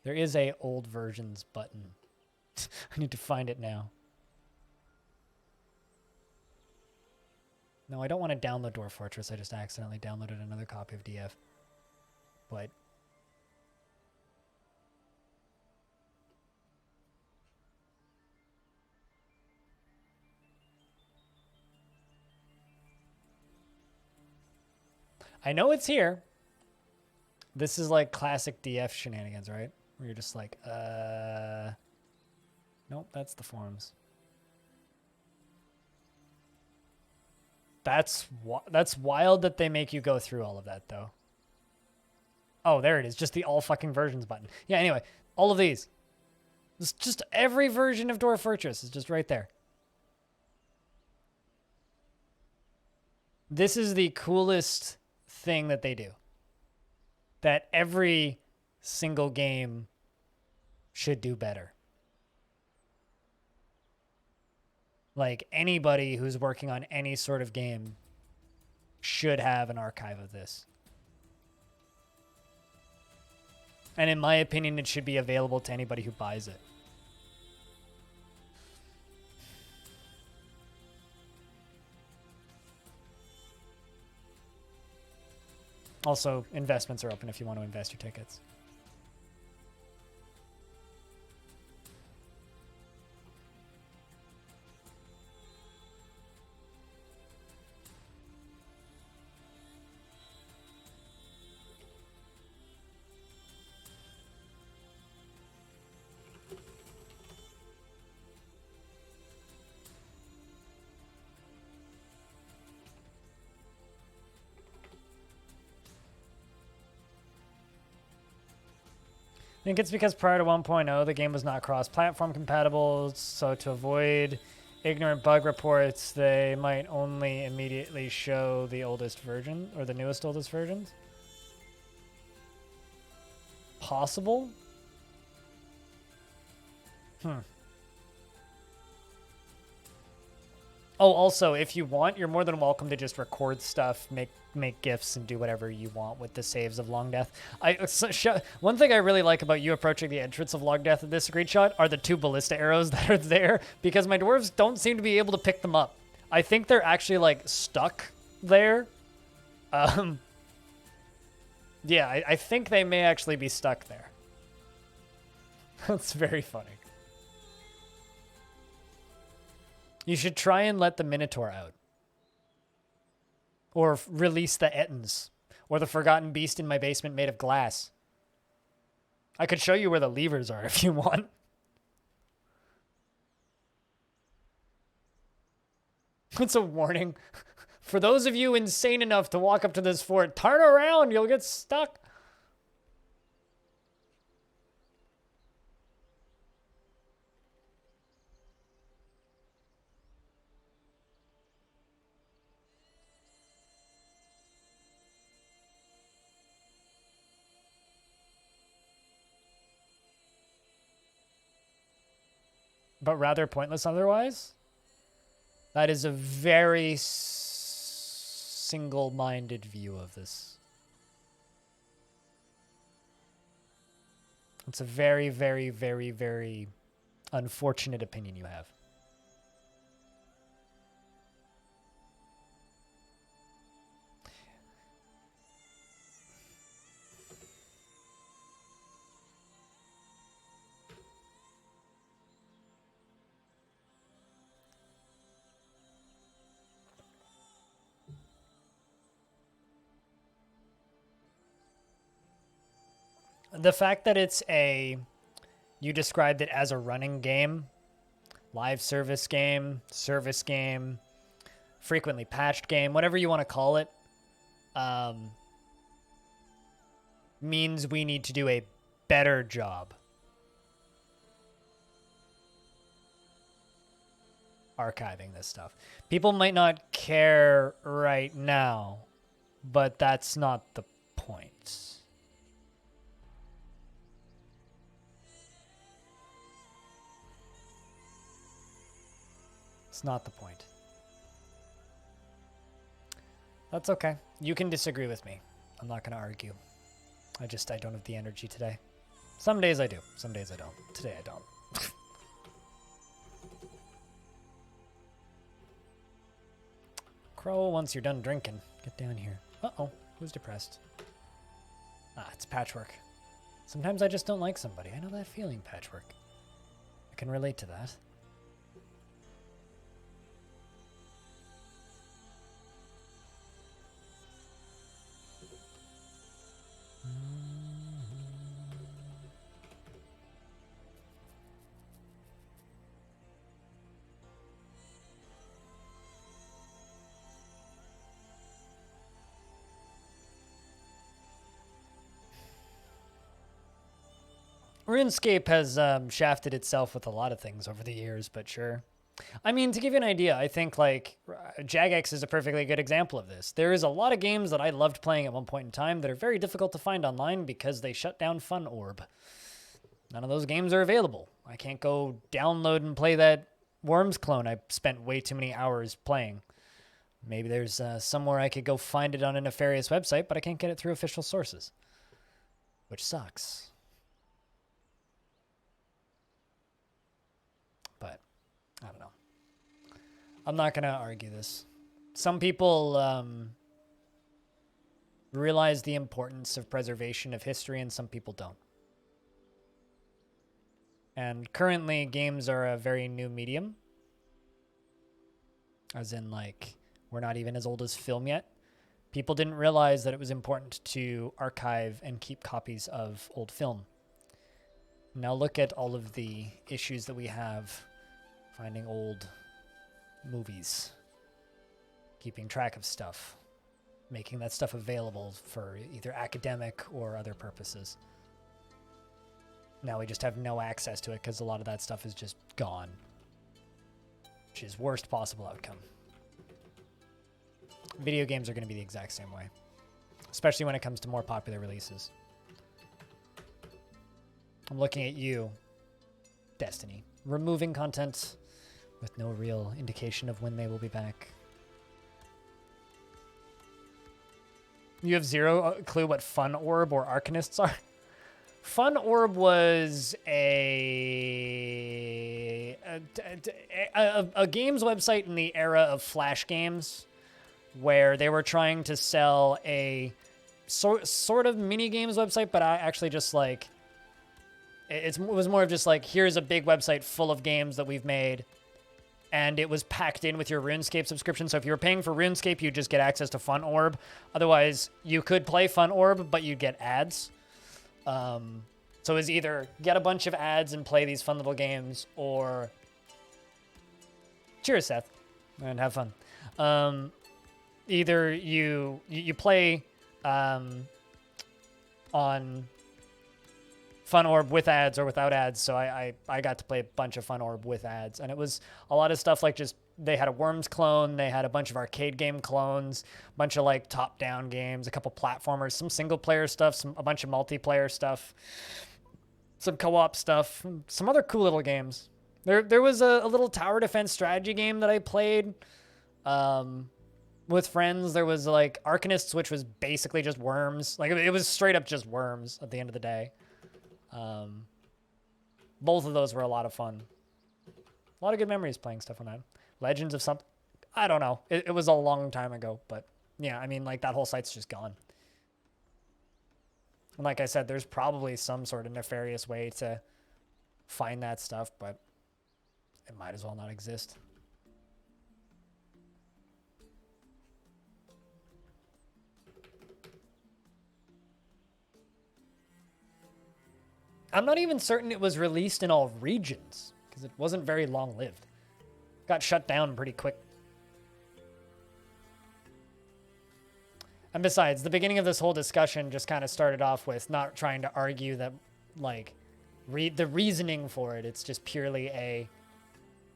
There is a old versions button. I need to find it now. No, I don't want to download Dwarf Fortress. I just accidentally downloaded another copy of DF. But I know it's here. This is like classic DF shenanigans, right? Where you're just like, nope, that's the forums. That's wild that they make you go through all of that, though. Oh, there it is. Just the all fucking versions button. Yeah, anyway, all of these. It's just every version of Dwarf Fortress is just right there. This is the coolest thing that they do, that every single game should do better. Like, anybody who's working on any sort of game should have an archive of this. And in my opinion, it should be available to anybody who buys it. Also, investments are open if you want to invest your tickets. think it's because prior to 1.0, the game was not cross-platform compatible, so to avoid ignorant bug reports, they might only immediately show the oldest version, or the newest oldest versions. Possible? Oh, also, if you want, you're more than welcome to just record stuff, make GIFs, and do whatever you want with the saves of Longdeath. One thing I really like about you approaching the entrance of Longdeath in this screenshot are the 2 ballista arrows that are there, because my dwarves don't seem to be able to pick them up. I think they're actually, like, stuck there. Yeah, I think they may actually be stuck there. That's very funny. You should try and let the Minotaur out. Or release the Ettins. Or the Forgotten Beast in my basement made of glass. I could show you where the levers are if you want. It's a warning. For those of you insane enough to walk up to this fort, turn around, you'll get stuck. But rather pointless otherwise? That is a very single-minded view of this. It's a very, very, very, very unfortunate opinion you have. The fact that you described it as a running game, live service game, frequently patched game, whatever you want to call it, means we need to do a better job archiving this stuff. People might not care right now, but that's not the point. It's not the point. That's okay. You can disagree with me. I'm not going to argue. I don't have the energy today. Some days I do. Some days I don't. Today I don't. Crow, once you're done drinking, get down here. Uh-oh. Who's depressed? Ah, it's Patchwork. Sometimes I just don't like somebody. I know that feeling, Patchwork. I can relate to that. RuneScape has shafted itself with a lot of things over the years, but sure. I mean, to give you an idea, I think like Jagex is a perfectly good example of this. There is a lot of games that I loved playing at one point in time that are very difficult to find online because they shut down FunOrb. None of those games are available. I can't go download and play that Worms clone I spent way too many hours playing. Maybe there's somewhere I could go find it on a nefarious website, but I can't get it through official sources, which sucks. But I don't know. I'm not going to argue this. Some people realize the importance of preservation of history, and some people don't. And currently, games are a very new medium. As in, like, we're not even as old as film yet. People didn't realize that it was important to archive and keep copies of old film. Now look at all of the issues that we have finding old movies, keeping track of stuff, making that stuff available for either academic or other purposes. Now we just have no access to it because a lot of that stuff is just gone. Which is worst possible outcome. Video games are going to be the exact same way. Especially when it comes to more popular releases. I'm looking at you, Destiny. Removing content with no real indication of when they will be back. You have zero clue what Fun Orb or Arcanists are? Fun Orb was a games website in the era of Flash games where they were trying to sell a sort of mini games website, but I actually just like, it was more of just like, here's a big website full of games that we've made, and it was packed in with your RuneScape subscription. So if you were paying for RuneScape, you'd just get access to Fun Orb. Otherwise, you could play Fun Orb, but you'd get ads. So it was either get a bunch of ads and play these fun little games, or cheers, Seth, and have fun. Either you play on Fun Orb with ads or without ads. So I got to play a bunch of Fun Orb with ads, and it was a lot of stuff like just, they had a Worms clone, they had a bunch of arcade game clones, a bunch of like top-down games, a couple platformers, some single-player stuff, a bunch of multiplayer stuff, some co-op stuff, some other cool little games. There was a little tower defense strategy game that I played with friends. There was like Arcanists, which was basically just Worms. Like it was straight up just Worms at the end of the day. Both of those were a lot of fun. A lot of good memories playing stuff on that. Legends of something, I don't know. It was a long time ago, but yeah, I mean, like that whole site's just gone. And like I said, there's probably some sort of nefarious way to find that stuff, but it might as well not exist. I'm not even certain it was released in all regions, because it wasn't very long-lived. Got shut down pretty quick. And besides, the beginning of this whole discussion just kind of started off with not trying to argue that, like, the reasoning for it. It's just purely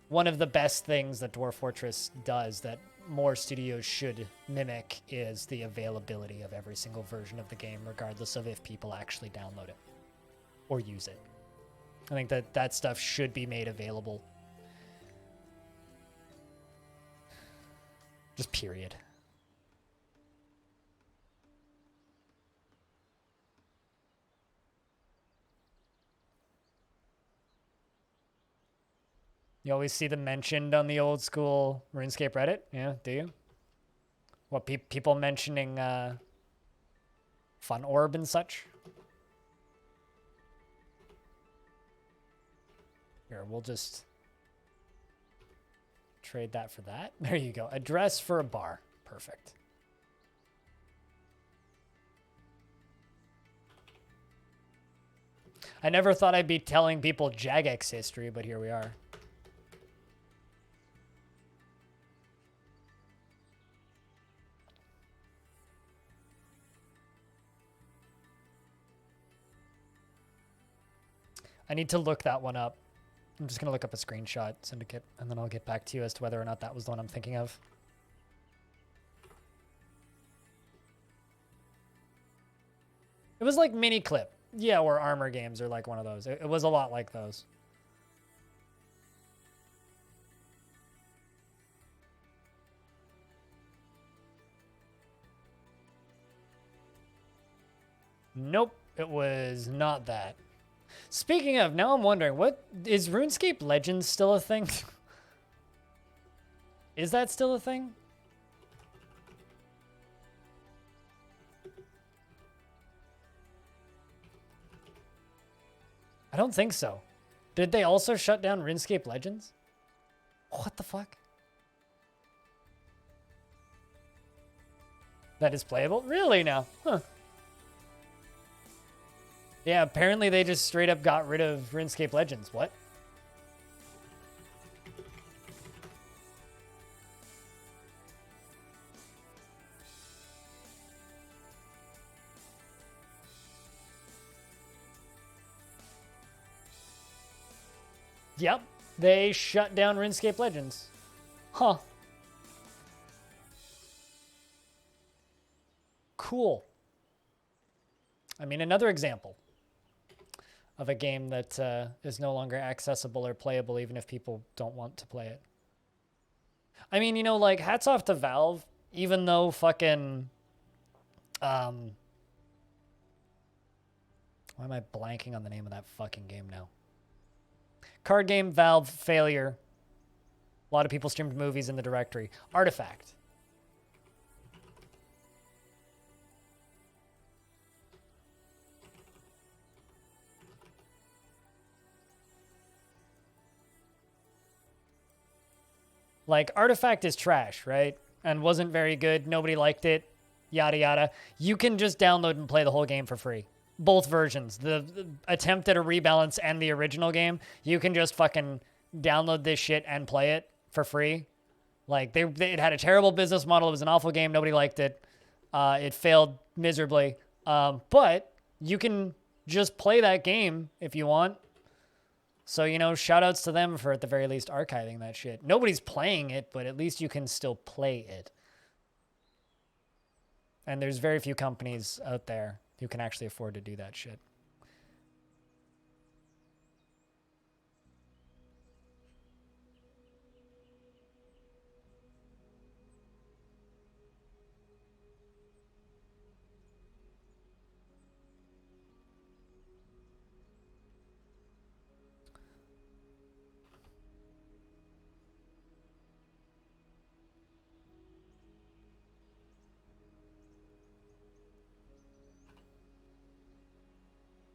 one of the best things that Dwarf Fortress does that more studios should mimic is the availability of every single version of the game, regardless of if people actually download it or use it. I think that stuff should be made available. Just period. You always see them mentioned on the old school RuneScape Reddit? Yeah, do you? What, people mentioning Fun Orb and such? Here, we'll just trade that for that. There you go. A dress for a bar. Perfect. I never thought I'd be telling people Jagex history, but here we are. I need to look that one up. I'm just going to look up a screenshot, Syndicate, and then I'll get back to you as to whether or not that was the one I'm thinking of. It was like Mini Clip. Yeah, or Armor Games are like one of those. It was a lot like those. Nope, it was not that. Speaking of, now I'm wondering, what is RuneScape Legends still a thing? Is that still a thing? I don't think so. Did they also shut down RuneScape Legends? What the fuck? That is playable? Really now? Huh. Yeah, apparently they just straight up got rid of RuneScape Legends. What? Yep, they shut down RuneScape Legends. Huh. Cool. I mean, another example of a game that is no longer accessible or playable, even if people don't want to play it. I mean, you know, like, hats off to Valve, even though fucking, why am I blanking on the name of that fucking game now? Card game, Valve, failure. A lot of people streamed movies in the directory. Artifact. Like, Artifact is trash, right? And wasn't very good. Nobody liked it. Yada, yada. You can just download and play the whole game for free. Both versions. The attempt at a rebalance and the original game. You can just fucking download this shit and play it for free. Like, it had a terrible business model. It was an awful game. Nobody liked it. It failed miserably. But you can just play that game if you want. So, you know, shout outs to them for at the very least archiving that shit. Nobody's playing it, but at least you can still play it. And there's very few companies out there who can actually afford to do that shit.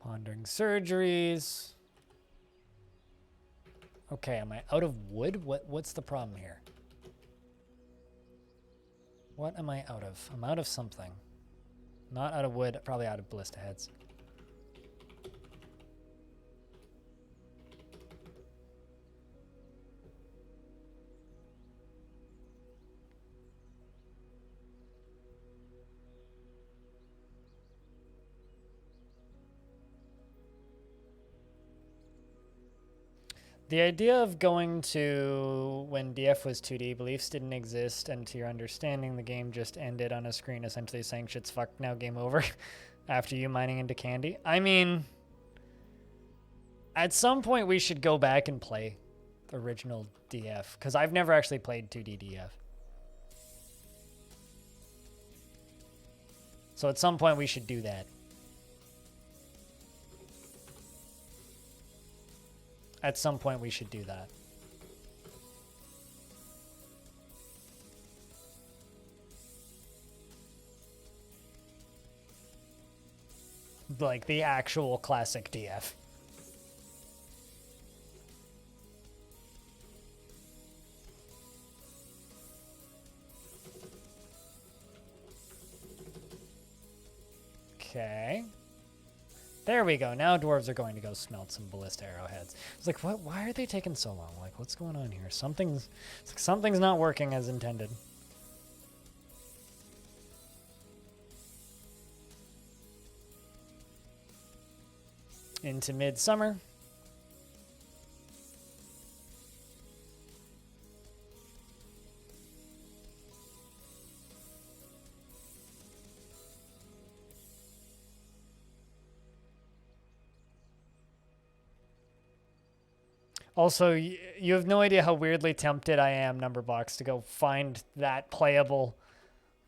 Pondering surgeries. Okay, am I out of wood? What's the problem here? What am I out of? I'm out of something. Not out of wood, probably out of ballista heads. The idea of going to when DF was 2D, beliefs didn't exist, and to your understanding, the game just ended on a screen essentially saying shit's fucked now, game over, after you mining into candy. I mean, at some point we should go back and play the original DF, because I've never actually played 2D DF. So at some point we should do that. At some point, we should do that. Like the actual classic DF. Okay. There we go. Now dwarves are going to go smelt some ballista arrowheads. It's like, what? Why are they taking so long? Like, what's going on here? Something's not working as intended. Into midsummer. Also, you have no idea how weirdly tempted I am, Numberbox, to go find that playable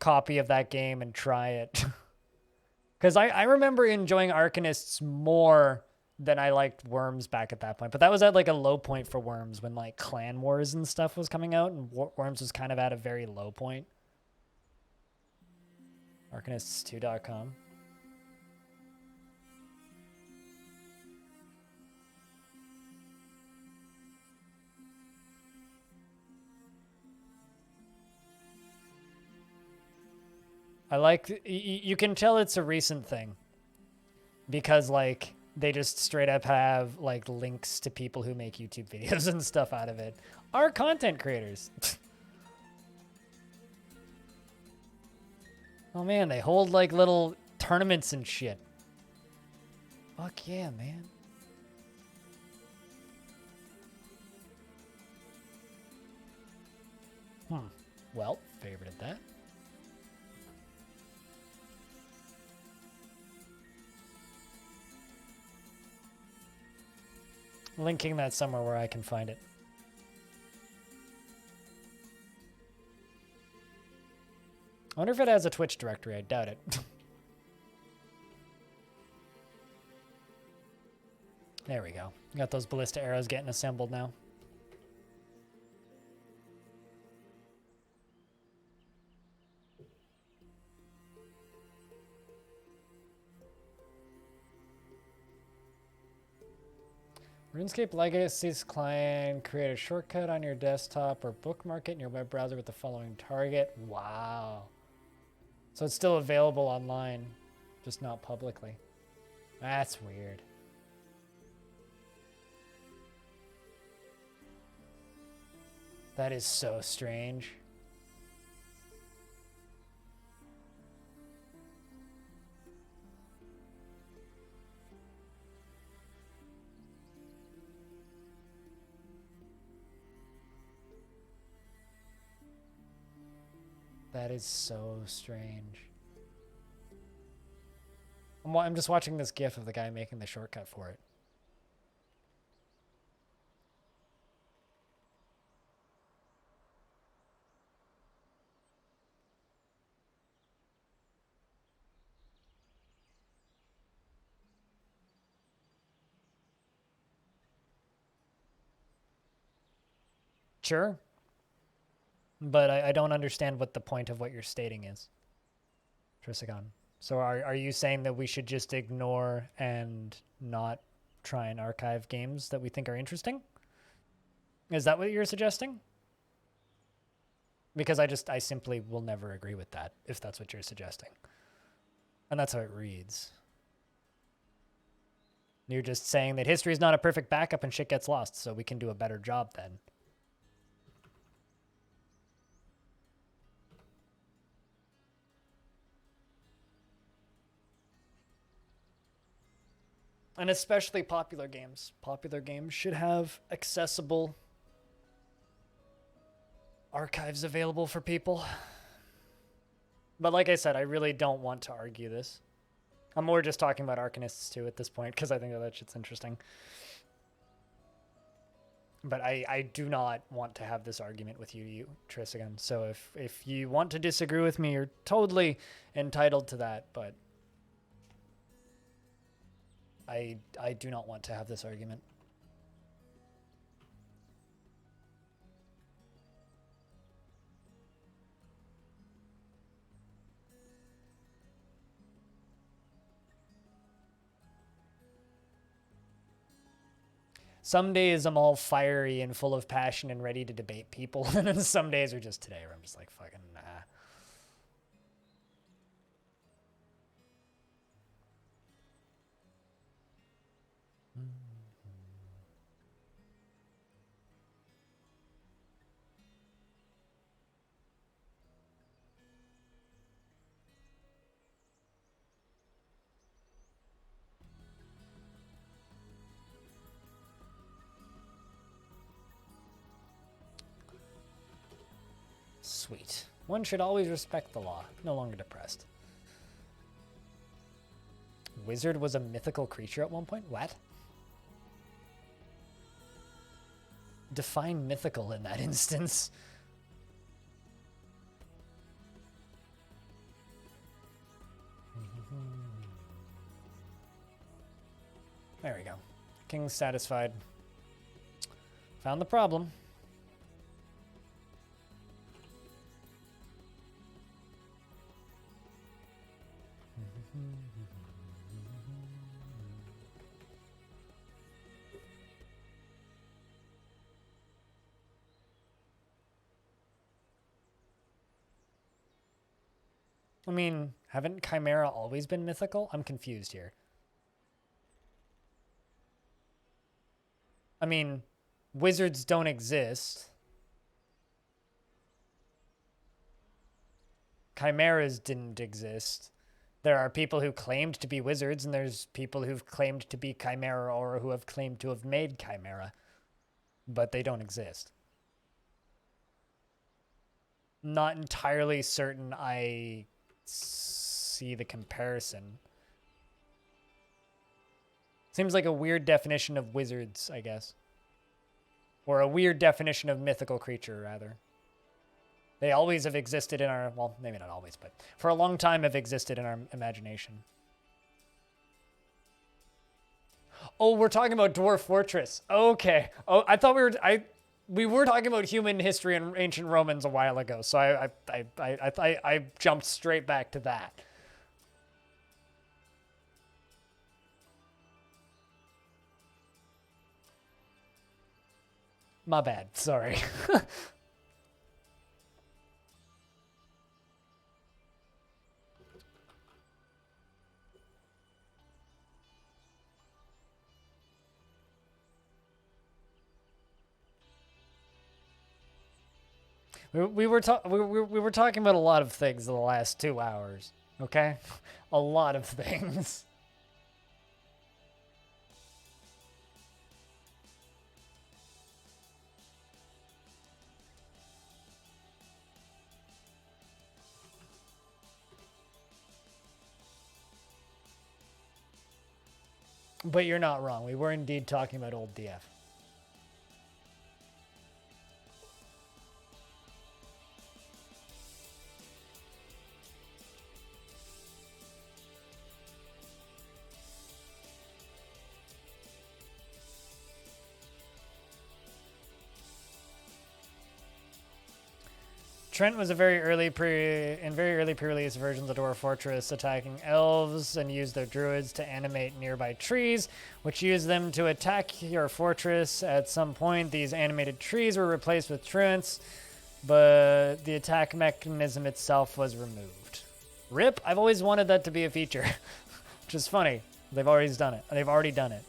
copy of that game and try it. Because I remember enjoying Arcanists more than I liked Worms back at that point. But that was at like a low point for Worms when like Clan Wars and stuff was coming out, and Worms was kind of at a very low point. Arcanists2.com. I like, you can tell it's a recent thing because like they just straight up have like links to people who make YouTube videos and stuff out of it. Are content creators. Oh man, they hold like little tournaments and shit. Fuck yeah, man. Well, favorited that. Linking that somewhere where I can find it. I wonder if it has a Twitch directory. I doubt it. There we go. Got those ballista arrows getting assembled now. RuneScape Legacy's client, create a shortcut on your desktop or bookmark it in your web browser with the following target. Wow. So it's still available online, just not publicly. That's weird. That is so strange. That is so strange. I'm just watching this GIF of the guy making the shortcut for it. Sure. But I don't understand what the point of what you're stating is. Trisagon. So are you saying that we should just ignore and not try and archive games that we think are interesting? Is that what you're suggesting? Because I simply will never agree with that, if that's what you're suggesting. And that's how it reads. You're just saying that history is not a perfect backup and shit gets lost, so we can do a better job then. And especially popular games. Popular games should have accessible archives available for people. But like I said, I really don't want to argue this. I'm more just talking about Arcanists too at this point, because I think that shit's interesting. But I do not want to have this argument with you, Trisagon. So if you want to disagree with me, you're totally entitled to that, but I do not want to have this argument. Some days I'm all fiery and full of passion and ready to debate people, and then some days are just today where I'm just like, fucking nah. Sweet. One should always respect the law. No longer depressed. Wizard was a mythical creature at one point? What? Define mythical in that instance. There we go. King's satisfied. Found the problem. I mean, haven't Chimera always been mythical? I'm confused here. I mean, wizards don't exist. Chimeras didn't exist. There are people who claimed to be wizards, and there's people who've claimed to be Chimera or who have claimed to have made Chimera. But they don't exist. not entirely certain I see the comparison. Seems like a weird definition of wizards, I guess. Or a weird definition of mythical creature, rather. They always have existed in our, well, maybe not always, but for a long time have existed in our imagination. Oh, we're talking about Dwarf Fortress. Okay. Oh, I thought we were talking about human history and ancient Romans a while ago, so I jumped straight back to that. My bad. Sorry. We were talking about a lot of things in the last 2 hours. Okay, a lot of things. But you're not wrong. We were indeed talking about old DF. Trent was a very early pre-release versions of Dwarf Fortress, attacking elves and used their druids to animate nearby trees, which used them to attack your fortress. At some point, these animated trees were replaced with truants, but the attack mechanism itself was removed. RIP, I've always wanted that to be a feature, which is funny. They've already done it.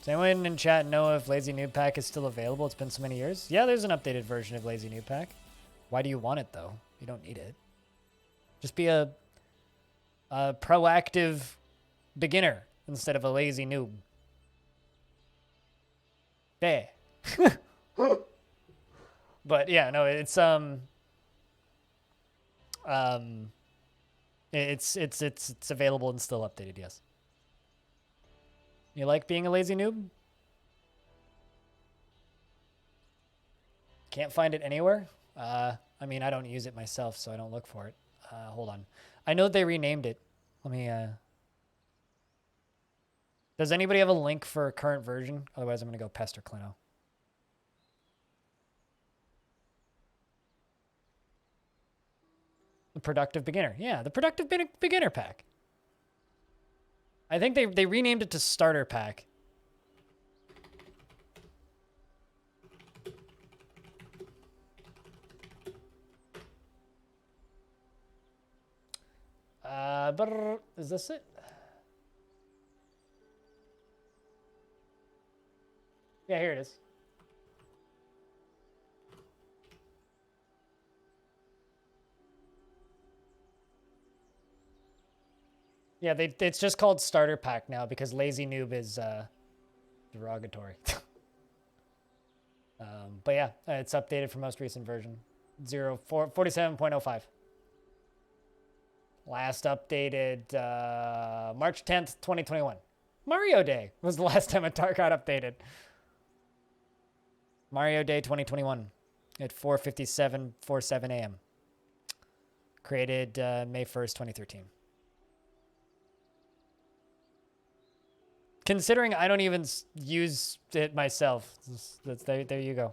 Does anyone in chat know if Lazy Noob Pack is still available? It's been so many years. Yeah, there's an updated version of Lazy Noob Pack. Why do you want it, though? You don't need it. Just be a proactive beginner instead of a lazy noob. Hey. But yeah, no, it's it's available and still updated, yes. You like being a lazy noob? Can't find it anywhere? I mean, I don't use it myself, so I don't look for it. Hold on. I know they renamed it. Let me, Does anybody have a link for a current version? Otherwise, I'm going to go pester Clino. The Productive Beginner. Yeah, the Productive Beginner Pack. I think they renamed it to Starter Pack. But is this it? Yeah, here it is. Yeah, it's just called Starter Pack now because Lazy Noob is derogatory. But yeah, it's updated for most recent version. 47.05. Last updated March 10th, 2021. Mario Day was the last time a got updated. Mario Day 2021 at 4:47 a.m. Created May 1st, 2013. Considering I don't even use it myself. There you go.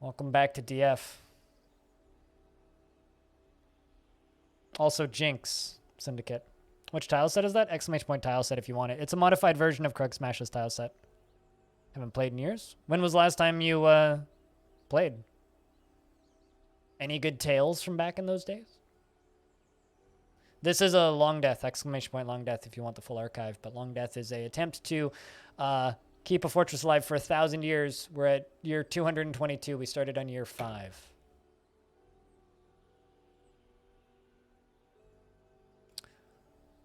Welcome back to DF. Also Jinx Syndicate. Which tile set is that? Exclamation point tile set if you want it. It's a modified version of Krug Smash's tile set. Haven't played in years. When was the last time you played? Any good tales from back in those days? This is a Longdeath, exclamation point Longdeath if you want the full archive, but Longdeath is a attempt to keep a fortress alive for 1,000 years. We're at year 222. We started on year 5.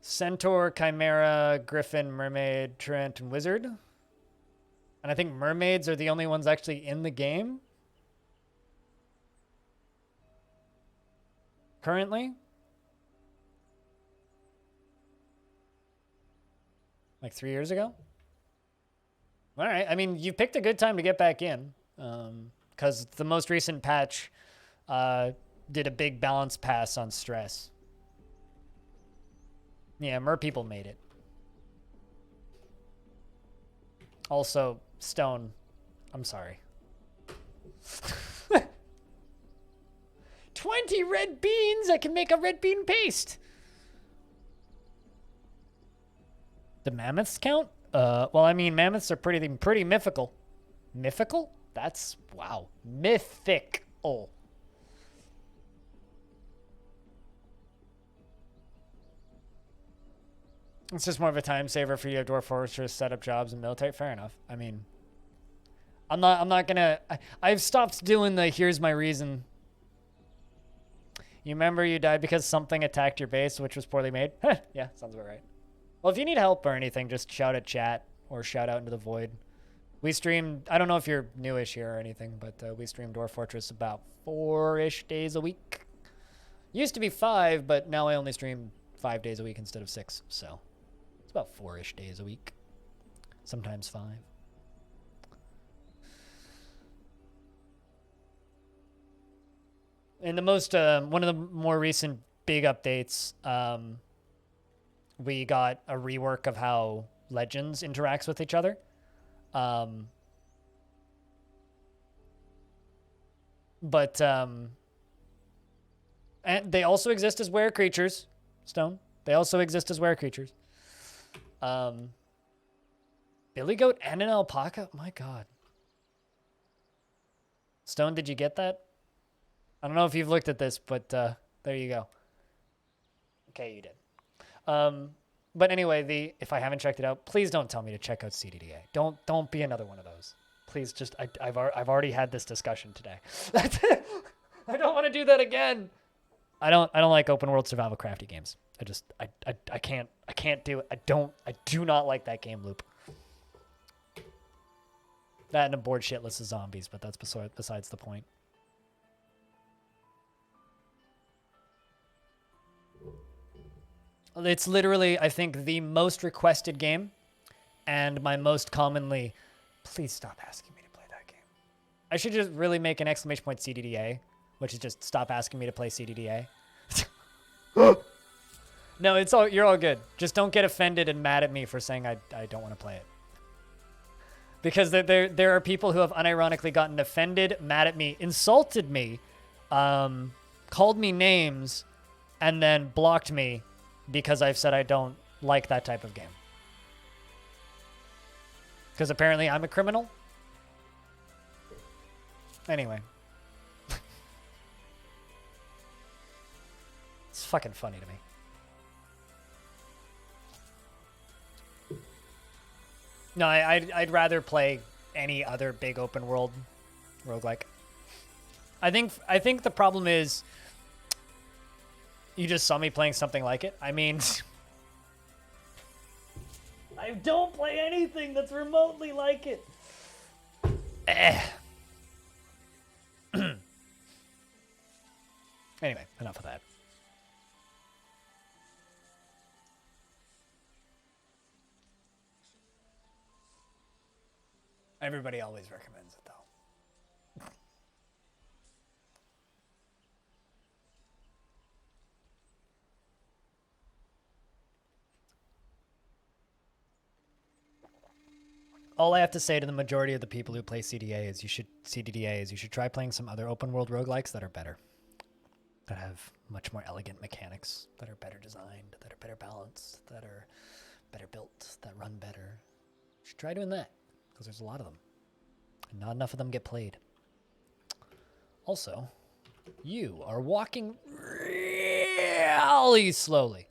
Centaur, Chimera, Griffin, Mermaid, Trent, and Wizard. And I think mermaids are the only ones actually in the game. currently. Like 3 years ago? All right. I mean, you picked a good time to get back in. Because the most recent patch did a big balance pass on stress. Yeah, mer people made it. Also, Stone, I'm sorry. 20 red beans! I can make a red bean paste! The mammoths count? Well, I mean, mammoths are pretty mythical. Mythical? That's, wow. Mythical. It's just more of a time saver for you to have Dwarf Fortress, set up jobs, and military. Fair enough. I mean, I'm not gonna, I've stopped doing the here's my reason. You remember you died because something attacked your base, which was poorly made? Yeah, sounds about right. Well, if you need help or anything, just shout at chat or shout out into the void. We stream, I don't know if you're newish here or anything, but we stream Dwarf Fortress about 4-ish days a week. Used to be 5, but now I only stream 5 days a week instead of 6, so it's about 4-ish days a week. Sometimes 5. In the most, one of the more recent big updates, we got a rework of how Legends interacts with each other. And they also exist as were creatures, Stone. They also exist as were creatures. Billy Goat and an alpaca? My God. Stone, did you get that? I don't know if you've looked at this, but there you go. Okay, you did. But anyway, if I haven't checked it out, please don't tell me to check out CDDA. Don't be another one of those. Please, just I've already had this discussion today. That's it. I don't want to do that again. I don't like open world survival crafty games. I can't do it. I do not like that game loop. That and a bored shitless of zombies, but that's besides the point. It's literally, I think, the most requested game and my most commonly, please stop asking me to play that game. I should just really make an exclamation point CDDA, which is just stop asking me to play CDDA. No, you're all good. Just don't get offended and mad at me for saying I don't want to play it. Because there are people who have unironically gotten offended, mad at me, insulted me, called me names, and then blocked me because I've said I don't like that type of game. Because apparently I'm a criminal. Anyway. It's fucking funny to me. No, I'd rather play any other big open world roguelike. I think the problem is you just saw me playing something like it. I mean, I don't play anything that's remotely like it. Anyway, enough of that. Everybody always recommends it, though. All I have to say to the majority of the people who play CDDA is you should try playing some other open world roguelikes that are better. That have much more elegant mechanics, that are better designed, that are better balanced, that are better built, that run better. You should try doing that, because there's a lot of them. And not enough of them get played. Also, you are walking really slowly.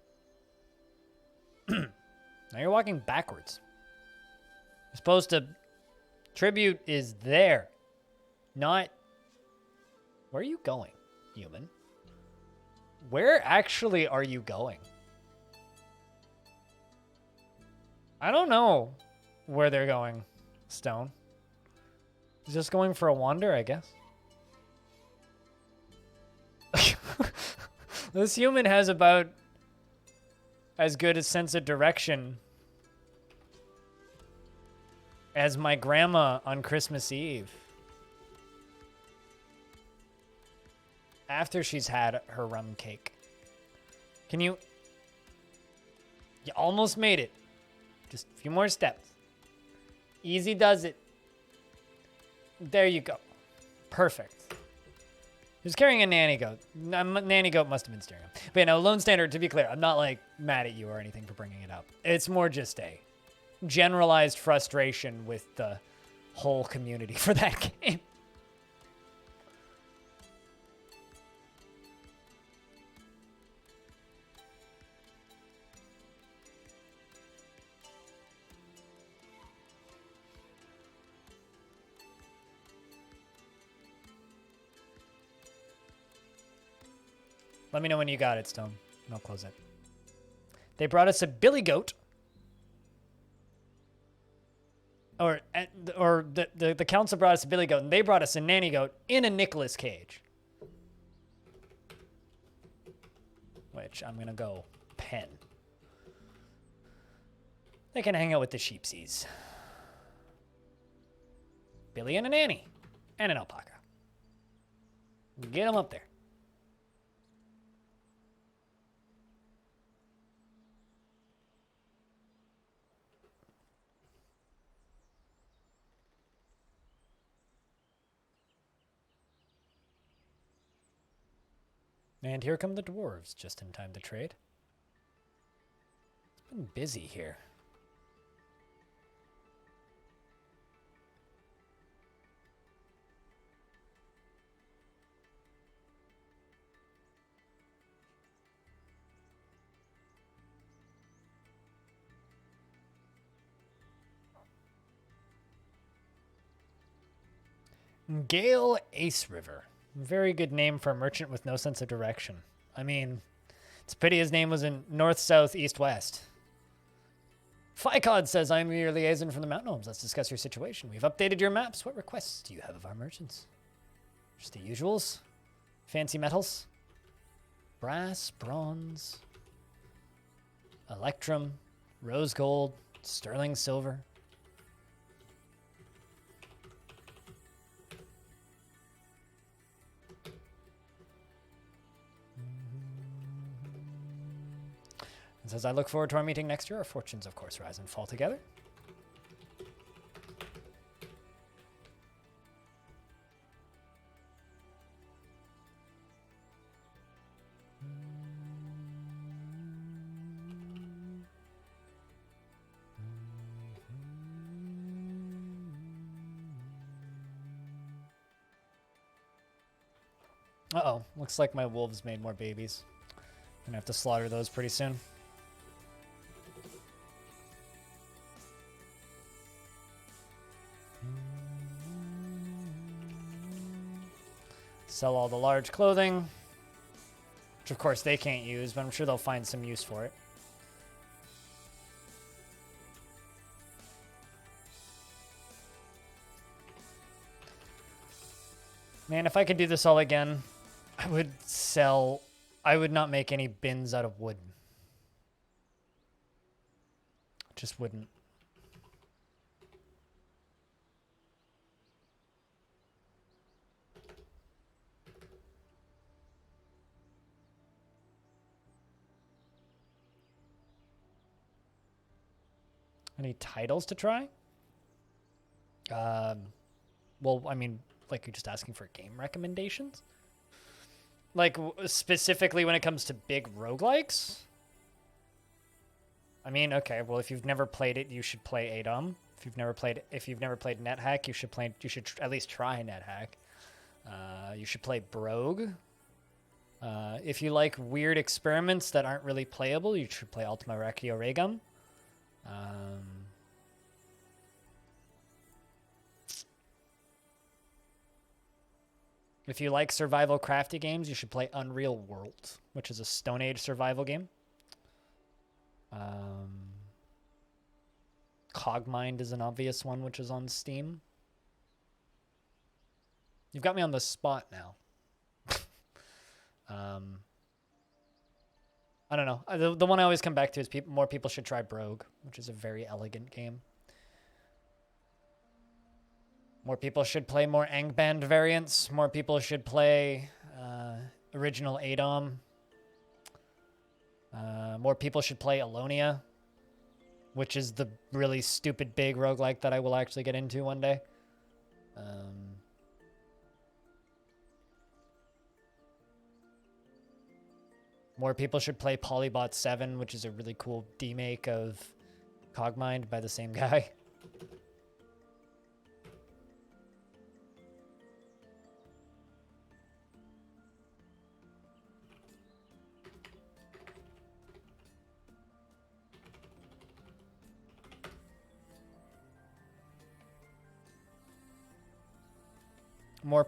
Now you're walking backwards. You're supposed to... Tribute is there. Not... Where are you going, human? Where actually are you going? I don't know where they're going, Stone. He's just going for a wander, I guess. This human has about as good a sense of direction as my grandma on Christmas Eve. After she's had her rum cake. Can you... You almost made it. Just a few more steps. Easy does it. There you go. Perfect. He was carrying a nanny goat. Nanny goat must have been steering him. But, you know, Lone Standard, to be clear, I'm not, like, mad at you or anything for bringing it up. It's more just a generalized frustration with the whole community for that game. Let me know when you got it, Stone, and I'll close it. They brought us a billy goat. Or the council brought us a billy goat, and they brought us a nanny goat in a Nicolas cage. Which I'm going to go pen. They can hang out with the sheepsies. Billy and a nanny. And an alpaca. Get them up there. And here come the dwarves, just in time to trade. It's been busy here. Gale Ace River. Very good name for a merchant with no sense of direction. I mean, it's a pity his name was in north, south, east, west. Ficod says, I'm your liaison from the mountain homes. Let's discuss your situation. We've updated your maps. What requests do you have of our merchants? Just the usuals. Fancy metals. Brass, bronze, electrum, rose gold, sterling silver. It says, I look forward to our meeting next year. Our fortunes, of course, rise and fall together. Uh-oh. Looks like my wolves made more babies. I'm gonna have to slaughter those pretty soon. Sell all the large clothing, which of course they can't use, but I'm sure they'll find some use for it. Man, if I could do this all again, I would not make any bins out of wood. Just wouldn't. Any titles to try? Well, I mean, like, you're just asking for game recommendations? Like, specifically when it comes to big roguelikes? I mean, okay, well, if you've never played it, you should play Adom. If you've never played NetHack, you should at least try NetHack. You should play Brogue. If you like weird experiments that aren't really playable, you should play Ultima Recchio Regum. If you like survival crafty games, you should play Unreal World, which is a Stone Age survival game. Cogmind is an obvious one, which is on Steam. You've got me on the spot now. I don't know. The one I always come back to is more people should try Brogue, which is a very elegant game. More people should play more Angband variants. More people should play original ADOM. More people should play Alonia, which is the really stupid big roguelike that I will actually get into one day. More people should play Polybot 7, which is a really cool demake of Cogmind by the same guy. More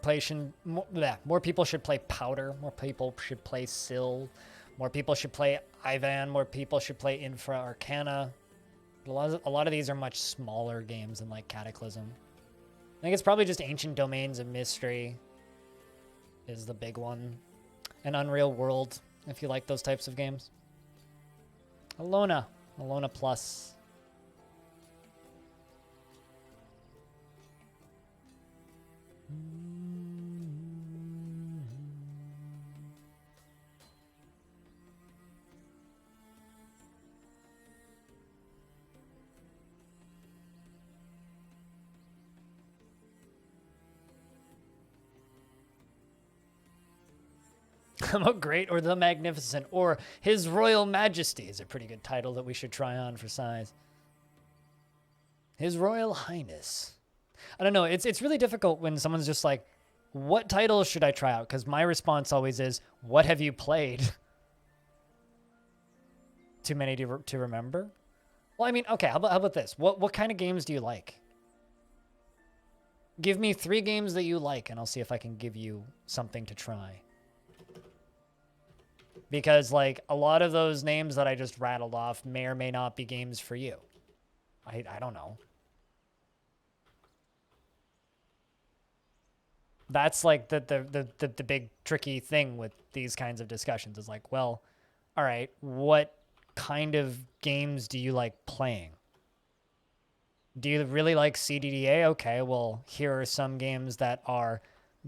people should play Powder. More people should play Syl. More people should play Ivan. More people should play Infra Arcana. A lot of these are much smaller games than like Cataclysm. I think it's probably just Ancient Domains of Mystery is the big one. And Unreal World, if you like those types of games. Alona Plus. How Great or the Magnificent or His Royal Majesty is a pretty good title that we should try on for size. His Royal Highness. I don't know. It's really difficult when someone's just like, what title should I try out? Because my response always is, what have you played? Too many to remember? Well, I mean, okay, how about this? What kind of games do you like? Give me 3 games that you like, and I'll see if I can give you something to try. Because, like, a lot of those names that I just rattled off may or may not be games for you. I don't know. That's, like, the big tricky thing with these kinds of discussions is like, well, all right, what kind of games do you like playing? Do you really like CDDA? Okay, well, here are some games that are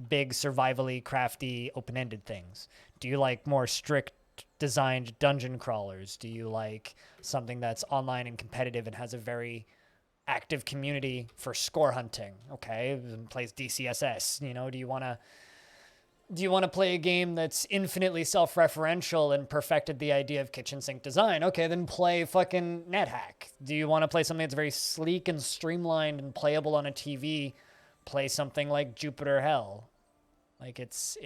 big, survivally, crafty, open-ended things. Do you like more strict designed dungeon crawlers? Do you like something that's online and competitive and has a very active community for score hunting? Okay, and plays DCSS. You know, do you want to play a game that's infinitely self-referential and perfected the idea of kitchen sink design? Okay, then play fucking NetHack. Do you want to play something that's very sleek and streamlined and playable on a TV? Play something like Jupiter Hell. Like, it's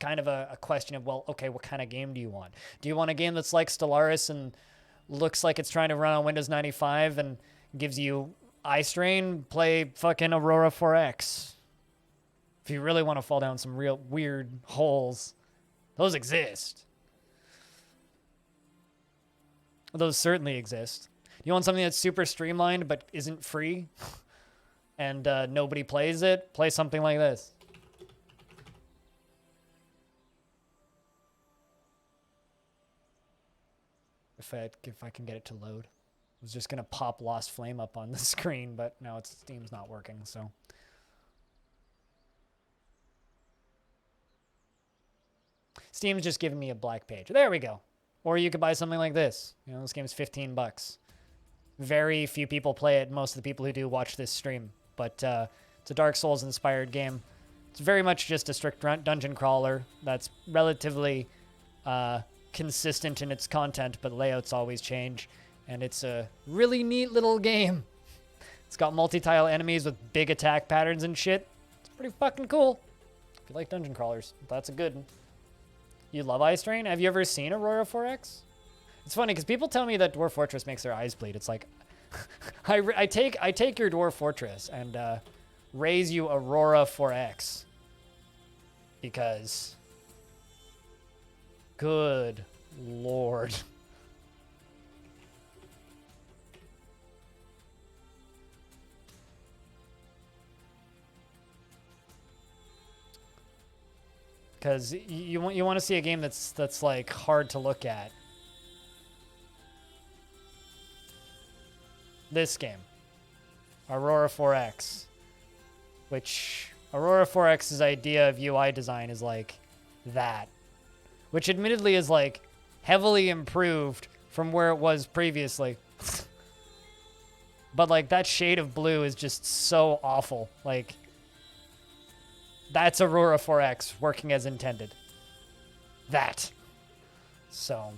kind of a question of, well, okay, what kind of game do you want? Do you want a game that's like Stellaris and looks like it's trying to run on Windows 95 and gives you eye strain? Play fucking Aurora 4X. If you really want to fall down some real weird holes, those exist. Those certainly exist. You want something that's super streamlined but isn't free and nobody plays it? Play something like this. If I can get it to load. I was just going to pop Lost Flame up on the screen, but now Steam's not working, so. Steam's just giving me a black page. There we go. Or you could buy something like this. You know, this game's $15. Very few people play it. Most of the people who do watch this stream. But it's a Dark Souls-inspired game. It's very much just a strict dungeon crawler that's relatively consistent in its content, but layouts always change. And it's a really neat little game. It's got multi-tile enemies with big attack patterns and shit. It's pretty fucking cool. If you like dungeon crawlers, that's a good one. You love Eye Strain? Have you ever seen Aurora 4X? It's funny because people tell me that Dwarf Fortress makes their eyes bleed. It's like, I take your Dwarf Fortress and raise you Aurora 4X because, good lord. Because you want to see a game that's like hard to look at this game, Aurora 4X, which Aurora 4X's idea of UI design is like that, which admittedly is like heavily improved from where it was previously. But like that shade of blue is just so awful. Like that's Aurora 4X working as intended. That. So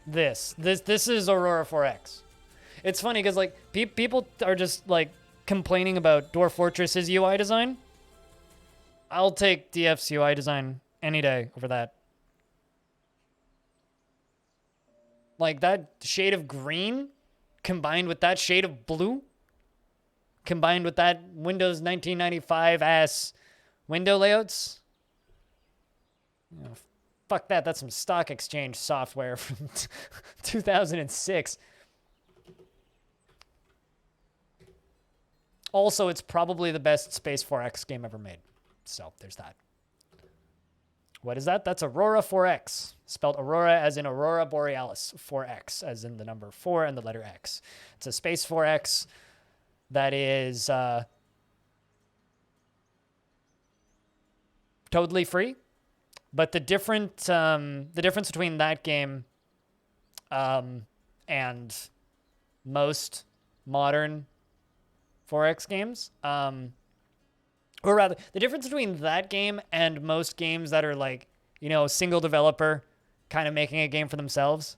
this is Aurora 4X. It's funny because like people are just like complaining about Dwarf Fortress's UI design. I'll take DF's UI design any day over that. Like that shade of green combined with that shade of blue combined with that Windows 1995 ass window layouts. You know, fuck that. That's some stock exchange software from 2006. Also, it's probably the best Space 4X game ever made. So there's that. What is that? That's Aurora 4X. Spelled Aurora as in Aurora Borealis. 4X as in the number 4 and the letter X. It's a Space 4X that is totally free. But the difference between that game and most modern 4X games, or rather, the difference between that game and most games that are like, you know, single developer kind of making a game for themselves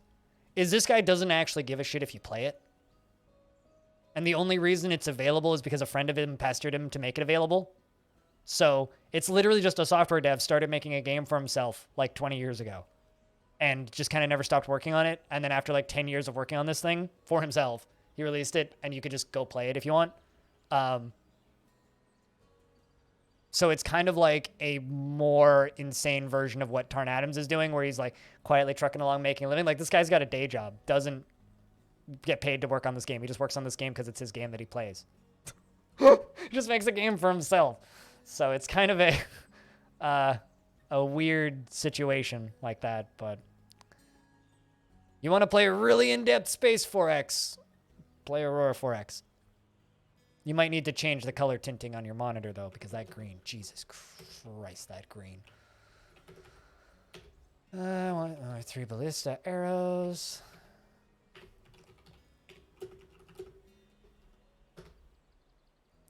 is this guy doesn't actually give a shit if you play it. And the only reason it's available is because a friend of him pestered him to make it available. So it's literally just a software dev started making a game for himself like 20 years ago and just kind of never stopped working on it. And then after like 10 years of working on this thing for himself, he released it and you could just go play it if you want. So it's kind of like a more insane version of what Tarn Adams is doing, where he's like quietly trucking along, making a living. Like this guy's got a day job, doesn't get paid to work on this game. He just works on this game because it's his game that he plays. He just makes a game for himself. So it's kind of a weird situation like that. But you want to play a really in-depth Space 4X, play Aurora 4X. You might need to change the color tinting on your monitor, though, because that green, Jesus Christ, that green. I want 3 ballista arrows.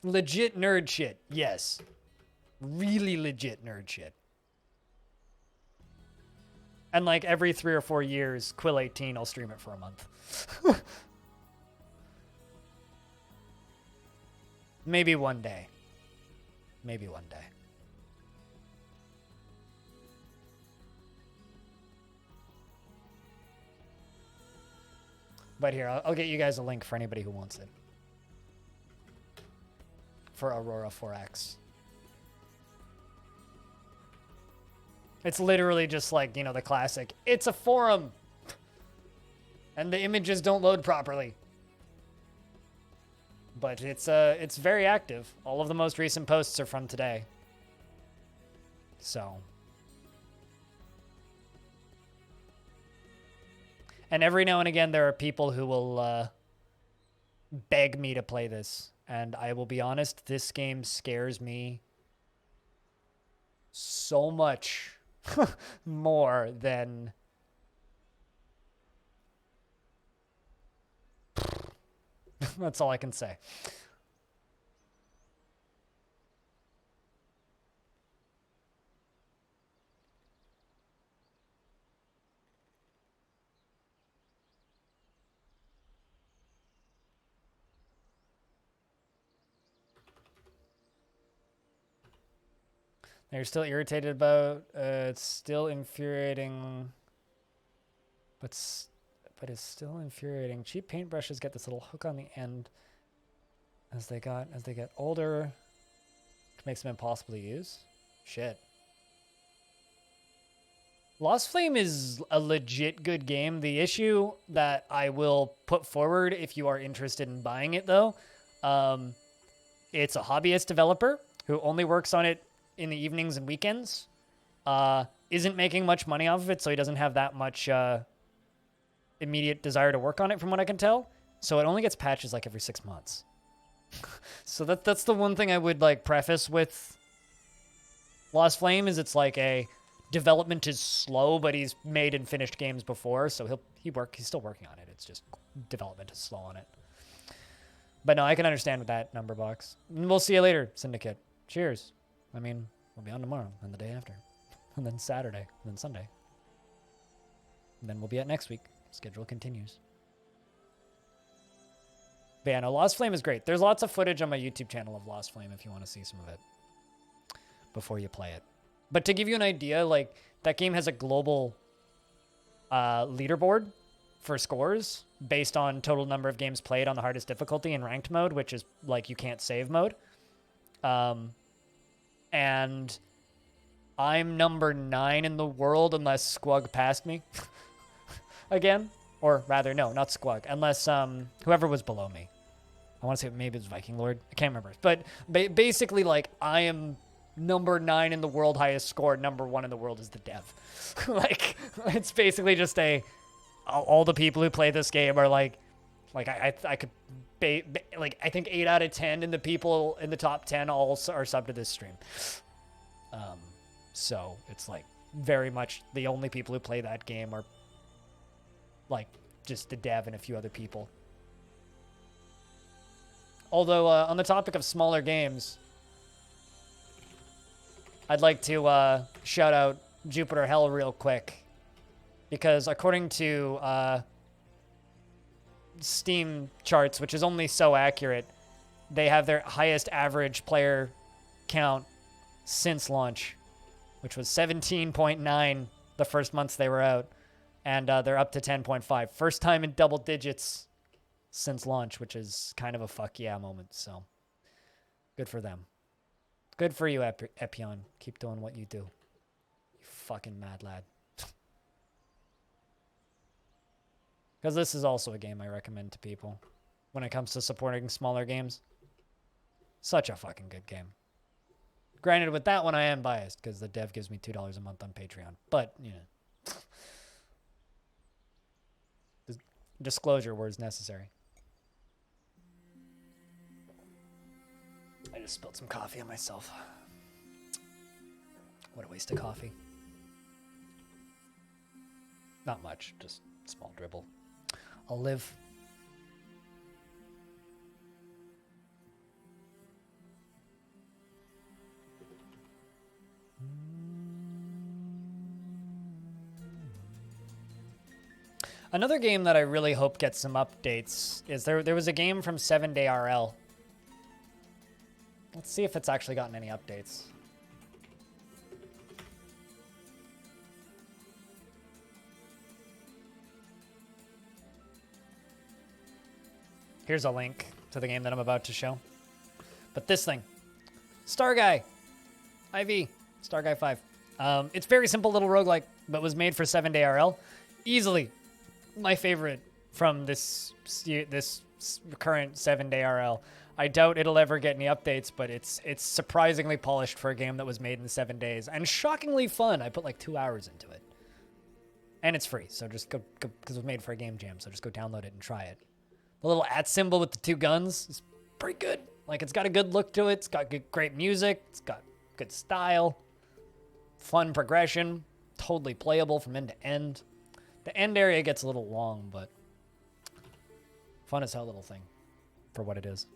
Legit nerd shit, yes. Really legit nerd shit. And like every 3 or 4 years, Quill 18 will stream it for a month. Maybe one day. Maybe one day. But here, I'll get you guys a link for anybody who wants it. For Aurora 4X. It's literally just like, you know, the classic, it's a forum. And the images don't load properly. But it's very active. All of the most recent posts are from today. So. And every now and again, there are people who will beg me to play this. And I will be honest, this game scares me so much more than... That's all I can say. You're still irritated about it's still infuriating, but it's still infuriating. Cheap paintbrushes get this little hook on the end as they get older, which makes them impossible to use. Shit. Lost Flame is a legit good game. The issue that I will put forward if you are interested in buying it, though, it's a hobbyist developer who only works on it in the evenings and weekends. isn't making much money off of it, so he doesn't have that much immediate desire to work on it, from what I can tell. So it only gets patches like every 6 months. So that's the one thing I would like preface with Lost Flame is it's like a development is slow, but he's made and finished games before, so he's still working on it. It's just development is slow on it. But no, I can understand with that number box. We'll see you later, Syndicate. Cheers. I mean, we'll be on tomorrow and the day after, and then Saturday, and then Sunday. And then we'll be at next week. Schedule continues. But yeah, no, Lost Flame is great. There's lots of footage on my YouTube channel of Lost Flame if you want to see some of it before you play it. But to give you an idea, like, that game has a global leaderboard for scores based on total number of games played on the hardest difficulty in ranked mode, which is, like, you can't save mode. And I'm number 9 in the world unless Squug passed me again. Or rather, no, not Squug, unless whoever was below me. I want to say maybe it was Viking Lord. I can't remember. But basically, like, I am number 9 in the world, highest score. Number 1 in the world is the dev. Like, it's basically just all the people who play this game are like I could, like, I think 8 out of 10 in the people in the top 10 all are subbed to this stream. So it's like very much the only people who play that game are like just the dev and a few other people. Although on the topic of smaller games, I'd like to shout out Jupiter Hell real quick, because according to Steam charts, which is only so accurate, they have their highest average player count since launch, which was 17.9 the first months they were out, and they're up to 10.5. First time in double digits since launch, which is kind of a fuck yeah moment, so good for them. Good for you, Epion. Keep doing what you do. You fucking mad lad. Because this is also a game I recommend to people when it comes to supporting smaller games. Such a fucking good game. Granted, with that one I am biased because the dev gives me $2 a month on Patreon. But, you know. Disclosure words necessary. I just spilled some coffee on myself. What a waste of coffee. Not much, just small dribble. I'll live. Another game that I really hope gets some updates is there was a game from 7 Day RL. Let's see if it's actually gotten any updates. Here's a link to the game that I'm about to show. But this thing, Star Guy, IV, Star Guy 5. It's very simple little roguelike, but was made for 7 Day RL. Easily my favorite from this current 7 Day RL. I doubt it'll ever get any updates, but it's surprisingly polished for a game that was made in 7 days and shockingly fun. I put like 2 hours into it, and it's free. So just go because it was made for a game jam. So just go download it and try it. The little @ symbol with the 2 guns is pretty good. Like, it's got a good look to it. It's got great music. It's got good style, fun progression, totally playable from end to end. The end area gets a little long, but fun as hell little thing for what it is.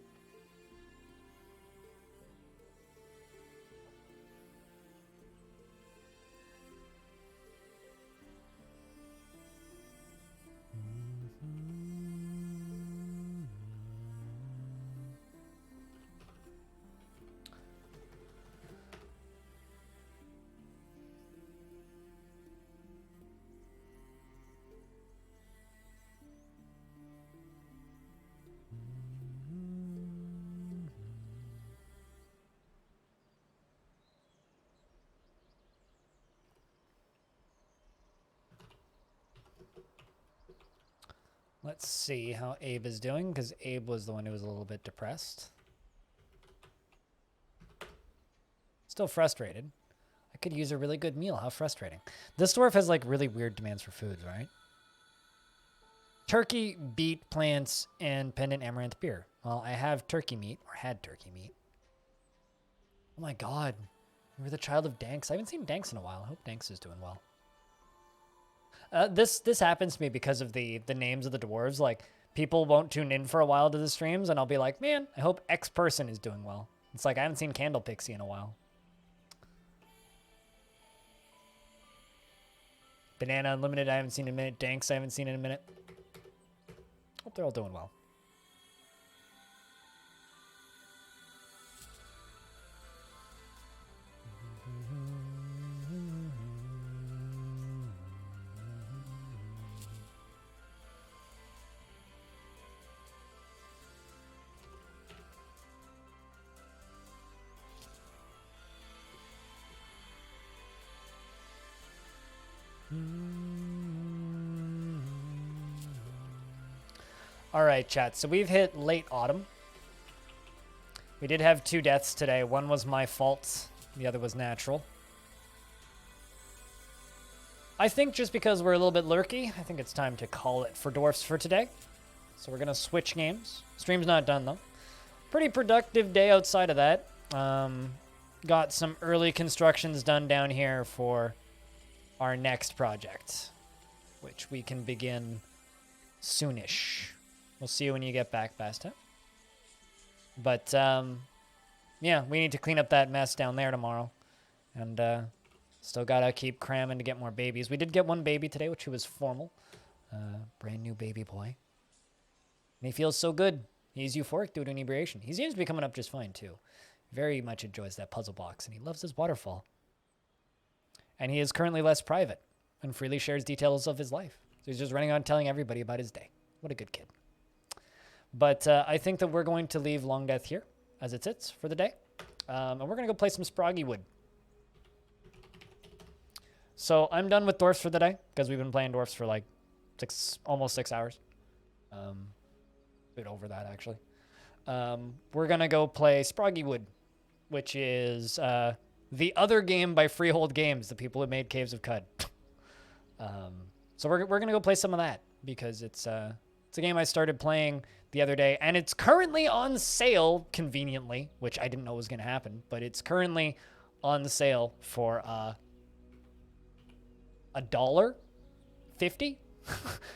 Let's see how Abe is doing, because Abe was the one who was a little bit depressed. Still frustrated. I could use a really good meal. How frustrating. This dwarf has like really weird demands for foods, right? Turkey, beet, plants, and pendant amaranth beer. Well, I have turkey meat, or had turkey meat. Oh my god. We're the child of Danks. I haven't seen Danks in a while. I hope Danks is doing well. This happens to me because of the names of the dwarves. Like, people won't tune in for a while to the streams, and I'll be like, man, I hope X person is doing well. It's like I haven't seen Candle Pixie in a while. Banana Unlimited, I haven't seen in a minute. Danks, I haven't seen in a minute. Hope they're all doing well. All right, chat. So we've hit late autumn. We did have 2 deaths today. One was my fault. The other was natural. I think just because we're a little bit lurky, I think it's time to call it for dwarfs for today. So we're going to switch games. Stream's not done, though. Pretty productive day outside of that. Got some early constructions done down here for our next project, which we can begin soonish. We'll see you when you get back, Basta. But, yeah, we need to clean up that mess down there tomorrow. And, still gotta keep cramming to get more babies. We did get 1 baby today, which was formal. Brand new baby boy. And he feels so good. He's euphoric due to inebriation. He seems to be coming up just fine, too. Very much enjoys that puzzle box, and he loves his waterfall. And he is currently less private and freely shares details of his life. So he's just running on telling everybody about his day. What a good kid. But I think that we're going to leave Longdeath here as it sits for the day. And we're going to go play some Sproggy Wood. So I'm done with Dwarfs for the day because we've been playing Dwarfs for like almost 6 hours. A bit over that, actually. We're going to go play Sproggy Wood, which is the other game by Freehold Games, the people who made Caves of Cud. So we're going to go play some of that because it's a game I started playing the other day, and it's currently on sale conveniently, which I didn't know was going to happen, but it's currently on sale for $1.50.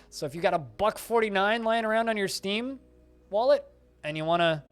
So if you got $1.49 lying around on your Steam wallet and you want to